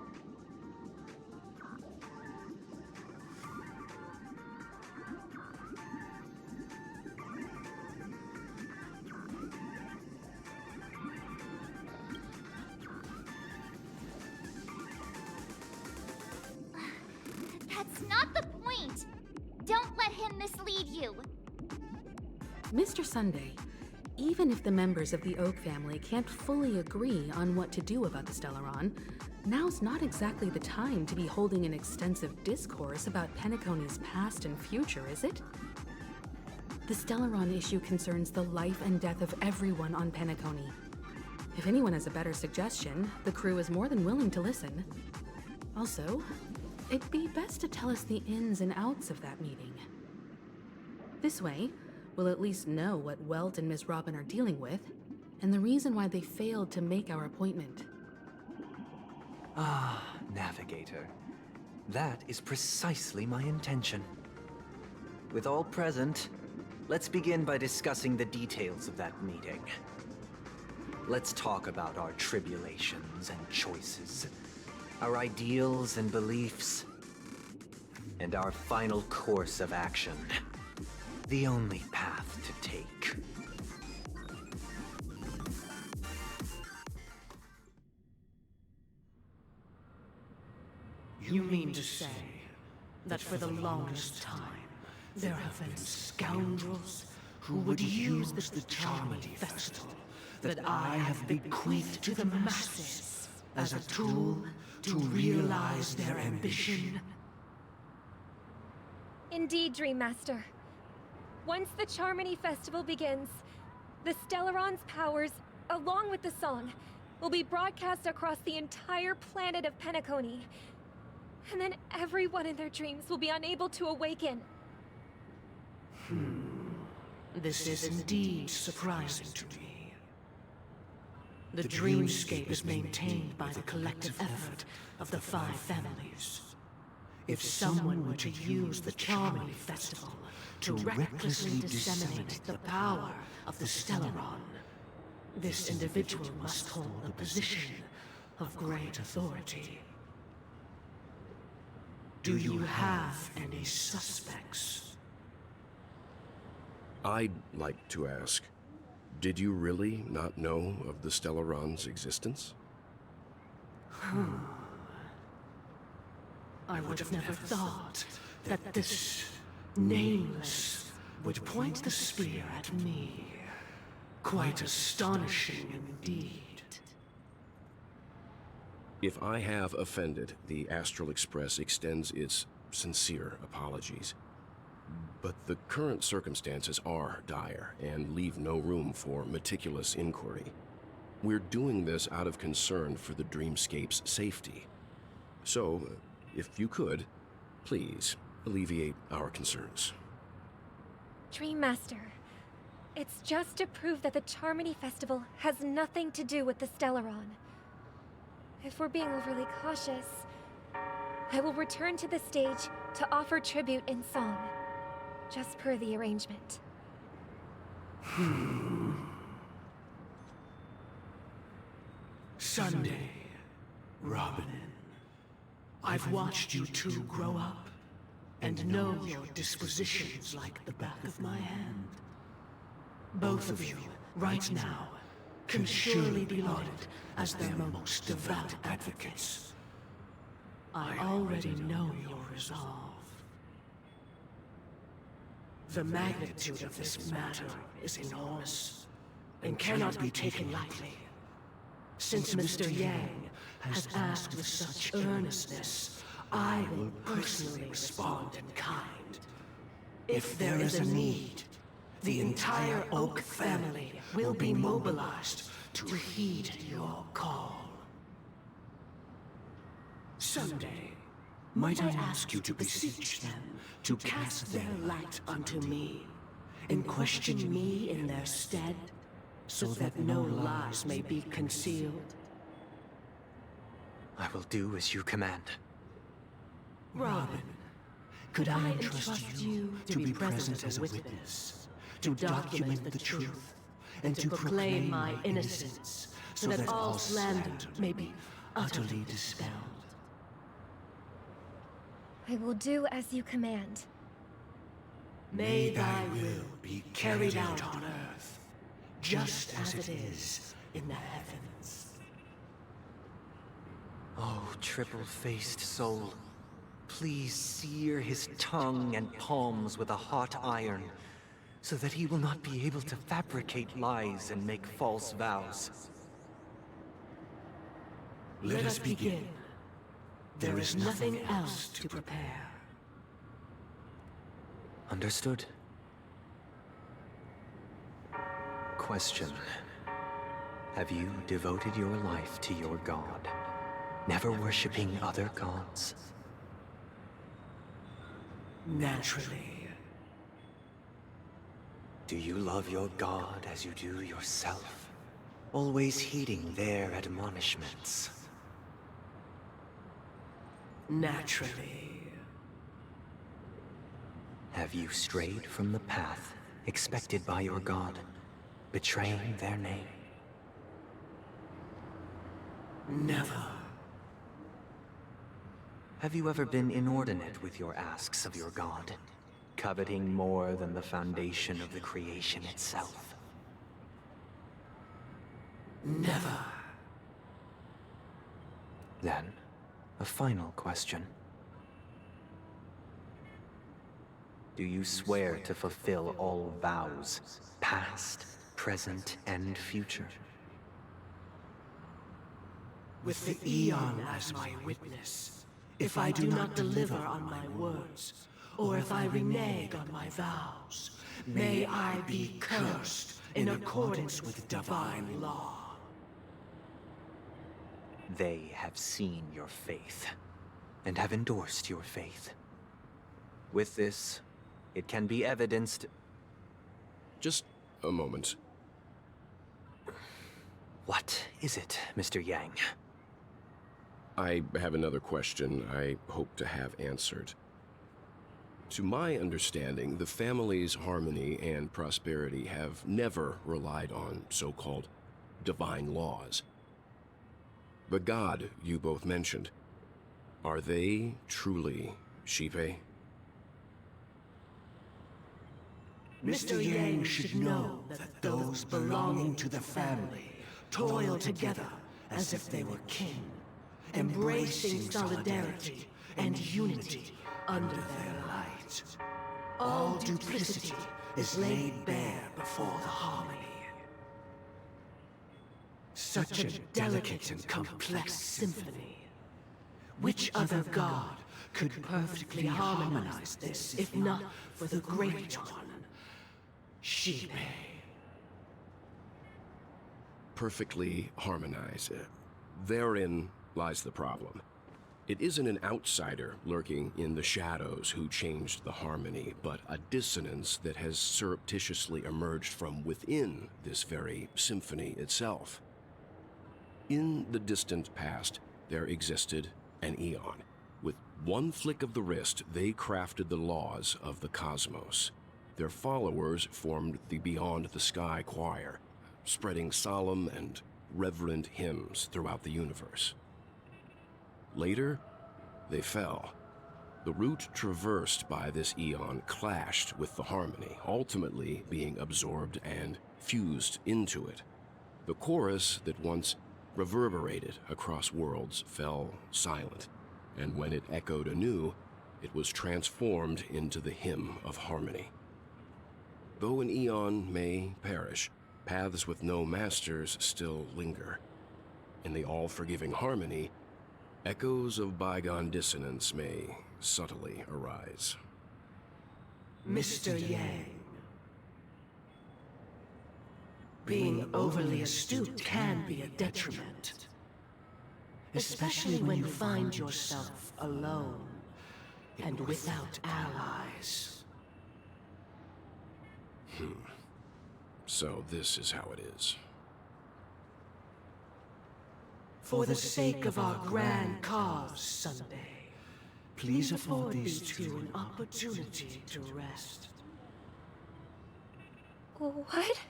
That's not the point! Don't let him mislead you! Mr. Sunday, even if the members of the Oak family can't fully agree on what to do about the Stellaron, now's not exactly the time to be holding an extensive discourse about Penacony's past and future, is it? The Stellaron issue concerns the life and death of everyone on Penacony. If anyone has a better suggestion, the crew is more than willing to listen. Also, it'd be best to tell us the ins and outs of that meeting. This way, we'll at least know what Welt and Miss Robin are dealing with, and the reason why they failed to make our appointment. Ah, Navigator. That is precisely my intention. With all present, let's begin by discussing the details of that meeting. Let's talk about our tribulations and choices, our ideals and beliefs, and our final course of action. The only path to take. You mean to say that for the longest time, there have been scoundrels who would use the Charmony Festival that I have bequeathed to the masses as a tool to realize their ambition? Indeed, Dream Master. Once the Charmony Festival begins, the Stellaron's powers, along with the song, will be broadcast across the entire planet of Penacony. And then everyone in their dreams will be unable to awaken. This is indeed surprising to me. The dreamscape is maintained by the collective effort of the 5 families. If someone were to use the Charmony Festival to recklessly disseminate the power of the Stellaron, this individual must hold a position of great authority. Do you have any suspects? I'd like to ask, did you really not know of the Stellaron's existence? I would have never thought that this nameless would point the spear at me. Quite astonishing indeed. If I have offended, the Astral Express extends its sincere apologies. But the current circumstances are dire and leave no room for meticulous inquiry. We're doing this out of concern for the Dreamscape's safety. So, if you could, please alleviate our concerns. Dream Master, it's just to prove that the Charmony Festival has nothing to do with the Stellaron. If we're being overly cautious, I will return to the stage to offer tribute in song, just per the arrangement. Sunday, Robin. I've watched you two grow up and know your dispositions like the back of my hand. Both of you, right now, can surely be lauded as their most devout advocates. I already know your resolve. The magnitude of this matter is enormous and cannot be taken lightly. Since Mr. Yang has asked with such earnestness, I will personally respond in kind. If there is a need, the entire Oak family will be mobilized to heed your call. Someday, might I ask you to beseech them to cast their light unto me, and question me in their stead, so that no lies may be concealed? I will do as you command. Robin, could I entrust you to be present as a witness, to document the truth, and to proclaim my innocence, so that all slander may be utterly dispelled? I will do as you command. May thy will be carried out on earth, just as it is in the heavens. Oh, triple-faced soul, please sear his tongue and palms with a hot iron, so that he will not be able to fabricate lies and make false vows. Let us begin. There is nothing else to prepare. Understood. Question. Have you devoted your life to your god, never worshipping other gods? Naturally. Do you love your god as you do yourself, always heeding their admonishments? Naturally. Have you strayed from the path expected by your god, betraying their name? Never. Have you ever been inordinate with your asks of your god, coveting more than the foundation of the creation itself? Never. Then, a final question. Do you swear to fulfill all vows, past, present, and future? With the Eon as my witness, if I do not deliver on my words, or if I renege on my vows, may I be cursed in accordance with divine law. They have seen your faith, and have endorsed your faith. With this, it can be evidenced... Just a moment. What is it, Mr. Yang? I have another question I hope to have answered. To my understanding, the family's harmony and prosperity have never relied on so-called divine laws. The god you both mentioned, are they truly Shipe? Mr. Yang should know that those belonging to the family toil together as if they were kin, embracing solidarity and unity under their light. All duplicity is laid bare before the harmony. Such a delicate and complex symphony. Which other god could perfectly harmonize this, if not for the Great One? Shipe. Perfectly harmonize. Therein lies the problem. It isn't an outsider lurking in the shadows who changed the harmony, but a dissonance that has surreptitiously emerged from within this very symphony itself. In the distant past, there existed an eon. With one flick of the wrist, they crafted the laws of the cosmos. Their followers formed the Beyond the Sky Choir, spreading solemn and reverent hymns throughout the universe. Later, they fell. The route traversed by this eon clashed with the harmony, ultimately being absorbed and fused into it. The chorus that once reverberated across worlds fell silent, and when it echoed anew, it was transformed into the hymn of harmony. Though an eon may perish, paths with no masters still linger. In the all-forgiving harmony, echoes of bygone dissonance may subtly arise. Mr. Yang. Being overly astute can be a detriment. Especially when you find yourself alone and without allies. So this is how it is. For the sake of our grand cause, Sunday, please afford these two an opportunity to rest. What?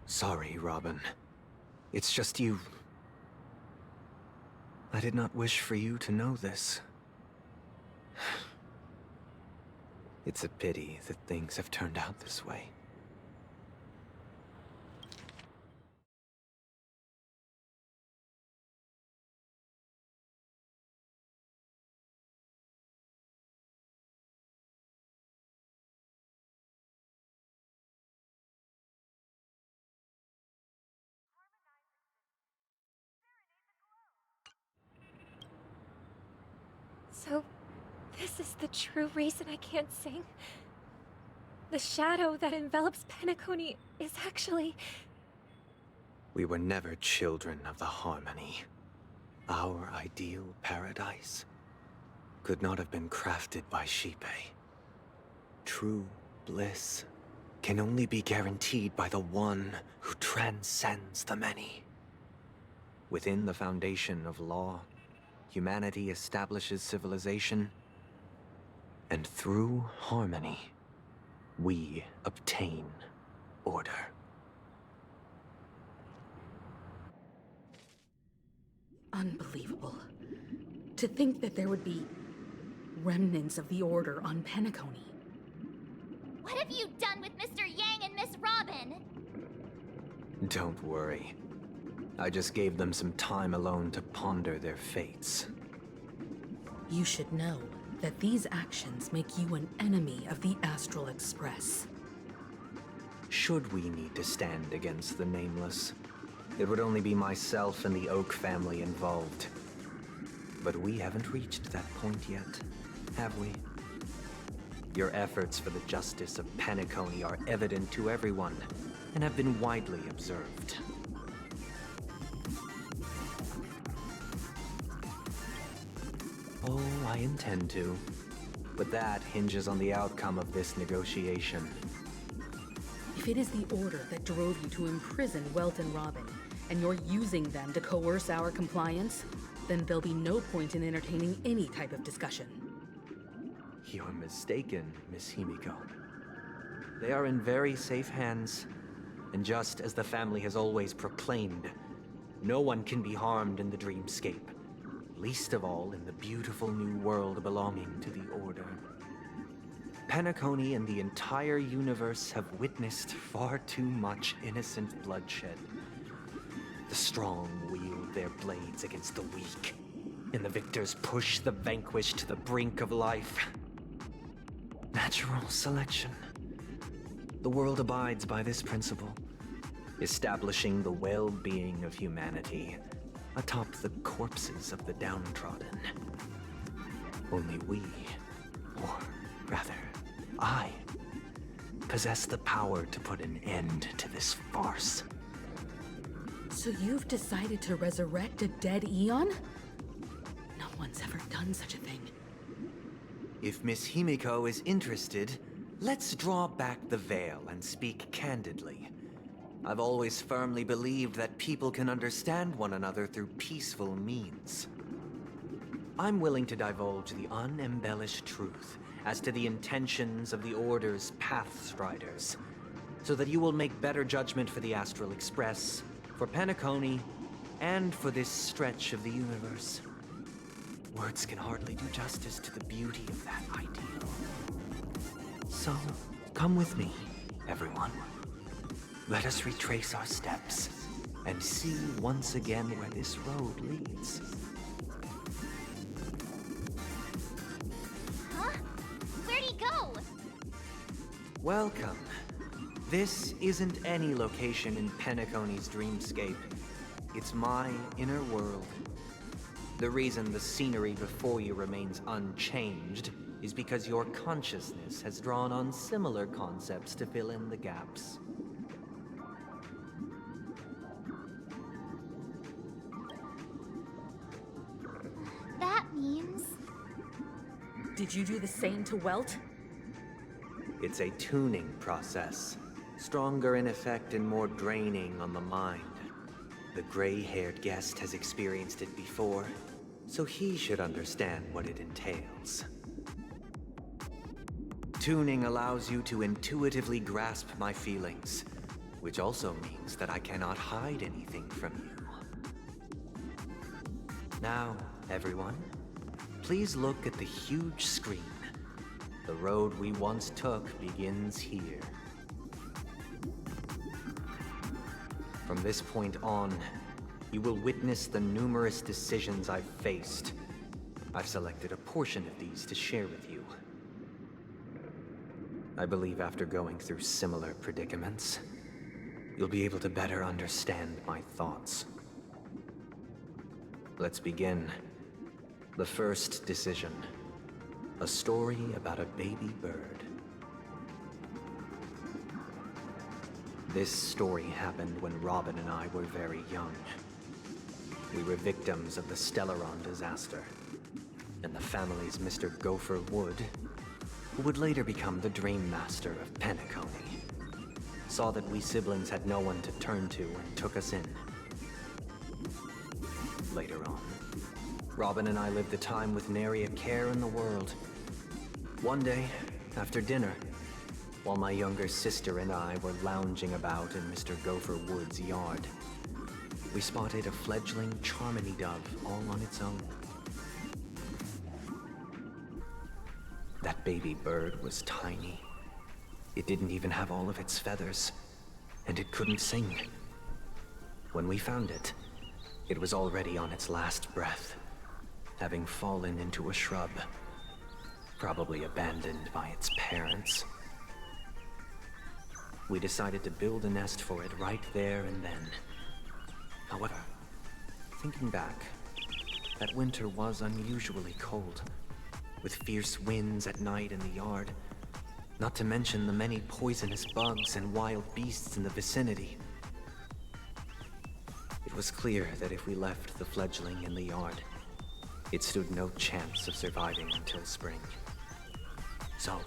Sorry, Robin. It's just you. I did not wish for you to know this. It's a pity that things have turned out this way. So, this is the true reason I can't sing? The shadow that envelops Penacony is actually... We were never children of the harmony. Our ideal paradise could not have been crafted by Shipe. True bliss can only be guaranteed by the one who transcends the many. Within the foundation of law, humanity establishes civilization, and through harmony, we obtain order. Unbelievable. To think that there would be remnants of the Order on Penacony. What have you done with Mr. Yang and Miss Robin? Don't worry. I just gave them some time alone to ponder their fates. You should know that these actions make you an enemy of the Astral Express. Should we need to stand against the Nameless, it would only be myself and the Oak family involved. But we haven't reached that point yet, have we? Your efforts for the justice of Penacony are evident to everyone, and have been widely observed. Oh, I intend to. But that hinges on the outcome of this negotiation. If it is the Order that drove you to imprison Welt and Robin, and you're using them to coerce our compliance, then there'll be no point in entertaining any type of discussion. You're mistaken, Miss Himiko. They are in very safe hands, and just as the family has always proclaimed, no one can be harmed in the dreamscape, least of all in the beautiful new world belonging to the Order. Penacony and the entire universe have witnessed far too much innocent bloodshed. The strong wield their blades against the weak, and the victors push the vanquished to the brink of life. Natural selection. The world abides by this principle, establishing the well-being of humanity atop the corpses of the downtrodden. Only we, or rather, I, possess the power to put an end to this farce. So you've decided to resurrect a dead Eon? No one's ever done such a thing. If Miss Himiko is interested, let's draw back the veil and speak candidly. I've always firmly believed that people can understand one another through peaceful means. I'm willing to divulge the unembellished truth as to the intentions of the Order's Pathstriders, so that you will make better judgment for the Astral Express, for Penacony, and for this stretch of the universe. Words can hardly do justice to the beauty of that ideal. So, come with me, everyone. Let us retrace our steps and see once again where this road leads. Huh? Where'd he go? Welcome. This isn't any location in Penacony's dreamscape. It's my inner world. The reason the scenery before you remains unchanged is because your consciousness has drawn on similar concepts to fill in the gaps. That means... Did you do the same to Welt? It's a tuning process, stronger in effect and more draining on the mind. The gray-haired guest has experienced it before, so he should understand what it entails. Tuning allows you to intuitively grasp my feelings, which also means that I cannot hide anything from you. Now, everyone, please look at the huge screen. The road we once took begins here. From this point on, you will witness the numerous decisions I've faced. I've selected a portion of these to share with you. I believe after going through similar predicaments, you'll be able to better understand my thoughts. Let's begin. The first decision. A story about a baby bird. This story happened when Robin and I were very young. We were victims of the Stellaron disaster, and the family's Mr. Gopher Wood, who would later become the Dream Master of Penacony, saw that we siblings had no one to turn to and took us in. Later on, Robin and I lived a time with nary a care in the world. One day, after dinner, while my younger sister and I were lounging about in Mr. Gopher Wood's yard, we spotted a fledgling Charmony dove all on its own. That baby bird was tiny. It didn't even have all of its feathers, and it couldn't sing. When we found it, it was already on its last breath, having fallen into a shrub, probably abandoned by its parents. We decided to build a nest for it right there and then. However, thinking back, that winter was unusually cold, with fierce winds at night in the yard, not to mention the many poisonous bugs and wild beasts in the vicinity. It was clear that if we left the fledgling in the yard, it stood no chance of surviving until spring. So,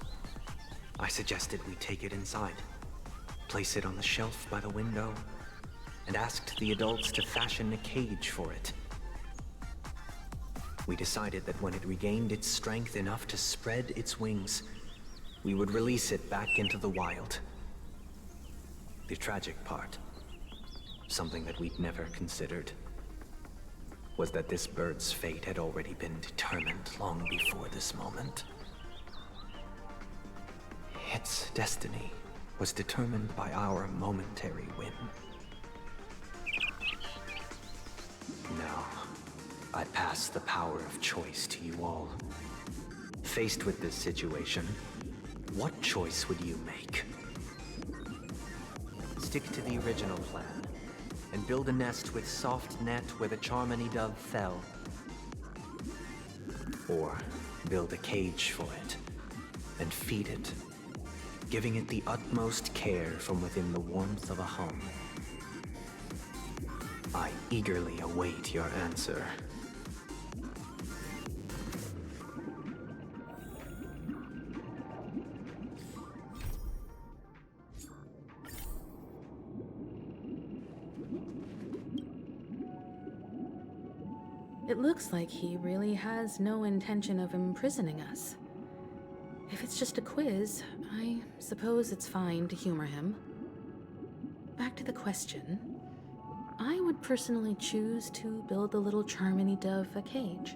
I suggested we take it inside, place it on the shelf by the window, and asked the adults to fashion a cage for it. We decided that when it regained its strength enough to spread its wings, we would release it back into the wild. The tragic part, something that we'd never considered, was that this bird's fate had already been determined long before this moment. Its destiny was determined by our momentary whim. Now, I pass the power of choice to you all. Faced with this situation, what choice would you make? Stick to the original plan and build a nest with soft net where the Charmony dove fell. Or build a cage for it and feed it, giving it the utmost care from within the warmth of a home. I eagerly await your answer. It looks like he really has no intention of imprisoning us. If it's just a quiz, I suppose it's fine to humor him. Back to the question. I would personally choose to build the little Charmony dove a cage.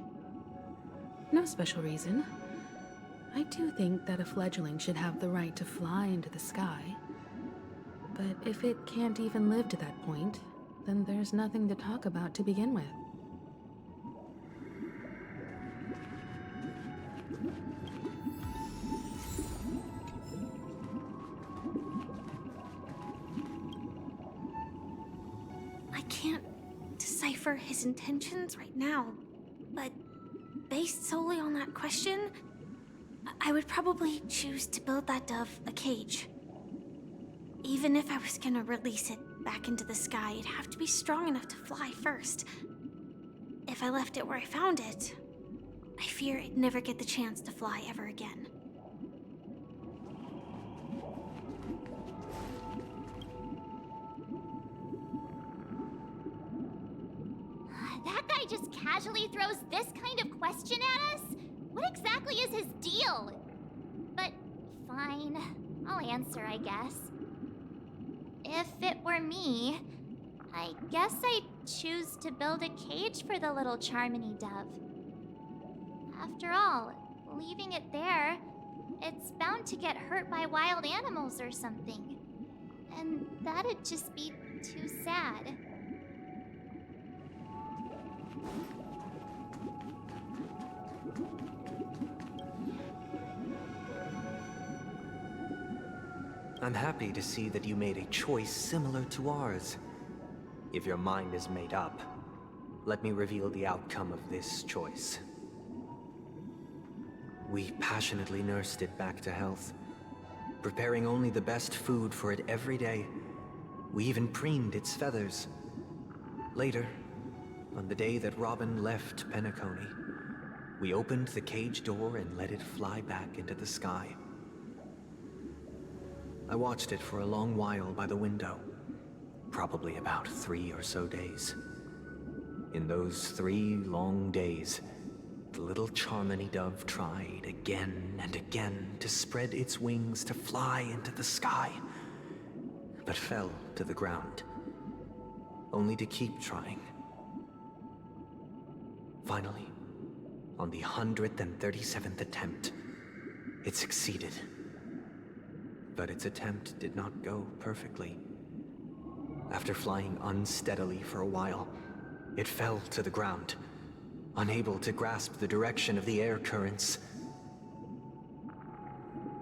No special reason. I do think that a fledgling should have the right to fly into the sky. But if it can't even live to that point, then there's nothing to talk about to begin with. I can't decipher his intentions right now, but based solely on that question, I would probably choose to build that dove a cage. Even if I was gonna release it back into the sky, it'd have to be strong enough to fly first. If I left it where I found it, I fear it'd never get the chance to fly ever again. That guy just casually throws this kind of question at us? What exactly is his deal? But fine, I'll answer, I guess. If it were me, I guess I'd choose to build a cage for the little Charmony dove. After all, leaving it there, it's bound to get hurt by wild animals or something. And that'd just be too sad. I'm happy to see that you made a choice similar to ours. If your mind is made up, let me reveal the outcome of this choice. We passionately nursed it back to health, preparing only the best food for it every day. We even preened its feathers. Later, on the day that Robin left Penacony, we opened the cage door and let it fly back into the sky. I watched it for a long while by the window, probably about 3 or so days. In those 3 long days, the little Charmony dove tried again and again to spread its wings to fly into the sky, but fell to the ground, only to keep trying. Finally, on the 137th attempt, it succeeded. But its attempt did not go perfectly. After flying unsteadily for a while, it fell to the ground, unable to grasp the direction of the air currents.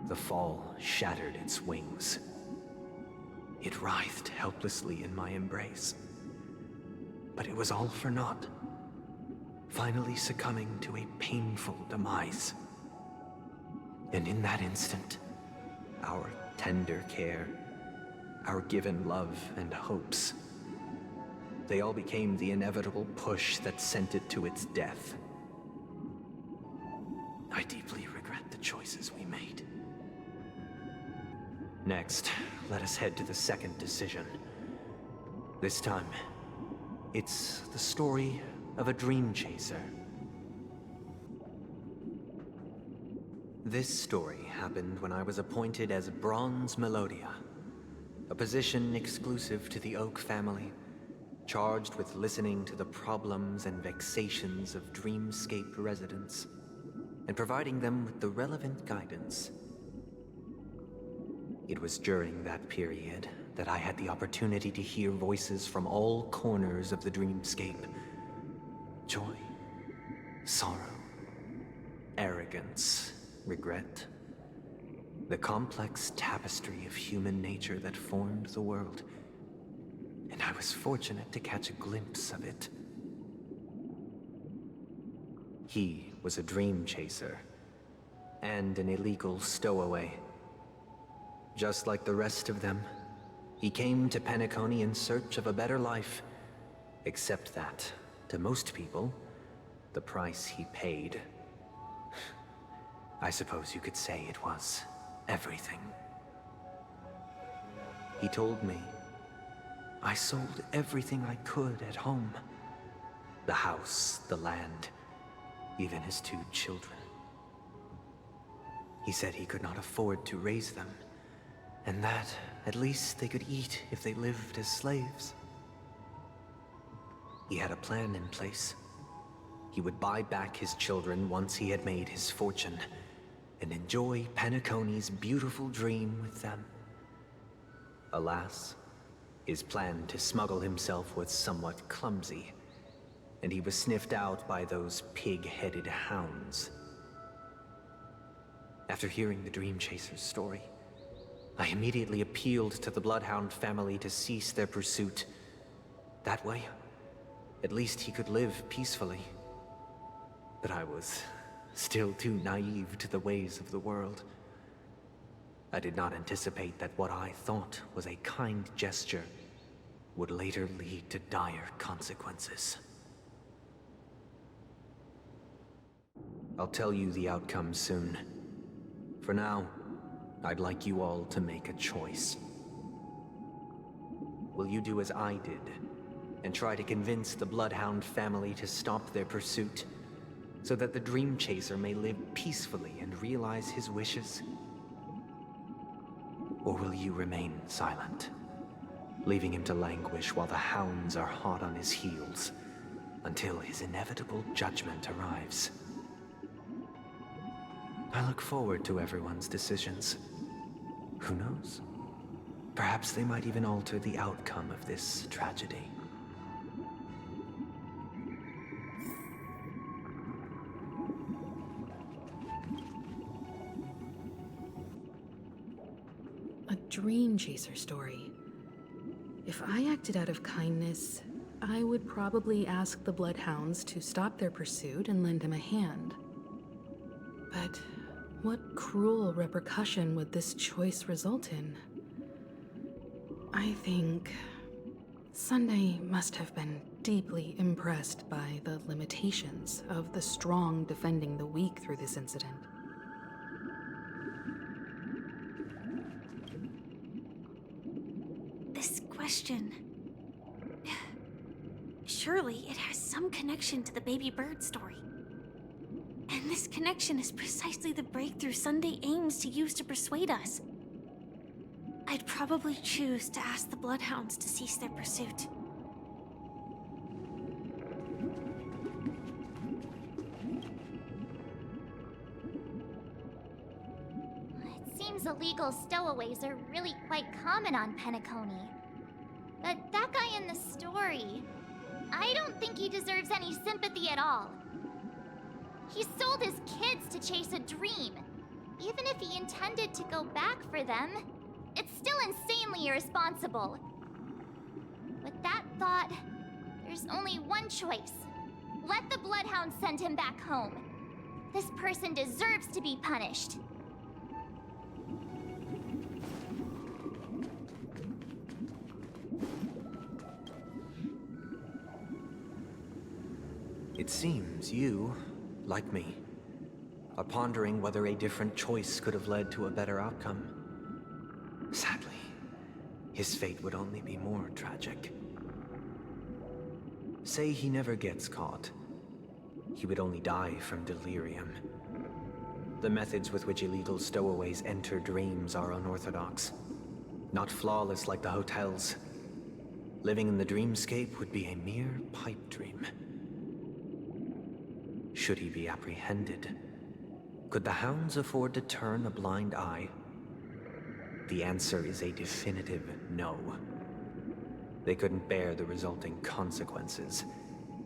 The fall shattered its wings. It writhed helplessly in my embrace. But it was all for naught, finally succumbing to a painful demise. And in that instant, our tender care, our given love and hopes, they all became the inevitable push that sent it to its death. I deeply regret the choices we made. Next, let us head to the second decision. This time, it's the story of a dream chaser. This story happened when I was appointed as Bronze Melodia, a position exclusive to the Oak family, charged with listening to the problems and vexations of Dreamscape residents, and providing them with the relevant guidance. It was during that period that I had the opportunity to hear voices from all corners of the Dreamscape. Joy, sorrow, arrogance, regret. The complex tapestry of human nature that formed the world. And I was fortunate to catch a glimpse of it. He was a dream chaser, and an illegal stowaway. Just like the rest of them, he came to Penacony in search of a better life, except that, to most people, the price he paid, I suppose you could say it was everything. He told me, I sold everything I could at home. The house, the land, even his 2 children. He said he could not afford to raise them, and that at least they could eat if they lived as slaves. He had a plan in place. He would buy back his children once he had made his fortune, and enjoy Penacony's beautiful dream with them. Alas, his plan to smuggle himself was somewhat clumsy, and he was sniffed out by those pig-headed hounds. After hearing the Dream Chaser's story, I immediately appealed to the Bloodhound family to cease their pursuit. That way, at least he could live peacefully. But I was still too naive to the ways of the world. I did not anticipate that what I thought was a kind gesture would later lead to dire consequences. I'll tell you the outcome soon. For now, I'd like you all to make a choice. Will you do as I did, and try to convince the Bloodhound family to stop their pursuit, so that the Dream Chaser may live peacefully and realize his wishes? Or will you remain silent, leaving him to languish while the hounds are hot on his heels, until his inevitable judgment arrives? I look forward to everyone's decisions. Who knows? Perhaps they might even alter the outcome of this tragedy. A Dream Chaser story. If I acted out of kindness, I would probably ask the Bloodhounds to stop their pursuit and lend him a hand. But what cruel repercussion would this choice result in? I think Sunday must have been deeply impressed by the limitations of the strong defending the weak through this incident. This question... Surely it has some connection to the baby bird story. And this connection is precisely the breakthrough Sunday aims to use to persuade us. I'd probably choose to ask the Bloodhounds to cease their pursuit. It seems illegal stowaways are really quite common on Penacony. But that guy in the story, I don't think he deserves any sympathy at all. He sold his kids to chase a dream. Even if he intended to go back for them, it's still insanely irresponsible. With that thought, there's only one choice. Let the Bloodhounds send him back home. This person deserves to be punished. It seems you, like me, are pondering whether a different choice could have led to a better outcome. Sadly, his fate would only be more tragic. Say he never gets caught. He would only die from delirium. The methods with which illegal stowaways enter dreams are unorthodox. Not flawless like the hotels. Living in the dreamscape would be a mere pipe dream. Should he be apprehended? Could the hounds afford to turn a blind eye? The answer is a definitive no. They couldn't bear the resulting consequences,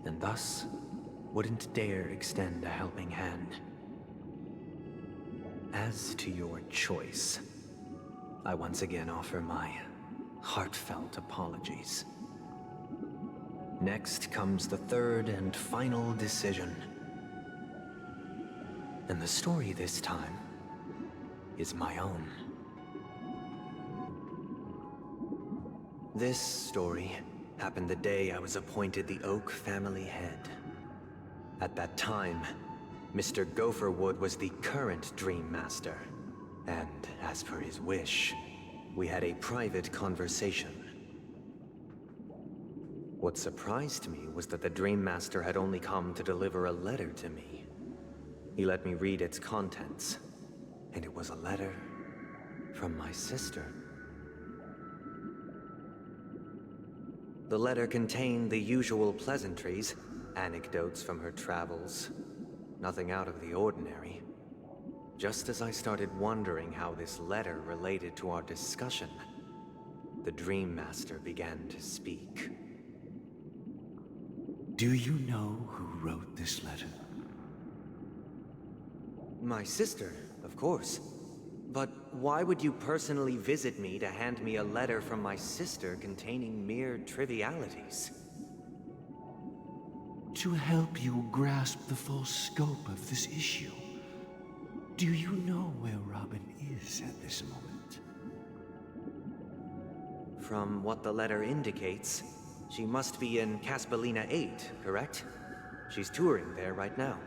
and thus wouldn't dare extend a helping hand. As to your choice, I once again offer my heartfelt apologies. Next comes the third and final decision. And the story this time is my own. This story happened the day I was appointed the Oak family head. At that time, Mr. Gopherwood was the current Dream Master, and as per his wish, we had a private conversation. What surprised me was that the Dream Master had only come to deliver a letter to me. He let me read its contents, and it was a letter from my sister. The letter contained the usual pleasantries, anecdotes from her travels, nothing out of the ordinary. Just as I started wondering how this letter related to our discussion, the Dream Master began to speak. Do you know who wrote this letter? My sister, of course. But why would you personally visit me to hand me a letter from my sister containing mere trivialities? To help you grasp the full scope of this issue. Do you know where Robin is at this moment? From what the letter indicates, she must be in Caspelina 8, correct? She's touring there right now.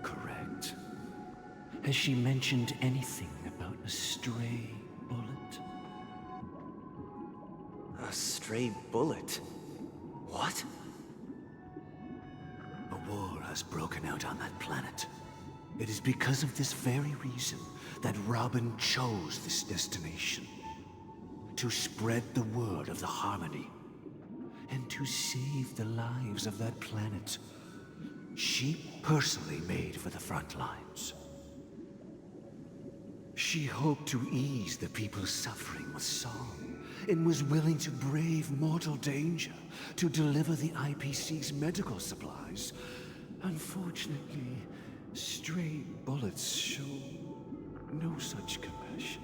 Correct. Has she mentioned anything about a stray bullet? A stray bullet? What? A war has broken out on that planet. It is because of this very reason that Robin chose this destination. To spread the word of the Harmony. And to save the lives of that planet. She personally made for the front lines. She hoped to ease the people's suffering with song, and was willing to brave mortal danger to deliver the IPC's medical supplies. Unfortunately, stray bullets show no such compassion.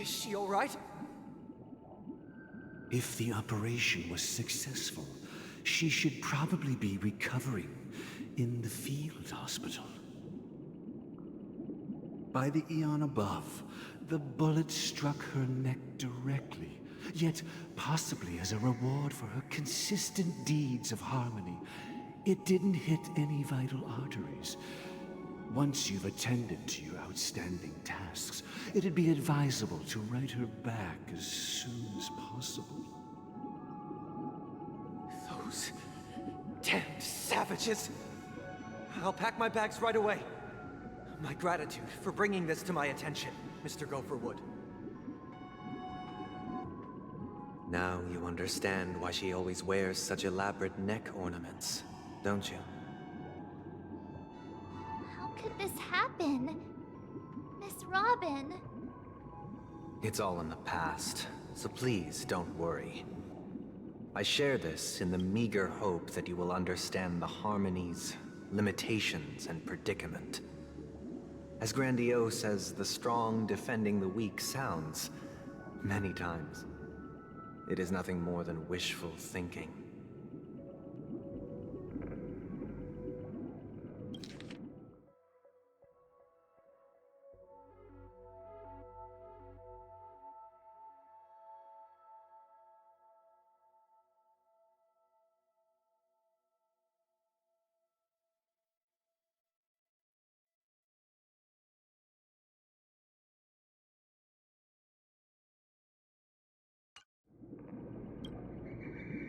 Is she all right? If the operation was successful, she should probably be recovering in the field hospital. By the eon above, the bullet struck her neck directly, yet possibly as a reward for her consistent deeds of harmony. It didn't hit any vital arteries. Once you've attended to your outstanding tasks, it'd be advisable to write her back as soon as possible. Those damned savages! I'll pack my bags right away. My gratitude for bringing this to my attention, Mr. Gopherwood. Now you understand why she always wears such elaborate neck ornaments, don't you? How could this happen? Miss Robin. It's all in the past, so please don't worry. I share this in the meager hope that you will understand the Harmony's limitations and predicament. As grandiose as the strong defending the weak sounds, many times, it is nothing more than wishful thinking.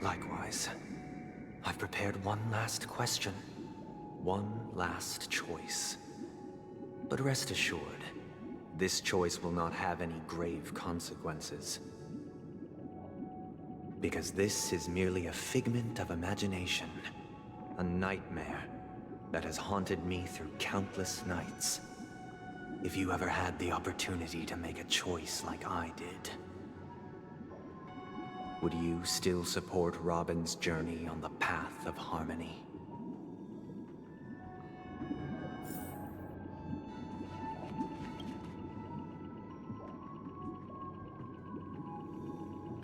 Likewise, I've prepared one last question. One last choice. But rest assured, this choice will not have any grave consequences. Because this is merely a figment of imagination, a nightmare that has haunted me through countless nights. If you ever had the opportunity to make a choice like I did, would you still support Robin's journey on the path of harmony?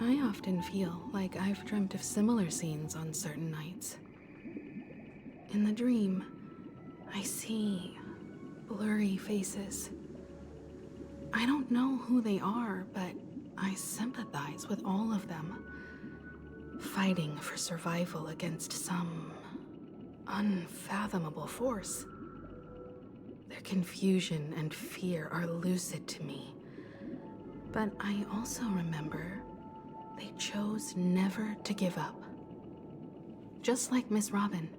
I often feel like I've dreamt of similar scenes on certain nights. In the dream, I see blurry faces. I don't know who they are, but I sympathize with all of them, fighting for survival against some unfathomable force. Their confusion and fear are lucid to me, but I also remember they chose never to give up. Just like Miss Robin.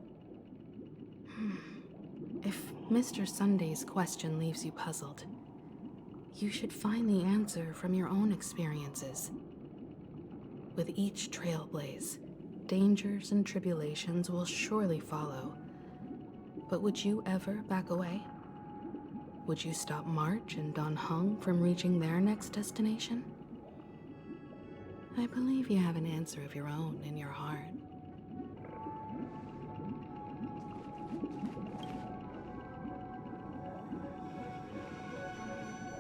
If Mr. Sunday's question leaves you puzzled, you should find the answer from your own experiences. With each trailblaze, dangers and tribulations will surely follow. But would you ever back away? Would you stop March and Don Hung from reaching their next destination? I believe you have an answer of your own in your heart.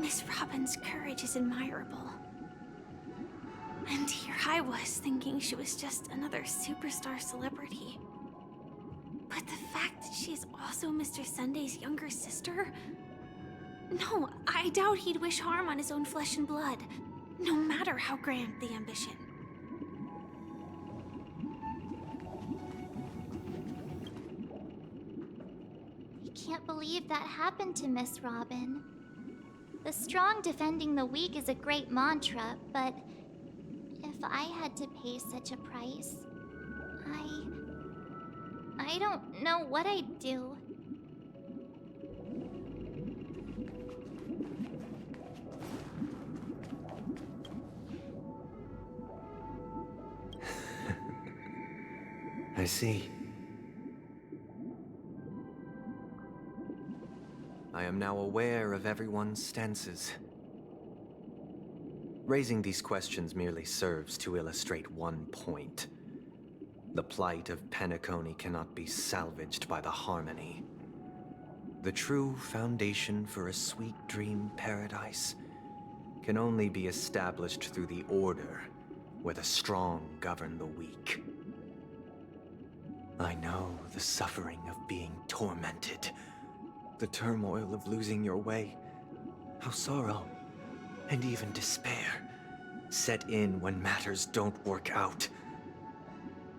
Miss Robin's courage is admirable. And here I was thinking she was just another superstar celebrity. But the fact that she's also Mr. Sunday's younger sister? No, I doubt he'd wish harm on his own flesh and blood, no matter how grand the ambition. I can't believe that happened to Miss Robin. The strong defending the weak is a great mantra, but if I had to pay such a price, I don't know what I'd do. I see. I am now aware of everyone's stances. Raising these questions merely serves to illustrate one point. The plight of Penacony cannot be salvaged by the harmony. The true foundation for a sweet dream paradise can only be established through the order where the strong govern the weak. I know the suffering of being tormented, the turmoil of losing your way, how sorrow and even despair set in when matters don't work out.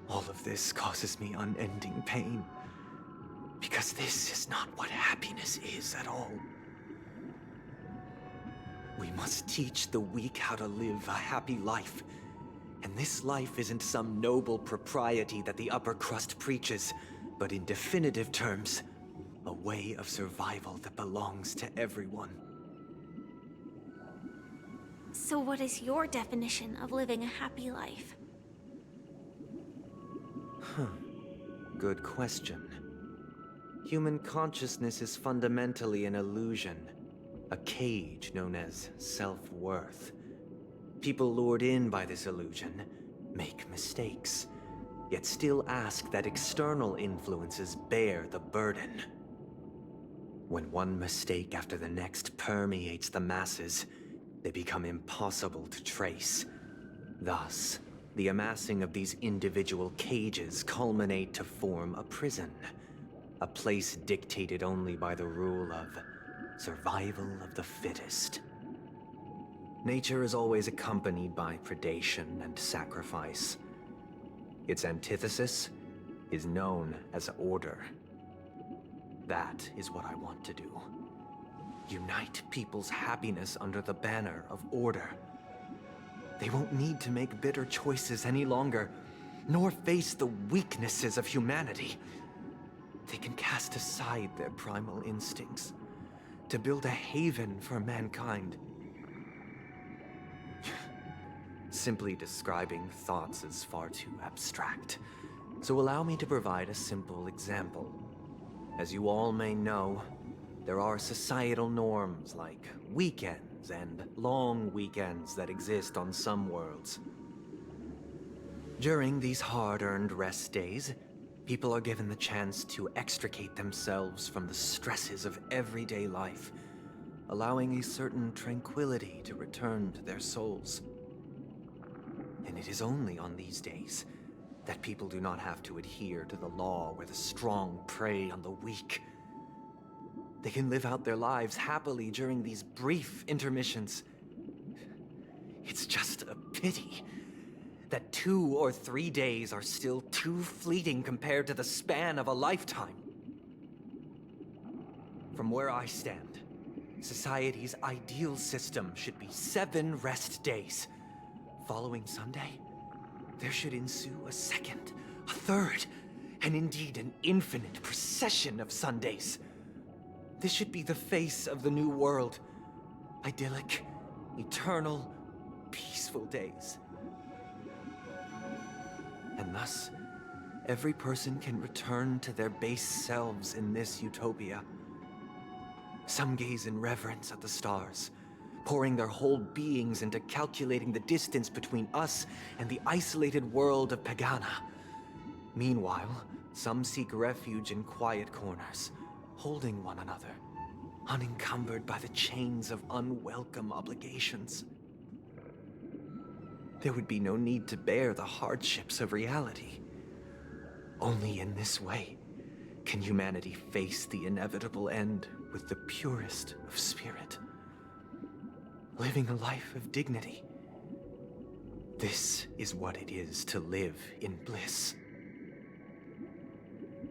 All of this causes me unending pain, because this is not what happiness is at all. We must teach the weak how to live a happy life. And this life isn't some noble propriety that the upper crust preaches, but in definitive terms, a way of survival that belongs to everyone. So what is your definition of living a happy life? Good question. Human consciousness is fundamentally an illusion, a cage known as self-worth. People lured in by this illusion make mistakes, yet still ask that external influences bear the burden. When one mistake after the next permeates the masses, they become impossible to trace. Thus, the amassing of these individual cages culminate to form a prison, a place dictated only by the rule of survival of the fittest. Nature is always accompanied by predation and sacrifice. Its antithesis is known as order. That is what I want to do. Unite people's happiness under the banner of order. They won't need to make bitter choices any longer, nor face the weaknesses of humanity. they can cast aside their primal instincts to build a haven for mankind. Simply describing thoughts is far too abstract, so allow me to provide a simple example. As you all may know, there are societal norms like weekends and long weekends that exist on some worlds. During these hard-earned rest days, people are given the chance to extricate themselves from the stresses of everyday life, allowing a certain tranquility to return to their souls. And it is only on these days that people do not have to adhere to the law where the strong prey on the weak. They can live out their lives happily during these brief intermissions. It's just a pity that 2 or 3 days are still too fleeting compared to the span of a lifetime. From where I stand, society's ideal system should be 7 rest days. Following Sunday, there should ensue a second, a third, and indeed an infinite procession of Sundays. This should be the face of the new world. Idyllic, eternal, peaceful days. And thus, every person can return to their base selves in this utopia. Some gaze in reverence at the stars, pouring their whole beings into calculating the distance between us and the isolated world of Pagana. Meanwhile, some seek refuge in quiet corners, holding one another, unencumbered by the chains of unwelcome obligations. There would be no need to bear the hardships of reality. Only in this way can humanity face the inevitable end with the purest of spirit, living a life of dignity. This is what it is to live in bliss.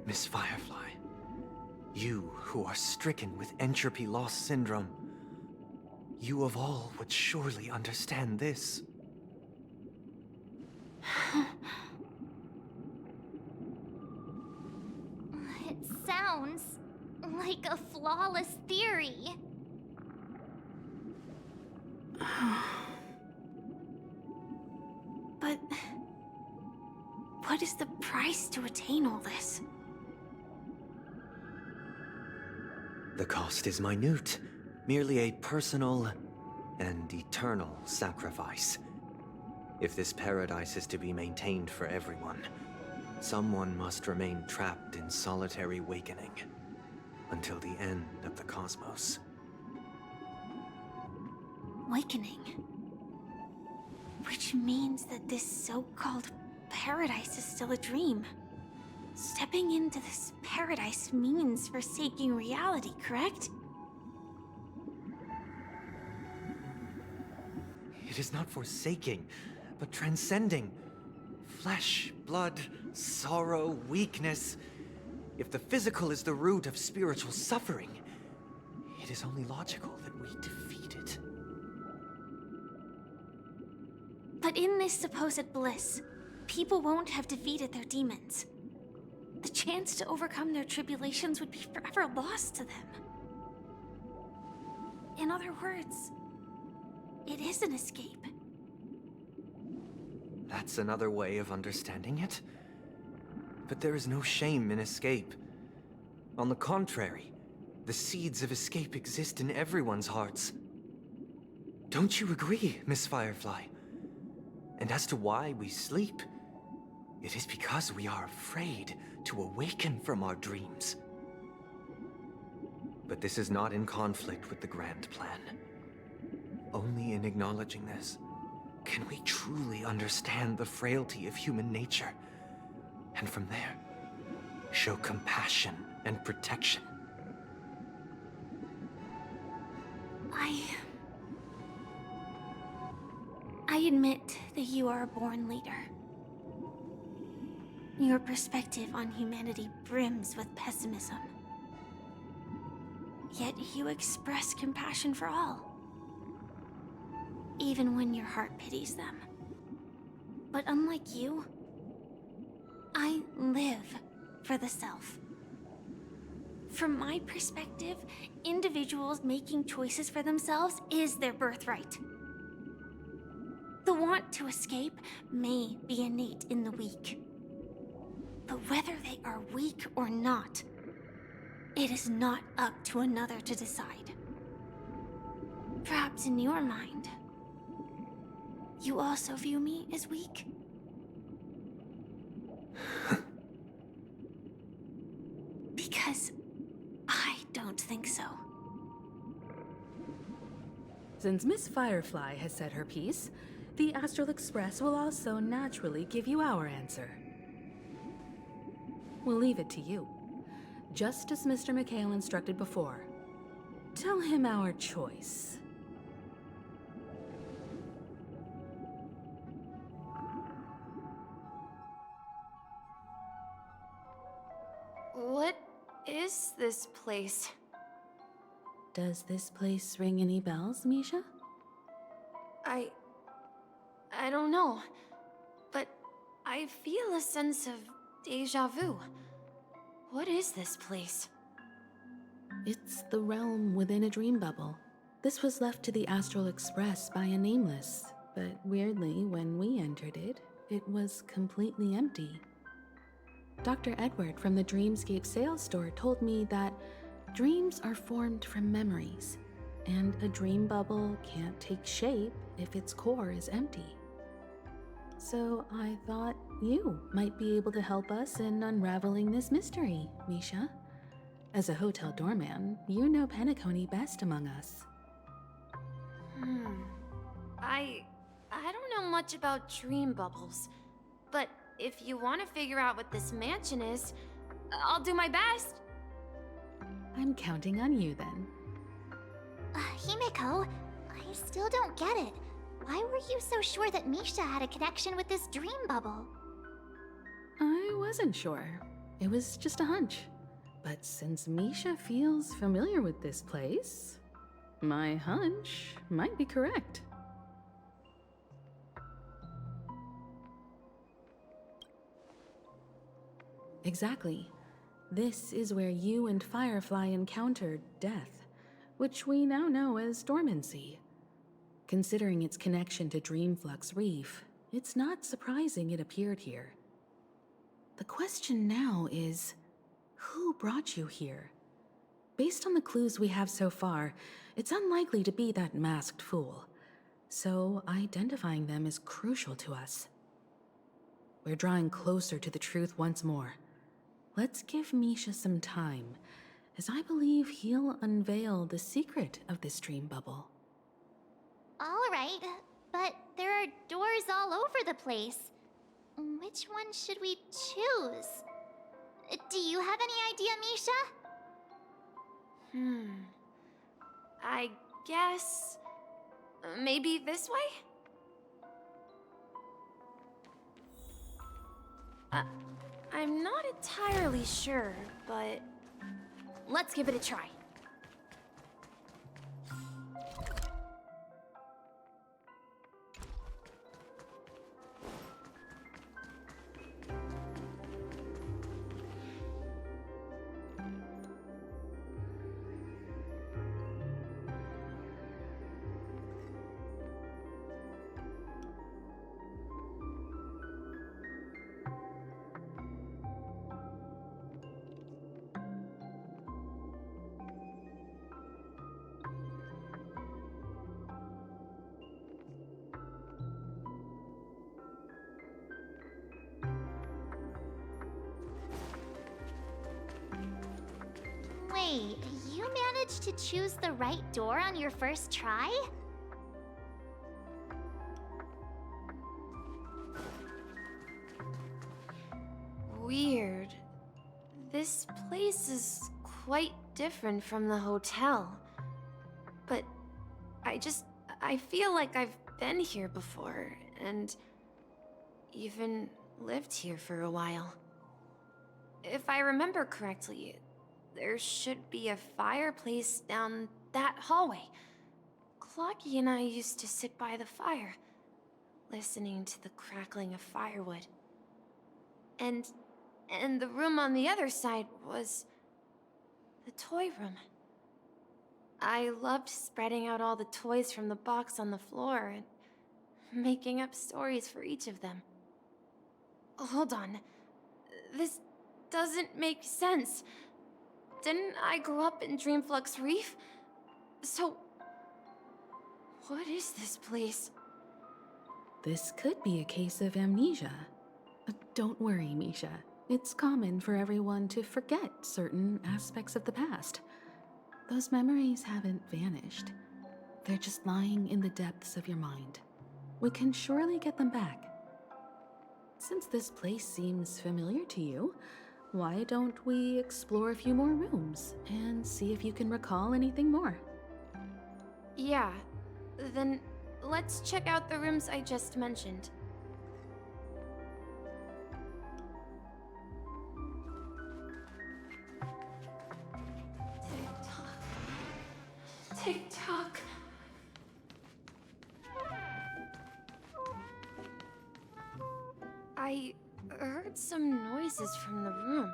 Miss Firefly, you who are stricken with entropy loss syndrome, you of all would surely understand this. It sounds like a flawless theory. But what is the price to attain all this? The cost is minute, merely a personal and eternal sacrifice. If this paradise is to be maintained for everyone, someone must remain trapped in solitary awakening until the end of the cosmos. Awakening. Which means that this so-called paradise is still a dream. Stepping into this paradise means forsaking reality, correct? It is not forsaking, but transcending. Flesh, blood, sorrow, weakness. If the physical is the root of spiritual suffering, it is only logical that we defeat it. But in this supposed bliss, people won't have defeated their demons. The chance to overcome their tribulations would be forever lost to them. In other words, it is an escape. That's another way of understanding it. But there is no shame in escape. On the contrary, the seeds of escape exist in everyone's hearts. Don't you agree, Miss Firefly? And as to why we sleep, it is because we are afraid to awaken from our dreams. But this is not in conflict with the grand plan. Only in acknowledging this can we truly understand the frailty of human nature, and from there, show compassion and protection. I admit that you are a born leader. Your perspective on humanity brims with pessimism. Yet you express compassion for all, even when your heart pities them. But unlike you, I live for the self. From my perspective, individuals making choices for themselves is their birthright. The want to escape may be innate in the weak. But whether they are weak or not, it is not up to another to decide. Perhaps in your mind, you also view me as weak? Because I don't think so. Since Miss Firefly has said her piece, the Astral Express will also naturally give you our answer. We'll leave it to you, just as Mr. McHale instructed before. Tell him our choice. What is this place? Does this place ring any bells, Misha? I don't know, but I feel a sense of déjà vu. What is this place? It's the realm within a dream bubble. This was left to the Astral Express by a nameless, but weirdly, when we entered it, it was completely empty. Dr. Edward from the Dreamscape sales store told me that dreams are formed from memories, and a dream bubble can't take shape if its core is empty. So I thought you might be able to help us in unraveling this mystery, Misha. As a hotel doorman, you know Penacony best among us. I don't know much about dream bubbles, but if you want to figure out what this mansion is, I'll do my best. I'm counting on you then. Himeko, I still don't get it. Why were you so sure that Misha had a connection with this dream bubble? I wasn't sure. It was just a hunch. But since Misha feels familiar with this place, my hunch might be correct. Exactly. This is where you and Firefly encountered death, which we now know as dormancy. Considering its connection to Dreamflux Reef, it's not surprising it appeared here. The question now is, who brought you here? Based on the clues we have so far, it's unlikely to be that masked fool. So identifying them is crucial to us. We're drawing closer to the truth once more. Let's give Misha some time, as I believe he'll unveil the secret of this dream bubble. All right, but there are doors all over the place. Which one should we choose? Do you have any idea, Misha? I guess... maybe this way? I'm not entirely sure, but... let's give it a try. Wait, you managed to choose the right door on your first try? Weird. This place is quite different from the hotel. But I feel like I've been here before, and even lived here for a while. If I remember correctly, there should be a fireplace down that hallway. Clocky and I used to sit by the fire, listening to the crackling of firewood. And the room on the other side was The toy room. I loved spreading out all the toys from the box on the floor and making up stories for each of them. Hold on. This doesn't make sense. Didn't I grow up in Dreamflux Reef? So, what is this place? This could be a case of amnesia. Don't worry, Misha. It's common for everyone to forget certain aspects of the past. Those memories haven't vanished. They're just lying in the depths of your mind. We can surely get them back. Since this place seems familiar to you, why don't we explore a few more rooms and see if you can recall anything more? Yeah, then let's check out the rooms I just mentioned. Tick-tock. I heard some noises from the room.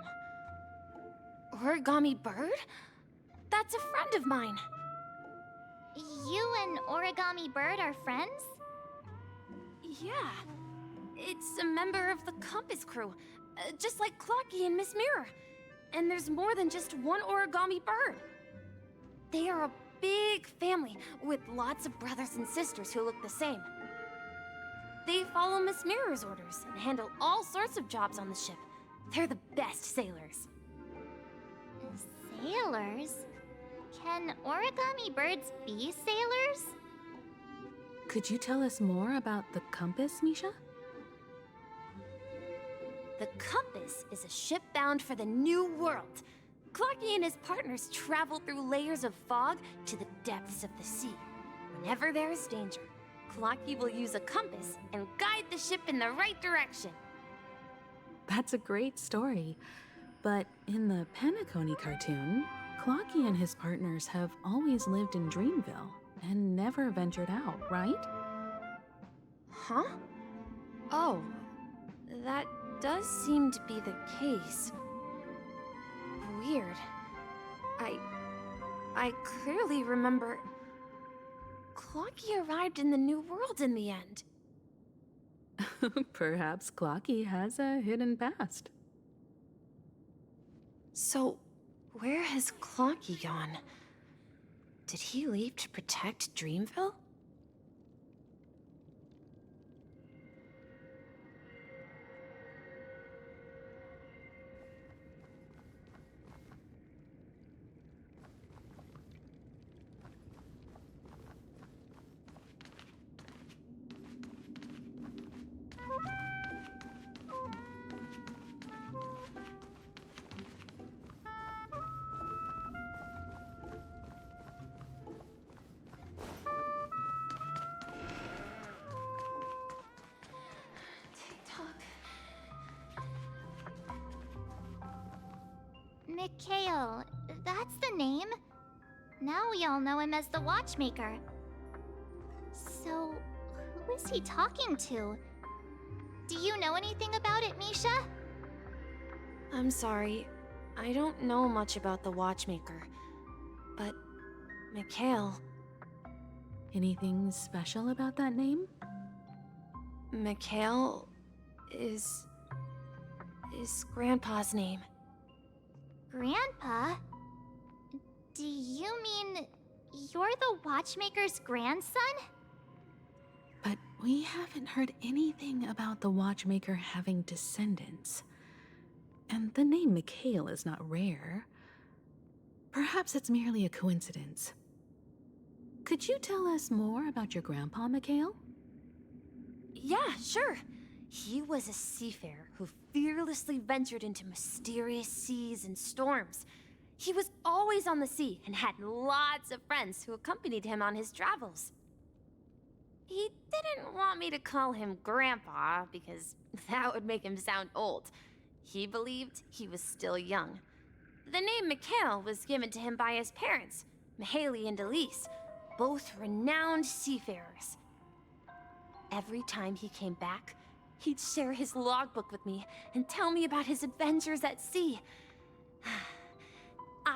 Origami Bird? That's a friend of mine. You and Origami Bird are friends? Yeah. It's a member of the Compass crew, just like Clocky and Miss Mirror. And there's more than just one Origami Bird. They are a big family with lots of brothers and sisters who look the same. They follow Miss Mirror's orders and handle all sorts of jobs on the ship. They're the best sailors. Sailors? Can Origami Birds be sailors? Could you tell us more about the compass, Misha? The Compass is a ship bound for the New World. Clocky and his partners travel through layers of fog to the depths of the sea. Whenever there is danger, Clocky will use a compass and guide the ship in the right direction. That's a great story. But in the Penacony cartoon, Clocky and his partners have always lived in Dreamville and never ventured out, right? Huh? Oh, that does seem to be the case. Weird. I clearly remember Clocky arrived in the New World in the end. Perhaps Clocky has a hidden past. So, where has Clocky gone? Did he leave to protect Dreamville? Mikhail, that's the name. Now we all know him as the Watchmaker. So, who is he talking to? Do you know anything about it, Misha? I'm sorry. I don't know much about the Watchmaker. But, Mikhail... Anything special about that name? Mikhail is Grandpa's name. Grandpa? Do you mean you're the Watchmaker's grandson? But we haven't heard anything about the Watchmaker having descendants. And the name Mikhail is not rare. Perhaps it's merely a coincidence. Could you tell us more about your grandpa, Mikhail? Yeah, sure. He was a seafarer who fearlessly ventured into mysterious seas and storms. He was always on the sea and had lots of friends who accompanied him on his travels. He didn't want me to call him Grandpa because that would make him sound old. He believed he was still young. The name Mikhail was given to him by his parents, Mihaly and Elise, both renowned seafarers. Every time he came back, he'd share his logbook with me and tell me about his adventures at sea.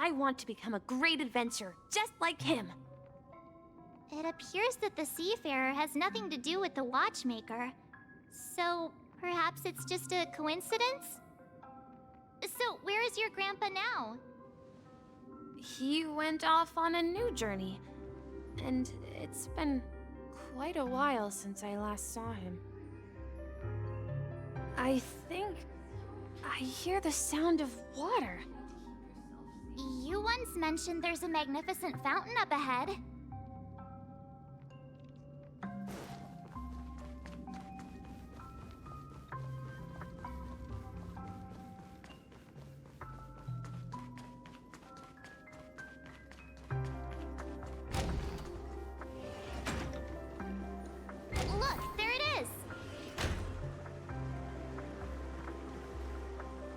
I want to become a great adventurer, just like him. It appears that the seafarer has nothing to do with the watchmaker. So, perhaps it's just a coincidence? So, where is your grandpa now? He went off on a new journey, and it's been quite a while since I last saw him. I think I hear the sound of water. You once mentioned there's a magnificent fountain up ahead. Look, there it is!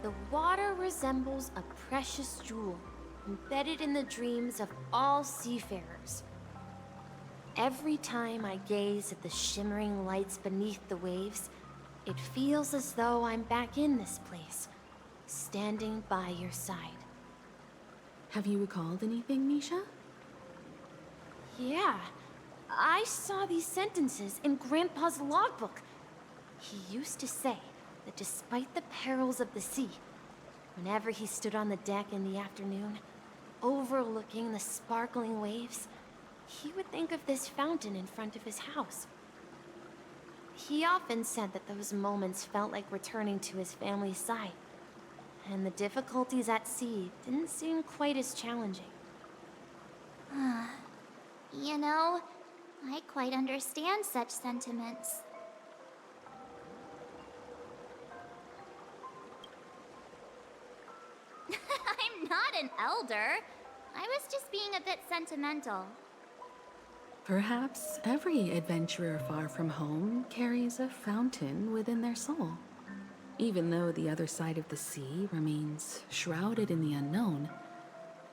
The water resembles a precious jewel, embedded in the dreams of all seafarers. Every time I gaze at the shimmering lights beneath the waves, it feels as though I'm back in this place, standing by your side. Have you recalled anything, Misha? Yeah, I saw these sentences in Grandpa's logbook. He used to say that despite the perils of the sea, whenever he stood on the deck in the afternoon, overlooking the sparkling waves, he would think of this fountain in front of his house. He often said that those moments felt like returning to his family's side, and the difficulties at sea didn't seem quite as challenging. You know, I quite understand such sentiments. I'm not an elder. I was just being a bit sentimental. Perhaps every adventurer far from home carries a fountain within their soul. Even though the other side of the sea remains shrouded in the unknown,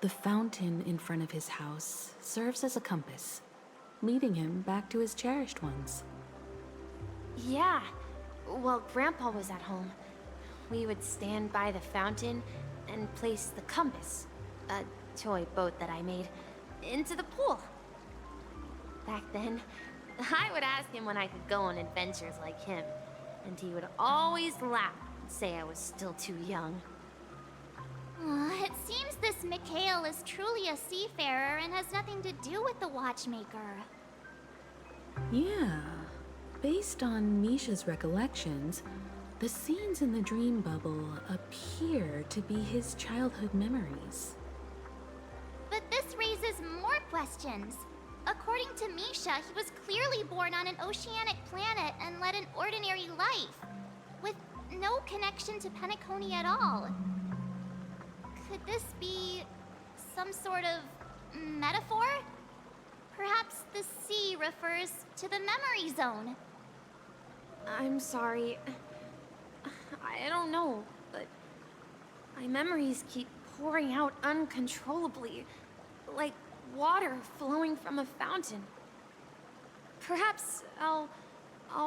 the fountain in front of his house serves as a compass, leading him back to his cherished ones. Yeah, while Grandpa was at home, we would stand by the fountain and place the compass, a toy boat that I made, into the pool. Back then, I would ask him when I could go on adventures like him, and he would always laugh and say I was still too young. It seems this Mikhail is truly a seafarer and has nothing to do with the watchmaker. Yeah. Based on Misha's recollections, the scenes in the dream bubble appear to be his childhood memories. But this raises more questions. According to Misha, he was clearly born on an oceanic planet and led an ordinary life, with no connection to Penacony at all. Could this be some sort of metaphor? Perhaps the sea refers to the memory zone. I'm sorry. I don't know, but my memories keep pouring out uncontrollably, like water flowing from a fountain. Perhaps I'll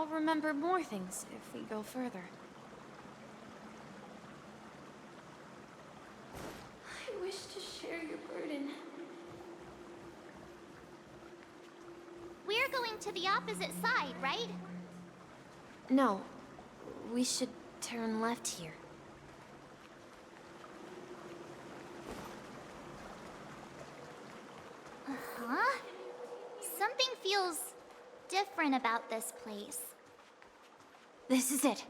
remember more things if we go further. I wish to share your burden. We're going to the opposite side, right? No, we should turn left here. Huh? Something feels different about this place. This is it.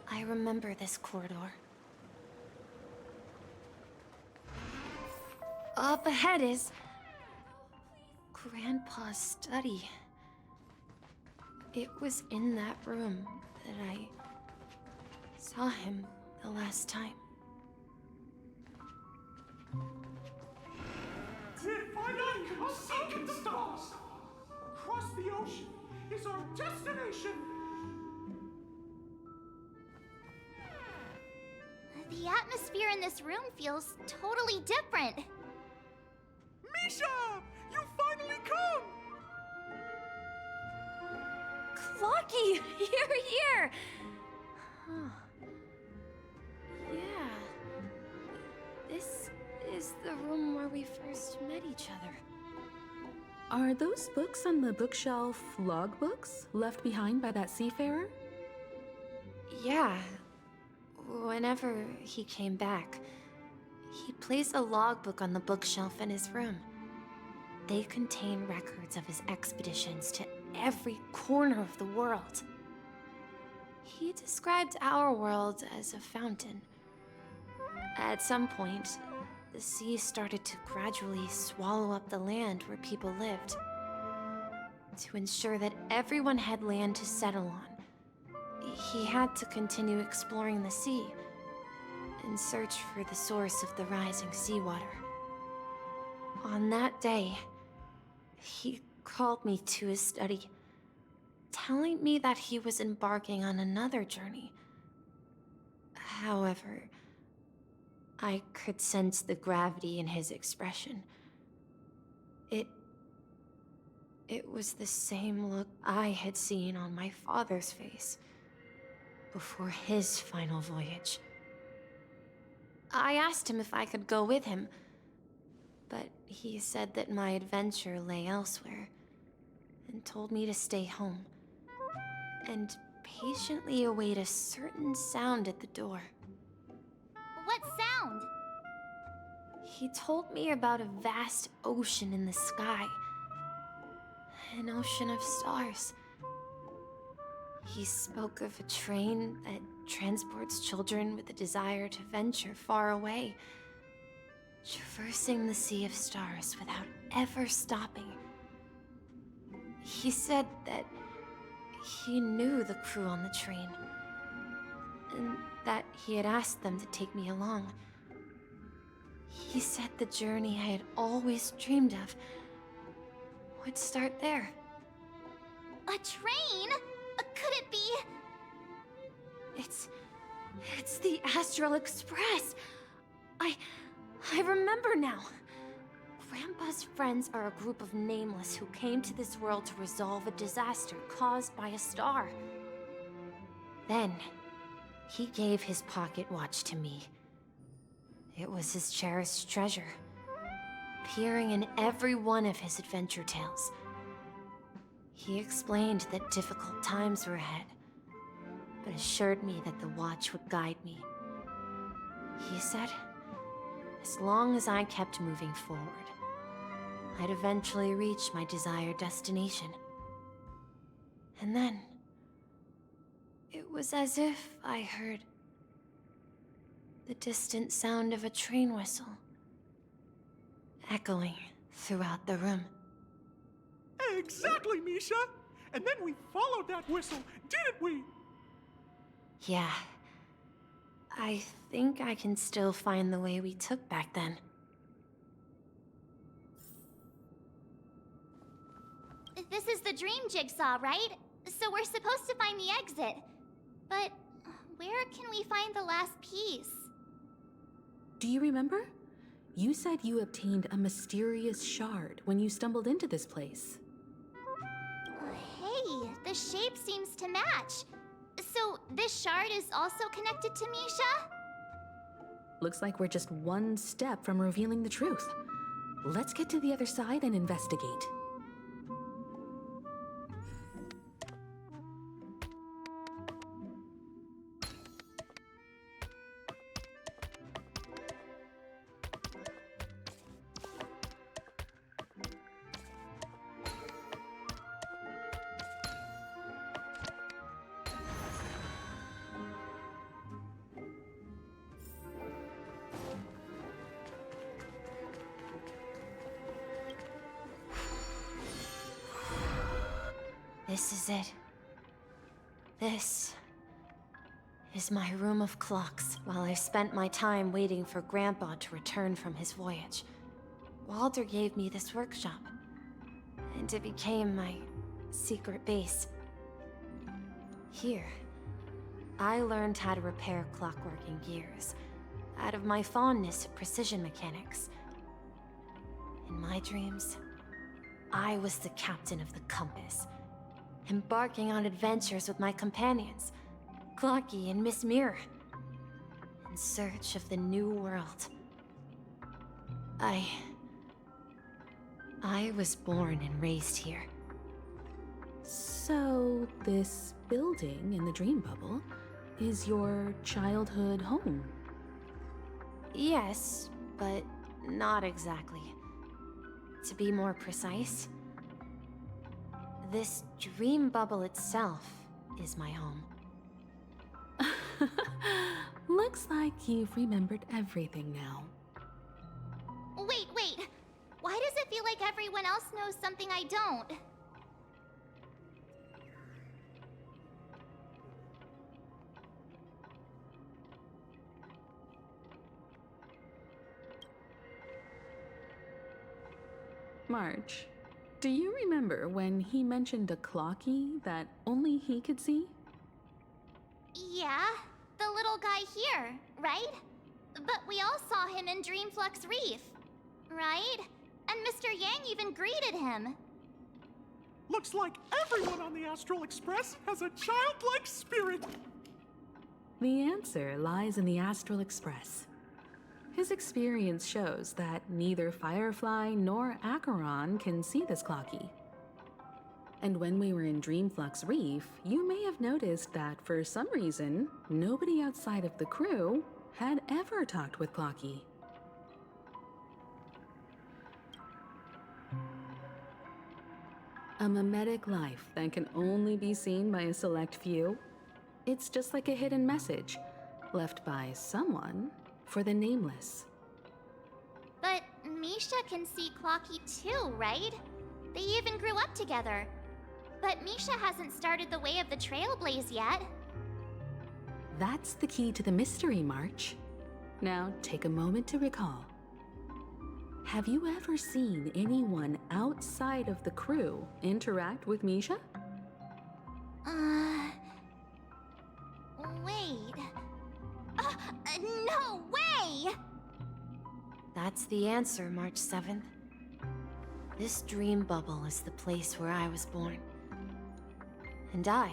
I remember this corridor. Up ahead is Grandpa's study. It was in that room that I saw him the last time. Finally, seeking stars! Across the ocean is our destination! The atmosphere in this room feels totally different. Misha! You finally come! Clocky, you're here! Huh. Yeah. This is the room where we first met each other. Are those books on the bookshelf logbooks left behind by that seafarer? Yeah. Whenever he came back, he placed a logbook on the bookshelf in his room. They contain records of his expeditions to every corner of the world. He described our world as a fountain. At some point, the sea started to gradually swallow up the land where people lived. To ensure that everyone had land to settle on, he had to continue exploring the sea and search for the source of the rising seawater. On that day, he called me to his study, telling me that he was embarking on another journey. However, I could sense the gravity in his expression. It was the same look I had seen on my father's face before his final voyage. I asked him if I could go with him, but he said that my adventure lay elsewhere and told me to stay home and patiently await a certain sound at the door. What sound? He told me about a vast ocean in the sky. An ocean of stars. He spoke of a train that transports children with a desire to venture far away, traversing the sea of stars without ever stopping. He said that he knew the crew on the train, and that he had asked them to take me along. He said the journey I had always dreamed of would start there. A train? Could it be? It's the Astral Express. I remember now. Grandpa's friends are a group of nameless who came to this world to resolve a disaster caused by a star. Then, he gave his pocket watch to me. It was his cherished treasure, appearing in every one of his adventure tales. He explained that difficult times were ahead, but assured me that the watch would guide me. He said, as long as I kept moving forward, I'd eventually reach my desired destination. And then, it was as if I heard the distant sound of a train whistle, echoing throughout the room. Exactly, Misha! And then we followed that whistle, didn't we? Yeah. I think I can still find the way we took back then. This is the dream jigsaw, right? So we're supposed to find the exit. But where can we find the last piece? Do you remember? You said you obtained a mysterious shard when you stumbled into this place. Hey, the shape seems to match. So this shard is also connected to Misha? Looks like we're just one step from revealing the truth. Let's get to the other side and investigate. This is it. This is my room of clocks while I spent my time waiting for Grandpa to return from his voyage. Walter gave me this workshop, and it became my secret base. Here, I learned how to repair clockwork and gears out of my fondness of precision mechanics. In my dreams, I was the captain of the compass, embarking on adventures with my companions, Clocky and Miss Mirror, in search of the new world. I was born and raised here. So, this building in the dream bubble is your childhood home? Yes, but not exactly. To be more precise, this dream bubble itself is my home. Looks like you've remembered everything now. Wait. Why does it feel like everyone else knows something I don't? March, do you remember when he mentioned a clocky that only he could see? Yeah, the little guy here, right? But we all saw him in Dreamflux Reef, right? And Mr. Yang even greeted him. Looks like everyone on the Astral Express has a childlike spirit. The answer lies in the Astral Express. His experience shows that neither Firefly nor Acheron can see this clocky. And when we were in Dreamflux Reef, you may have noticed that for some reason, nobody outside of the crew had ever talked with Clocky. A mimetic life that can only be seen by a select few. It's just like a hidden message left by someone for the nameless. But Misha can see Clocky too, right? They even grew up together. But Misha hasn't started the way of the Trailblaze yet. That's the key to the mystery, March. Now take a moment to recall. Have you ever seen anyone outside of the crew interact with Misha? Wait. No way! That's the answer, March 7th. This dream bubble is the place where I was born. And I'm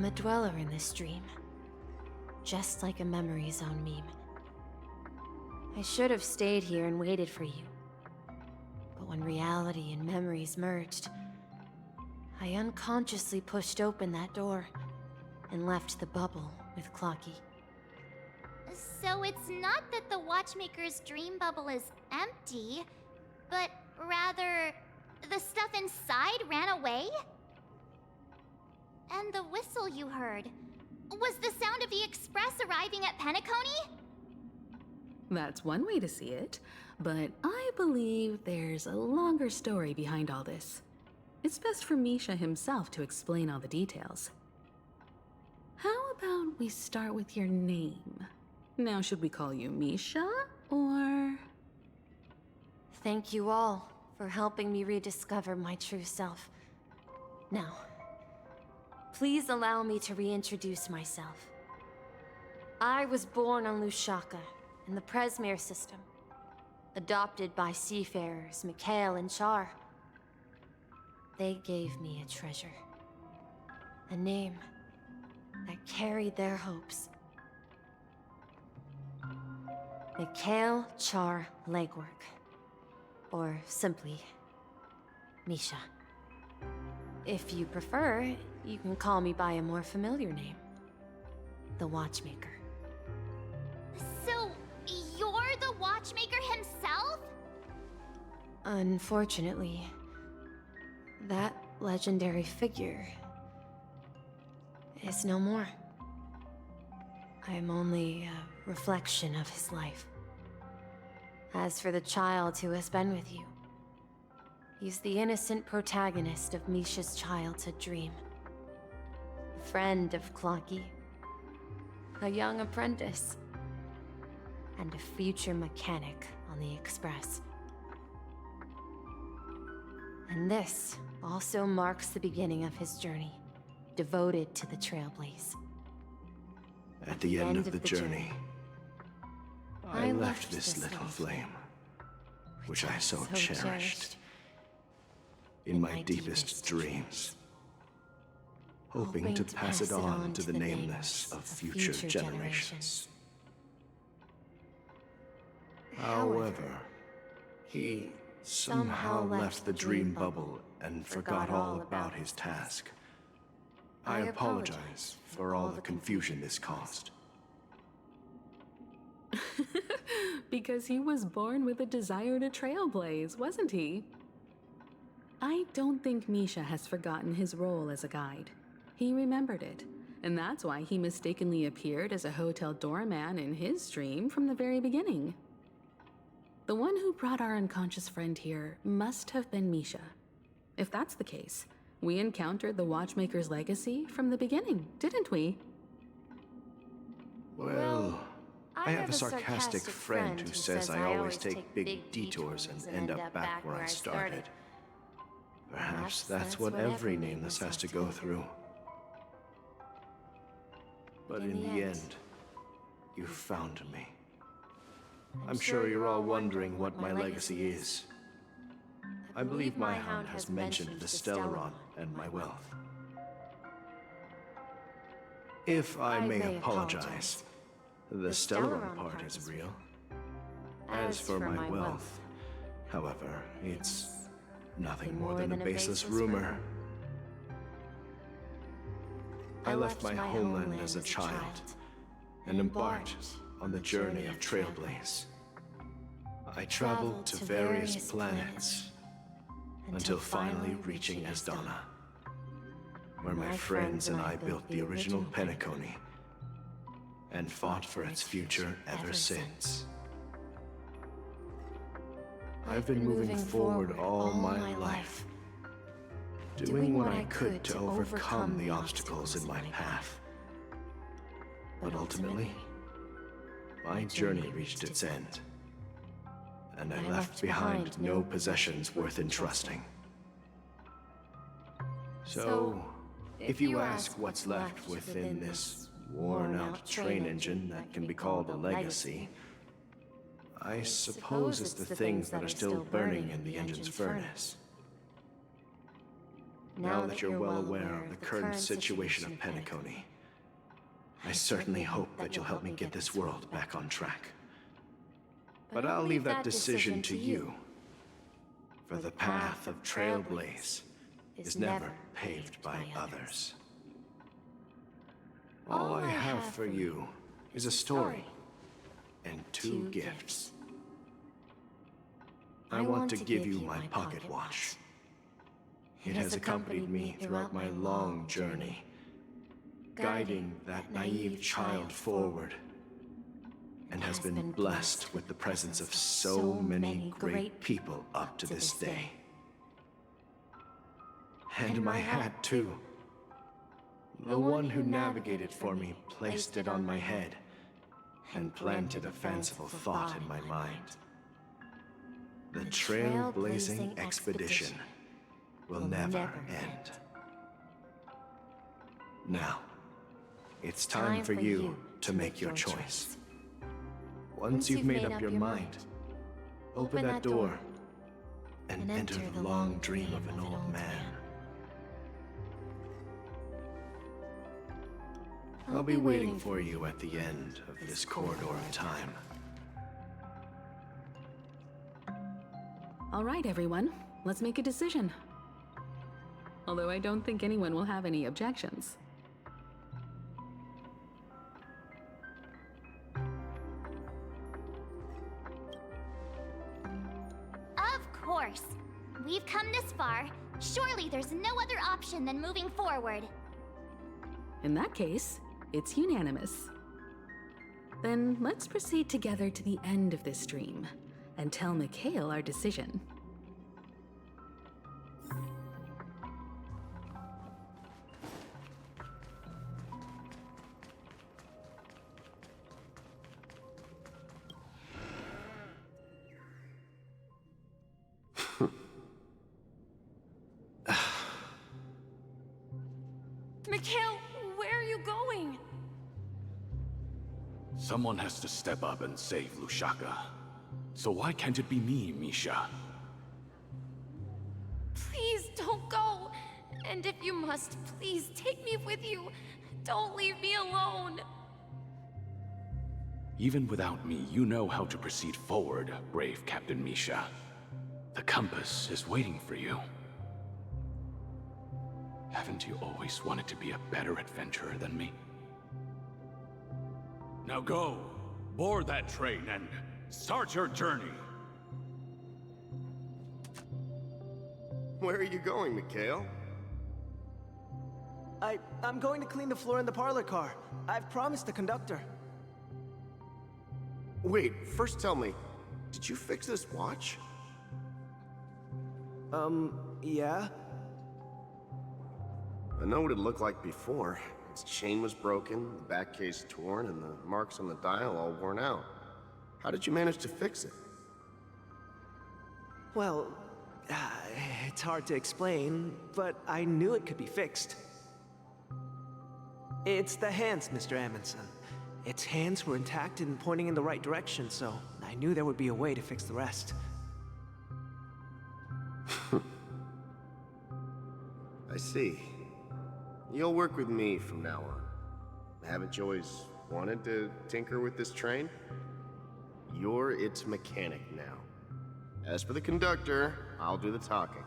a dweller in this dream. Just like a memory zone meme. I should have stayed here and waited for you. But when reality and memories merged, I unconsciously pushed open that door and left the bubble with Clocky. So it's not that the Watchmaker's dream bubble is empty, but rather the stuff inside ran away? And the whistle you heard was the sound of the Express arriving at Penacony? That's one way to see it, but I believe there's a longer story behind all this. It's best for Misha himself to explain all the details. How about we start with your name? Now, should we call you Misha, or...? Thank you all for helping me rediscover my true self. Now, please allow me to reintroduce myself. I was born on Lushaka, in the Presmere system, adopted by seafarers Mikhail and Char. They gave me a treasure, a name that carried their hopes. Mikhail Char Legwork, or simply Misha. If you prefer, you can call me by a more familiar name, the Watchmaker. So, you're the Watchmaker himself? Unfortunately, that legendary figure is no more. I'm only a reflection of his life. As for the child who has been with you, he's the innocent protagonist of Misha's childhood dream. A friend of Clocky, a young apprentice, and a future mechanic on the Express. And this also marks the beginning of his journey, devoted to the Trailblaze. At the end of the journey, I left this little flame, which I so cherished, in my deepest dreams, hoping to pass it on to the nameless of future generations. However, he somehow left the dream bubble and forgot all about his task. I apologize for all the confusion this caused. Because he was born with a desire to trailblaze, wasn't he? I don't think Misha has forgotten his role as a guide. He remembered it, and that's why he mistakenly appeared as a hotel doorman in his dream from the very beginning. The one who brought our unconscious friend here must have been Misha. If that's the case, we encountered the Watchmaker's legacy from the beginning, didn't we? Well, I have a sarcastic friend who says I always take big detours and end up back where I started. Perhaps that's what every nameless has to go through. But in the end, you found me. I'm sure you're all wondering what my legacy is. I believe my hound has mentioned the Stellaron and my wealth. If I may apologize, the Stellaron part is real. As for my wealth, however, it's nothing more than a baseless rumor. I left my homeland as a child and embarked on the journey of Trailblaze. I traveled to various planets until finally reaching Asdana, where my friends and I built the original Penacony and fought for its future ever since. I've been moving forward all my life, doing what I could to overcome the obstacles in my path. But ultimately, my journey reached its end, and I left behind no possessions worth entrusting. So, if you ask what's left within this worn-out train engine that can be called a legacy, I suppose it's the things that are still burning in the engine's furnace. Now that you're well aware of the current situation of Penacony, I certainly hope that you'll help me get this world back on track. But I'll leave that decision to you, for the path of Trailblaze is never paved by others. All I have for you is a story and 2 gifts. I want to give you my pocket watch. It has accompanied me throughout my long journey, guiding that naive child forward, and has been blessed with the presence of so many great people up to this day. And my hat, too. The one who navigated for me placed it on my head and planted a fanciful thought in my mind. The trailblazing expedition will never end. Now, it's time for you to make your choice. Once you've made up your mind, open that door and enter the long dream of an old man. I'll be waiting for you at the end of this corridor of time. All right, everyone, let's make a decision. Although I don't think anyone will have any objections. Of course. We've come this far. Surely there's no other option than moving forward. In that case, it's unanimous. Then let's proceed together to the end of this dream and tell Mikhail our decision. Mikhail, where are you going? Someone has to step up and save Lushaka. So why can't it be me, Misha? Please don't go. And if you must, please take me with you. Don't leave me alone. Even without me, you know how to proceed forward, brave Captain Misha. The compass is waiting for you. Haven't you always wanted to be a better adventurer than me? Now go, board that train and start your journey. Where are you going, Mikhail? I'm going to clean the floor in the parlor car. I've promised the conductor. Wait, first tell me, did you fix this watch? Yeah? I know what it looked like before. Its chain was broken, the back case torn, and the marks on the dial all worn out. How did you manage to fix it? Well, it's hard to explain, but I knew it could be fixed. It's the hands, Mr. Amundsen. Its hands were intact and pointing in the right direction, so I knew there would be a way to fix the rest. I see. You'll work with me from now on. Haven't you always wanted to tinker with this train? You're its mechanic now. As for the conductor, I'll do the talking.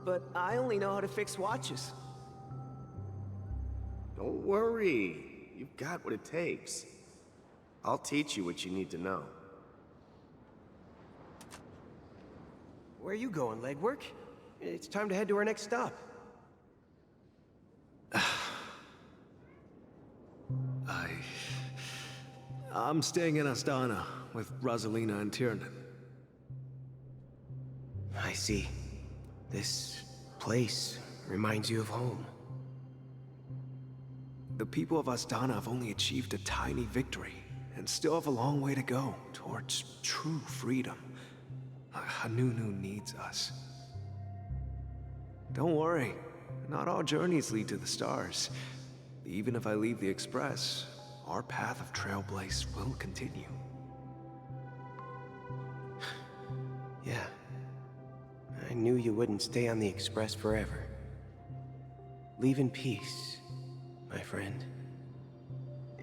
But I only know how to fix watches. Don't worry. You've got what it takes. I'll teach you what you need to know. Where are you going, legwork? It's time to head to our next stop. I'm staying in Astana with Rosalina and Tiernan. I see. This place reminds you of home. The people of Astana have only achieved a tiny victory, and still have a long way to go towards true freedom. Hanunu needs us. Don't worry, not all journeys lead to the stars. Even if I leave the Express, our path of Trailblaze will continue. Yeah. I knew you wouldn't stay on the Express forever. Leave in peace, my friend.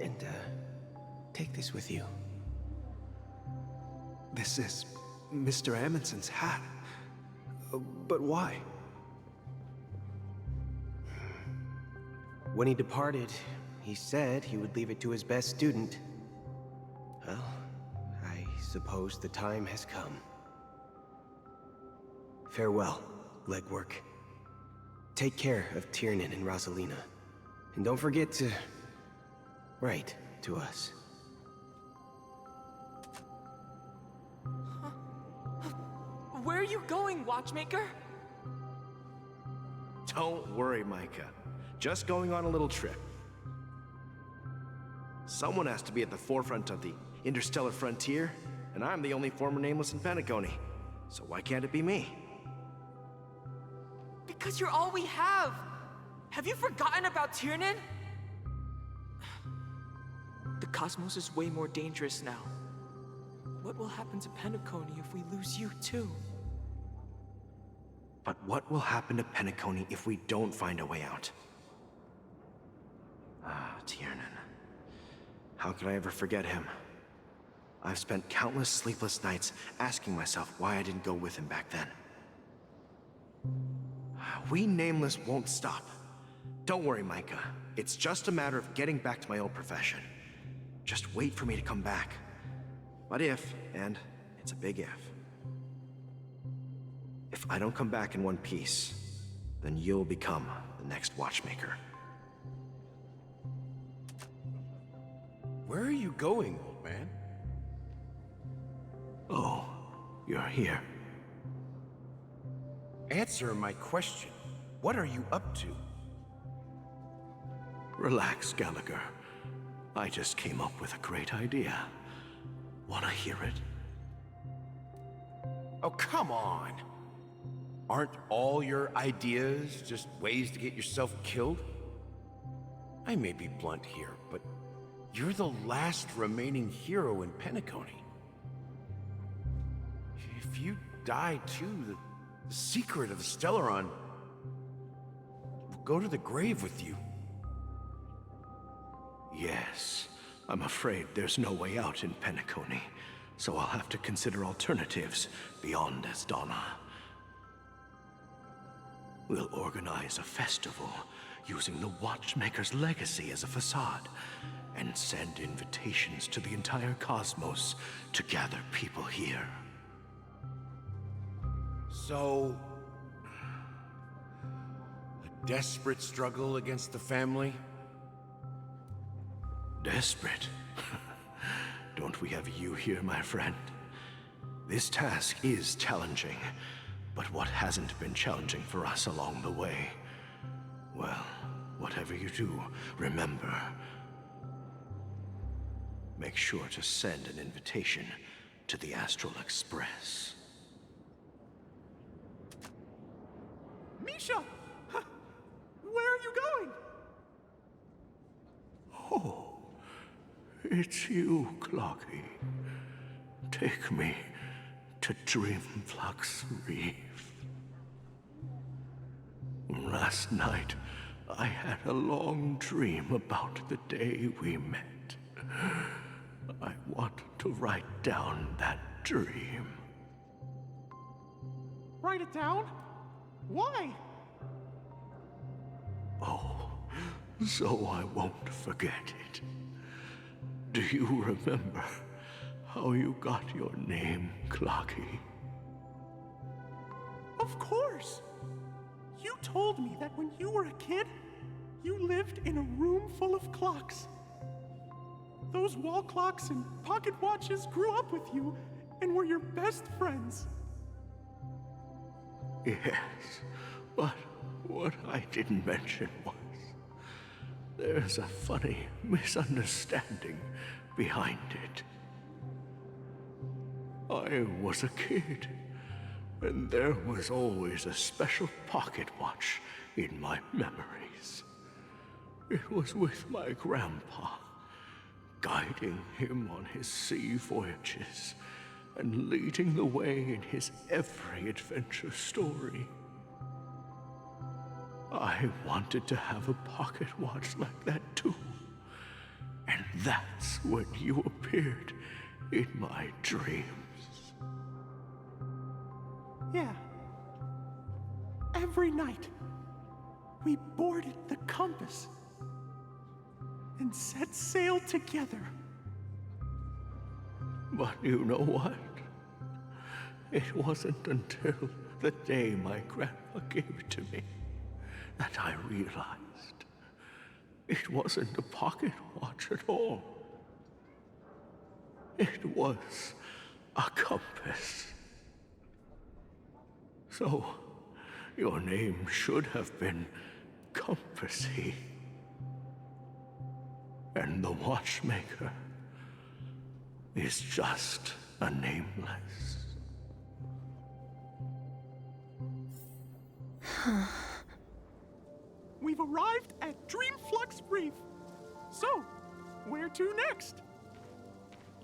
And, take this with you. This is Mr. Amundsen's hat. But why? When he departed, he said he would leave it to his best student. Well, I suppose the time has come. Farewell, legwork. Take care of Tiernan and Rosalina. And don't forget to write to us. Where are you going, Watchmaker? Don't worry, Micah. Just going on a little trip. Someone has to be at the forefront of the interstellar frontier, and I'm the only former nameless in Penacony. So why can't it be me? Because you're all we have! Have you forgotten about Tiernan? The cosmos is way more dangerous now. What will happen to Penacony if we lose you too? But what will happen to Penacony if we don't find a way out? Ah, Tiernan. How could I ever forget him? I've spent countless sleepless nights asking myself why I didn't go with him back then. We Nameless won't stop. Don't worry, Micah. It's just a matter of getting back to my old profession. Just wait for me to come back. But if, and it's a big if I don't come back in one piece, then you'll become the next Watchmaker. Where are you going, old man? Oh, you're here. Answer my question. What are you up to? Relax, Gallagher. I just came up with a great idea. Wanna hear it? Oh, come on! Aren't all your ideas just ways to get yourself killed? I may be blunt here, but you're the last remaining hero in Penacony. If you die too, the secret of the Stellaron will go to the grave with you. Yes. I'm afraid there's no way out in Penacony, so I'll have to consider alternatives beyond Asdana. We'll organize a festival using the Watchmaker's legacy as a facade, and send invitations to the entire cosmos to gather people here. So, a desperate struggle against the family? Desperate? Don't we have you here, my friend? This task is challenging, but what hasn't been challenging for us along the way? Well, whatever you do, remember, make sure to send an invitation to the Astral Express. Misha! Where are you going? Oh, it's you, Clocky. Take me to Dreamflux Reef. Last night, I had a long dream about the day we met. I want to write down that dream. Write it down? Why? Oh, so I won't forget it. Do you remember how you got your name, Clocky? Of course! You told me that when you were a kid, you lived in a room full of clocks. Those wall clocks and pocket watches grew up with you and were your best friends. Yes, but what I didn't mention was there's a funny misunderstanding behind it. I was a kid, and there was always a special pocket watch in my memories. It was with my grandpa, guiding him on his sea voyages and leading the way in his every adventure story. I wanted to have a pocket watch like that too. And that's when you appeared in my dreams. Yeah. Every night, we boarded the compass and set sail together. But you know what? It wasn't until the day my grandpa gave it to me that I realized it wasn't a pocket watch at all. It was a compass. So, your name should have been Compassy. And the Watchmaker is just a nameless. We've arrived at Dreamflux Reef. So, where to next?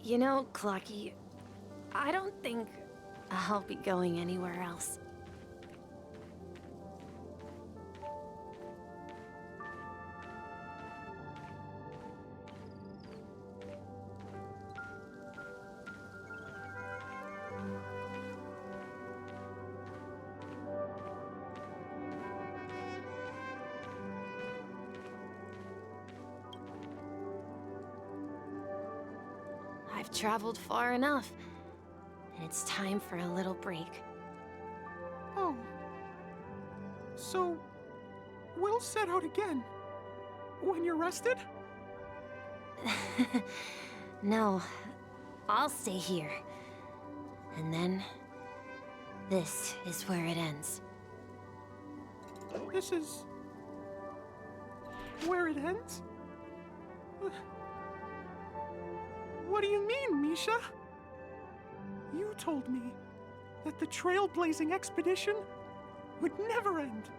You know, Clocky, I don't think I'll be going anywhere else. I've traveled far enough, and it's time for a little break. Oh. So, we'll set out again. When you're rested? No, I'll stay here. And then, this is where it ends. This is... where it ends? What do you mean, Misha? You told me that the trailblazing expedition would never end.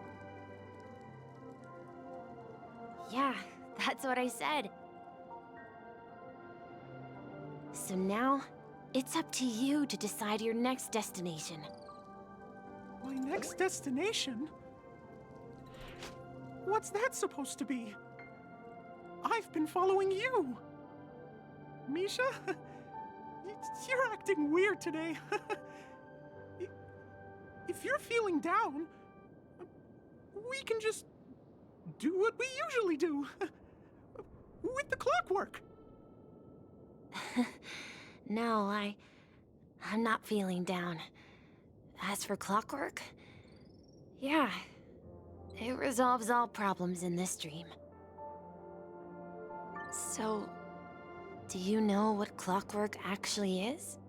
Yeah, that's what I said. So now, it's up to you to decide your next destination. My next destination? What's that supposed to be? I've been following you. Misha? You're acting weird today. If you're feeling down, we can just do what we usually do. With the clockwork. No, I'm not feeling down. As for clockwork, yeah, it resolves all problems in this dream. So, do you know what clockwork actually is?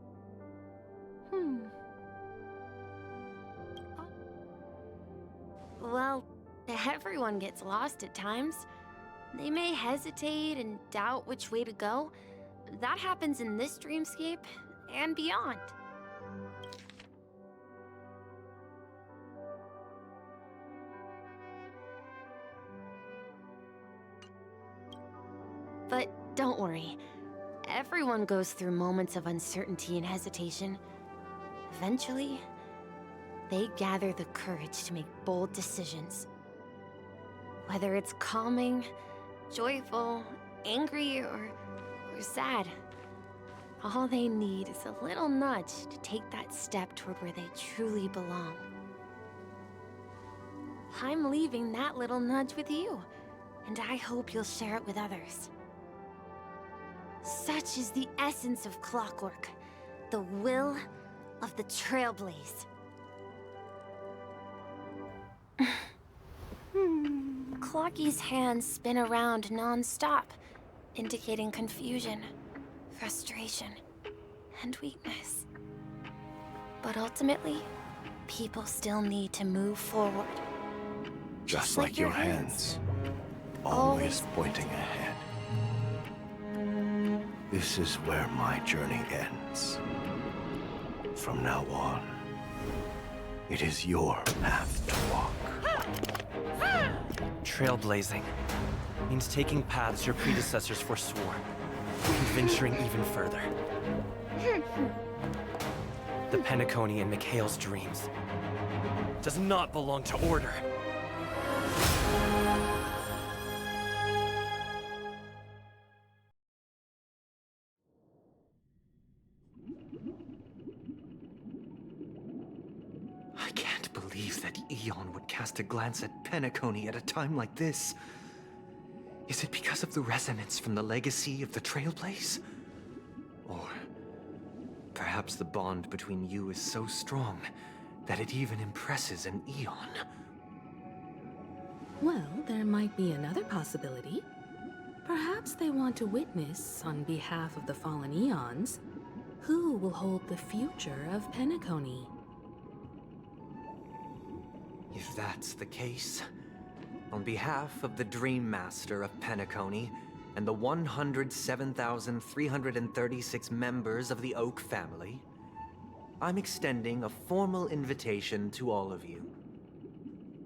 Well, everyone gets lost at times. They may hesitate and doubt which way to go. That happens in this dreamscape and beyond. But don't worry. Everyone goes through moments of uncertainty and hesitation. Eventually, they gather the courage to make bold decisions. Whether it's calming, joyful, angry, or sad, all they need is a little nudge to take that step toward where they truly belong. I'm leaving that little nudge with you, and I hope you'll share it with others. Such is the essence of clockwork, the will of the Trailblaze. Clocky's hands spin around non-stop, indicating confusion, frustration, and weakness. But ultimately, people still need to move forward. Just like your hands, always pointing ahead. This is where my journey ends. From now on, it is your path to walk. Trailblazing means taking paths your predecessors forswore, and venturing even further. The Penacony in Mikhail's dreams does not belong to Order. I can't believe that Eon would cast a glance at Penacony at a time like this. Is it because of the resonance from the legacy of the Trailblaze? Or perhaps the bond between you is so strong that it even impresses an Eon? Well, there might be another possibility. Perhaps they want to witness, on behalf of the fallen Eons, who will hold the future of Penacony. If that's the case, on behalf of the Dream Master of Penacony and the 107,336 members of the Oak family, I'm extending a formal invitation to all of you.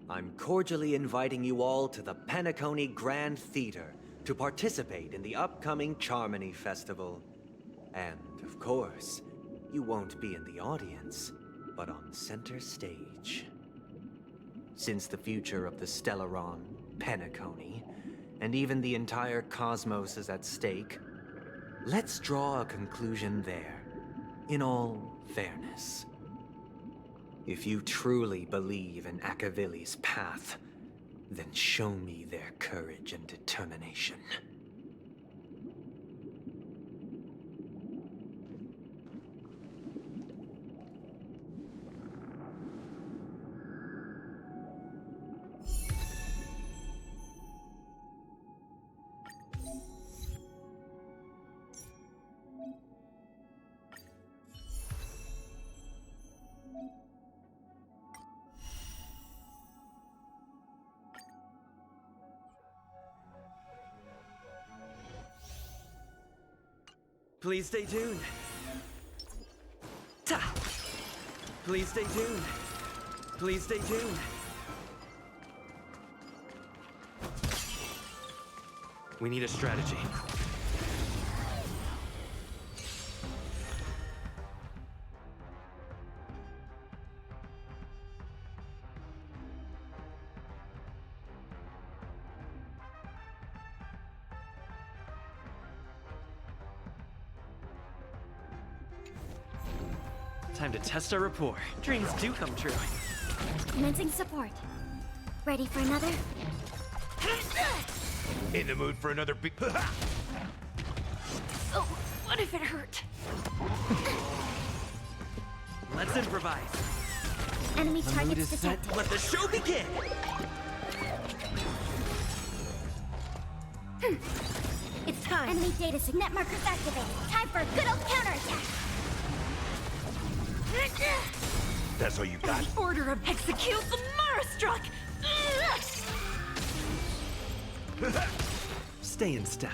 I'm cordially inviting you all to the Penacony Grand Theater to participate in the upcoming Charmony Festival. And, of course, you won't be in the audience, but on center stage. Since the future of the Stellaron, Penacony, and even the entire cosmos is at stake, let's draw a conclusion there, in all fairness. If you truly believe in Akavili's path, then show me their courage and determination. Please stay tuned. Ta! Please stay tuned. Please stay tuned. We need a strategy. Time to test our rapport. Dreams do come true. Commencing support. Ready for another? In the mood for another big... Oh, what if it hurt? Let's improvise. Enemy The mood targets is set. detected. Let the show begin! It's time. Enemy data net markers activated. Time for a good old counterattack. That's all you got? Order of execute the Marastruck! Stay in step.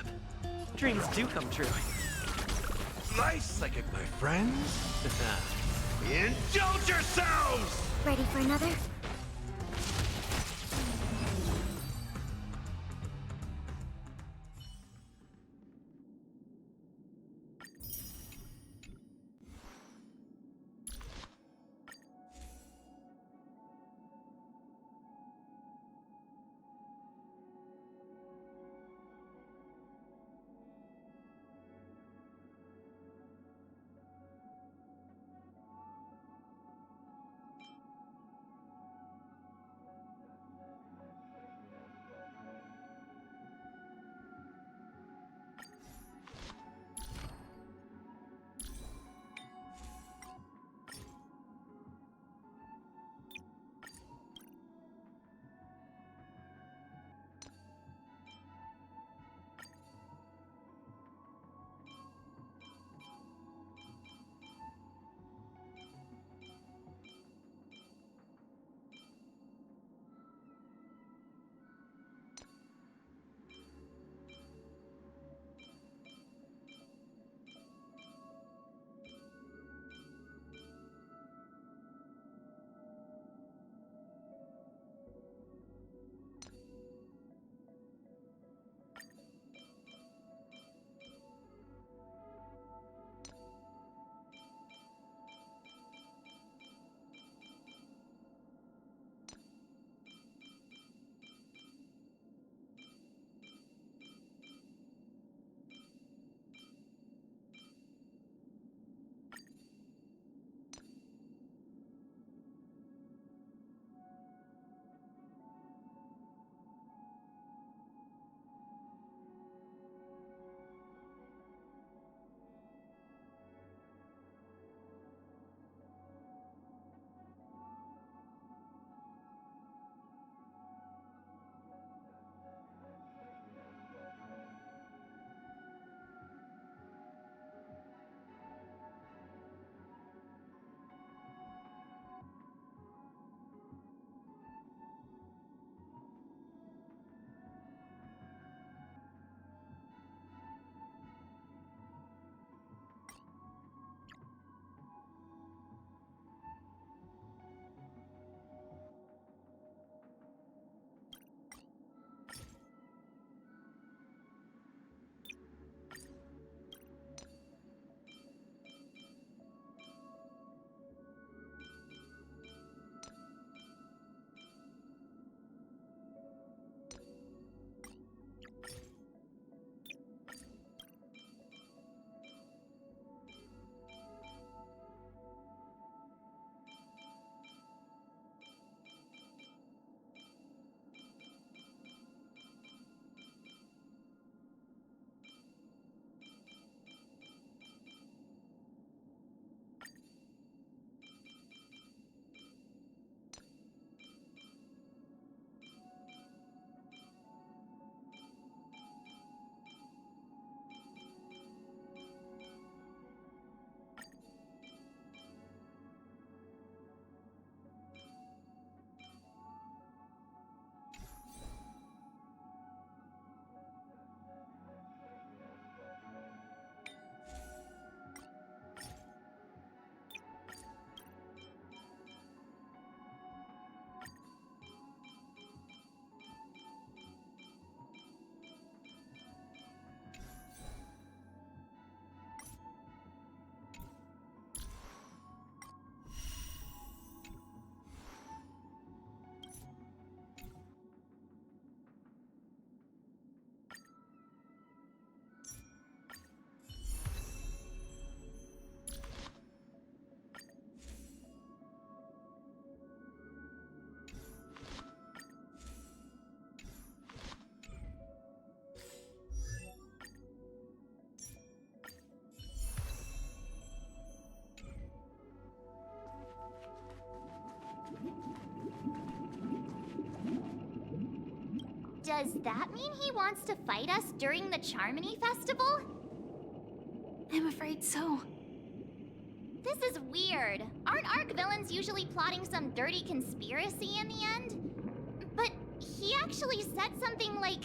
Dreams do come true. Nice psychic, my friends. Indulge yourselves! Ready for another? Does that mean he wants to fight us during the Charmony Festival? I'm afraid so. This is weird. Aren't Arc villains usually plotting some dirty conspiracy in the end? But he actually said something like,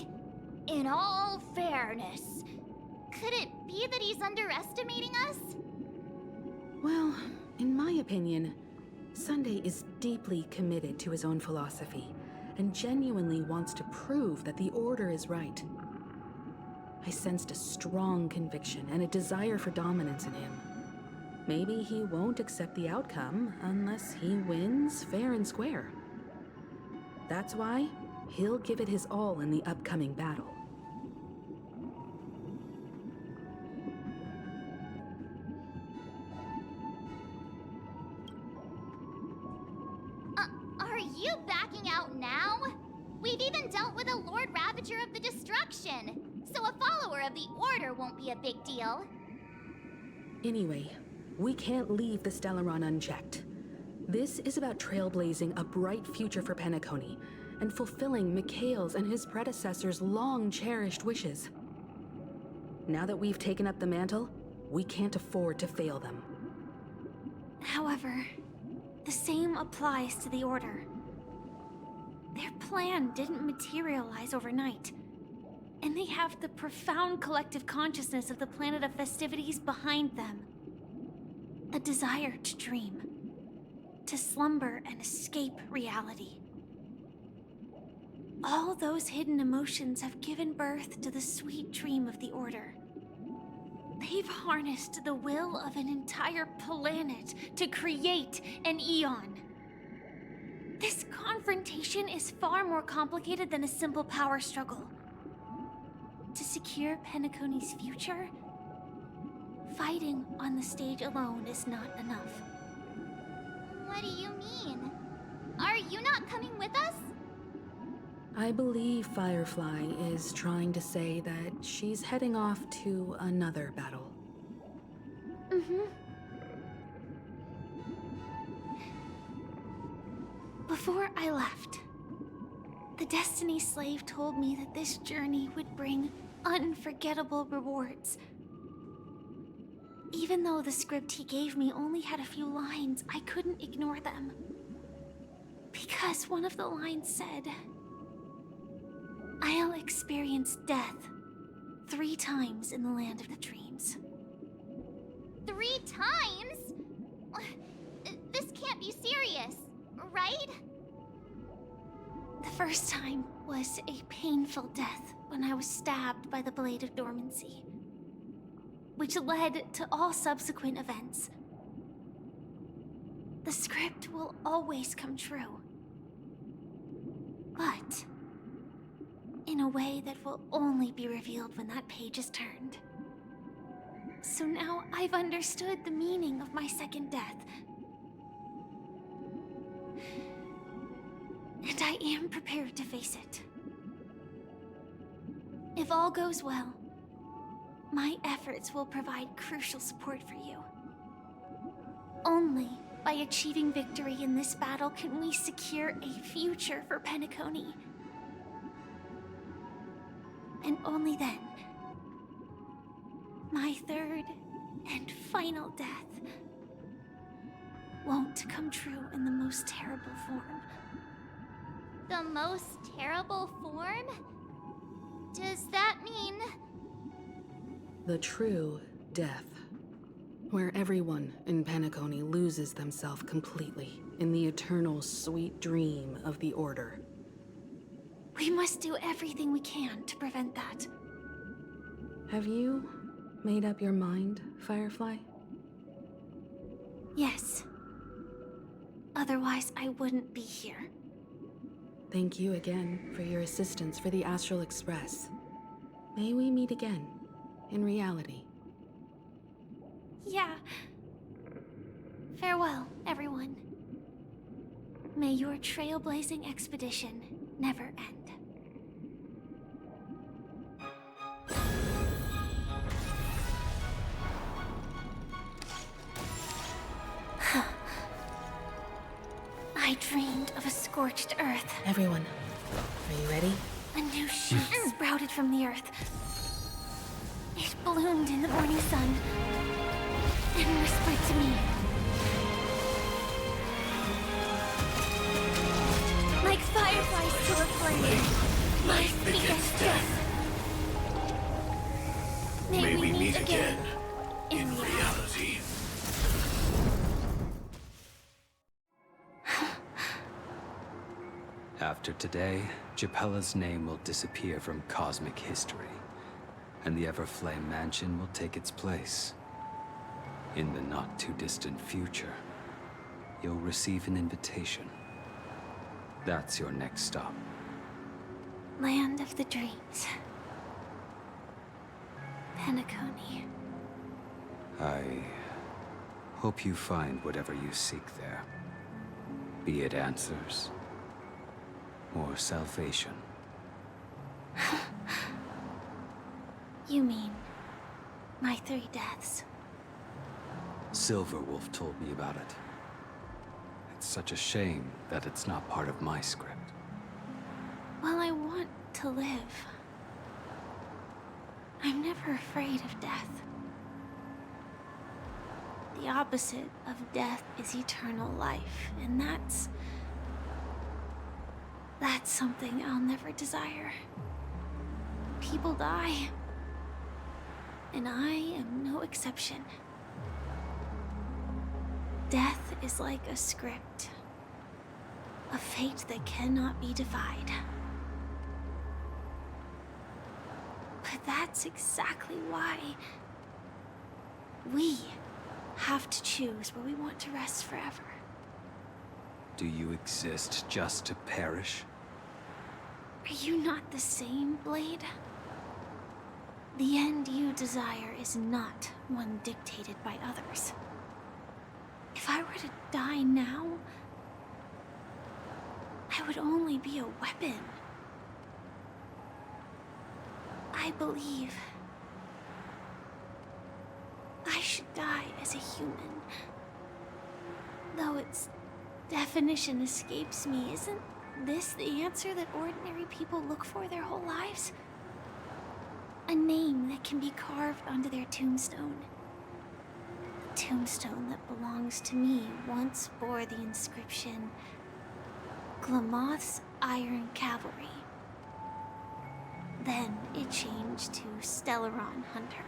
"In all fairness." Could it be that he's underestimating us? Well, in my opinion, Sunday is deeply committed to his own philosophy and genuinely wants to prove that the Order is right. I sensed a strong conviction and a desire for dominance in him. Maybe he won't accept the outcome unless he wins fair and square. That's why he'll give it his all in the upcoming battle. Are you backing out now? We've even dealt with a Lord Ravager of the Destruction, so a follower of the Order won't be a big deal. Anyway, we can't leave the Stellaron unchecked. This is about trailblazing a bright future for Penacony and fulfilling Mikhail's and his predecessors' long-cherished wishes. Now that we've taken up the mantle, we can't afford to fail them. However, the same applies to the Order. Their plan didn't materialize overnight, and they have the profound collective consciousness of the planet of festivities behind them. A desire to dream, to slumber and escape reality. All those hidden emotions have given birth to the sweet dream of the Order. They've harnessed the will of an entire planet to create an eon. This confrontation is far more complicated than a simple power struggle. To secure Penacony's future, fighting on the stage alone is not enough. What do you mean? Are you not coming with us? I believe Firefly is trying to say that she's heading off to another battle. Before I left, the Destiny Slave told me that this journey would bring unforgettable rewards. Even though the script he gave me only had a few lines, I couldn't ignore them. Because one of the lines said, "I'll experience death 3 times in the land of the dreams." 3 times? This can't be serious, right? The first time was a painful death when I was stabbed by the Blade of Dormancy, which led to all subsequent events. The script will always come true, but in a way that will only be revealed when that page is turned. So now I've understood the meaning of my second death. And I am prepared to face it. If all goes well, my efforts will provide crucial support for you. Only by achieving victory in this battle can we secure a future for Penacony. And only then, my third and final death won't come true in the most terrible form. The most terrible form? Does that mean... The true death, where everyone in Penacony loses themselves completely in the eternal sweet dream of the Order. We must do everything we can to prevent that. Have you made up your mind, Firefly? Yes. Otherwise, I wouldn't be here. Thank you again for your assistance for the Astral Express. May we meet again, in reality. Yeah. Farewell, everyone. May your trailblazing expedition never end. I dreamed of a scorched earth. Everyone, are you ready? A new shoot sprouted from the earth. It bloomed in the morning sun and whispered to me. Like fireflies to a flame, life begets death. May we meet again in reality. After today, Japella's name will disappear from cosmic history, and the Everflame Mansion will take its place. In the not-too-distant future, you'll receive an invitation. That's your next stop. Land of the dreams. Penacony. I hope you find whatever you seek there. Be it answers or salvation. You mean my 3 deaths? Silverwolf told me about it. It's such a shame that it's not part of my script. Well, I want to live. I'm never afraid of death. The opposite of death is eternal life, and that's something I'll never desire. People die, and I am no exception. Death is like a script, a fate that cannot be defied. But that's exactly why we have to choose where we want to rest forever. Do you exist just to perish? Are you not the same, Blade? The end you desire is not one dictated by others. If I were to die now, I would only be a weapon. I believe I should die as a human. Though its definition escapes me, isn't this the answer that ordinary people look for their whole lives? A name that can be carved onto their tombstone. The tombstone that belongs to me once bore the inscription, Glamoth's Iron Cavalry. Then it changed to Stellaron Hunter.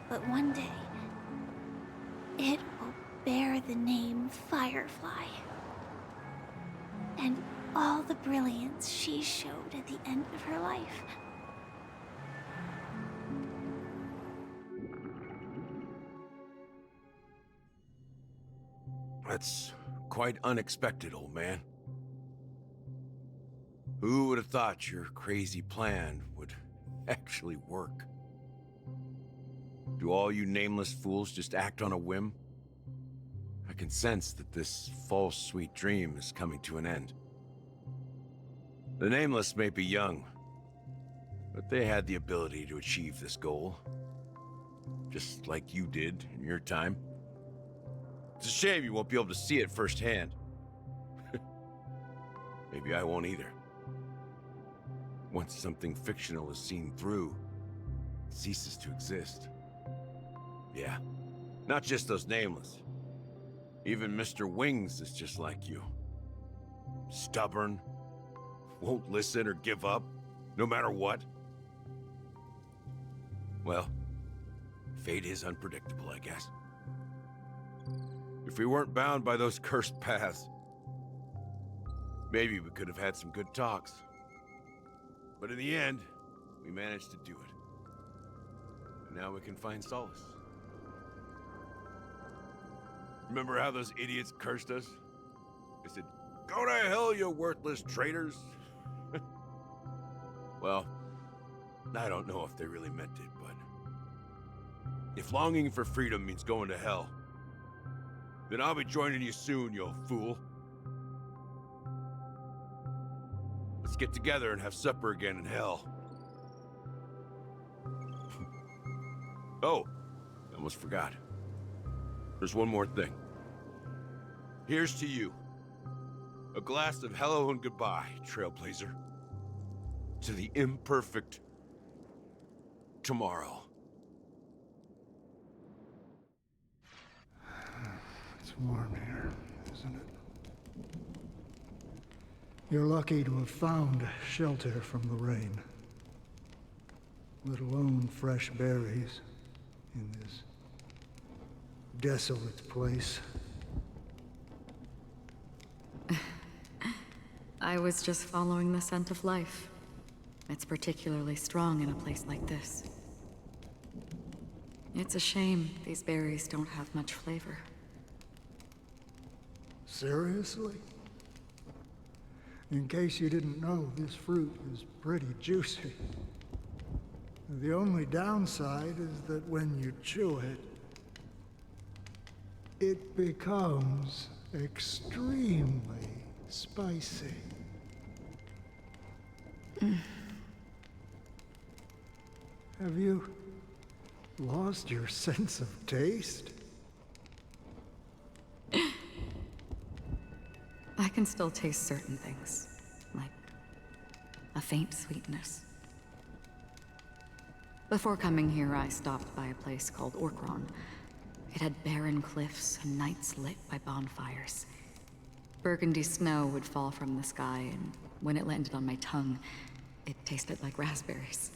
But one day, it will bear the name Firefly. And all the brilliance she showed at the end of her life. That's quite unexpected, old man. Who would have thought your crazy plan would actually work? Do all you nameless fools just act on a whim? I can sense that this false sweet dream is coming to an end. The Nameless may be young, but they had the ability to achieve this goal. Just like you did in your time. It's a shame you won't be able to see it firsthand. Maybe I won't either. Once something fictional is seen through, it ceases to exist. Yeah, not just those Nameless. Even Mr. Wings is just like you. Stubborn, won't listen or give up, no matter what. Well, fate is unpredictable, I guess. If we weren't bound by those cursed paths, maybe we could have had some good talks. But in the end, we managed to do it. And now we can find solace. Remember how those idiots cursed us? They said, "Go to hell, you worthless traitors." Well, I don't know if they really meant it, but if longing for freedom means going to hell, then I'll be joining you soon, you fool. Let's get together and have supper again in hell. Oh, I almost forgot. There's one more thing. Here's to you. A glass of hello and goodbye, Trailblazer. To the imperfect tomorrow. It's warm here, isn't it? You're lucky to have found shelter from the rain. Let alone fresh berries in this desolate place. I was just following the scent of life. It's particularly strong in a place like this. It's a shame these berries don't have much flavor. Seriously? In case you didn't know, this fruit is pretty juicy. The only downside is that when you chew it, it becomes extremely spicy. Have you lost your sense of taste? I can still taste certain things, like a faint sweetness. Before coming here, I stopped by a place called Orkron. It had barren cliffs and nights lit by bonfires. Burgundy snow would fall from the sky, and when it landed on my tongue, it tasted like raspberries.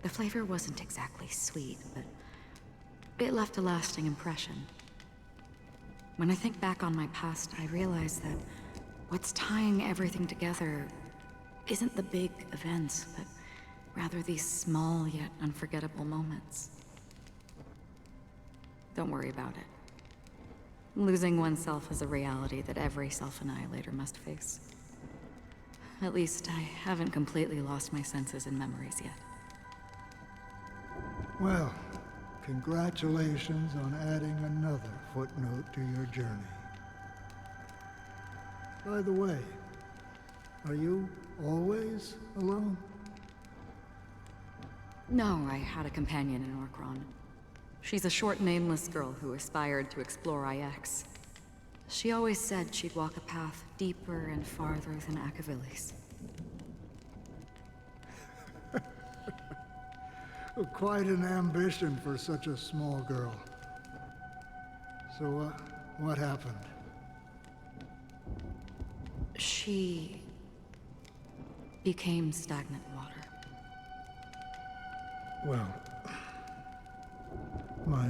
The flavor wasn't exactly sweet, but it left a lasting impression. When I think back on my past, I realize that what's tying everything together isn't the big events, but rather these small yet unforgettable moments. Don't worry about it. Losing oneself is a reality that every self-annihilator must face. At least I haven't completely lost my senses and memories yet. Well, congratulations on adding another footnote to your journey. By the way, are you always alone? No, I had a companion in Orkron. She's a short, nameless girl who aspired to explore IX. She always said she'd walk a path deeper and farther than Akavilis. Quite an ambition for such a small girl. So, what happened? She became stagnant water. Well, my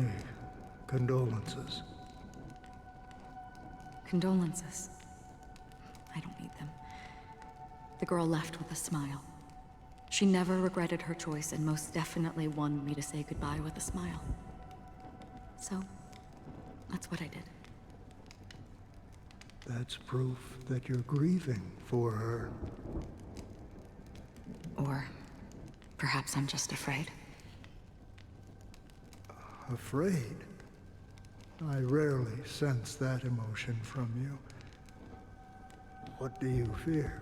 condolences. Condolences. I don't need them. The girl left with a smile. She never regretted her choice and most definitely wanted me to say goodbye with a smile. So, that's what I did. That's proof that you're grieving for her. Or perhaps I'm just afraid. Afraid? I rarely sense that emotion from you. What do you fear?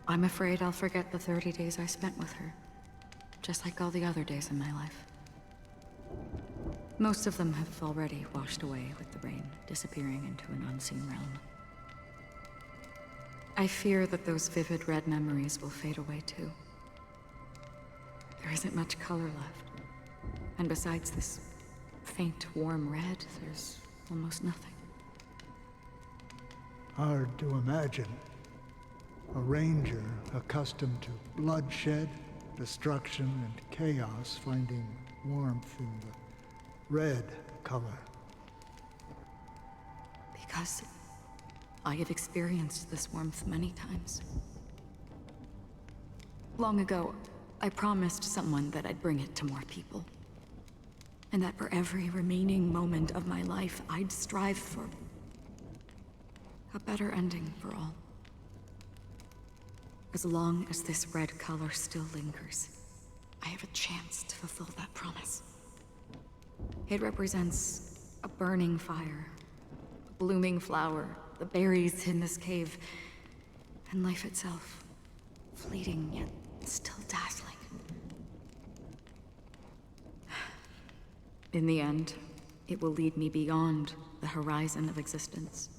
I'm afraid I'll forget the 30 days I spent with her, just like all the other days in my life. Most of them have already washed away with the rain, disappearing into an unseen realm. I fear that those vivid red memories will fade away too. There isn't much color left, and besides this faint, warm red, there's almost nothing. Hard to imagine. A ranger accustomed to bloodshed, destruction, and chaos finding warmth in the red color. Because I have experienced this warmth many times. Long ago, I promised someone that I'd bring it to more people. And that for every remaining moment of my life, I'd strive for a better ending for all. As long as this red color still lingers, I have a chance to fulfill that promise. It represents a burning fire, a blooming flower, the berries in this cave, and life itself, fleeting yet still dazzling. In the end, It will lead me beyond the horizon of existence.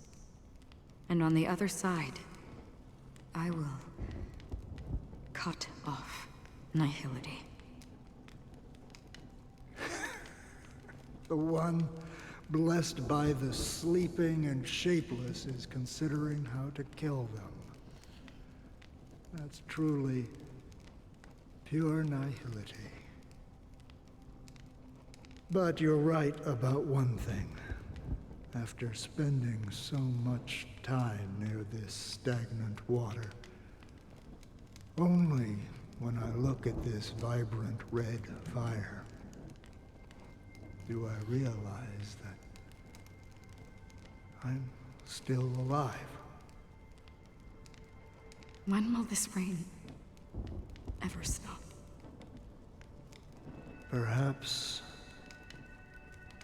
And on the other side, I will cut off nihility. The one blessed by the sleeping and shapeless is considering how to kill them. That's truly pure nihility. But you're right about one thing. After spending so much time near this stagnant water, only when I look at this vibrant red fire do I realize that I'm still alive. When will this rain ever stop? Perhaps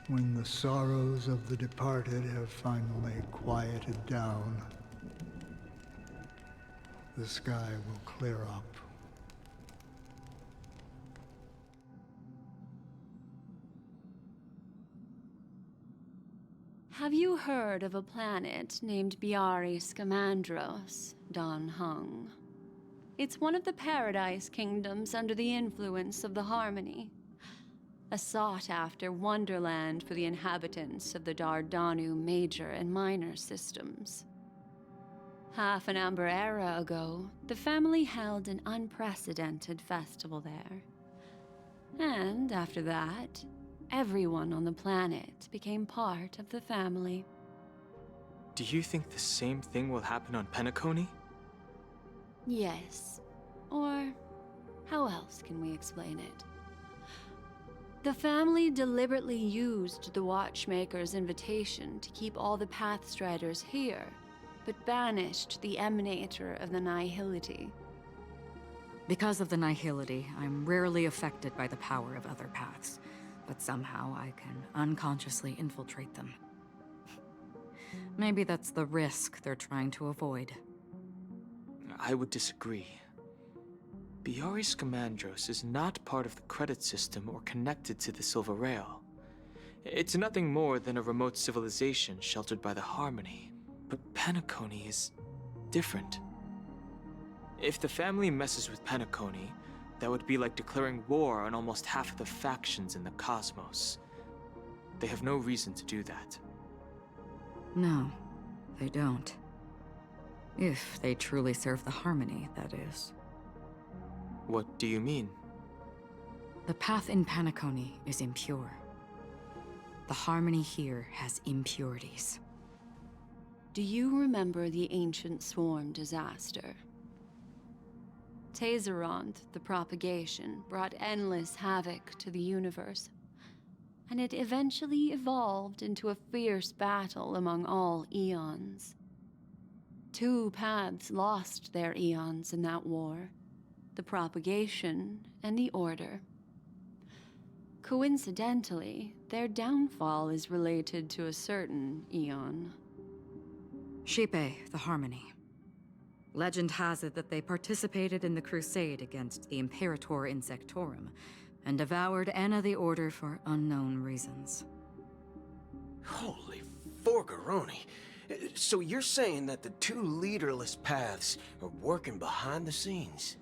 when the sorrows of the departed have finally quieted down, the sky will clear up. Have you heard of a planet named Biari Scamandros, Don Hung? It's one of the Paradise Kingdoms under the influence of the Harmony. A sought-after wonderland for the inhabitants of the Dardanu Major and Minor systems. Half an Amber Era ago, the family held an unprecedented festival there. And after that, everyone on the planet became part of the family. Do you think the same thing will happen on Penacony? Yes. Or how else can we explain it? The family deliberately used the Watchmaker's invitation to keep all the Pathstriders here, but banished the Emanator of the Nihility. Because of the nihility, I'm rarely affected by the power of other paths, but somehow I can unconsciously infiltrate them. Maybe that's the risk they're trying to avoid. I would disagree. Biari Scamandros is not part of the credit system or connected to the Silver Rail. It's nothing more than a remote civilization sheltered by the Harmony. But Penacony is different. If the family messes with Penacony, that would be like declaring war on almost half of the factions in the cosmos. They have no reason to do that. No, they don't. If they truly serve the Harmony, that is. What do you mean? The path in Penacony is impure. The Harmony here has impurities. Do you remember the Ancient Swarm disaster? Tazeront, the propagation, brought endless havoc to the universe, and it eventually evolved into a fierce battle among all eons. 2 paths lost their eons in that war, the propagation and the Order. Coincidentally, their downfall is related to a certain eon. Shipe, the Harmony. Legend has it that they participated in the crusade against the Imperator Insectorum, and devoured Anna the Order for unknown reasons. Holy forgaroni. So you're saying that the 2 leaderless paths are working behind the scenes?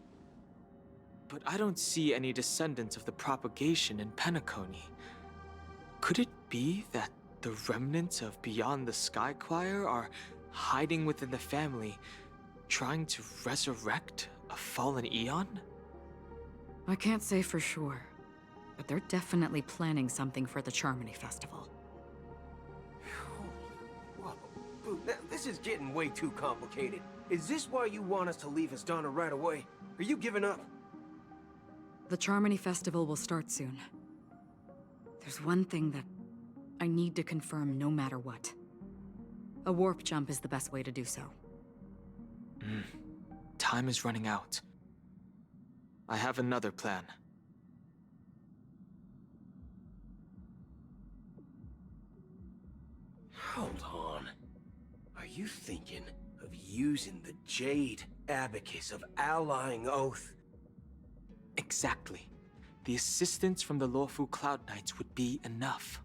But I don't see any descendants of the propagation in Penacony. Could it be that the remnants of Beyond the Sky Choir are hiding within the family, trying to resurrect a fallen eon? I can't say for sure, but they're definitely planning something for the Charmony Festival. Whoa, this is getting way too complicated. Is this why you want us to leave Astana right away? Are you giving up? The Charmony Festival will start soon. There's one thing that I need to confirm no matter what. A warp jump is the best way to do so. Time is running out. I have another plan. Hold on. Are you thinking of using the Jade Abacus of Allying Oath? Exactly. The assistance from the Lawfu Cloud Knights would be enough.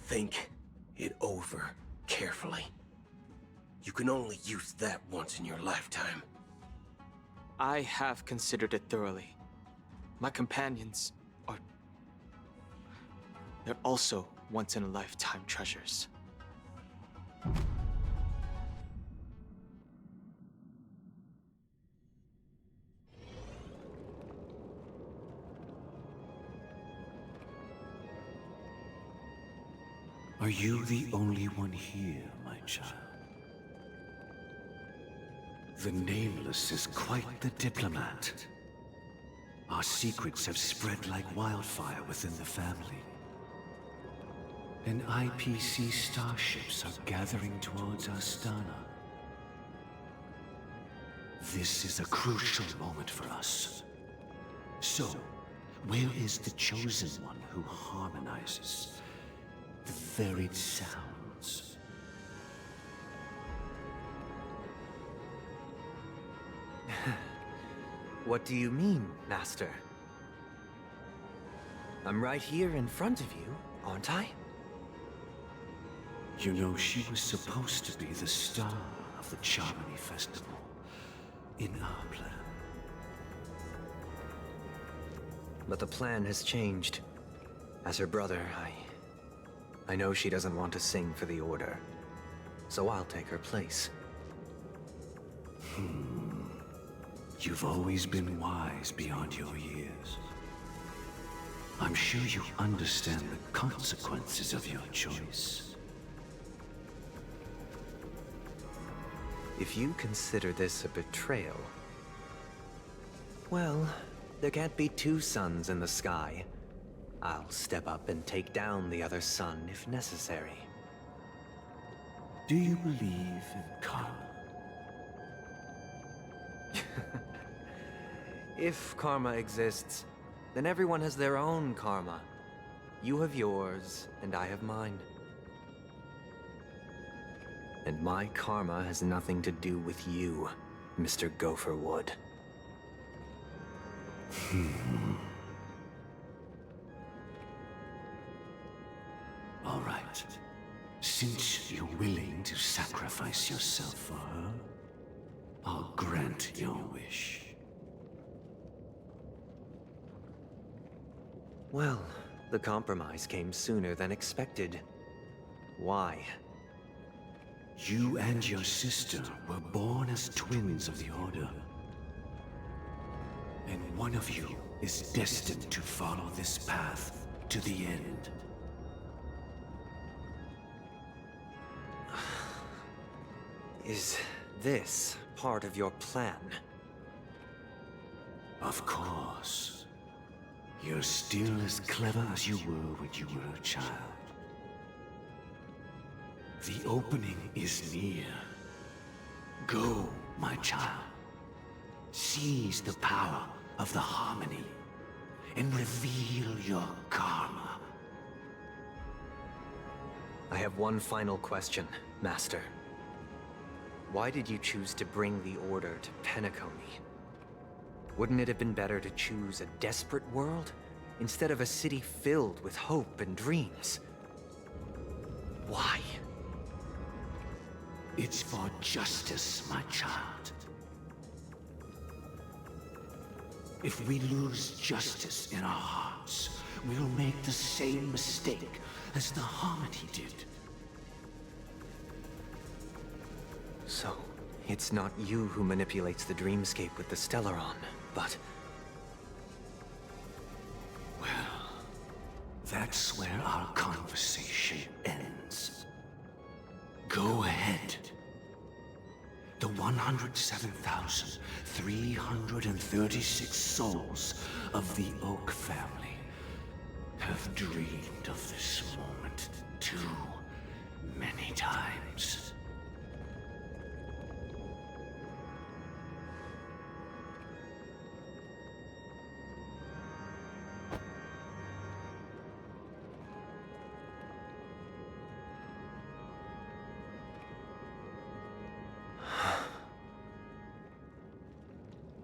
Think it over carefully. You can only use that once in your lifetime. I have considered it thoroughly. My companions are... they're also once-in-a-lifetime treasures. Are you the only one here, my child? The Nameless is quite the diplomat. Our secrets have spread like wildfire within the family. And IPC starships are gathering towards Astana. This is a crucial moment for us. So, where is the Chosen One who harmonizes the varied sounds? What do you mean, Master? I'm right here in front of you, aren't I? You know, she was supposed to be the star of the Charmony Festival in our plan. But the plan has changed. As her brother, I know she doesn't want to sing for the Order. So I'll take her place. You've always been wise beyond your years. I'm sure you understand the consequences of your choice. If you consider this a betrayal... well, there can't be two suns in the sky. I'll step up and take down the other sun if necessary. Do you believe in karma? If karma exists, then everyone has their own karma. You have yours, and I have mine. And my karma has nothing to do with you, Mr. Gopherwood. All right. Since you're willing to sacrifice yourself for her, I'll grant your wish. Well, the compromise came sooner than expected. Why? You and your sister were born as twins of the Order. And one of you is destined to follow this path to the end. Is this part of your plan? Of course. You're still as clever as you were when you were a child. The opening is near. Go, my child. Seize the power of the harmony and reveal your karma. I have one final question, Master. Why did you choose to bring the Order to Penacony? Wouldn't it have been better to choose a desperate world instead of a city filled with hope and dreams? Why? It's for justice, my child. If we lose justice in our hearts, we'll make the same mistake as the Harmony did. So, it's not you who manipulates the dreamscape with the Stellaron, but... well, that's where our conversation ends. Go ahead. The 107,336 souls of the Oak family have dreamed of this moment too many times.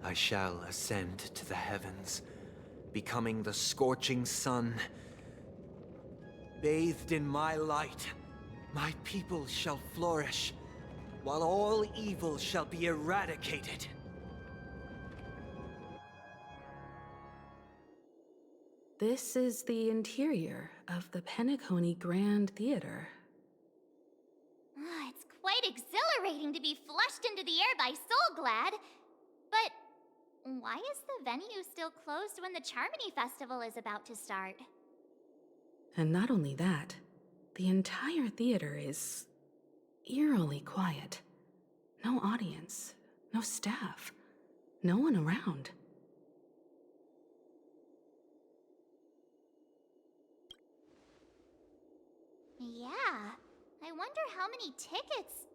I shall ascend to the heavens, becoming the scorching sun, Bathed in my light, my people shall flourish, while all evil shall be eradicated. This is the interior of the Penacony Grand Theater. It's quite exhilarating to be flushed into the air by Soulglad. But why is the venue still closed when the Charmony Festival is about to start? And not only that, the entire theater is eerily quiet. No audience, no staff, no one around. Yeah, I wonder how many tickets...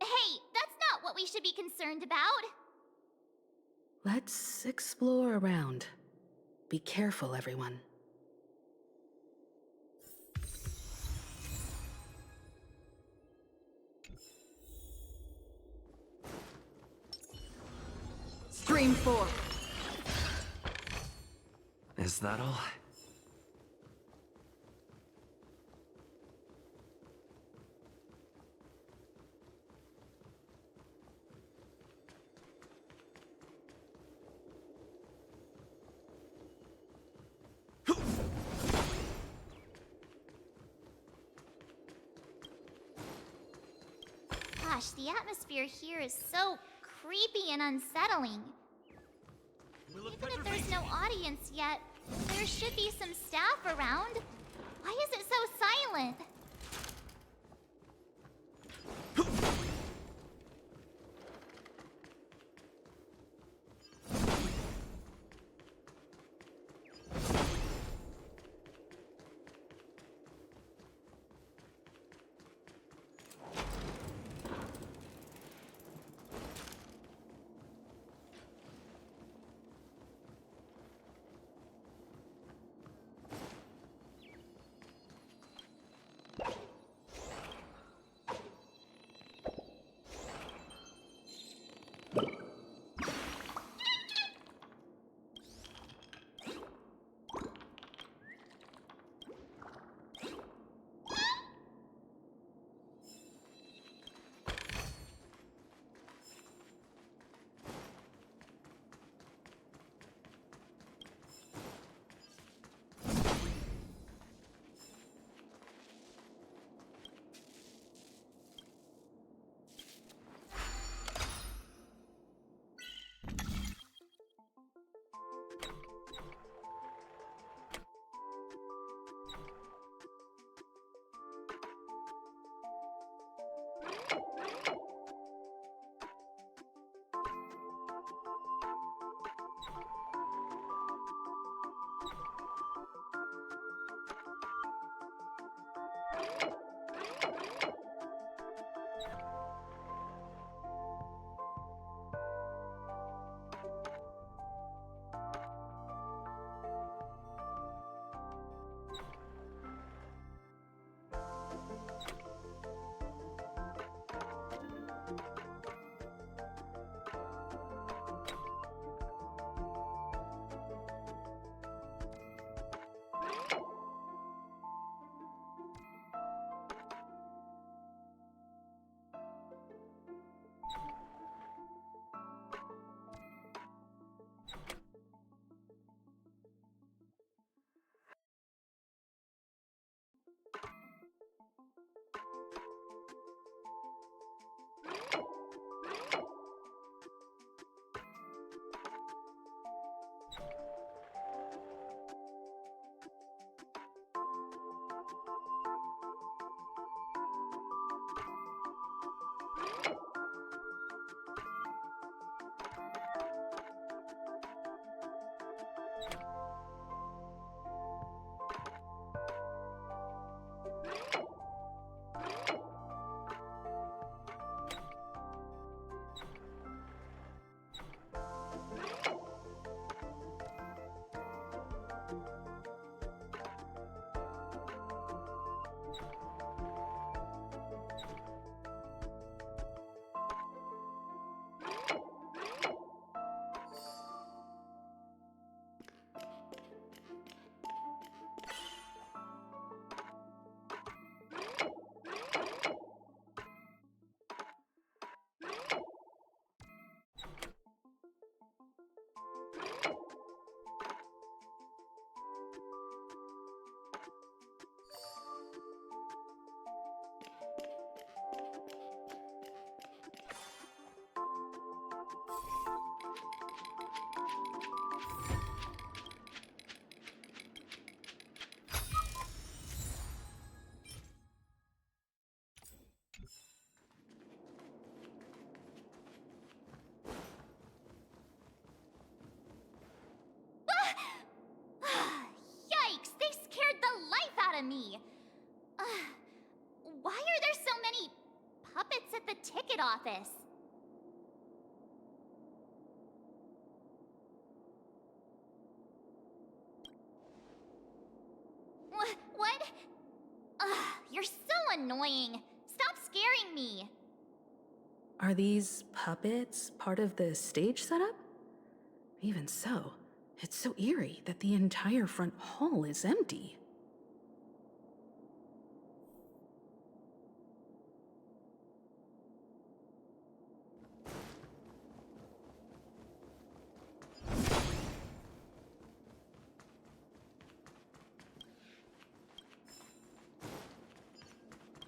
Hey, that's not what we should be concerned about! Let's explore around. Be careful, everyone. Stream 4. Is that all? Gosh, the atmosphere here is so creepy and unsettling. Even if there's no audience yet, there should be some staff around. Why is it so silent? out of me. Why are there so many puppets at the ticket office? What? You're so annoying. Stop scaring me. Are these puppets part of the stage setup? Even so, it's so eerie that the entire front hall is empty.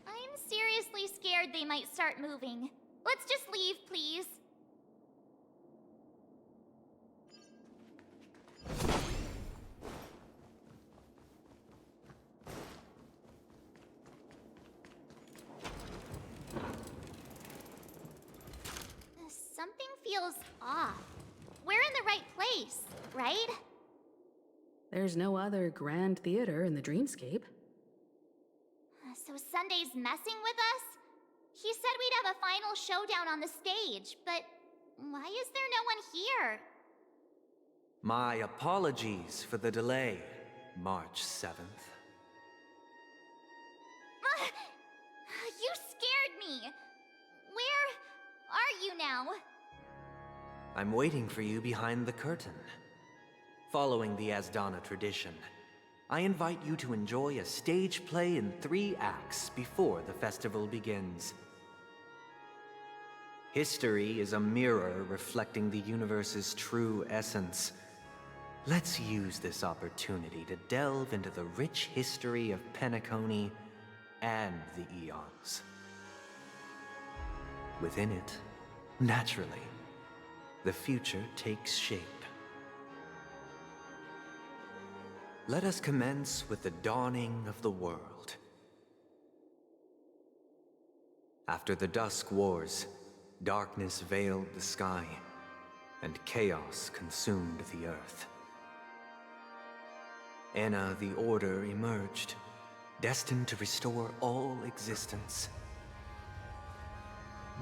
I'm seriously scared they might start moving. Let's just leave, please. Something feels off. We're in the right place, right? There's no other grand theater in the dreamscape. So Sunday's messing with us? He said we'd have a final showdown on the stage, but why is there no one here? My apologies for the delay, March 7th. You scared me! Where are you now? I'm waiting for you behind the curtain. Following the Asdana tradition, I invite you to enjoy a stage play in 3 acts before the festival begins. History is a mirror reflecting the universe's true essence. Let's use this opportunity to delve into the rich history of Penacony and the eons. Within it, naturally, the future takes shape. Let us commence with the dawning of the world. After the Dusk Wars, darkness veiled the sky, and chaos consumed the earth. Anna the Order emerged, destined to restore all existence.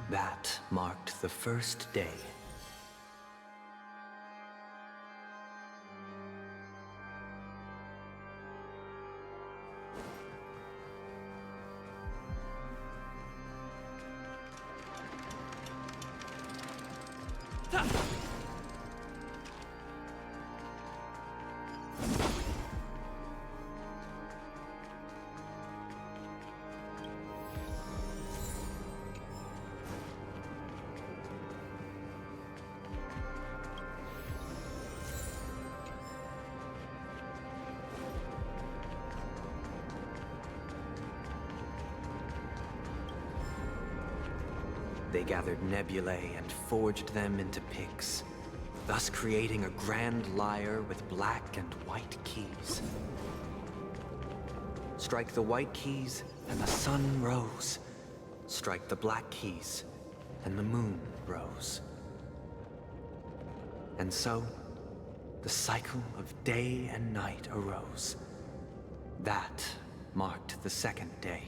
That marked the first day. They gathered nebulae and forged them into picks, thus creating a grand lyre with black and white keys. Strike the white keys, and the sun rose. Strike the black keys, and the moon rose. And so, the cycle of day and night arose. That marked the second day.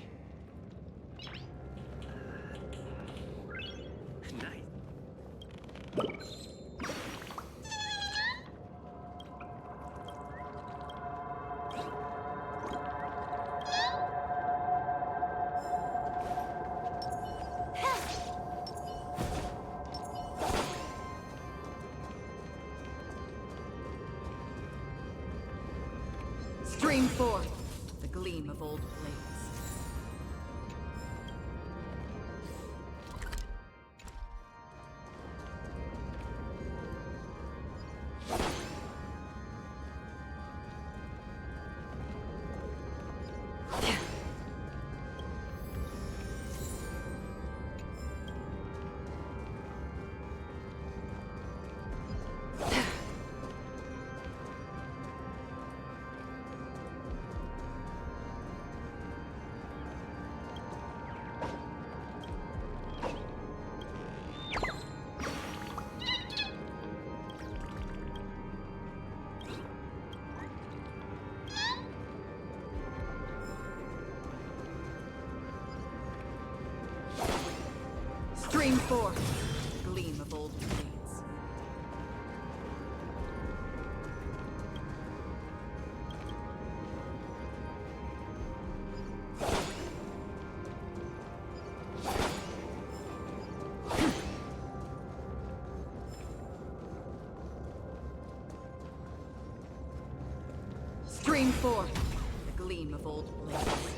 Stream forth the gleam of old blades. Stream forth the gleam of old blades. Stream forth the gleam of old blades.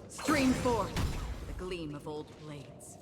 Stream forth the gleam of old blades.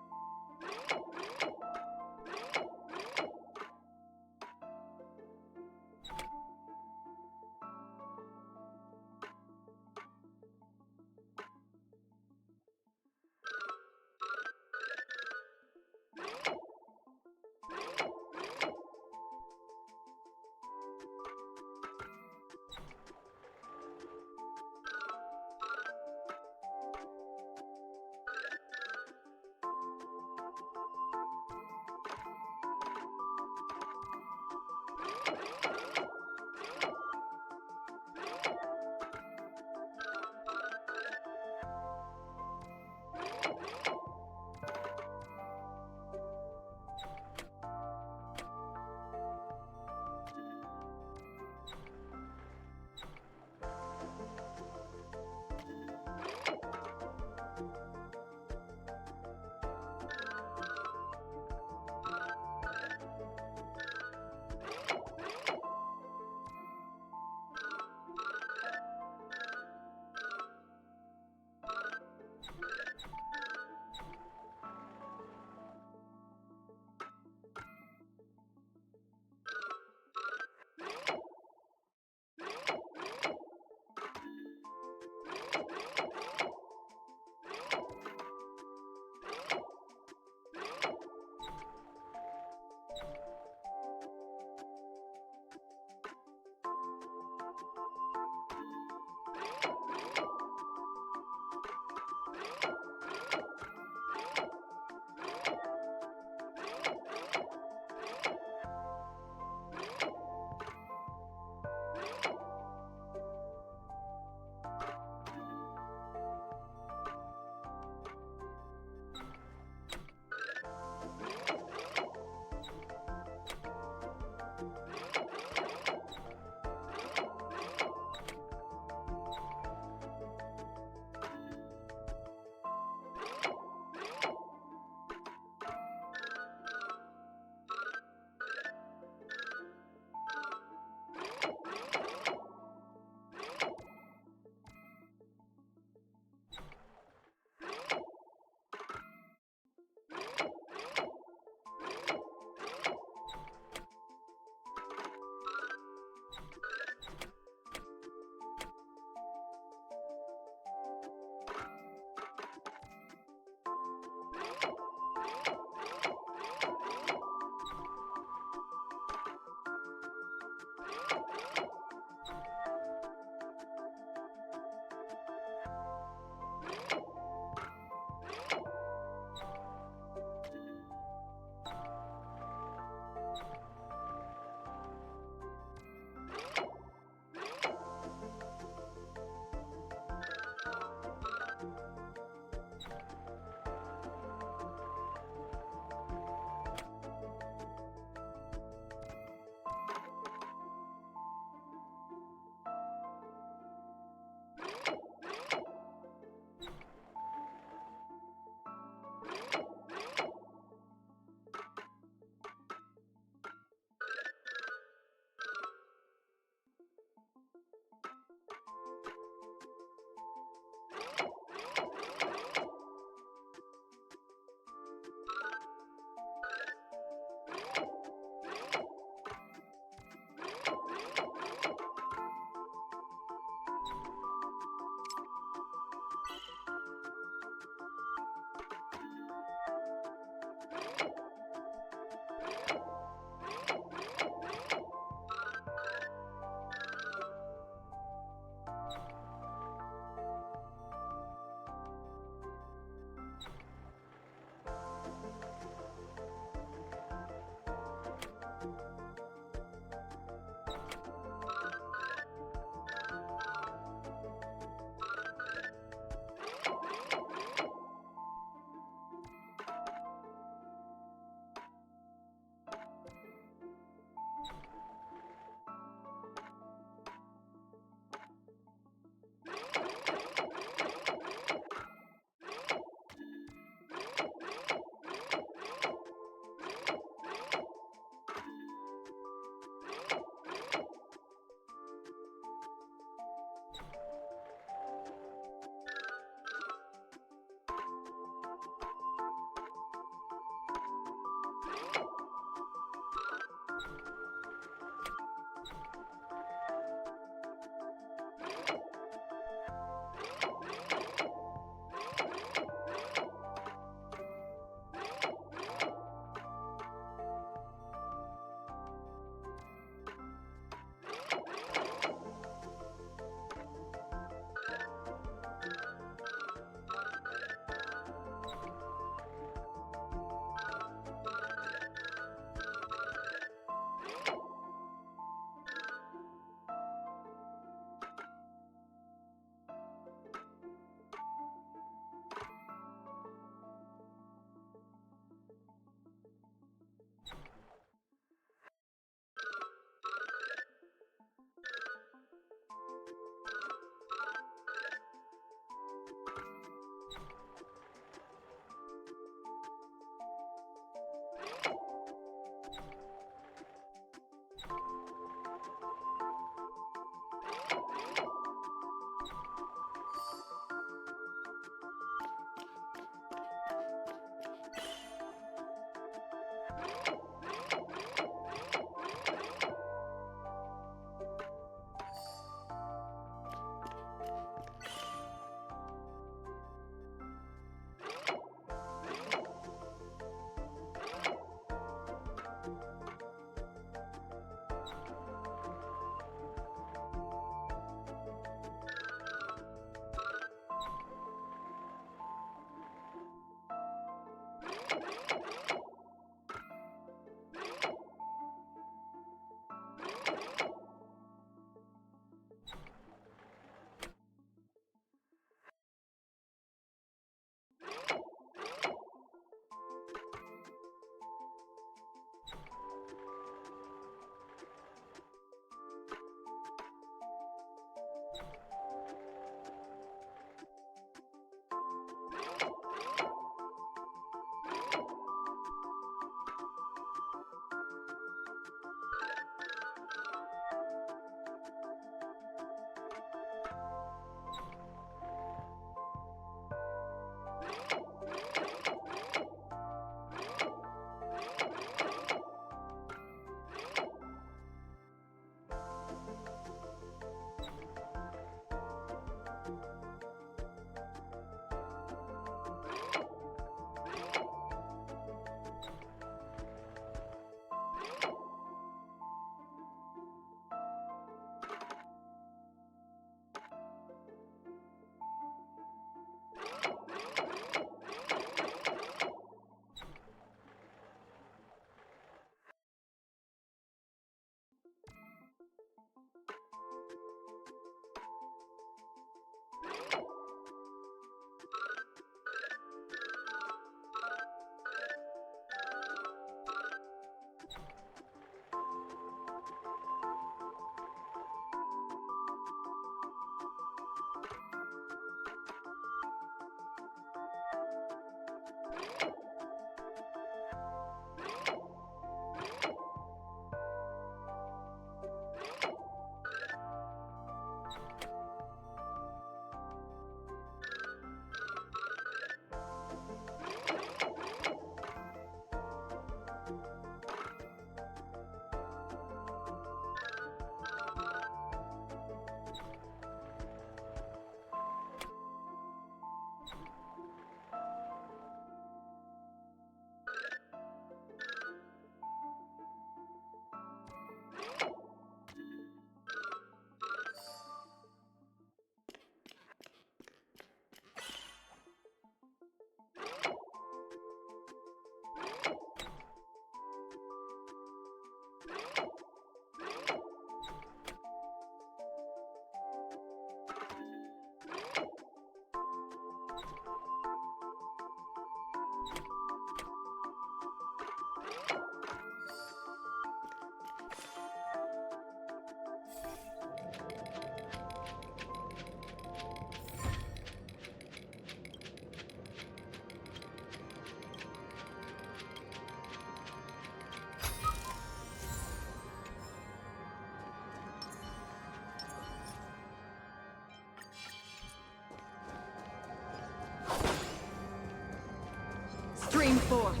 forth,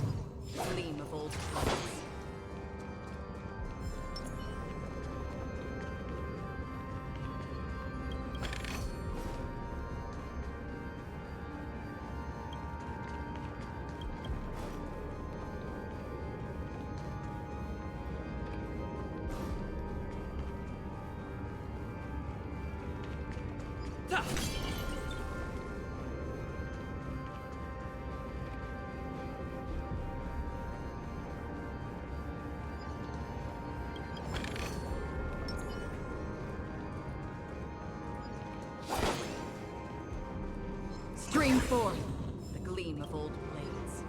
gleam of old floods. Stream forth, the gleam of old blades.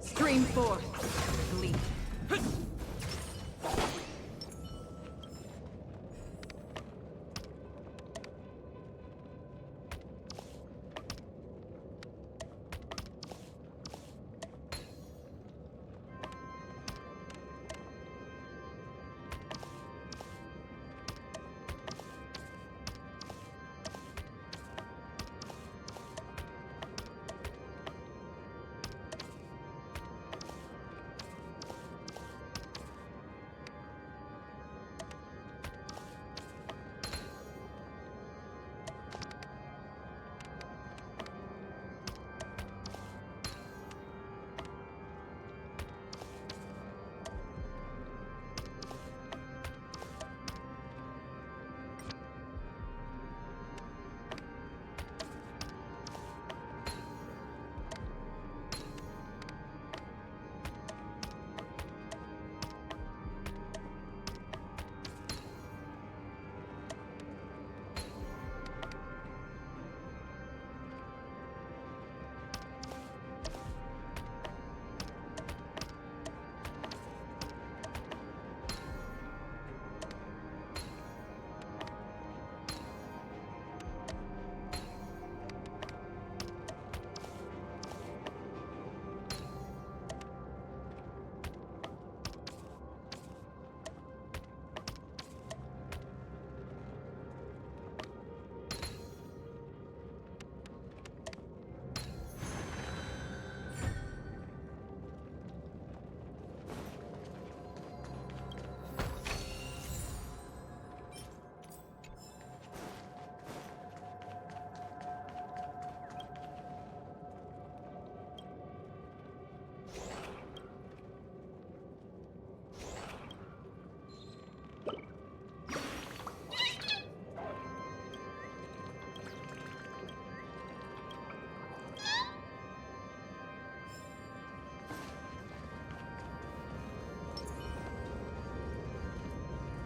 Stream forth, the gleam.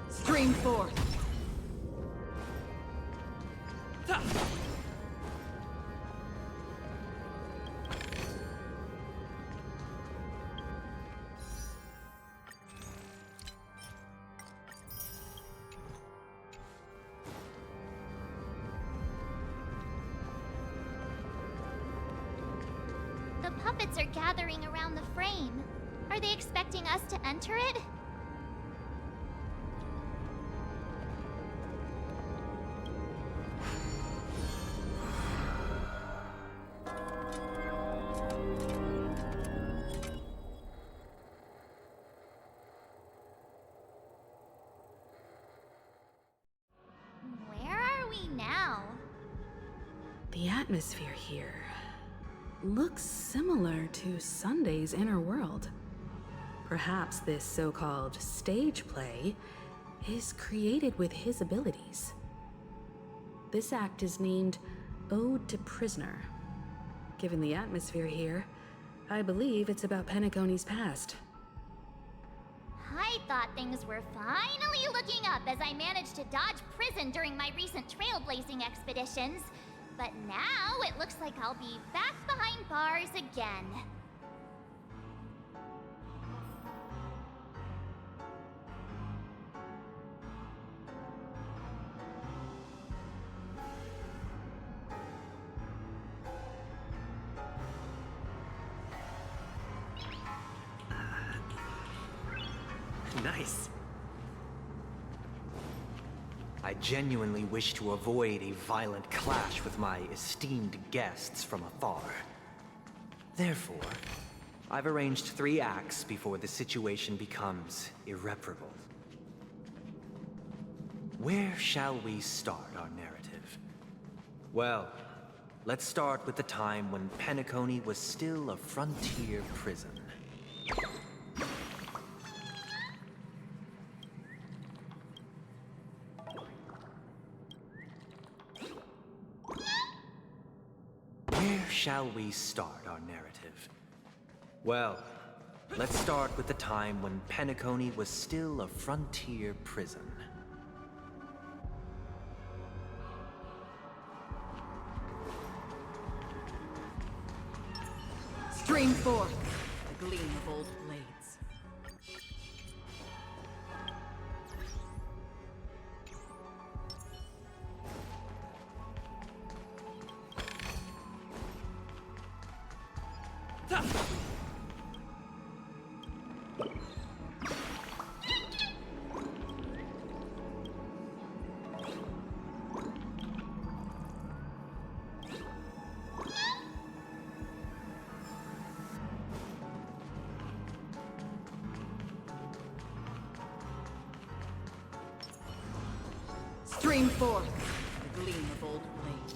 Stream forth. The puppets are gathering around the frame. Are they expecting us to enter it? Where are we now? The atmosphere here looks similar to Sunday's inner world. Perhaps this so-called stage play is created with his abilities. This act is named Ode to Prisoner. Given the atmosphere here, I believe it's about Penacony's past. I thought things were finally looking up as I managed to dodge prison during my recent trailblazing expeditions. But now it looks like I'll be back behind bars again. Nice. I genuinely wish to avoid a violent clash with my esteemed guests from afar. Therefore, I've arranged 3 acts before the situation becomes irreparable. Where shall we start our narrative? Well, let's start with the time when Penacony was still a frontier prison. Where shall we start our narrative? Well, let's start with the time when Penacony was still a frontier prison. Stream forth the gleam of old blades. Stream forth the gleam of old blades.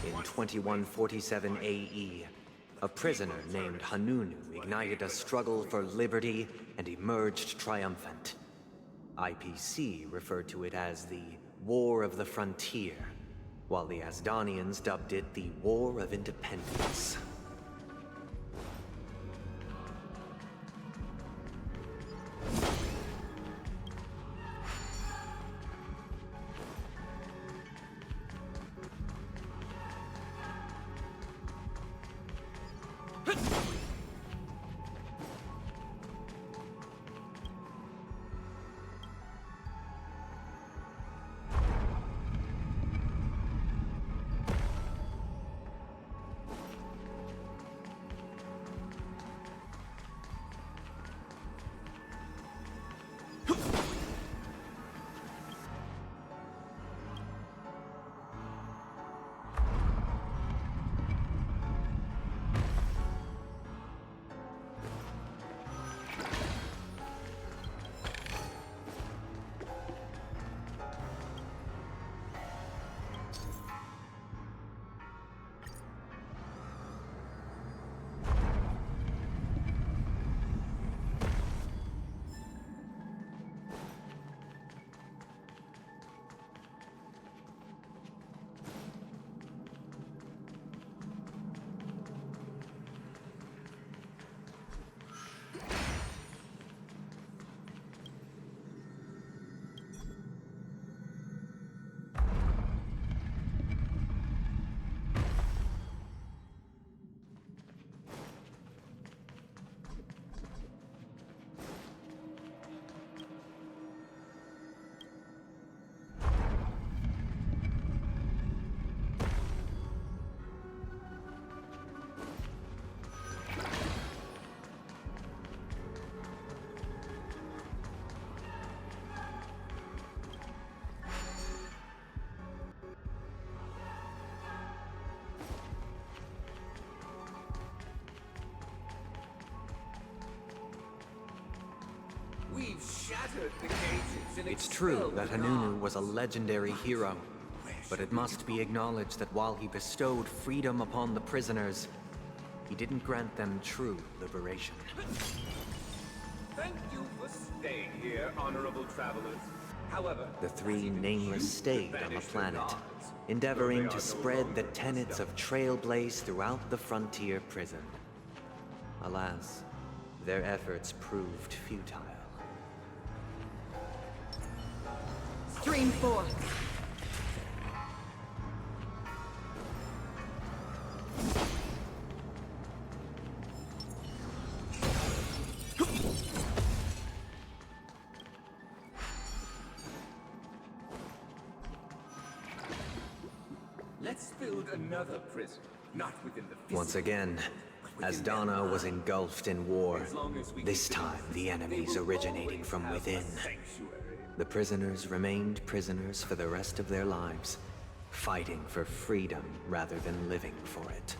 In 2147 AE, a prisoner named Hanunu ignited a struggle for liberty and emerged triumphant. IPC referred to it as the War of the Frontier, while the Asdanians dubbed it the War of Independence. It's true that Hanunu was a legendary hero, but it must be acknowledged that while he bestowed freedom upon the prisoners, he didn't grant them true liberation. Thank you for staying here, honorable travelers. The three nameless stayed on the planet, endeavoring to spread the tenets of TRAILBLAZE throughout the frontier prison. Alas, their efforts proved futile. Stream 4. Let's build another prison, not within the physical. Once again, as Donna was engulfed in war, this time the enemies originating from within. The prisoners remained prisoners for the rest of their lives, fighting for freedom rather than living for it.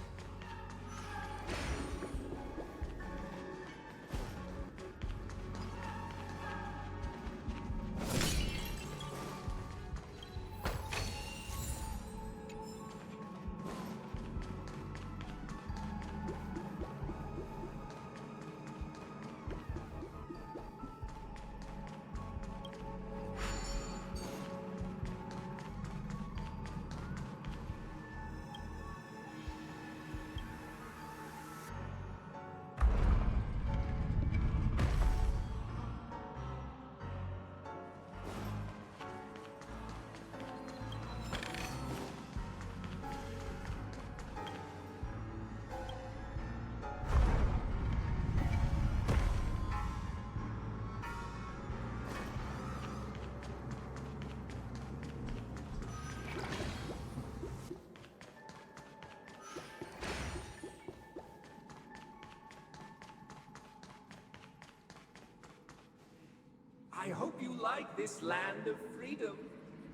I hope you like this land of freedom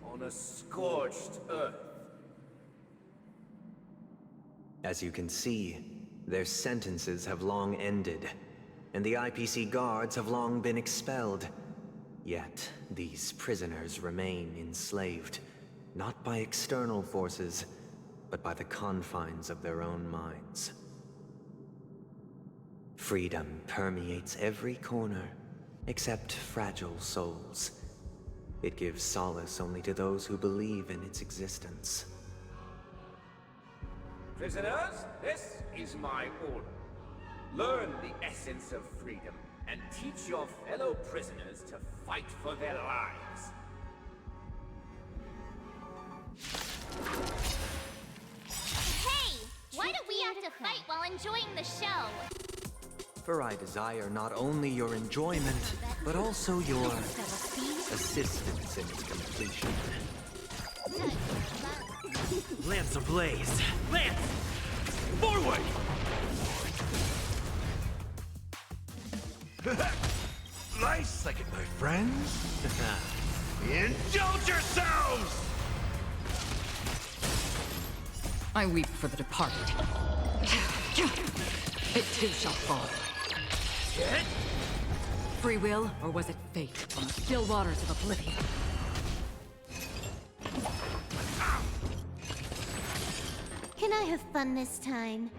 on a scorched earth. As you can see, their sentences have long ended, and the IPC guards have long been expelled. Yet, these prisoners remain enslaved, not by external forces, but by the confines of their own minds. Freedom permeates every corner, except fragile souls. It gives solace only to those who believe in its existence. Prisoners, this is my order. Learn the essence of freedom and teach your fellow prisoners to fight for their lives. Hey! Why do we have to fight while enjoying the show? For I desire not only your enjoyment, but also your assistance in its completion. Lamps ablaze! Lance! Forward! Nice second, my friends. Indulge yourselves! I weep for the departed. It too shall fall. Free will, or was it fate on the still waters of oblivion? Can I have fun this time?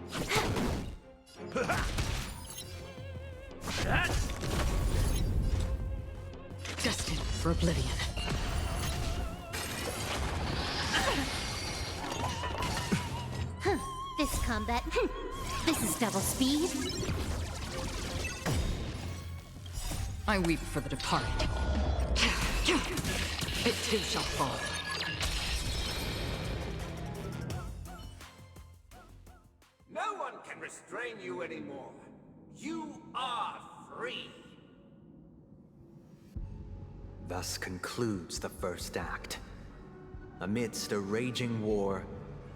Destined for oblivion. This combat. This is double speed. I weep for the departed. It too shall fall. No one can restrain you anymore. You are free. Thus concludes the first act. Amidst a raging war,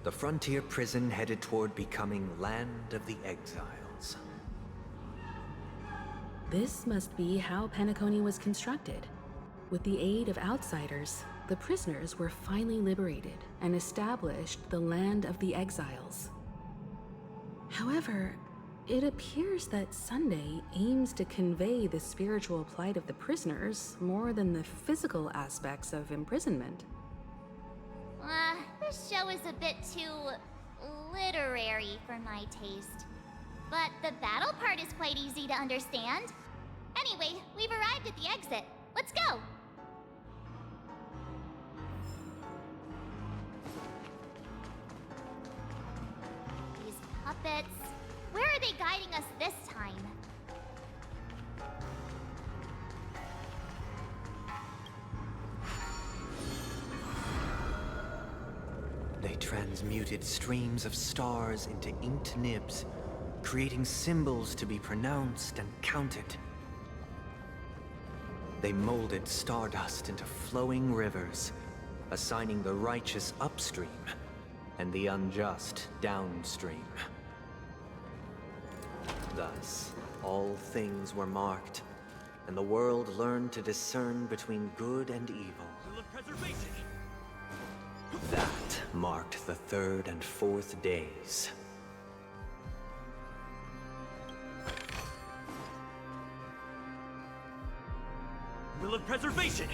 the frontier prison headed toward becoming Land of the Exiles. This must be how Penacony was constructed. With the aid of outsiders, the prisoners were finally liberated and established the Land of the Exiles. However, it appears that Sunday aims to convey the spiritual plight of the prisoners more than the physical aspects of imprisonment. This show is a bit too literary for my taste. But the battle part is quite easy to understand. Anyway, we've arrived at the exit. Let's go! bits. Where are they guiding us this time? They transmuted streams of stars into inked nibs, creating symbols to be pronounced and counted. They molded stardust into flowing rivers, assigning the righteous upstream and the unjust downstream. Thus, all things were marked, and the world learned to discern between good and evil. That marked the third and fourth days. Will of preservation!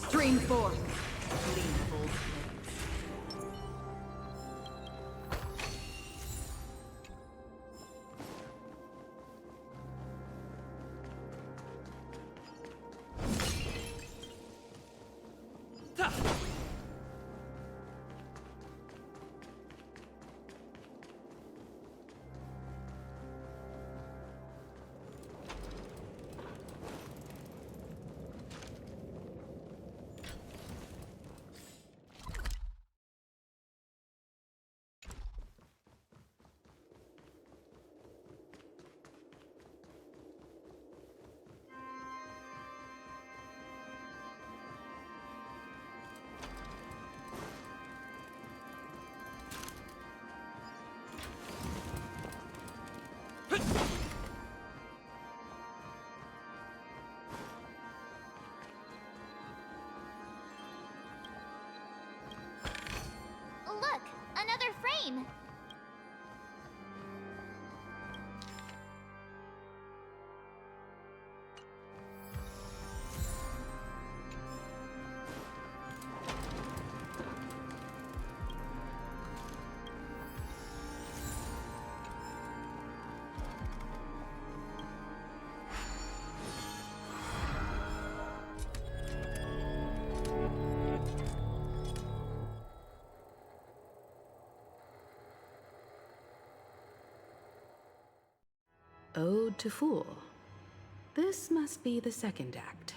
Stream forth. Gleamful. Look, another frame. Ode to Fool. This must be the second act.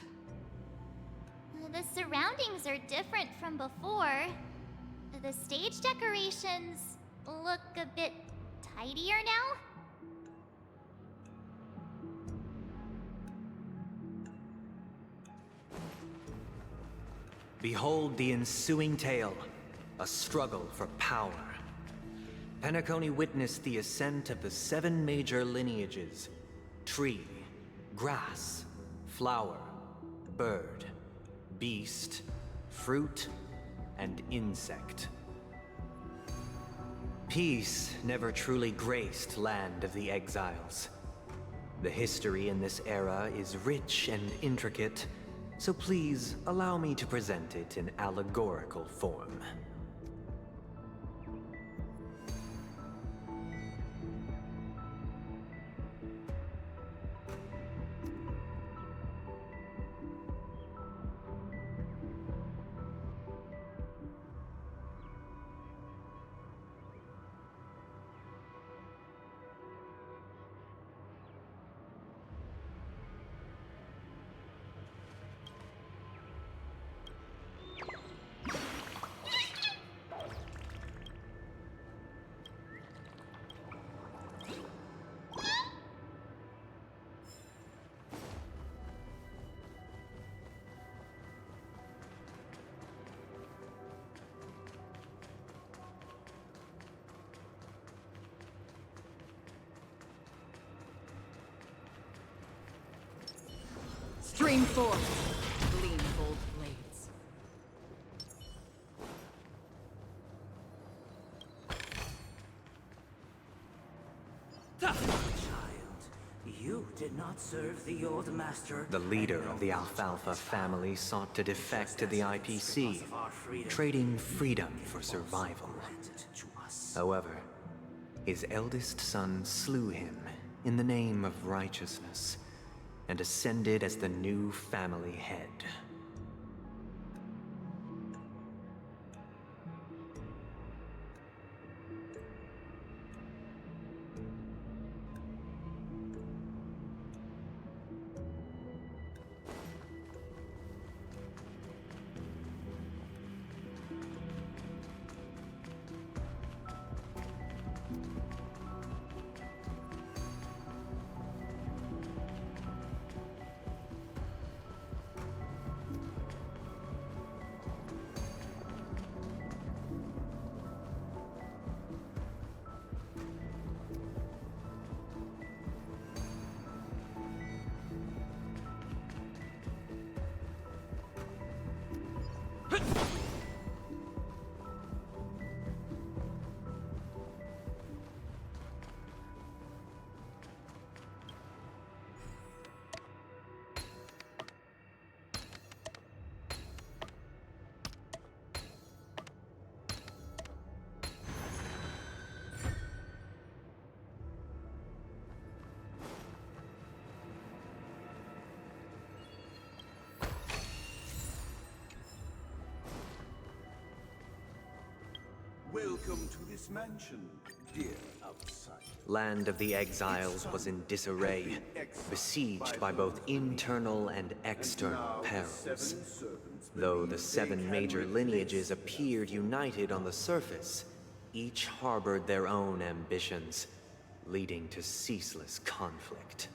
The the surroundings are different from before. The stage decorations look a bit tidier now. Behold the ensuing tale, a struggle for power. Penacony witnessed the ascent of the 7 major lineages: tree, grass, flower, bird, beast, fruit, and insect. Peace never truly graced Land of the Exiles. The history in this era is rich and intricate, so please allow me to present it in allegorical form. Stream forth, gleam bold blades. You did not serve the old master. The leader of the Alfalfa family sought to defect to the IPC, trading freedom for survival. However, his eldest son slew him in the name of righteousness and ascended as the new family head. Welcome to this mansion, dear outsider. Land of the Exiles was in disarray, besieged by both internal and external perils. Though the 7 major lineages appeared united on the surface, each harbored their own ambitions, leading to ceaseless conflict.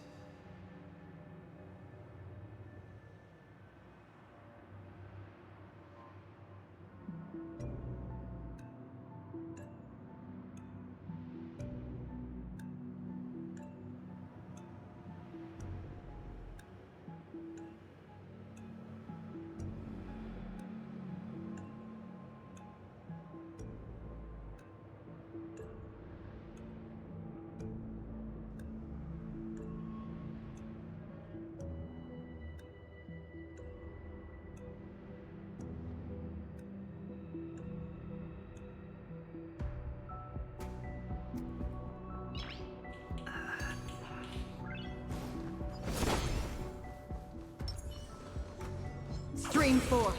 Stream forth,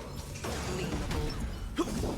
gleam bold.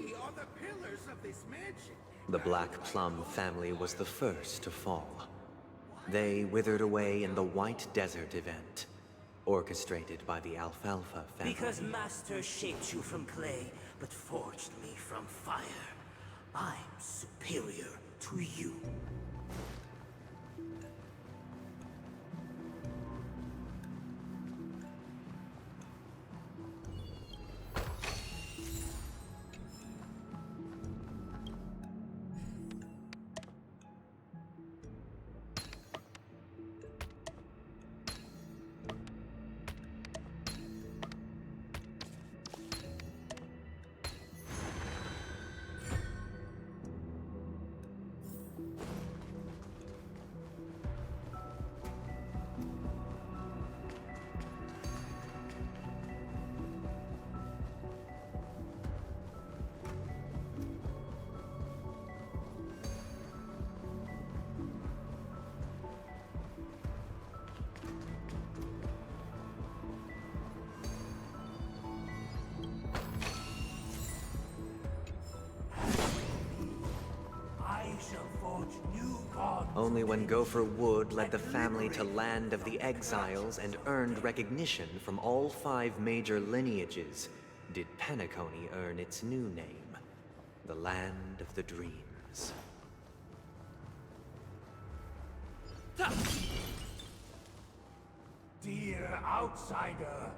We are the pillars of this mansion. The Black Plum family was the first to fall. They withered away in the White Desert event, orchestrated by the Alfalfa family. Because Master shaped you from clay, but forged me from fire. I'm superior to you. Only when Gopher Wood led the family to Land of the Exiles and earned recognition from all 5 major lineages did Penacony earn its new name, the Land of the Dreams. Dear outsider,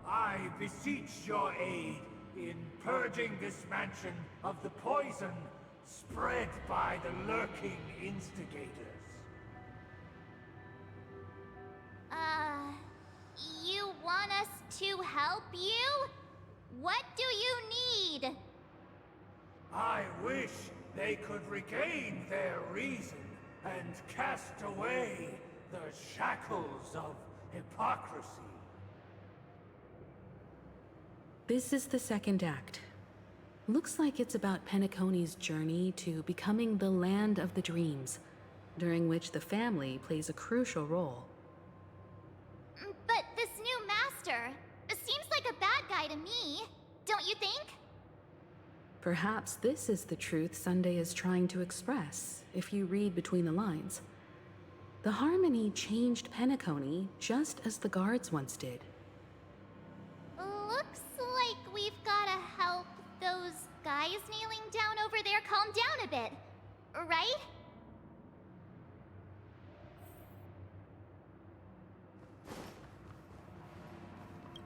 I beseech your aid in purging this mansion of the poison spread by the lurking instigators. You want us to help you? What do you need? I wish they could regain their reason and cast away the shackles of hypocrisy. This is the second act. Looks like it's about Penacony's journey to becoming the Land of the Dreams, during which the family plays a crucial role. But this new master seems like a bad guy to me, don't you think? Perhaps this is the truth Sunday is trying to express, if you read between the lines. The Harmony changed Penacony just as the guards once did. Looks like we've gotta help those guys kneeling down over there calm down a bit, right?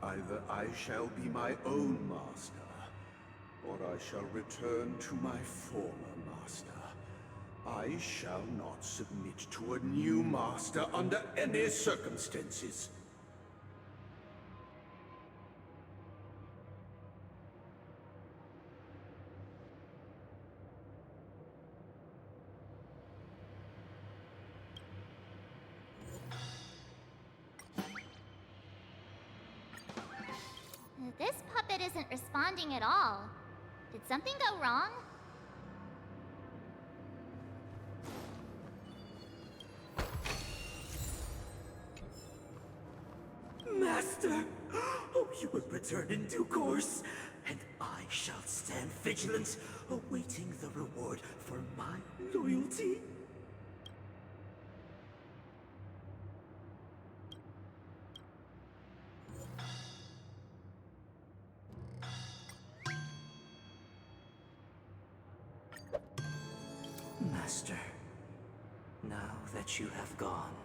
Either I shall be my own master, or I shall return to my former master. I shall not submit to a new master under any circumstances. This puppet isn't responding at all. Did something go wrong? Master! Oh, you will return in due course, and I shall stand vigilant, awaiting the reward for my loyalty. Master, now that you have gone,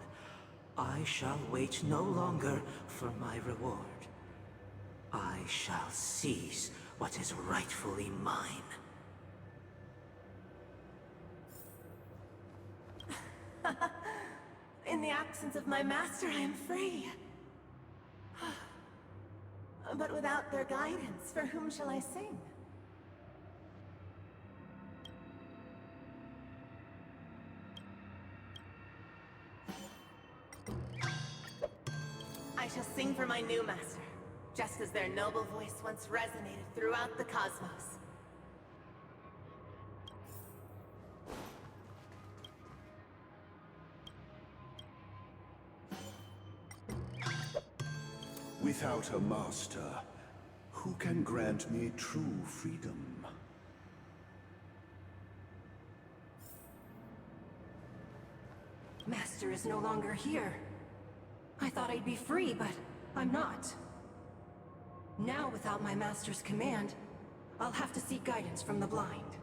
I shall wait no longer for my reward. I shall seize what is rightfully mine. In the absence of my master, I am free. But without their guidance, for whom shall I sing? I shall sing for my new master, just as their noble voice once resonated throughout the cosmos. Without a master, who can grant me true freedom? Master is no longer here. I thought I'd be free, but I'm not. Now, without my master's command, I'll have to seek guidance from the blind.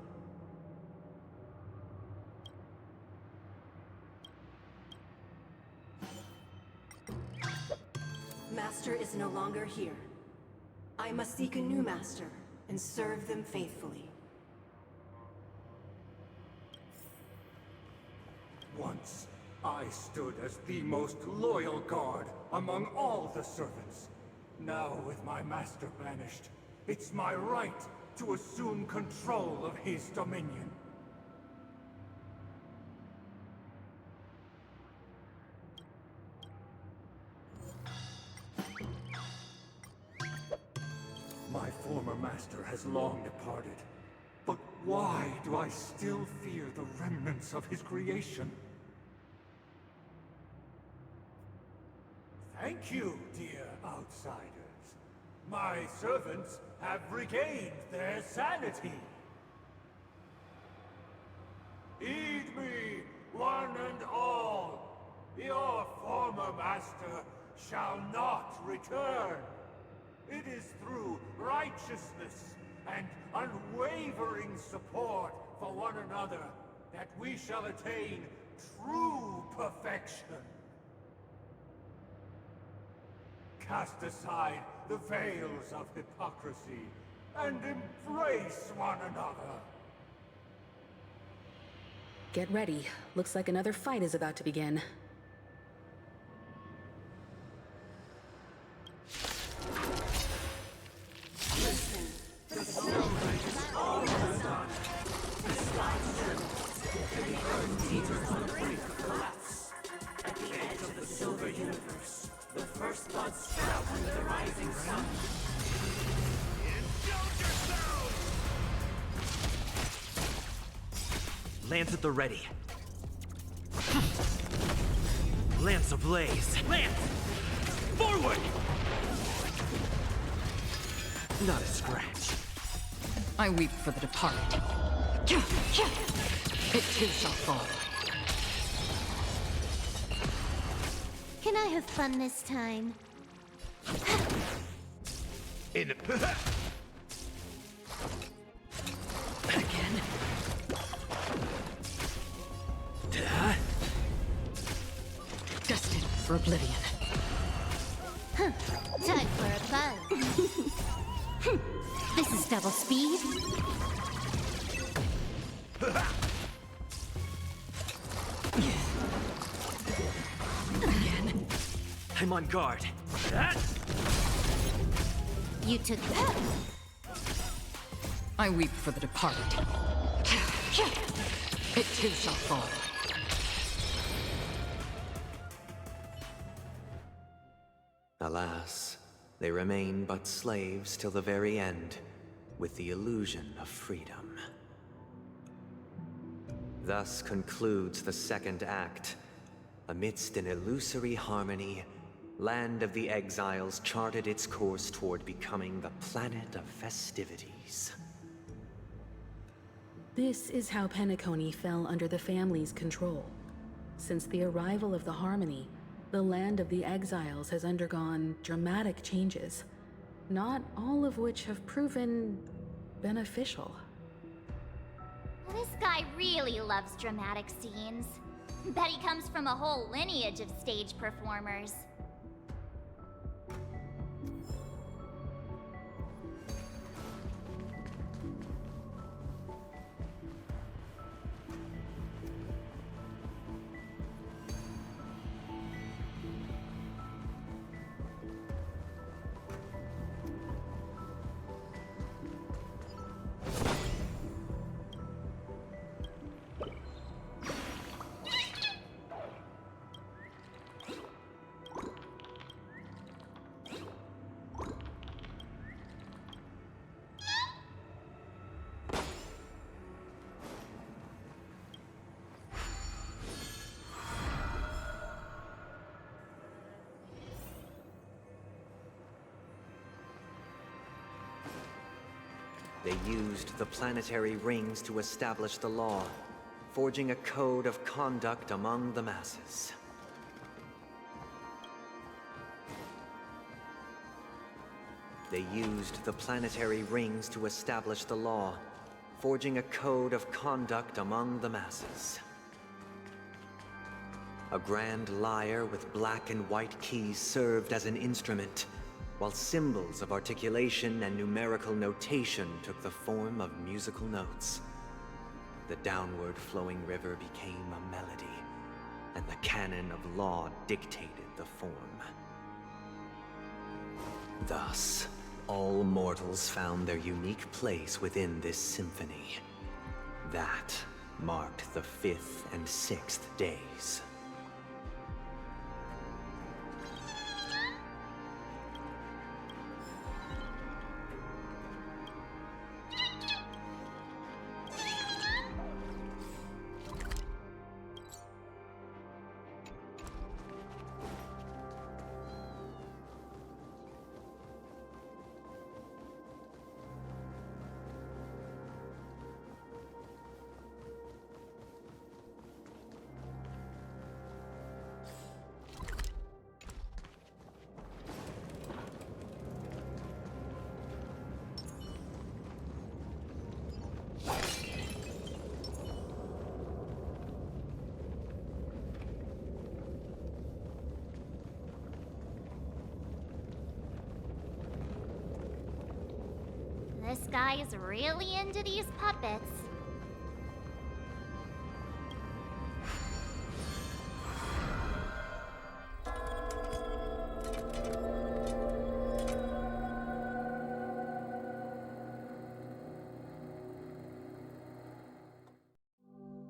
Master is no longer here. I must seek a new master and serve them faithfully. Once, I stood as the most loyal guard among all the servants. Now, with my master banished, it's my right to assume control of his dominion. My former master has long departed. But why do I still fear the remnants of his creation? Thank you, dear outsiders. My servants have regained their sanity. Heed me, one and all. Your former master shall not return. It is through righteousness and unwavering support for one another that we shall attain true perfection. Cast aside the veils of hypocrisy and embrace one another. Get ready. Looks like another fight is about to begin. The snowbank is almost done. The sky trembles, and the earth teeters on the brink of collapse. At the edge of the silver universe, the first blood sprout under the rising sun. Lance at the ready. Lance ablaze. Lance! Forward! Not a scratch. I weep for the departed. It too shall fall. Can I have fun this time? In Again. Destined for oblivion. Huh. Time for a buzz. This is double speed. Again. I'm on guard. You took that. I weep for the departed. It too shall fall. Alas, they remain but slaves till the very end, with the illusion of freedom. Thus concludes the second act. Amidst an illusory harmony, Land of the Exiles charted its course toward becoming the planet of festivities. This is how Penacony fell under the family's control. Since the arrival of the Harmony, the Land of the Exiles has undergone dramatic changes, not all of which have proven beneficial. This guy really loves dramatic scenes. Bet he comes from a whole lineage of stage performers. They used the planetary rings to establish the law, forging a code of conduct among the masses. They used the planetary rings to establish the law, forging a code of conduct among the masses. A grand lyre with black and white keys served as an instrument, while symbols of articulation and numerical notation took the form of musical notes. The downward flowing river became a melody, and the canon of law dictated the form. Thus, all mortals found their unique place within this symphony. That marked the 5th and 6th days. This guy is really into these puppets.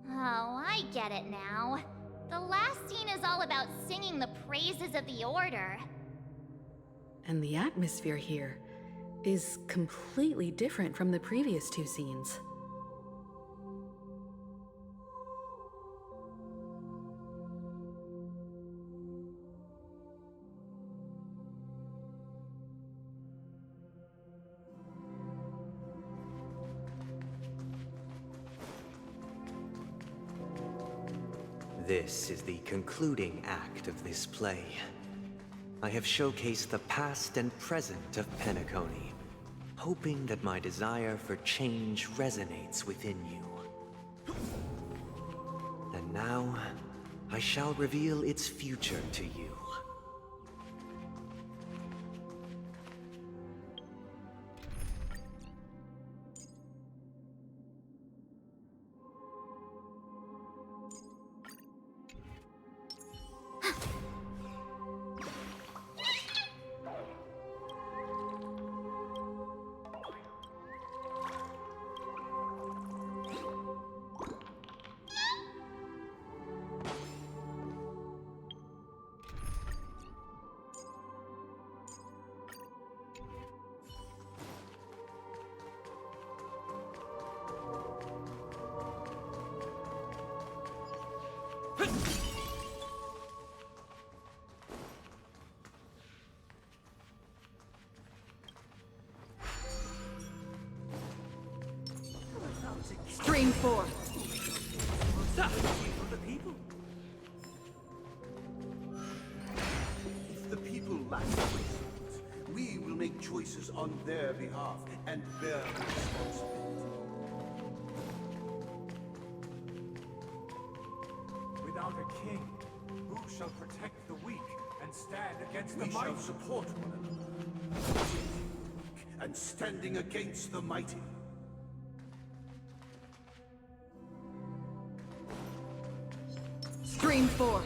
Oh, I get it now. The last scene is all about singing the praises of the Order. And the atmosphere here is completely different from the previous 2 scenes. This is the concluding act of this play. I have showcased the past and present of Penacony, hoping that my desire for change resonates within you. And now, I shall reveal its future to you. Stream forth. If the people lack choices, we will make choices on their behalf and bear the responsibility. Without a king, who shall protect the weak and stand against the mighty? We shall support one another. And standing against the mighty. Stream forth.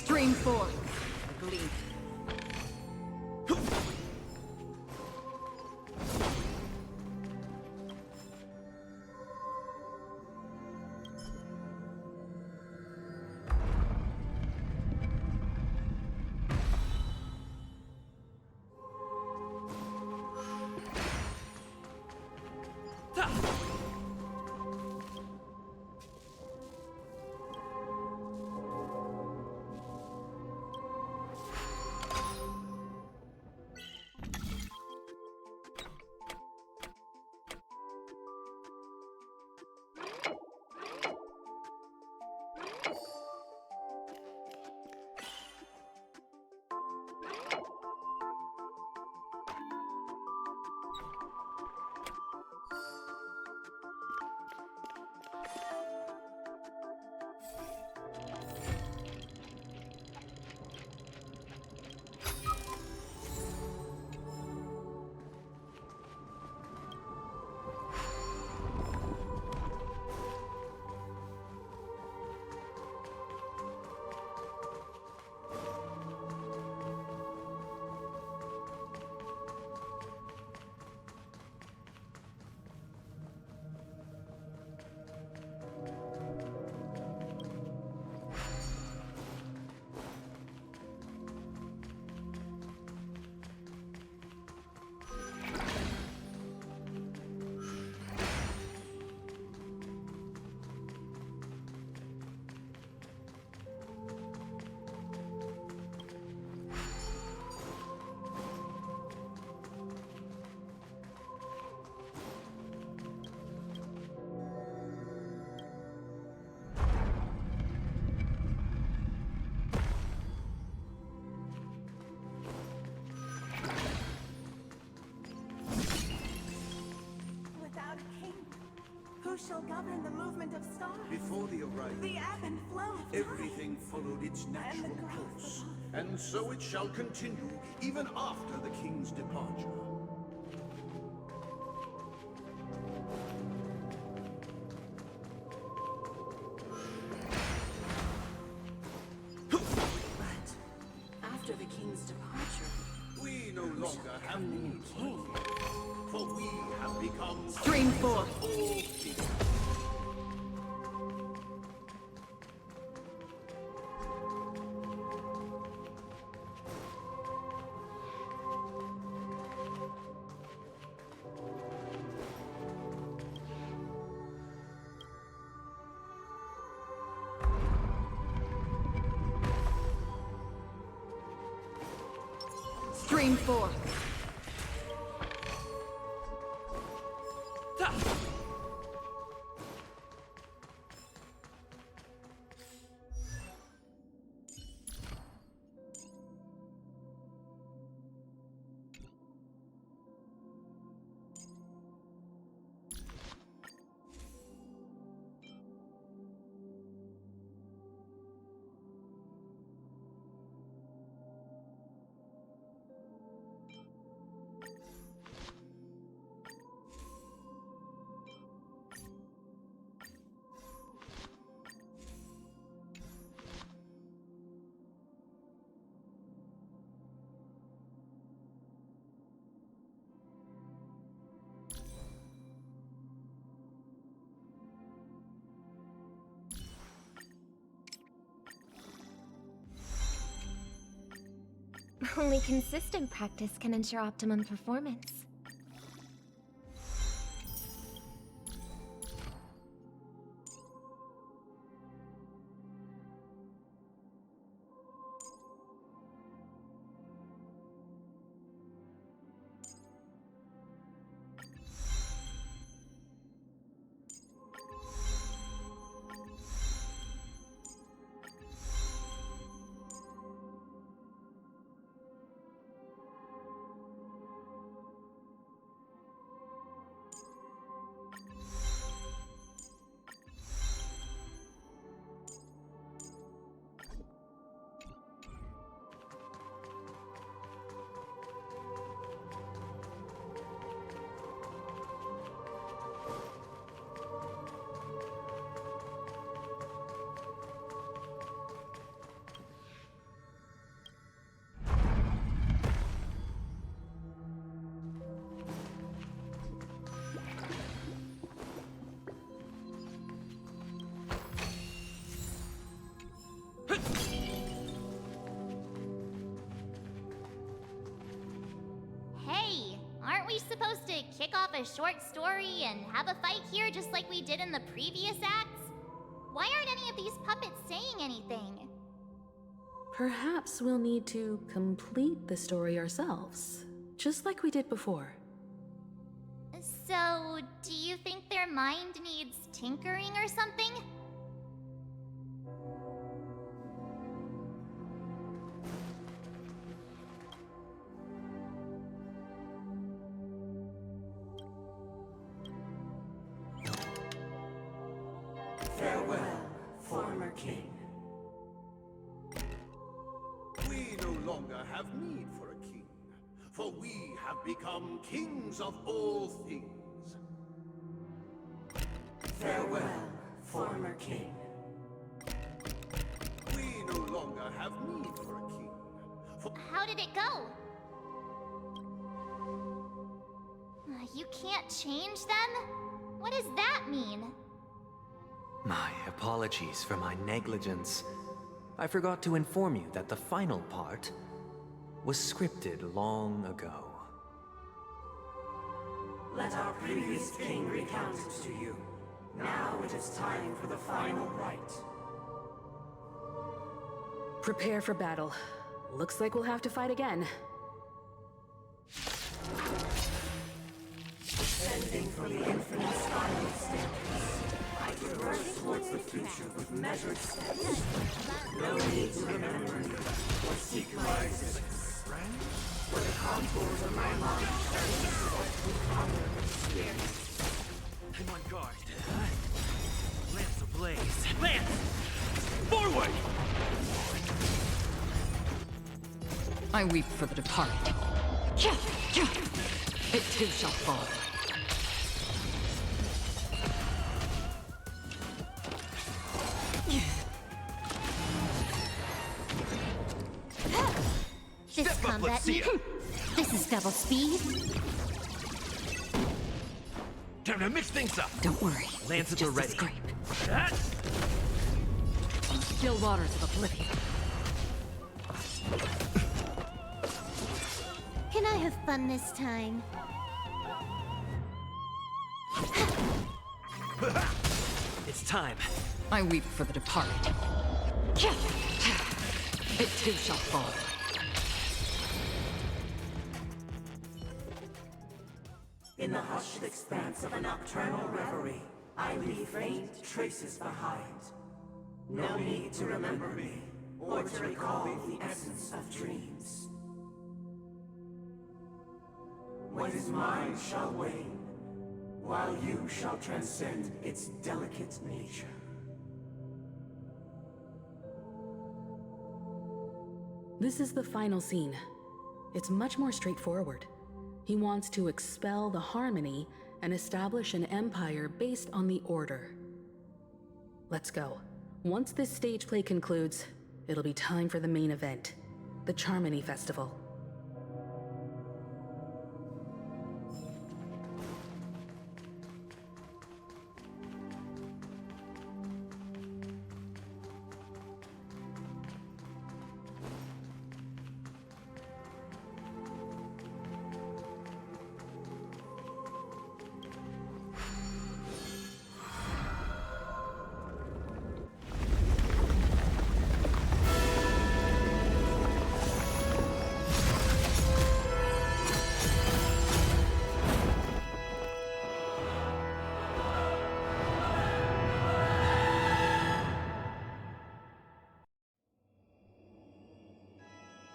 Stream forth, the gleam. Without a king, who shall govern the movement of stars? Before the arrival, The ebb and flow of everything followed its natural course. And so it shall continue, even after the king's departure. But after the king's departure, We no longer have need for king, for we have become Stream forth. all people. Stream forth. Only consistent practice can ensure optimum performance. supposed to kick off a short story and have a fight here just like we did in the previous acts? Why aren't any of these puppets saying anything? Perhaps we'll need to complete the story ourselves, just like we did before. So, do you think their mind needs tinkering or something? Farewell, former king. We no longer have need for a king, for we have become kings of all things. Farewell, former king. We no longer have need for a king, for... How did it go? You can't change them? What does that mean? My apologies for my negligence. I forgot to inform you that the final part was scripted long ago. Let our previous king recount it to you. Now it is time for the final rite. Prepare for battle. Looks like we'll have to fight again. Descending from the infinite spiral staircase, I traverse towards the future with measured steps. No need to remember me or seek my existence. For the contours of my mind carry the sword to conquer experience. I'm on guard. Lance ablaze. Lance! Forward! I weep for the departed. It too shall fall. This combat. This is double speed. Time to mix things up. Don't worry. Lances are ready. On still waters of oblivion. Can I have fun this time? It's time. I weep for the departed. It too shall fall. In the hushed expanse of a nocturnal reverie, I leave faint traces behind. No need to remember me, or to recall the essence of dreams. What is mine shall wane, while you shall transcend its delicate nature. This is the final scene. It's much more straightforward. He wants to expel the Harmony and establish an empire based on the Order. Let's go. Once this stage play concludes, it'll be time for the main event, the Charmony Festival.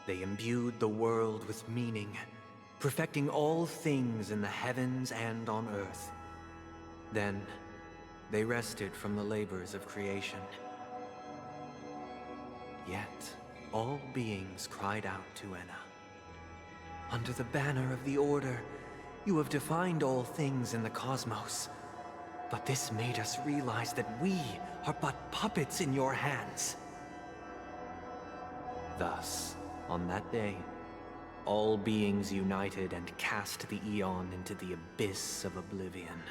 They imbued the world with meaning, perfecting all things in the heavens and on earth. Then, they rested from the labors of creation. Yet, all beings cried out to Enna. Under the banner of the Order, you have defined all things in the cosmos. But this made us realize that we are but puppets in your hands. Thus, on that day, all beings united and cast the Eon into the abyss of oblivion.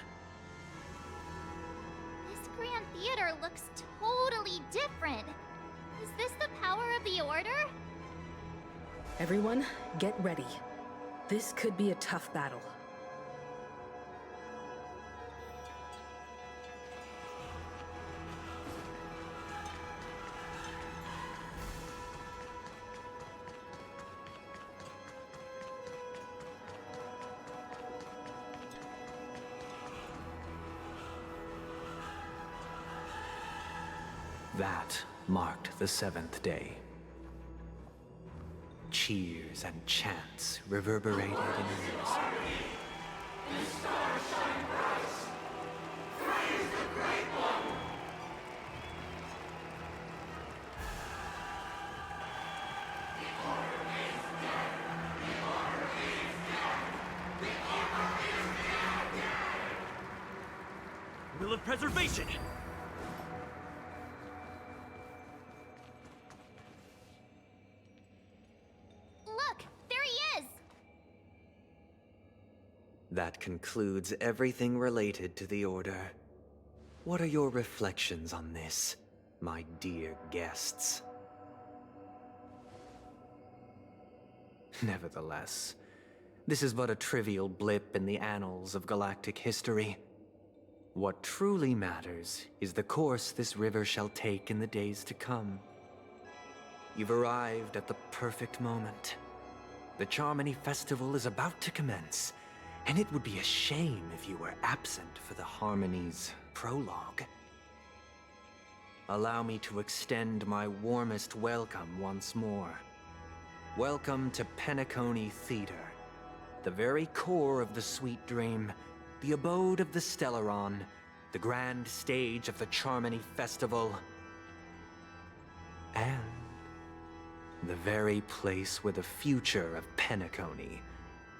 This Grand Theater looks totally different. Is this the power of the Order? Everyone, get ready. This could be a tough battle. That marked the 7th day. Cheers and chants reverberated in unison. Will of preservation! Look! There he is! That concludes everything related to the Order. What are your reflections on this, my dear guests? Nevertheless, this is but a trivial blip in the annals of galactic history. What truly matters is the course this river shall take in the days to come. You've arrived at the perfect moment. The Charmony Festival is about to commence, and it would be a shame if you were absent for the Harmony's prologue. Allow me to extend my warmest welcome once more. Welcome to Penacony Theater, the very core of the Sweet Dream, the abode of the Stellaron, the grand stage of the Charmony Festival, and the very place where the future of Penacony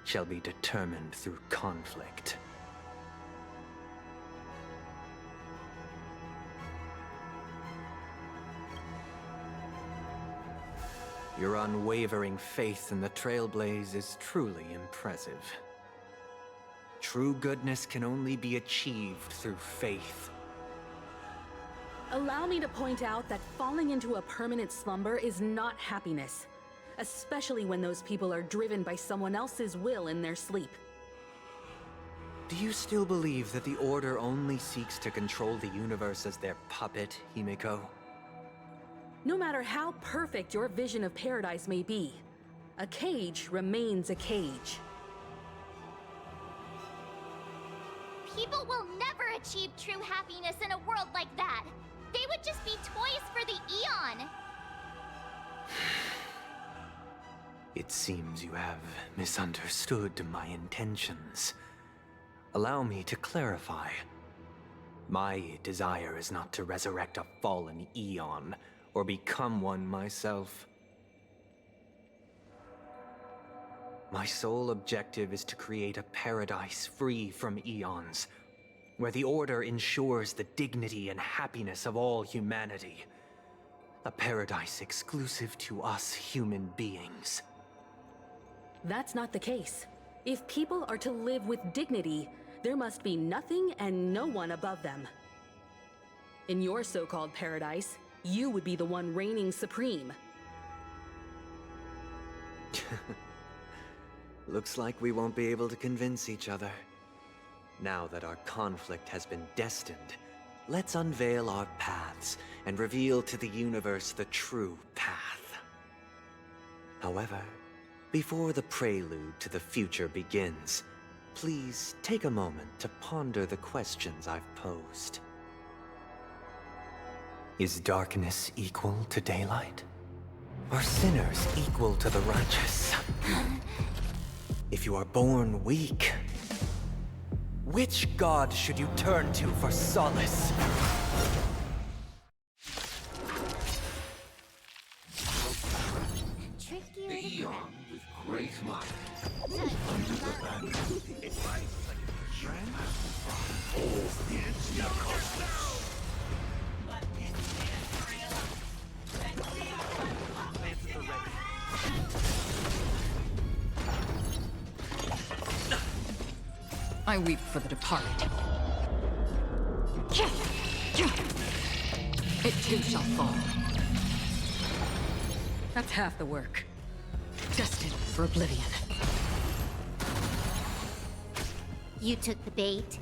shall be determined through conflict. Your unwavering faith in the Trailblaze is truly impressive. True goodness can only be achieved through faith. Allow me to point out that falling into a permanent slumber is not happiness, especially when those people are driven by someone else's will in their sleep. Do you still believe that the Order only seeks to control the universe as their puppet, Himiko? No matter how perfect your vision of paradise may be, a cage remains a cage. People will never achieve true happiness in a world like that. They would just be toys for the Eon. It seems you have misunderstood my intentions. Allow me to clarify. My desire is not to resurrect a fallen Eon, or become one myself. My sole objective is to create a paradise free from Eons, where the Order ensures the dignity and happiness of all humanity. A paradise exclusive to us human beings. That's not the case. If people are to live with dignity, there must be nothing and no one above them. In your so-called paradise, you would be the one reigning supreme. Looks like we won't be able to convince each other. Now that our conflict has been destined, let's unveil our paths and reveal to the universe the true path. However, before the prelude to the future begins, please take a moment to ponder the questions I've posed. Is darkness equal to daylight? Are sinners equal to the righteous? If you are born weak, which god should you turn to for solace? Trickier The to Eon crack. with great might. Under the banner. I weep for the departed. It too shall fall. That's half the work. Destined for oblivion. You took the bait.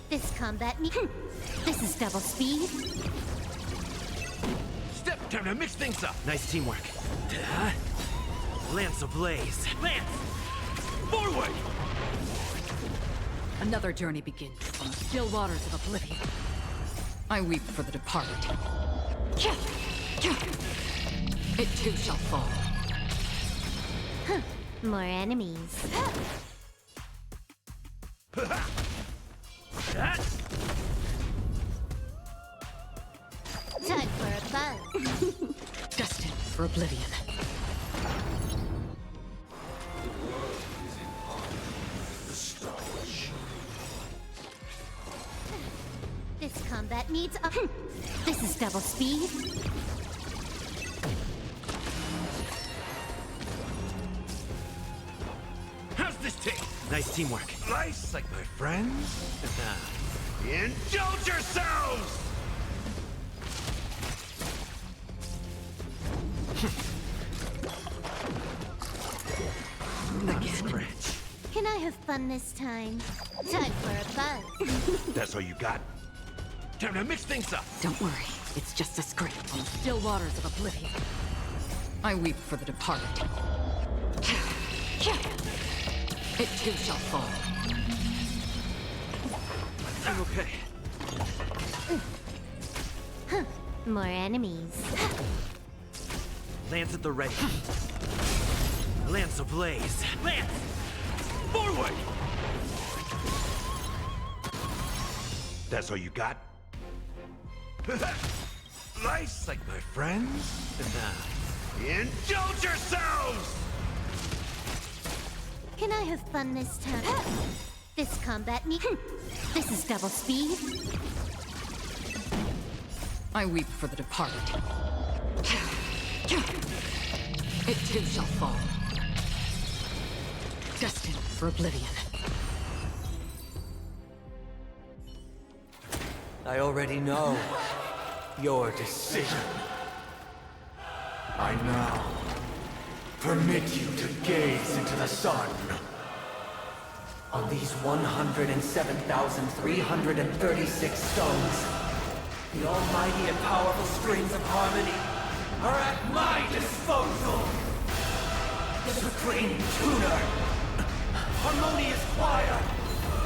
This combat this is double speed. Step! Time to mix things up! Nice teamwork. Lance ablaze! Lance! Forward! Another journey begins on the still waters of oblivion. I weep for the departed. It too shall fall. More enemies. Time for a buzz. Destined for oblivion. This combat needs up. This is double speed. How's this taste? Nice teamwork. Nice, like my friends. Indulge yourselves! Can I have fun this time? Time for a buzz. That's all you got? Time to mix things up. Don't worry, it's just a scrape on the still waters of oblivion. I weep for the departed. It too shall fall. I'm okay. More enemies. Lance at the ready. Lance ablaze. Lance! Forward! That's all you got? Nice, like my friends. Indulge yourselves! Can I have fun this time? This combat needs. This is double speed. I weep for the departed. It too shall fall. Destined for oblivion. I already know your decision. I now permit you to gaze into the sun. On these 107,336 stones, the almighty and powerful springs of harmony are at my disposal. Supreme Tuner, Harmonious Choir,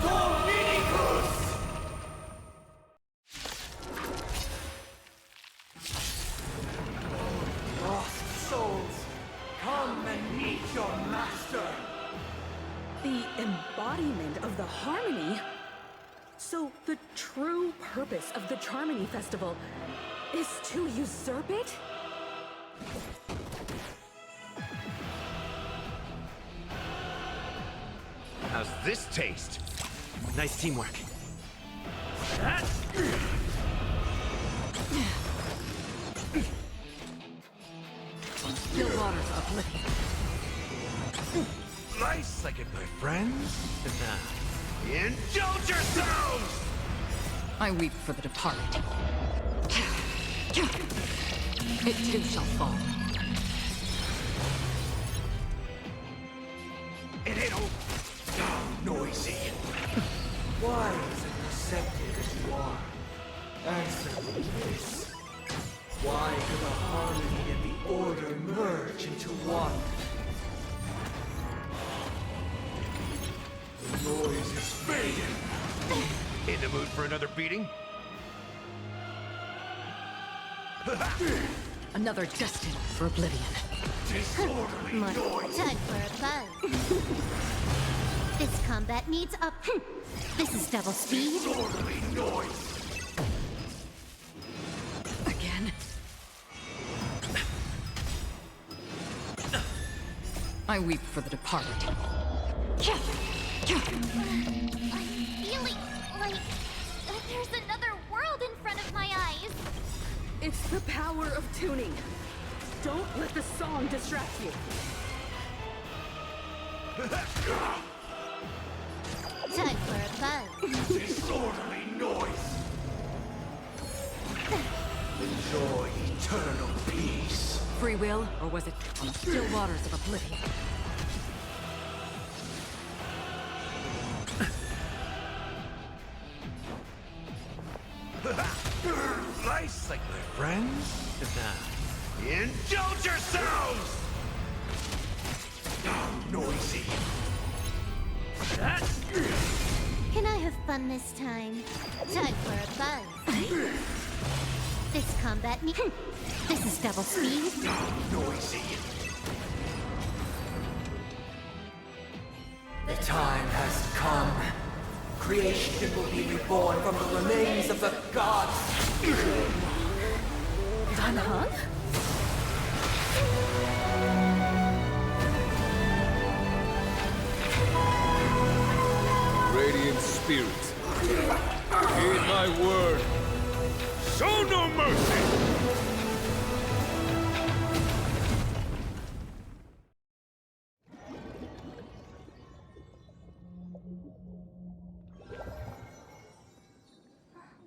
Dominicus! Lost souls, come and meet your master! The embodiment of the harmony? So the true purpose of the Charmony Festival is to usurp it? How's this taste? Nice teamwork. Still waters of oblivion. Nice, like it, my friends. Indulge yourselves! I weep for the departed. It too shall fall. It ain't over. Noisy. Wise and receptive as you are, answer me this. Why do the harmony and the order merge into one? The noise is fading. In the mood for another beating? Another destined for oblivion. Disorderly noise. Time for a buzz. This combat needs up. This is double speed. Disorderly noise. Again. I weep for the departed. I'm feeling like there's another world in front of my eyes. It's the power of tuning. Don't let the song distract you. Time for a buzz. Disorderly noise. Enjoy eternal peace. Free will, or was it on the still waters of oblivion? Nice, like my friends. Indulge yourselves! Noisy. Can I have fun this time? Time for a buzz. This combat me. This is double speed. Noisy. The time has come. Creation will be reborn from the remains of the gods. Dan Heng? Radiant spirits, heed my word. Show no mercy!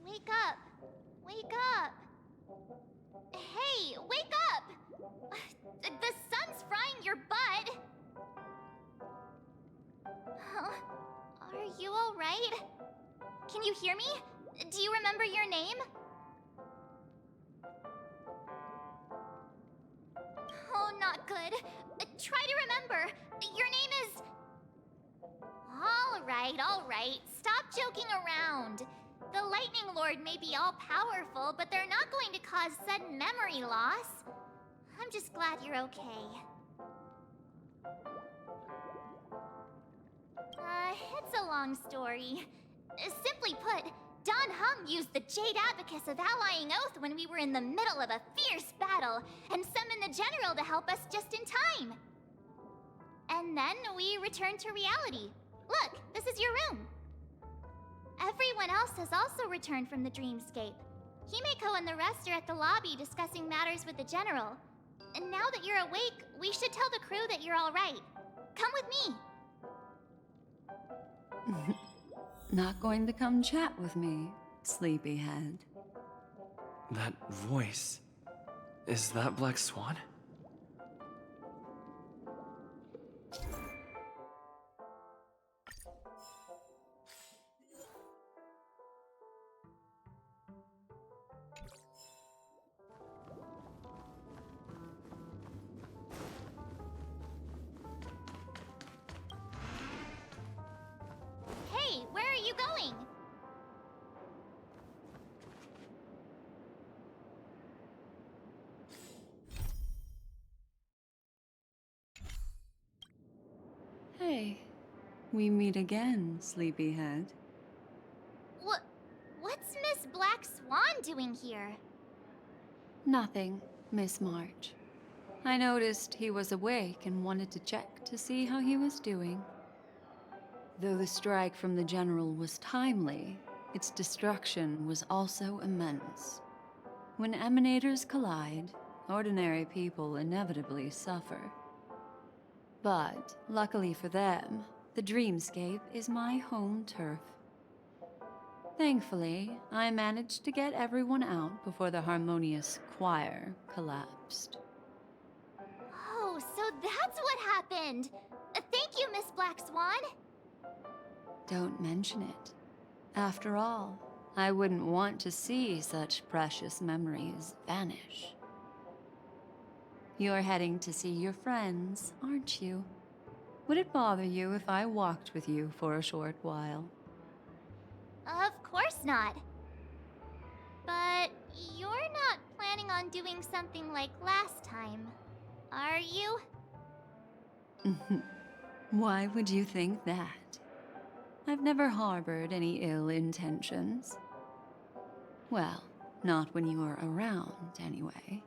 Wake up! Wake up! Hey, wake up! The sun's frying your butt! Huh? Are you alright? Can you hear me? Do you remember your name? Oh, not good. Try to remember. Your name is... All right. Stop joking around. The Lightning Lord may be all-powerful, but they're not going to cause sudden memory loss. I'm just glad you're okay. It's a long story. Simply put, Dan Heng used the Jade Abacus of Allying Oath when we were in the middle of a fierce battle, and summoned the General to help us just in time. And then we returned to reality. Look, this is your room. Everyone else has also returned from the dreamscape. Himeko and the rest are at the lobby discussing matters with the General. And now that you're awake, we should tell the crew that you're all right. Come with me. Not going to come chat with me, sleepyhead. That voice. Is that Black Swan? Hey, where are you going? Hey, we meet again, sleepyhead. What's Miss Black Swan doing here? Nothing, Miss March. I noticed he was awake and wanted to check to see how he was doing. Though the strike from the General was timely, its destruction was also immense. When emanators collide, ordinary people inevitably suffer. But, luckily for them, the dreamscape is my home turf. Thankfully, I managed to get everyone out before the harmonious choir collapsed. Oh, so that's what happened! Thank you, Miss Black Swan! Don't mention it. After all, I wouldn't want to see such precious memories vanish. You're heading to see your friends, aren't you? Would it bother you if I walked with you for a short while? Of course not. But you're not planning on doing something like last time, are you? Why would you think that? I've never harbored any ill intentions. Well, not when you were around, anyway.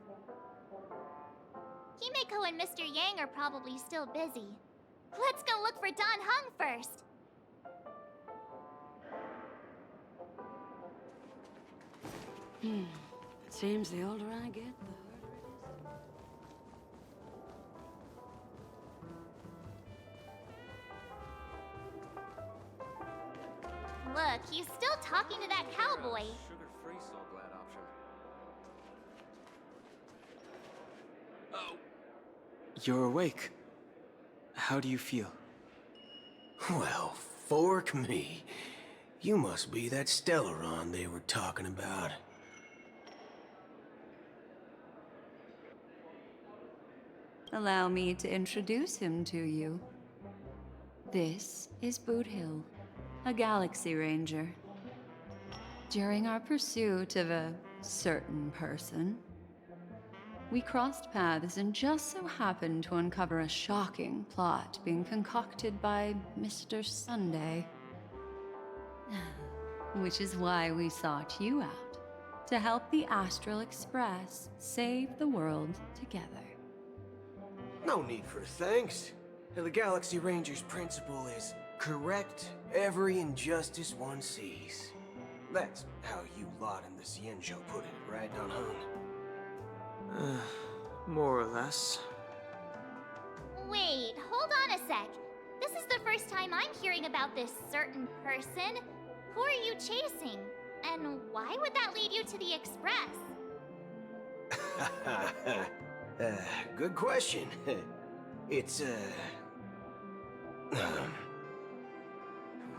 Himeko and Mr. Yang are probably still busy. Let's go look for Dan Heng first! Seems the older I get, the harder it is. Look, he's still talking to that cowboy. Sugar-free Soul Glad option. You're awake. How do you feel? Well, fork me. You must be that Stellaron they were talking about. Allow me to introduce him to you. This is Boot Hill, a Galaxy Ranger. During our pursuit of a certain person. We crossed paths and just so happened to uncover a shocking plot being concocted by Mr. Sunday. Which is why we sought you out, to help the Astral Express save the world together. No need for thanks. The Galaxy Ranger's principle is correct every injustice one sees. That's how you lot in the Cienjo put it, right, Don Hung? More or less. Wait, hold on a sec. This is the first time I'm hearing about this certain person. Who are you chasing? And why would that lead you to the Express? Good question. It's, who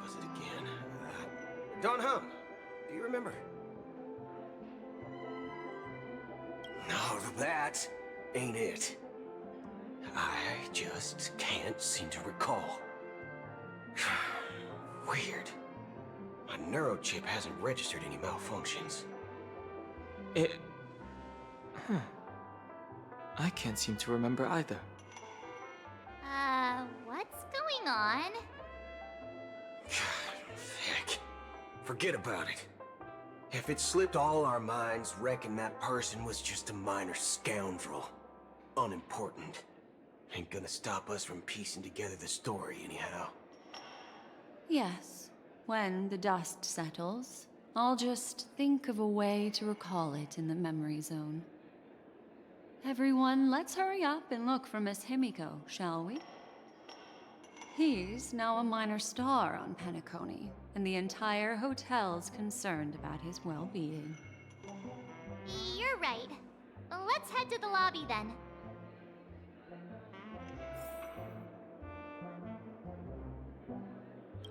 was it again? Don Hung. Do you remember? No, that ain't it. I just can't seem to recall. Weird. My neurochip hasn't registered any malfunctions. I can't seem to remember either. What's going on? Heck. Forget about it. If it slipped all our minds, reckon that person was just a minor scoundrel. Unimportant. Ain't gonna stop us from piecing together the story anyhow. Yes, when the dust settles, I'll just think of a way to recall it in the memory zone. Everyone, let's hurry up and look for Miss Himiko, shall we? He's now a minor star on Penacony, and the entire hotel's concerned about his well-being. You're right. Let's head to the lobby then.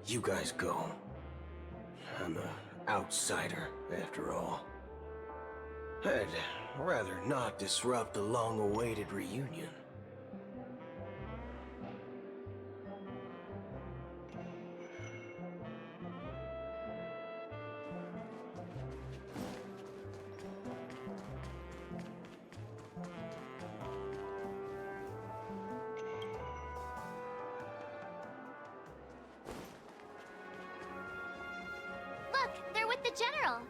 You guys go. I'm an outsider, after all. I'd rather not disrupt the long-awaited reunion. Look, they're with the General.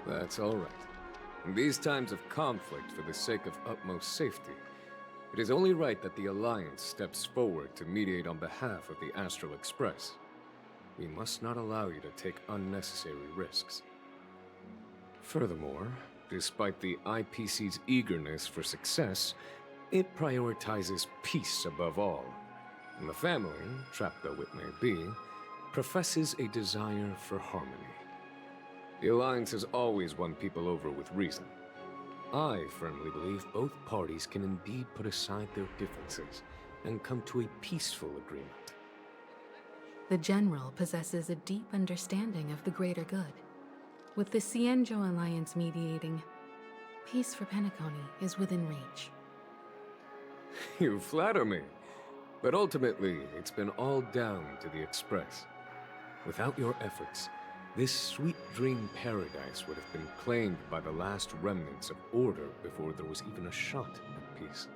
That's all right. In these times of conflict for the sake of utmost safety, it is only right that the Alliance steps forward to mediate on behalf of the Astral Express. We must not allow you to take unnecessary risks. Furthermore, despite the IPC's eagerness for success, it prioritizes peace above all. And the family, trapped though it may be, professes a desire for harmony. The Alliance has always won people over with reason. I firmly believe both parties can indeed put aside their differences and come to a peaceful agreement. The General possesses a deep understanding of the greater good. With the Cienjo Alliance mediating, peace for Penacony is within reach. You flatter me. But ultimately, it's been all down to the Express. Without your efforts, this sweet dream paradise would have been claimed by the last remnants of order before there was even a shot at peace.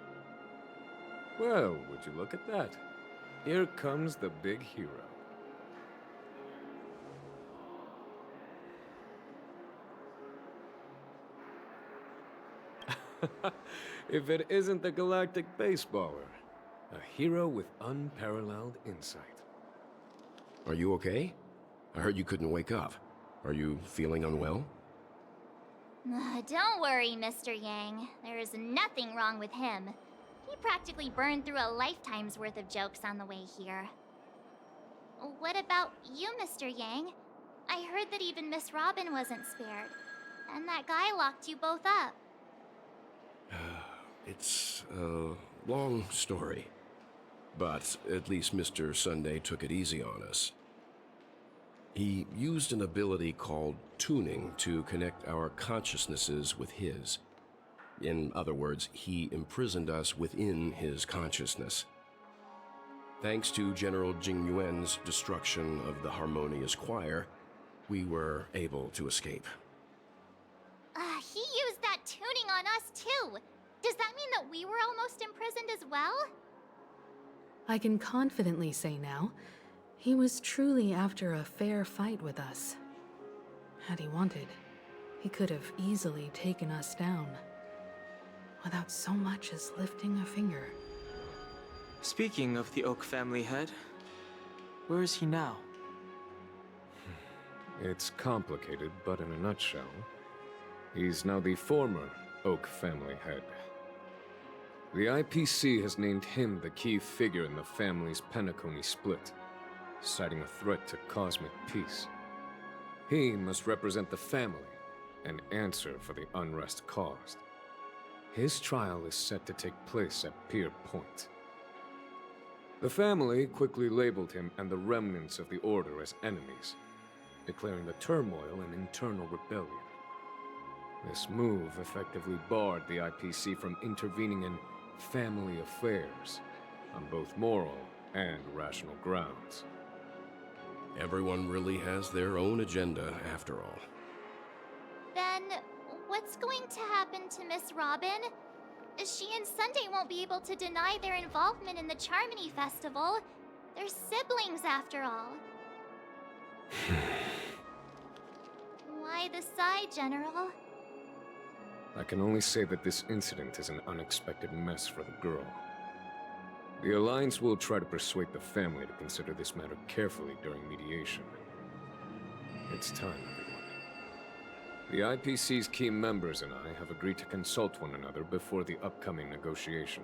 Well, would you look at that? Here comes the big hero. If it isn't the galactic baseballer, a hero with unparalleled insight. Are you okay? I heard you couldn't wake up. Are you feeling unwell? Don't worry, Mr. Yang. There is nothing wrong with him. He practically burned through a lifetime's worth of jokes on the way here. What about you, Mr. Yang? I heard that even Miss Robin wasn't spared. And that guy locked you both up. It's a long story. But at least Mr. Sunday took it easy on us. He used an ability called tuning to connect our consciousnesses with his. In other words, he imprisoned us within his consciousness. Thanks to General Jing Yuan's destruction of the Harmonious Choir, we were able to escape. He used that tuning on us too. Does that mean that we were almost imprisoned as well? I can confidently say now, he was truly after a fair fight with us. Had he wanted, he could have easily taken us down, without so much as lifting a finger. Speaking of the Oak family head, where is he now? It's complicated, but in a nutshell, he's now the former Oak family head. The IPC has named him the key figure in the family's Penacony split, citing a threat to cosmic peace. He must represent the family and answer for the unrest caused. His trial is set to take place at Pier Point. The family quickly labeled him and the remnants of the Order as enemies, declaring the turmoil an internal rebellion. This move effectively barred the IPC from intervening in family affairs on both moral and rational grounds. Everyone really has their own agenda, after all. Then, what's going to happen to Miss Robin? She and Sunday won't be able to deny their involvement in the Charmony Festival. They're siblings, after all. Why the sigh, General? I can only say that this incident is an unexpected mess for the girl. The Alliance will try to persuade the family to consider this matter carefully during mediation. It's time, everyone. The IPC's key members and I have agreed to consult one another before the upcoming negotiation.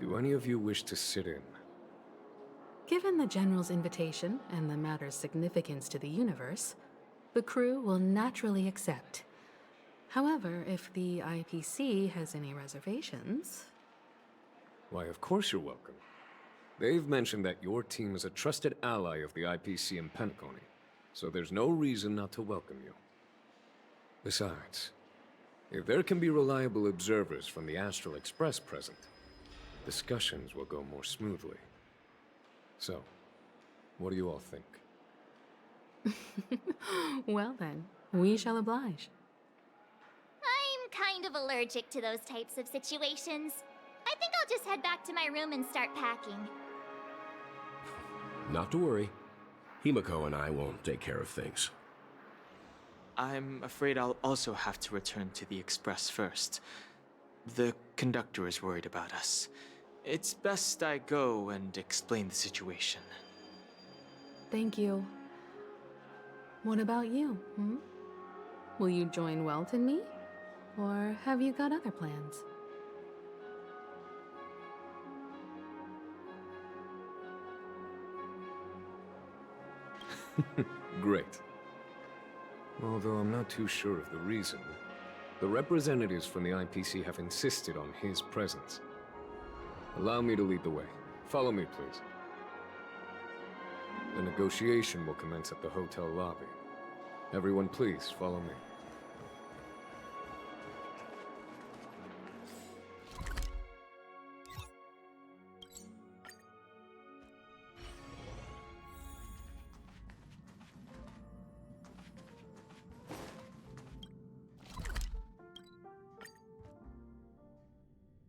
Do any of you wish to sit in? Given the General's invitation and the matter's significance to the universe, the crew will naturally accept. However, if the IPC has any reservations... Why, of course you're welcome. They've mentioned that your team is a trusted ally of the IPC in Penacony, so there's no reason not to welcome you. Besides, if there can be reliable observers from the Astral Express present, discussions will go more smoothly. So, what do you all think? Well then, we shall oblige. I'm kind of allergic to those types of situations. I think I'll just head back to my room and start packing. Not to worry. Himiko and I won't take care of things. I'm afraid I'll also have to return to the Express first. The conductor is worried about us. It's best I go and explain the situation. Thank you. What about you, Will you join Welt and me? Or have you got other plans? Great. Although I'm not too sure of the reason, the representatives from the IPC have insisted on his presence. Allow me to lead the way. Follow me, please. The negotiation will commence at the hotel lobby. Everyone, please follow me.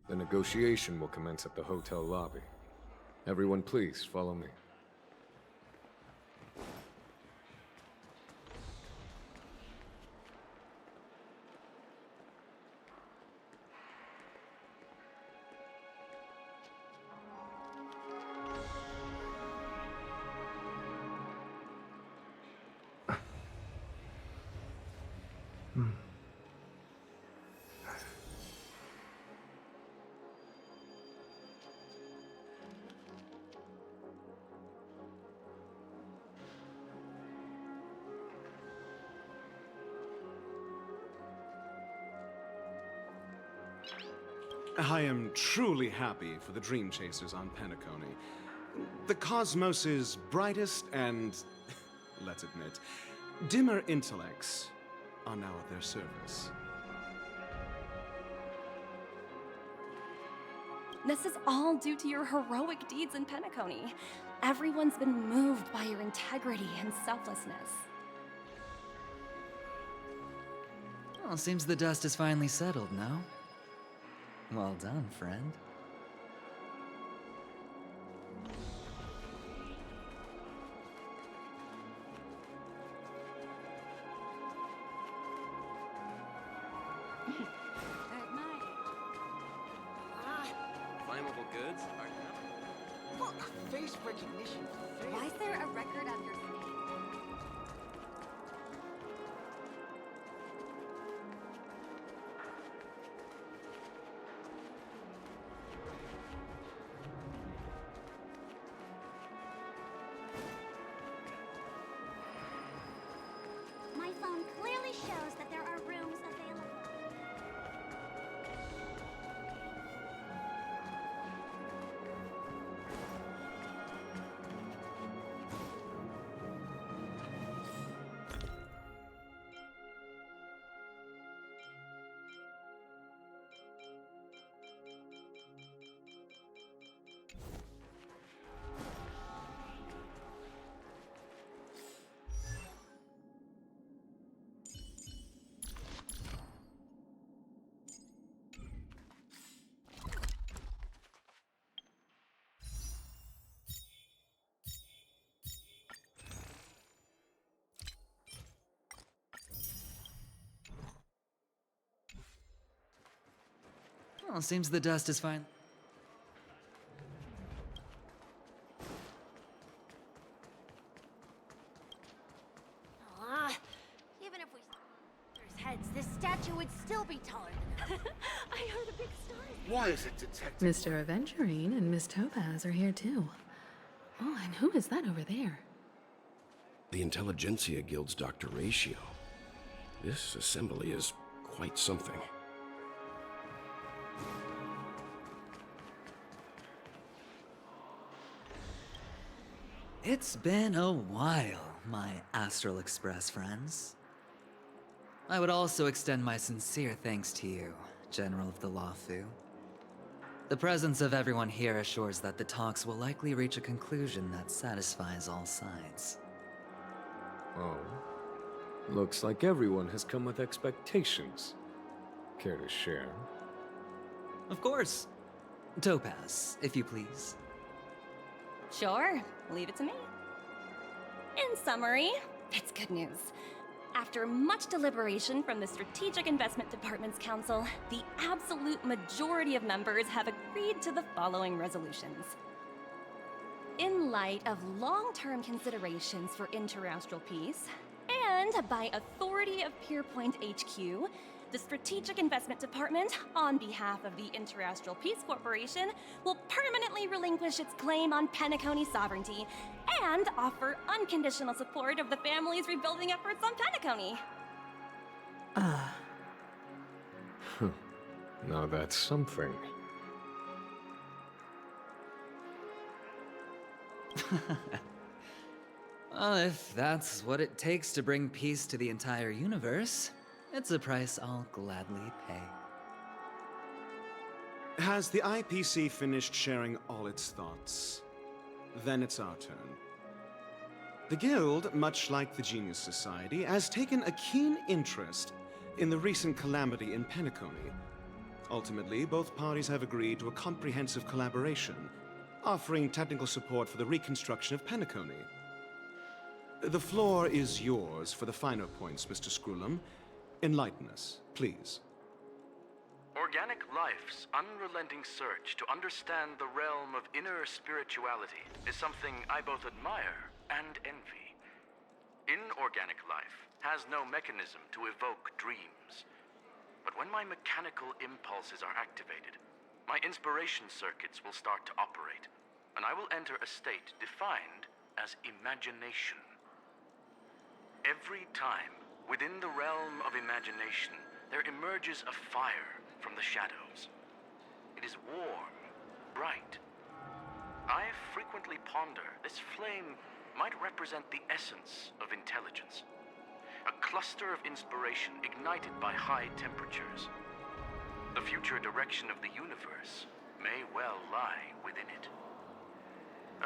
The negotiation will commence at the hotel lobby. Everyone, please follow me. I am truly happy for the Dream Chasers on Penacony. The cosmos's brightest and, let's admit, dimmer intellects are now at their service. This is all due to your heroic deeds in Penacony. Everyone's been moved by your integrity and selflessness. Well, seems the dust is finally settled, no? Well done, friend. Flammable goods are Well, face recognition. Why is there a record of your name? My phone clearly shows that there are rooms available. Well, seems the dust is fine. Even if we there's heads, this statue would still be taller than us. I heard a big star. Why is it detected? Mr. Aventurine and Miss Topaz are here too. Oh, and who is that over there? The Intelligentsia Guild's Dr. Ratio. This assembly is quite something. It's been a while, my Astral Express friends. I would also extend my sincere thanks to you, General of the Lawfu. The presence of everyone here assures that the talks will likely reach a conclusion that satisfies all sides. Oh. Looks like everyone has come with expectations. Care to share? Of course. Topaz, if you please. Sure, leave it to me. In summary, it's good news. After much deliberation from the Strategic Investment Department's council, the absolute majority of members have agreed to the following resolutions. In light of long-term considerations for interastral peace, and by authority of Pierpoint HQ, the Strategic Investment Department, on behalf of the Interastral Peace Corporation, will permanently relinquish its claim on Penacony sovereignty and offer unconditional support of the family's rebuilding efforts on Penacony. Now that's something. Well, if that's what it takes to bring peace to the entire universe, it's a price I'll gladly pay. Has the IPC finished sharing all its thoughts? Then it's our turn. The Guild, much like the Genius Society, has taken a keen interest in the recent calamity in Penacony. Ultimately, both parties have agreed to a comprehensive collaboration, offering technical support for the reconstruction of Penacony. The floor is yours for the finer points, Mr. Screwlum. Enlighten us, please. Organic life's unrelenting search to understand the realm of inner spirituality is something I both admire and envy. Inorganic life has no mechanism to evoke dreams. But when my mechanical impulses are activated, my inspiration circuits will start to operate, and I will enter a state defined as imagination. Every time, within the realm of imagination, there emerges a fire from the shadows. It is warm, bright. I frequently ponder this flame might represent the essence of intelligence. A cluster of inspiration ignited by high temperatures. The future direction of the universe may well lie within it.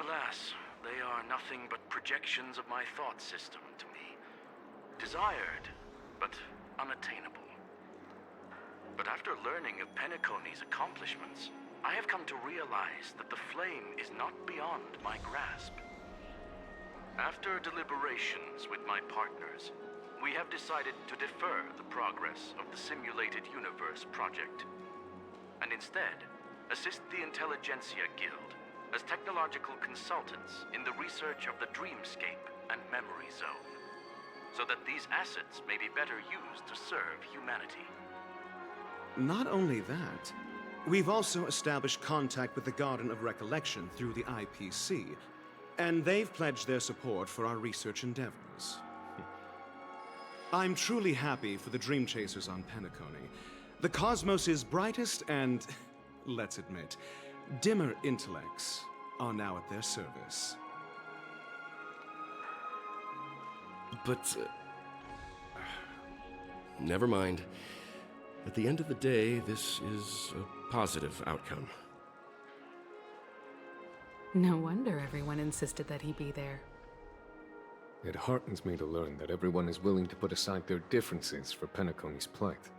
Alas, they are nothing but projections of my thought system to me. Desired, but unattainable. But after learning of Penacony's accomplishments, I have come to realize that the flame is not beyond my grasp. After deliberations with my partners, we have decided to defer the progress of the Simulated Universe project, and instead assist the Intelligentsia Guild as technological consultants in the research of the Dreamscape and Memory Zone, so that these assets may be better used to serve humanity. Not only that, we've also established contact with the Garden of Recollection through the IPC, and they've pledged their support for our research endeavors. I'm truly happy for the Dream Chasers on Penacony. The cosmos' brightest and, let's admit, dimmer intellects are now at their service. But, never mind. At the end of the day, this is a positive outcome. No wonder everyone insisted that he be there. It heartens me to learn that everyone is willing to put aside their differences for Penacony's plight.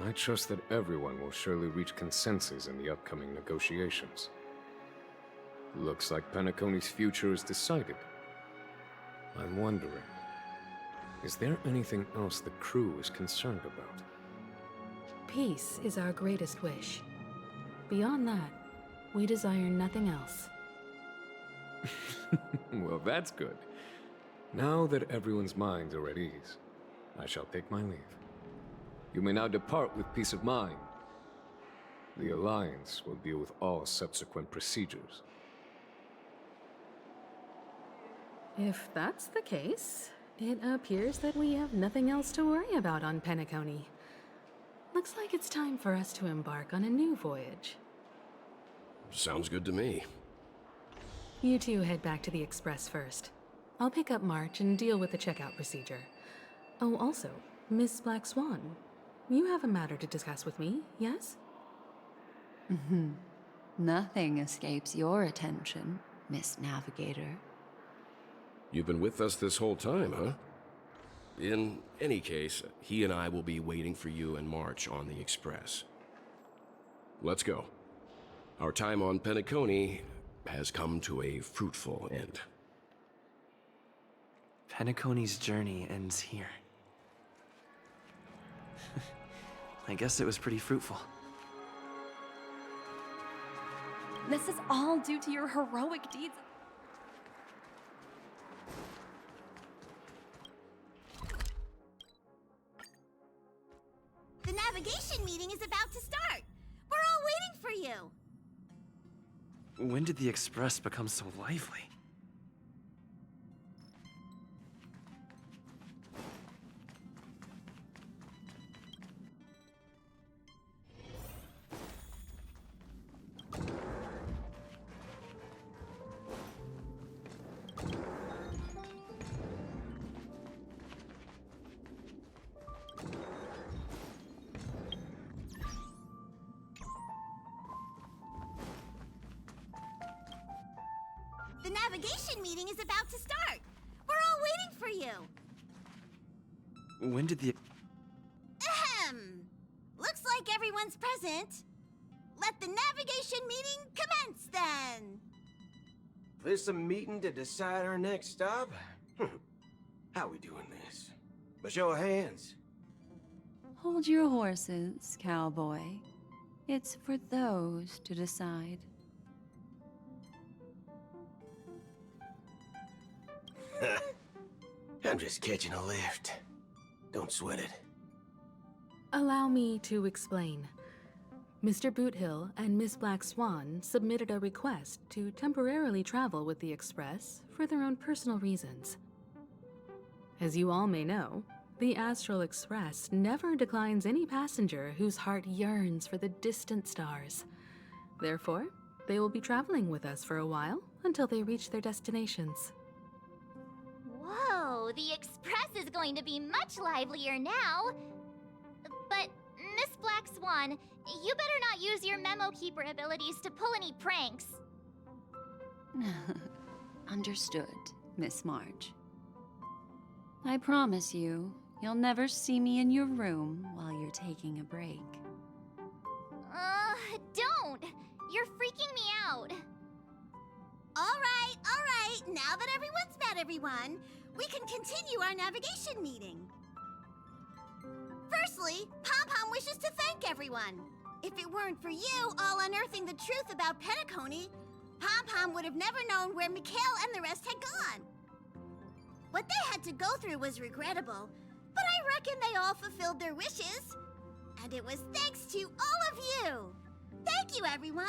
I trust that everyone will surely reach consensus in the upcoming negotiations. Looks like Penacony's future is decided. I'm wondering, is there anything else the crew is concerned about? Peace is our greatest wish. Beyond that, we desire nothing else. Well, that's good. Now that everyone's minds are at ease, I shall take my leave. You may now depart with peace of mind. The Alliance will deal with all subsequent procedures. If that's the case, it appears that we have nothing else to worry about on Penacony. Looks like it's time for us to embark on a new voyage. Sounds good to me. You two head back to the Express first. I'll pick up March and deal with the checkout procedure. Oh, also, Miss Black Swan, you have a matter to discuss with me, yes? Nothing escapes your attention, Miss Navigator. You've been with us this whole time, huh? In any case, he and I will be waiting for you and March on the Express. Let's go. Our time on Penacony has come to a fruitful end. Penacony's journey ends here. I guess it was pretty fruitful. This is all due to your heroic deeds. The navigation meeting is about to start. We're all waiting for you. When did the Express become so lively? The navigation meeting is about to start. We're all waiting for you. When did the... Ahem. Looks like everyone's present. Let the navigation meeting commence then. This a meeting to decide our next stop? How we doing this? By show of hands. Hold your horses, cowboy. It's for those to decide. I'm just catching a lift. Don't sweat it. Allow me to explain. Mr. Boothill and Miss Black Swan submitted a request to temporarily travel with the Express for their own personal reasons. As you all may know, the Astral Express never declines any passenger whose heart yearns for the distant stars. Therefore, they will be traveling with us for a while until they reach their destinations. Whoa, the Express is going to be much livelier now. But, Miss Black Swan, you better not use your memo keeper abilities to pull any pranks. Understood, Miss March. I promise you, You'll never see me in your room while you're taking a break. Don't! You're freaking me out. All right. Now that everyone's met everyone, we can continue our navigation meeting. Firstly, Pom-Pom wishes to thank everyone. If it weren't for you all unearthing the truth about Penacony, Pom-Pom would have never known where Mikhail and the rest had gone. What they had to go through was regrettable, but I reckon they all fulfilled their wishes. And it was thanks to all of you. Thank you, everyone.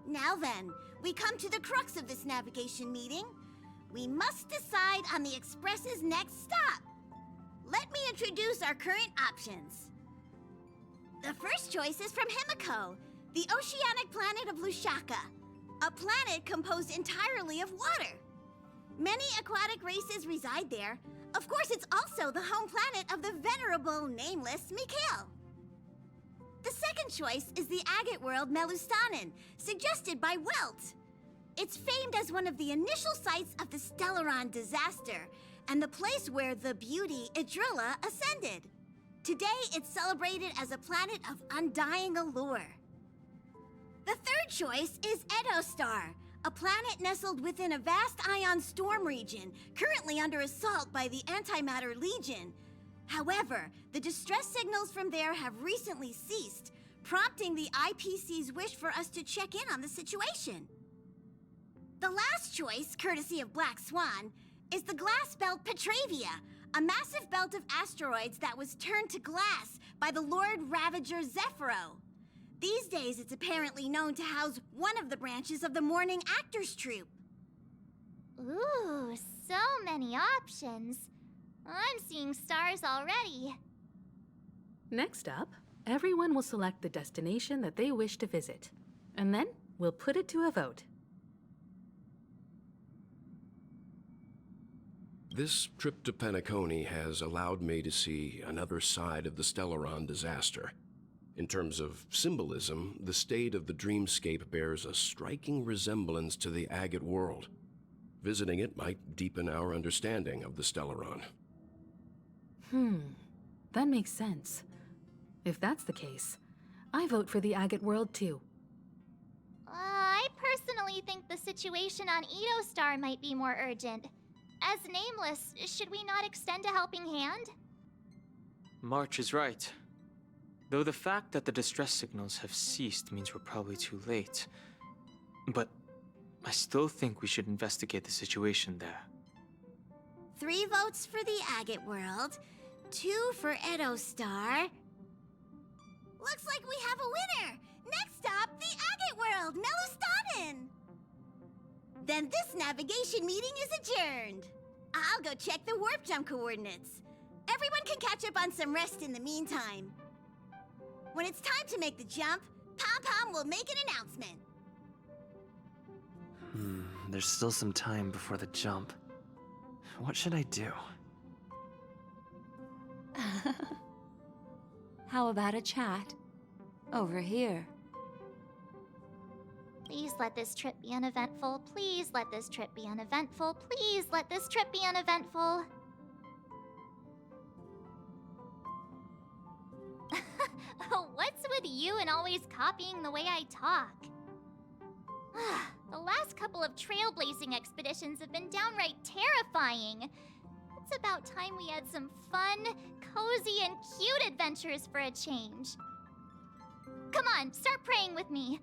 Now then, we come to the crux of this navigation meeting. We must decide on the Express's next stop. Let me introduce our current options. The first choice is from Himiko, the oceanic planet of Lushaka, a planet composed entirely of water. Many aquatic races reside there. Of course, it's also the home planet of the venerable, nameless Mikhail. The second choice is the agate world Melustanen, suggested by Welt. It's famed as one of the initial sites of the Stellaron disaster, and the place where the beauty Idrilla ascended. Today, it's celebrated as a planet of undying allure. The third choice is Edostar, a planet nestled within a vast ion storm region, currently under assault by the Antimatter Legion. However, the distress signals from there have recently ceased, prompting the IPC's wish for us to check in on the situation. The last choice, courtesy of Black Swan, is the glass belt Petravia, a massive belt of asteroids that was turned to glass by the Lord Ravager Zephyro. These days, it's apparently known to house one of the branches of the Morning Actors Troupe. Ooh, so many options. I'm seeing stars already. Next up, everyone will select the destination that they wish to visit. And then we'll put it to a vote. This trip to Penacony has allowed me to see another side of the Stellaron disaster. In terms of symbolism, the state of the dreamscape bears a striking resemblance to the agate world. Visiting it might deepen our understanding of the Stellaron. That makes sense. If that's the case, I vote for the agate world too. I personally think the situation on Edostar might be more urgent. As Nameless, should we not extend a helping hand? March is right. Though the fact that the distress signals have ceased means we're probably too late. But I still think we should investigate the situation there. 3 votes for the agate world, 2 for Edostar. Looks like we have a winner! Next stop, the agate world, Melustanen! Then this navigation meeting is adjourned. I'll go check the warp jump coordinates. Everyone can catch up on some rest in the meantime. When it's time to make the jump, Pom-Pom will make an announcement. There's still some time before the jump. What should I do? How about a chat? Over here. Please let this trip be uneventful. Please let this trip be uneventful. Please let this trip be uneventful. What's with you and always copying the way I talk? The last couple of trailblazing expeditions have been downright terrifying. It's about time we had some fun, cozy, and cute adventures for a change. Come on, start praying with me.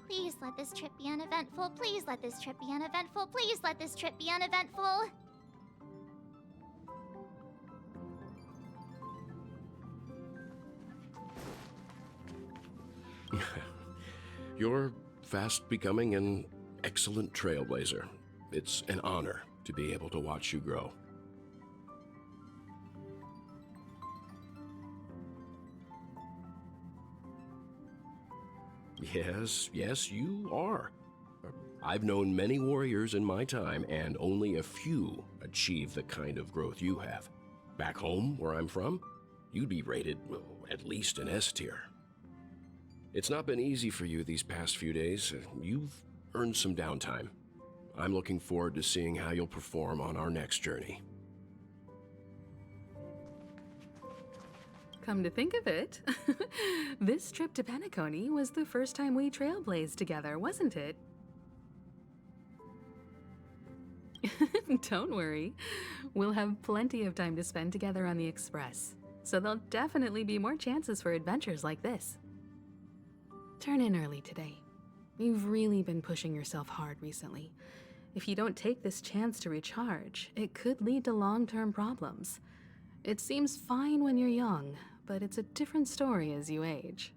Please let this trip be uneventful. Please let this trip be uneventful. Please let this trip be uneventful. You're fast becoming an excellent trailblazer. It's an honor to be able to watch you grow. Yes, you are. I've known many warriors in my time, and only a few achieve the kind of growth you have. Back home, where I'm from, you'd be rated at least an S tier. It's not been easy for you these past few days. You've earned some downtime. I'm looking forward to seeing how you'll perform on our next journey. Come to think of it, this trip to Penacony was the first time we trailblazed together, wasn't it? Don't worry. We'll have plenty of time to spend together on the Express, so there'll definitely be more chances for adventures like this. Turn in early today. You've really been pushing yourself hard recently. If you don't take this chance to recharge, it could lead to long-term problems. It seems fine when you're young, but it's a different story as you age.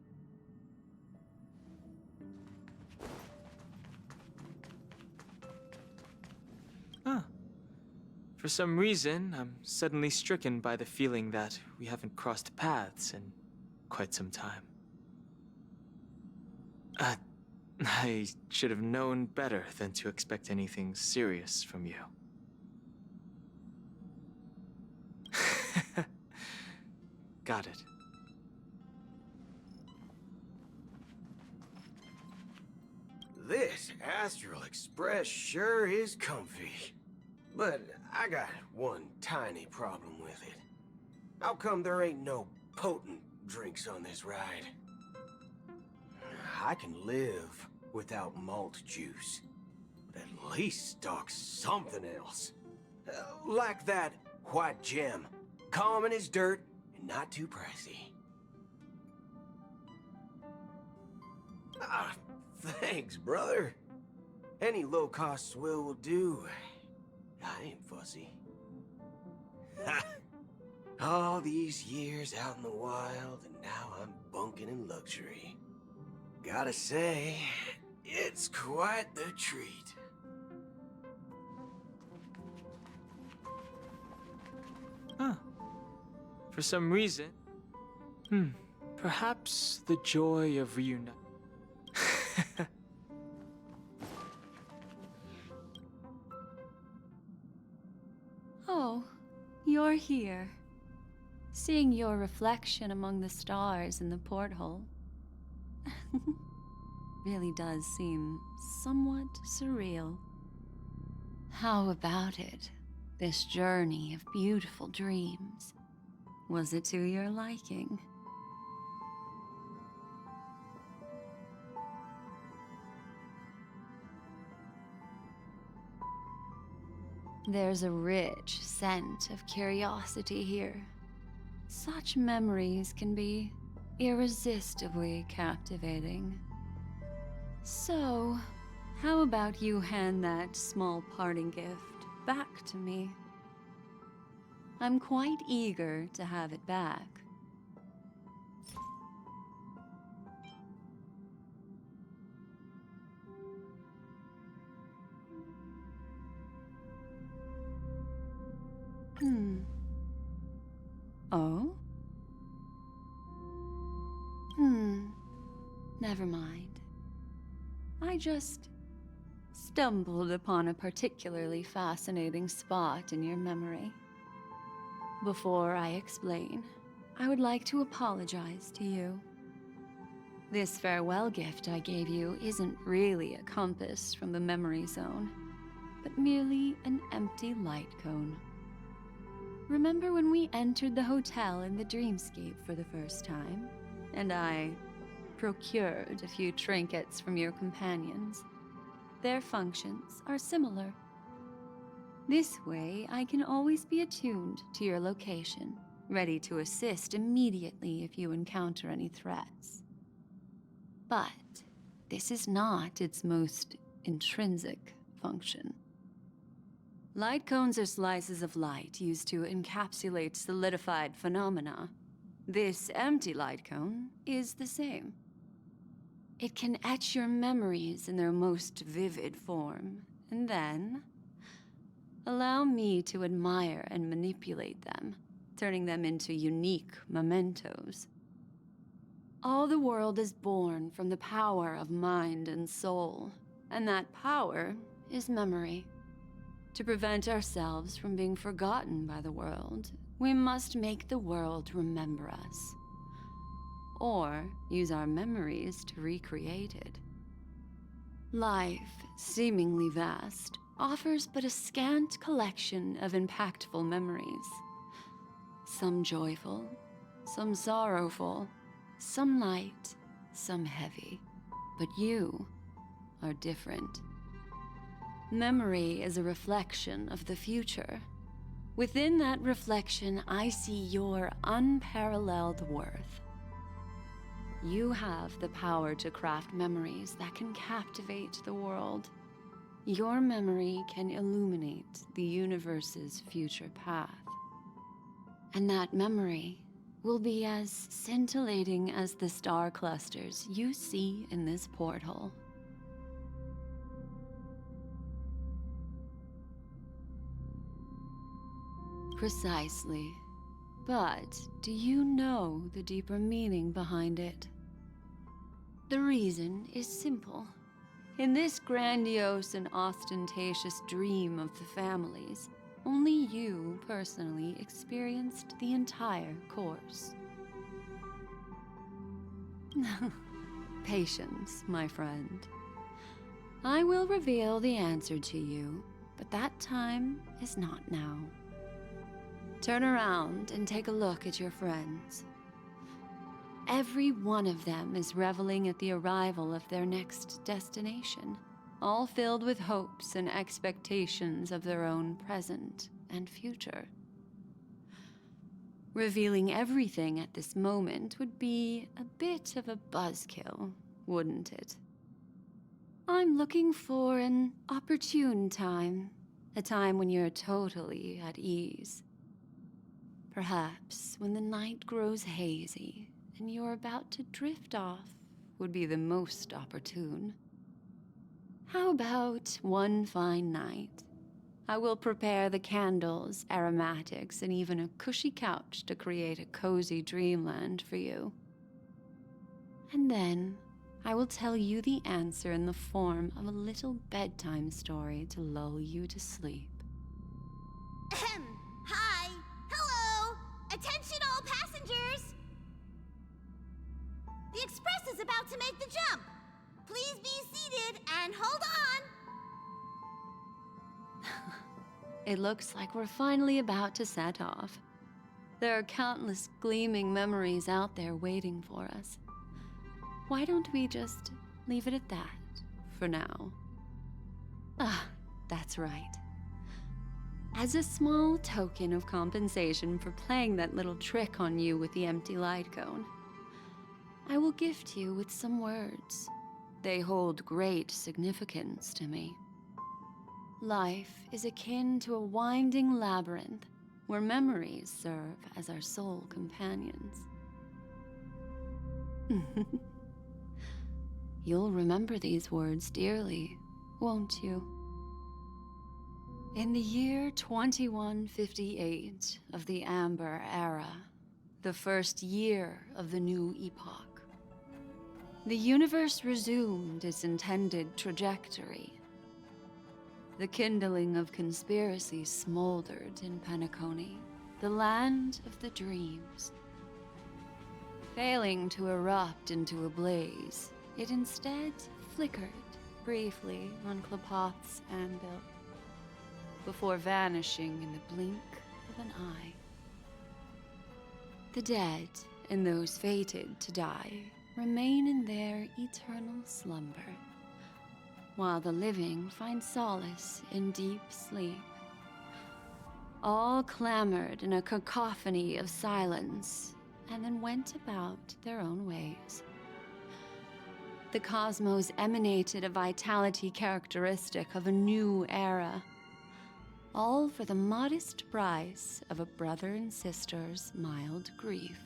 Huh. For some reason, I'm suddenly stricken by the feeling that we haven't crossed paths in quite some time. I should have known better than to expect anything serious from you. Got it. This Astral Express sure is comfy. But I got one tiny problem with it. How come there ain't no potent drinks on this ride? I can live without malt juice, but at least stock something else. Like that white gem, common as dirt and not too pricey. Ah, thanks, brother. Any low-cost swill will do. I ain't fussy. All these years out in the wild, and now I'm bunking in luxury. Gotta say, it's quite the treat. Huh. For some reason, perhaps the joy of reuniting. Oh, you're here. Seeing your reflection among the stars in the porthole really does seem somewhat surreal. How about it? This journey of beautiful dreams. Was it to your liking? There's a rich scent of curiosity here. Such memories can be irresistibly captivating. So, how about you hand that small parting gift back to me? I'm quite eager to have it back. Oh? Never mind. I just stumbled upon a particularly fascinating spot in your memory. Before I explain, I would like to apologize to you. This farewell gift I gave you isn't really a compass from the memory zone, but merely an empty light cone. Remember when we entered the hotel in the dreamscape for the first time, and I procured a few trinkets from your companions? Their functions are similar. This way, I can always be attuned to your location, ready to assist immediately if you encounter any threats. But this is not its most intrinsic function. Light cones are slices of light used to encapsulate solidified phenomena. This empty light cone is the same. It can etch your memories in their most vivid form, and then allow me to admire and manipulate them, turning them into unique mementos. All the world is born from the power of mind and soul, and that power is memory. To prevent ourselves from being forgotten by the world, we must make the world remember us, or use our memories to recreate it. Life, seemingly vast, offers but a scant collection of impactful memories. Some joyful, some sorrowful, some light, some heavy. But you are different. Memory is a reflection of the future. Within that reflection, I see your unparalleled worth. You have the power to craft memories that can captivate the world. Your memory can illuminate the universe's future path. And that memory will be as scintillating as the star clusters you see in this porthole. Precisely. But do you know the deeper meaning behind it? The reason is simple. In this grandiose and ostentatious dream of the families, only you personally experienced the entire course. Patience, my friend. I will reveal the answer to you, but that time is not now. Turn around and take a look at your friends. Every one of them is reveling at the arrival of their next destination, all filled with hopes and expectations of their own present and future. Revealing everything at this moment would be a bit of a buzzkill, wouldn't it? I'm looking for an opportune time, a time when you're totally at ease. Perhaps when the night grows hazy and you're about to drift off would be the most opportune. How about one fine night? I will prepare the candles, aromatics, and even a cushy couch to create a cozy dreamland for you. And then I will tell you the answer in the form of a little bedtime story to lull you to sleep. Ahem. Hi. Hello. Attention all passengers. The express is about to make the jump. Please be seated and hold on. It looks like we're finally about to set off. There are countless gleaming memories out there waiting for us. Why don't we just leave it at that for now? Ah, that's right. As a small token of compensation for playing that little trick on you with the empty light cone, I will gift you with some words. They hold great significance to me. Life is akin to a winding labyrinth where memories serve as our sole companions. You'll remember these words dearly, won't you? In the year 2158 of the Amber Era, the first year of the new epoch, the universe resumed its intended trajectory. The kindling of conspiracy smoldered in Penacony, the land of the dreams. Failing to erupt into a blaze, it instead flickered briefly on Klapoth's anvil, before vanishing in the blink of an eye. The dead and those fated to die remain in their eternal slumber, while the living find solace in deep sleep. All clamored in a cacophony of silence, and then went about their own ways. The cosmos emanated a vitality characteristic of a new era, all for the modest price of a brother and sister's mild grief.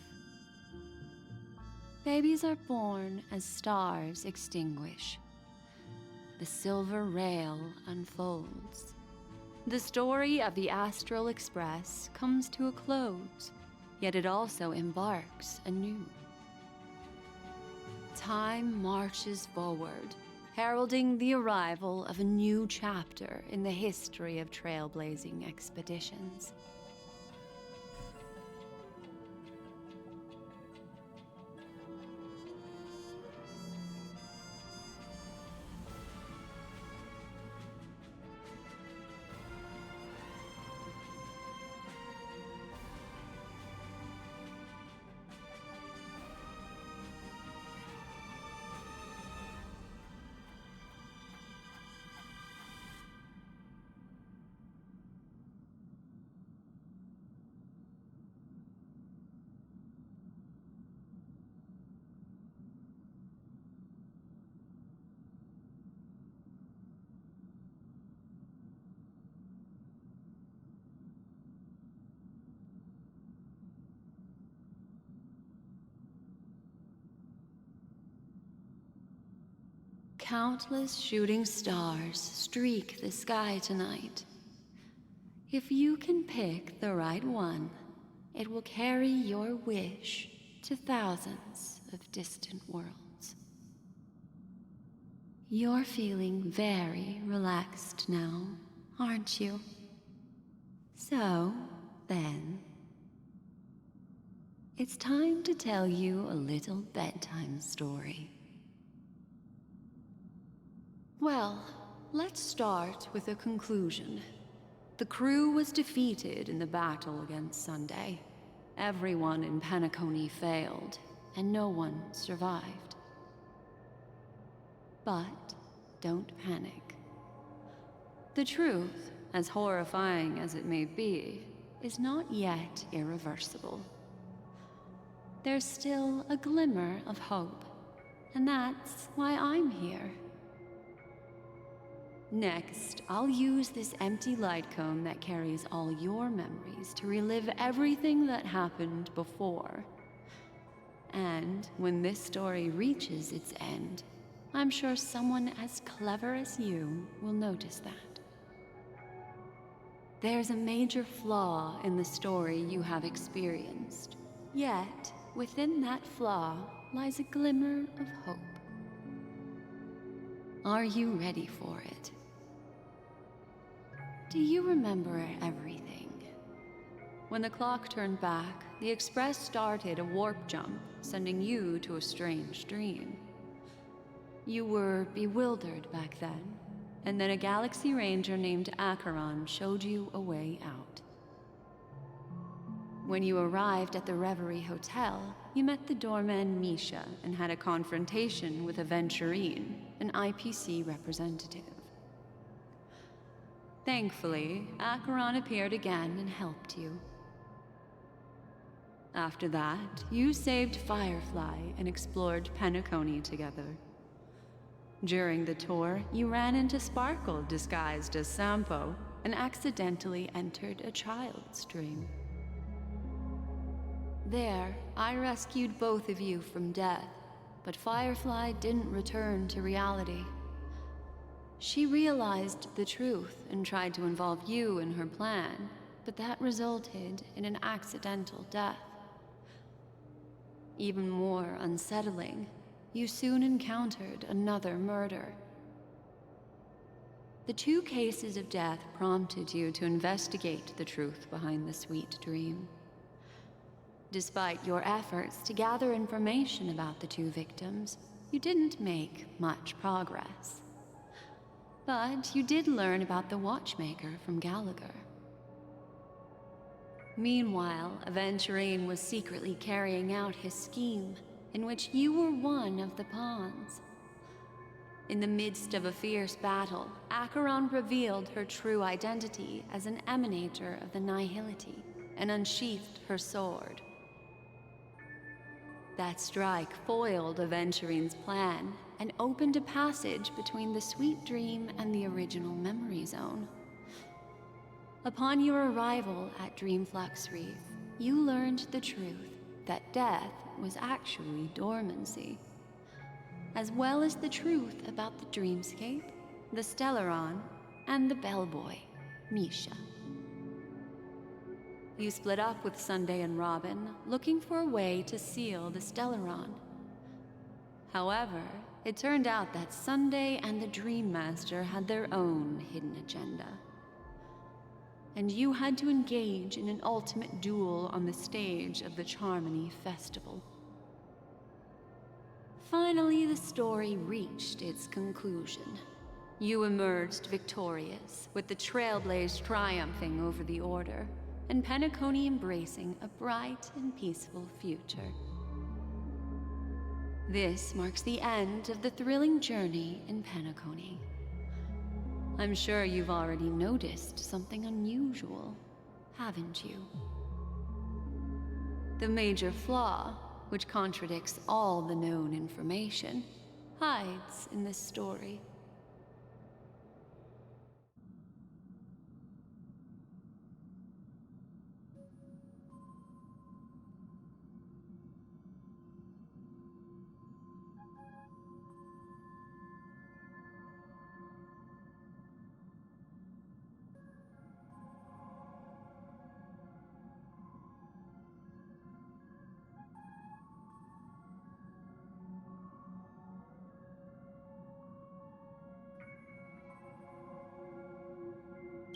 Babies are born as stars extinguish. The silver rail unfolds. The story of the Astral Express comes to a close, yet it also embarks anew. Time marches forward, heralding the arrival of a new chapter in the history of trailblazing expeditions. Countless shooting stars streak the sky tonight. If you can pick the right one, it will carry your wish to thousands of distant worlds. You're feeling very relaxed now, aren't you? So, then, it's time to tell you a little bedtime story. Well, let's start with a conclusion. The crew was defeated in the battle against Sunday. Everyone in Penacony failed, and no one survived. But don't panic. The truth, as horrifying as it may be, is not yet irreversible. There's still a glimmer of hope, and that's why I'm here. Next, I'll use this empty light cone that carries all your memories to relive everything that happened before. And when this story reaches its end, I'm sure someone as clever as you will notice that. There's a major flaw in the story you have experienced. Yet, within that flaw lies a glimmer of hope. Are you ready for it? Do you remember everything? When the clock turned back, the Express started a warp jump, sending you to a strange dream. You were bewildered back then, and then a Galaxy Ranger named Acheron showed you a way out. When you arrived at the Reverie Hotel, you met the doorman Misha and had a confrontation with Aventurine, an IPC representative. Thankfully, Acheron appeared again and helped you. After that, you saved Firefly and explored Penacony together. During the tour, you ran into Sparkle disguised as Sampo and accidentally entered a child's dream. There, I rescued both of you from death, but Firefly didn't return to reality. She realized the truth and tried to involve you in her plan, but that resulted in an accidental death. Even more unsettling, you soon encountered another murder. The 2 cases of death prompted you to investigate the truth behind the sweet dream. Despite your efforts to gather information about the 2 victims, you didn't make much progress. But you did learn about the watchmaker from Gallagher. Meanwhile, Aventurine was secretly carrying out his scheme, in which you were one of the pawns. In the midst of a fierce battle, Acheron revealed her true identity as an emanator of the Nihility and unsheathed her sword. That strike foiled Aventurine's plan and opened a passage between the sweet dream and the original memory zone. Upon your arrival at Dreamflux Reef, you learned the truth that death was actually dormancy, as well as the truth about the dreamscape, the Stellaron, and the bellboy, Misha. You split up with Sunday and Robin, looking for a way to seal the Stellaron. However, it turned out that Sunday and the Dream Master had their own hidden agenda. And you had to engage in an ultimate duel on the stage of the Charmony Festival. Finally, the story reached its conclusion. You emerged victorious, with the Trailblaze triumphing over the Order, and Penacony embracing a bright and peaceful future. This marks the end of the thrilling journey in Penacony. I'm sure you've already noticed something unusual, haven't you? The major flaw, which contradicts all the known information, hides in this story.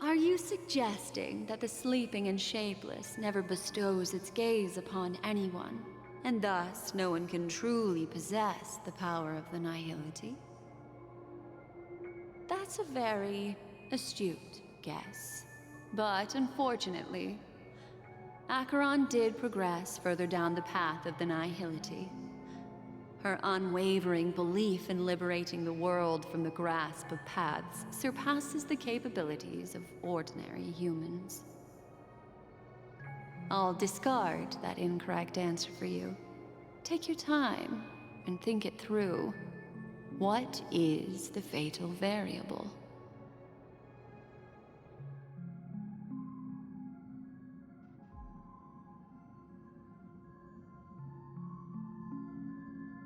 Are you suggesting that the sleeping and shapeless never bestows its gaze upon anyone, and thus no one can truly possess the power of the nihility? That's a very astute guess. But unfortunately, Acheron did progress further down the path of the nihility. Her unwavering belief in liberating the world from the grasp of paths surpasses the capabilities of ordinary humans. I'll discard that incorrect answer for you. Take your time and think it through. What is the fatal variable?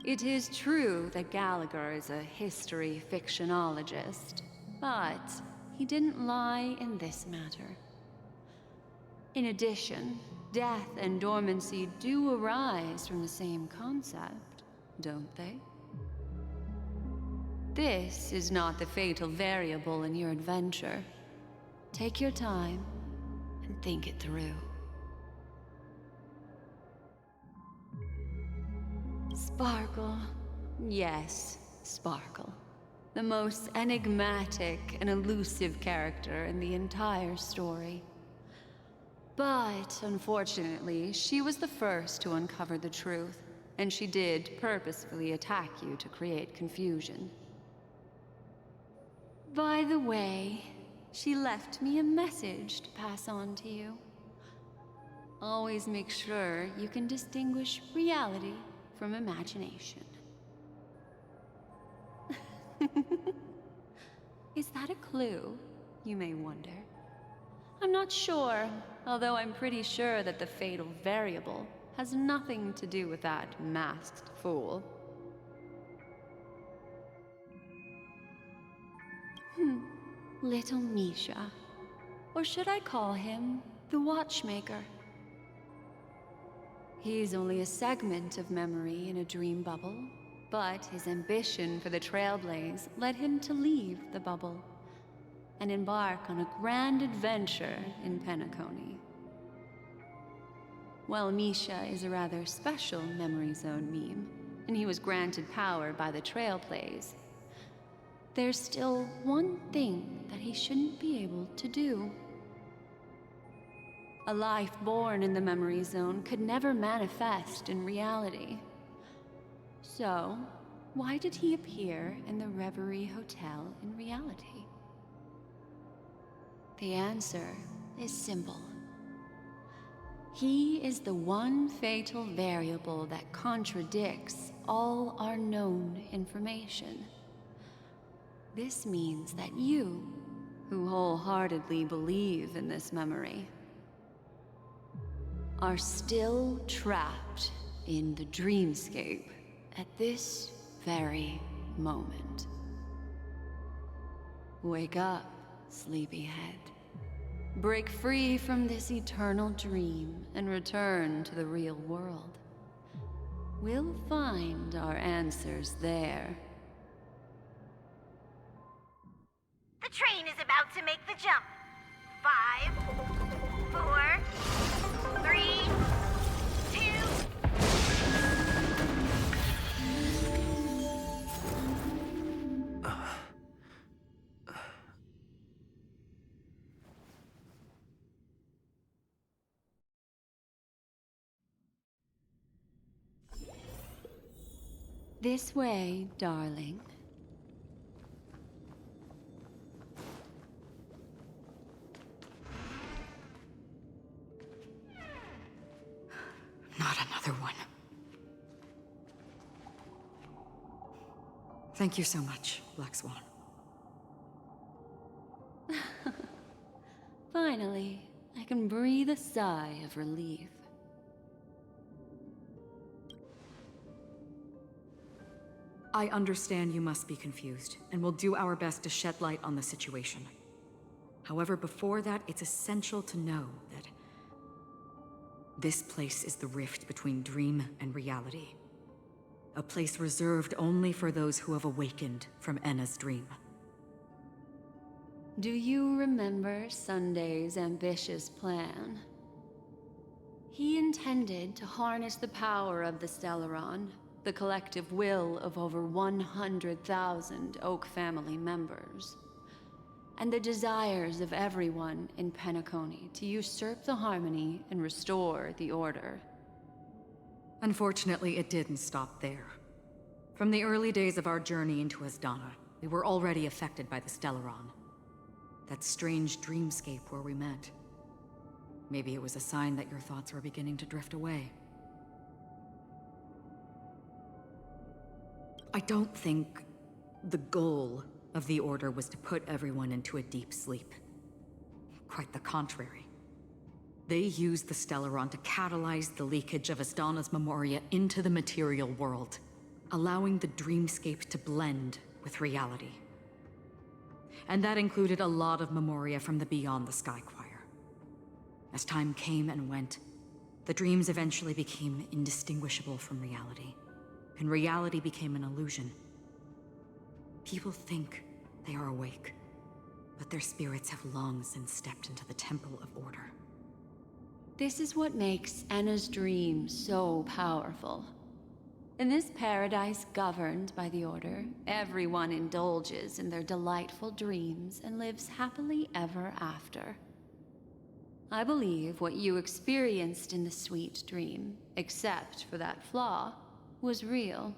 It is true that Gallagher is a history fictionologist, but he didn't lie in this matter. In addition, death and dormancy do arise from the same concept, don't they? This is not the fatal variable in your adventure. Take your time and think it through. Sparkle. Yes, Sparkle. The most enigmatic and elusive character in the entire story. But, unfortunately, she was the first to uncover the truth, and she did purposefully attack you to create confusion. By the way, she left me a message to pass on to you. Always make sure you can distinguish reality from imagination. Is that a clue, you may wonder? I'm not sure, although I'm pretty sure that the fatal variable has nothing to do with that masked fool. Little Misha. Or should I call him the Watchmaker? He's only a segment of memory in a dream bubble, but his ambition for the Trailblaze led him to leave the bubble and embark on a grand adventure in Penacony. While Misha is a rather special Memory Zone meme, and he was granted power by the Trailblaze, there's still one thing that he shouldn't be able to do. A life born in the Memory Zone could never manifest in reality. So, why did he appear in the Reverie Hotel in reality? The answer is simple. He is the one fatal variable that contradicts all our known information. This means that you, who wholeheartedly believe in this memory, are still trapped in the dreamscape at this very moment. Wake up, sleepyhead. Break free from this eternal dream and return to the real world. We'll find our answers there. The train is about to make the jump. 5, 4, 3, 2. This way, darling. Not another one. Thank you so much, Black Swan. Finally, I can breathe a sigh of relief. I understand you must be confused, and we'll do our best to shed light on the situation. However, before that, it's essential to know that this place is the rift between dream and reality. A place reserved only for those who have awakened from Enna's dream. Do you remember Sunday's ambitious plan? He intended to harness the power of the Stellaron, the collective will of over 100,000 Oak family members, and the desires of everyone in Penacony to usurp the harmony and restore the order. Unfortunately, it didn't stop there. From the early days of our journey into Asdana, we were already affected by the Stellaron. That strange dreamscape where we met. Maybe it was a sign that your thoughts were beginning to drift away. I don't think the goal of the Order was to put everyone into a deep sleep. Quite the contrary. They used the Stellaron to catalyze the leakage of Asdana's memoria into the material world, allowing the dreamscape to blend with reality. And that included a lot of memoria from the Beyond the Sky Choir. As time came and went, the dreams eventually became indistinguishable from reality, and reality became an illusion. People think they are awake, but their spirits have long since stepped into the Temple of Order. This is what makes Anna's dream so powerful. In this paradise governed by the Order, everyone indulges in their delightful dreams and lives happily ever after. I believe what you experienced in the sweet dream, except for that flaw, was real.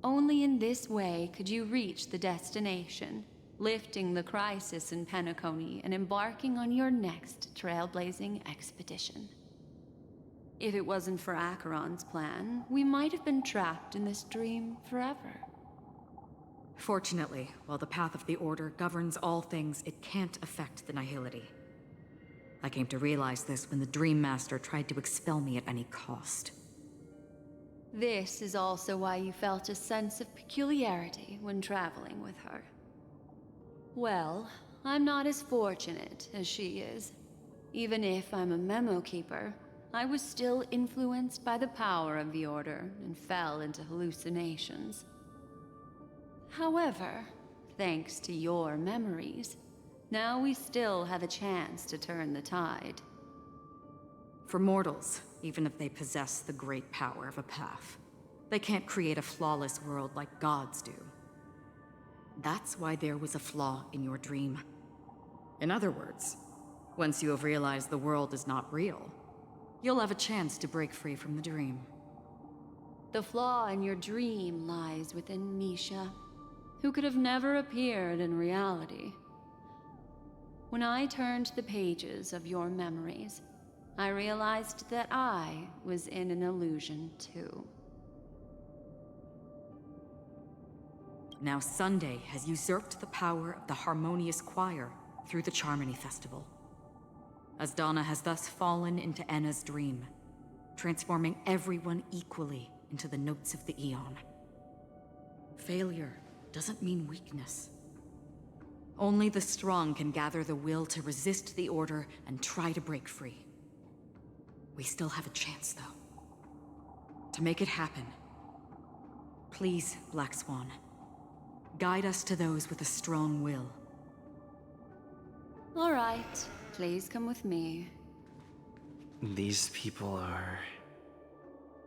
Only in this way could you reach the destination, lifting the crisis in Penacony and embarking on your next trailblazing expedition. If it wasn't for Acheron's plan, we might have been trapped in this dream forever. Fortunately, while the path of the Order governs all things, it can't affect the Nihility. I came to realize this when the Dream Master tried to expel me at any cost. This is also why you felt a sense of peculiarity when traveling with her. Well, I'm not as fortunate as she is. Even if I'm a memo keeper, I was still influenced by the power of the Order and fell into hallucinations. However, thanks to your memories, now we still have a chance to turn the tide. For mortals, even if they possess the great power of a path, they can't create a flawless world like gods do. That's why there was a flaw in your dream. In other words, once you have realized the world is not real, you'll have a chance to break free from the dream. The flaw in your dream lies within Misha, who could have never appeared in reality. When I turned the pages of your memories, I realized that I was in an illusion too. Now Sunday has usurped the power of the Harmonious Choir through the Charmony Festival. Asdana has thus fallen into Enna's dream, transforming everyone equally into the notes of the Aeon. Failure doesn't mean weakness. Only the strong can gather the will to resist the Order and try to break free. We still have a chance, though. To make it happen, please, Black Swan, guide us to those with a strong will. All right, please come with me. These people are...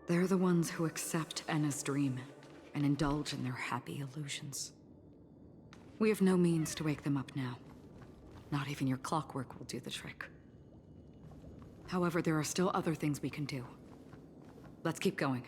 They're the ones who accept Enna's dream and indulge in their happy illusions. We have no means to wake them up now. Not even your clockwork will do the trick. However, there are still other things we can do. Let's keep going.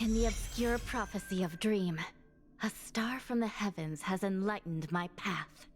In the obscure prophecy of Dream, a star from the heavens has enlightened my path.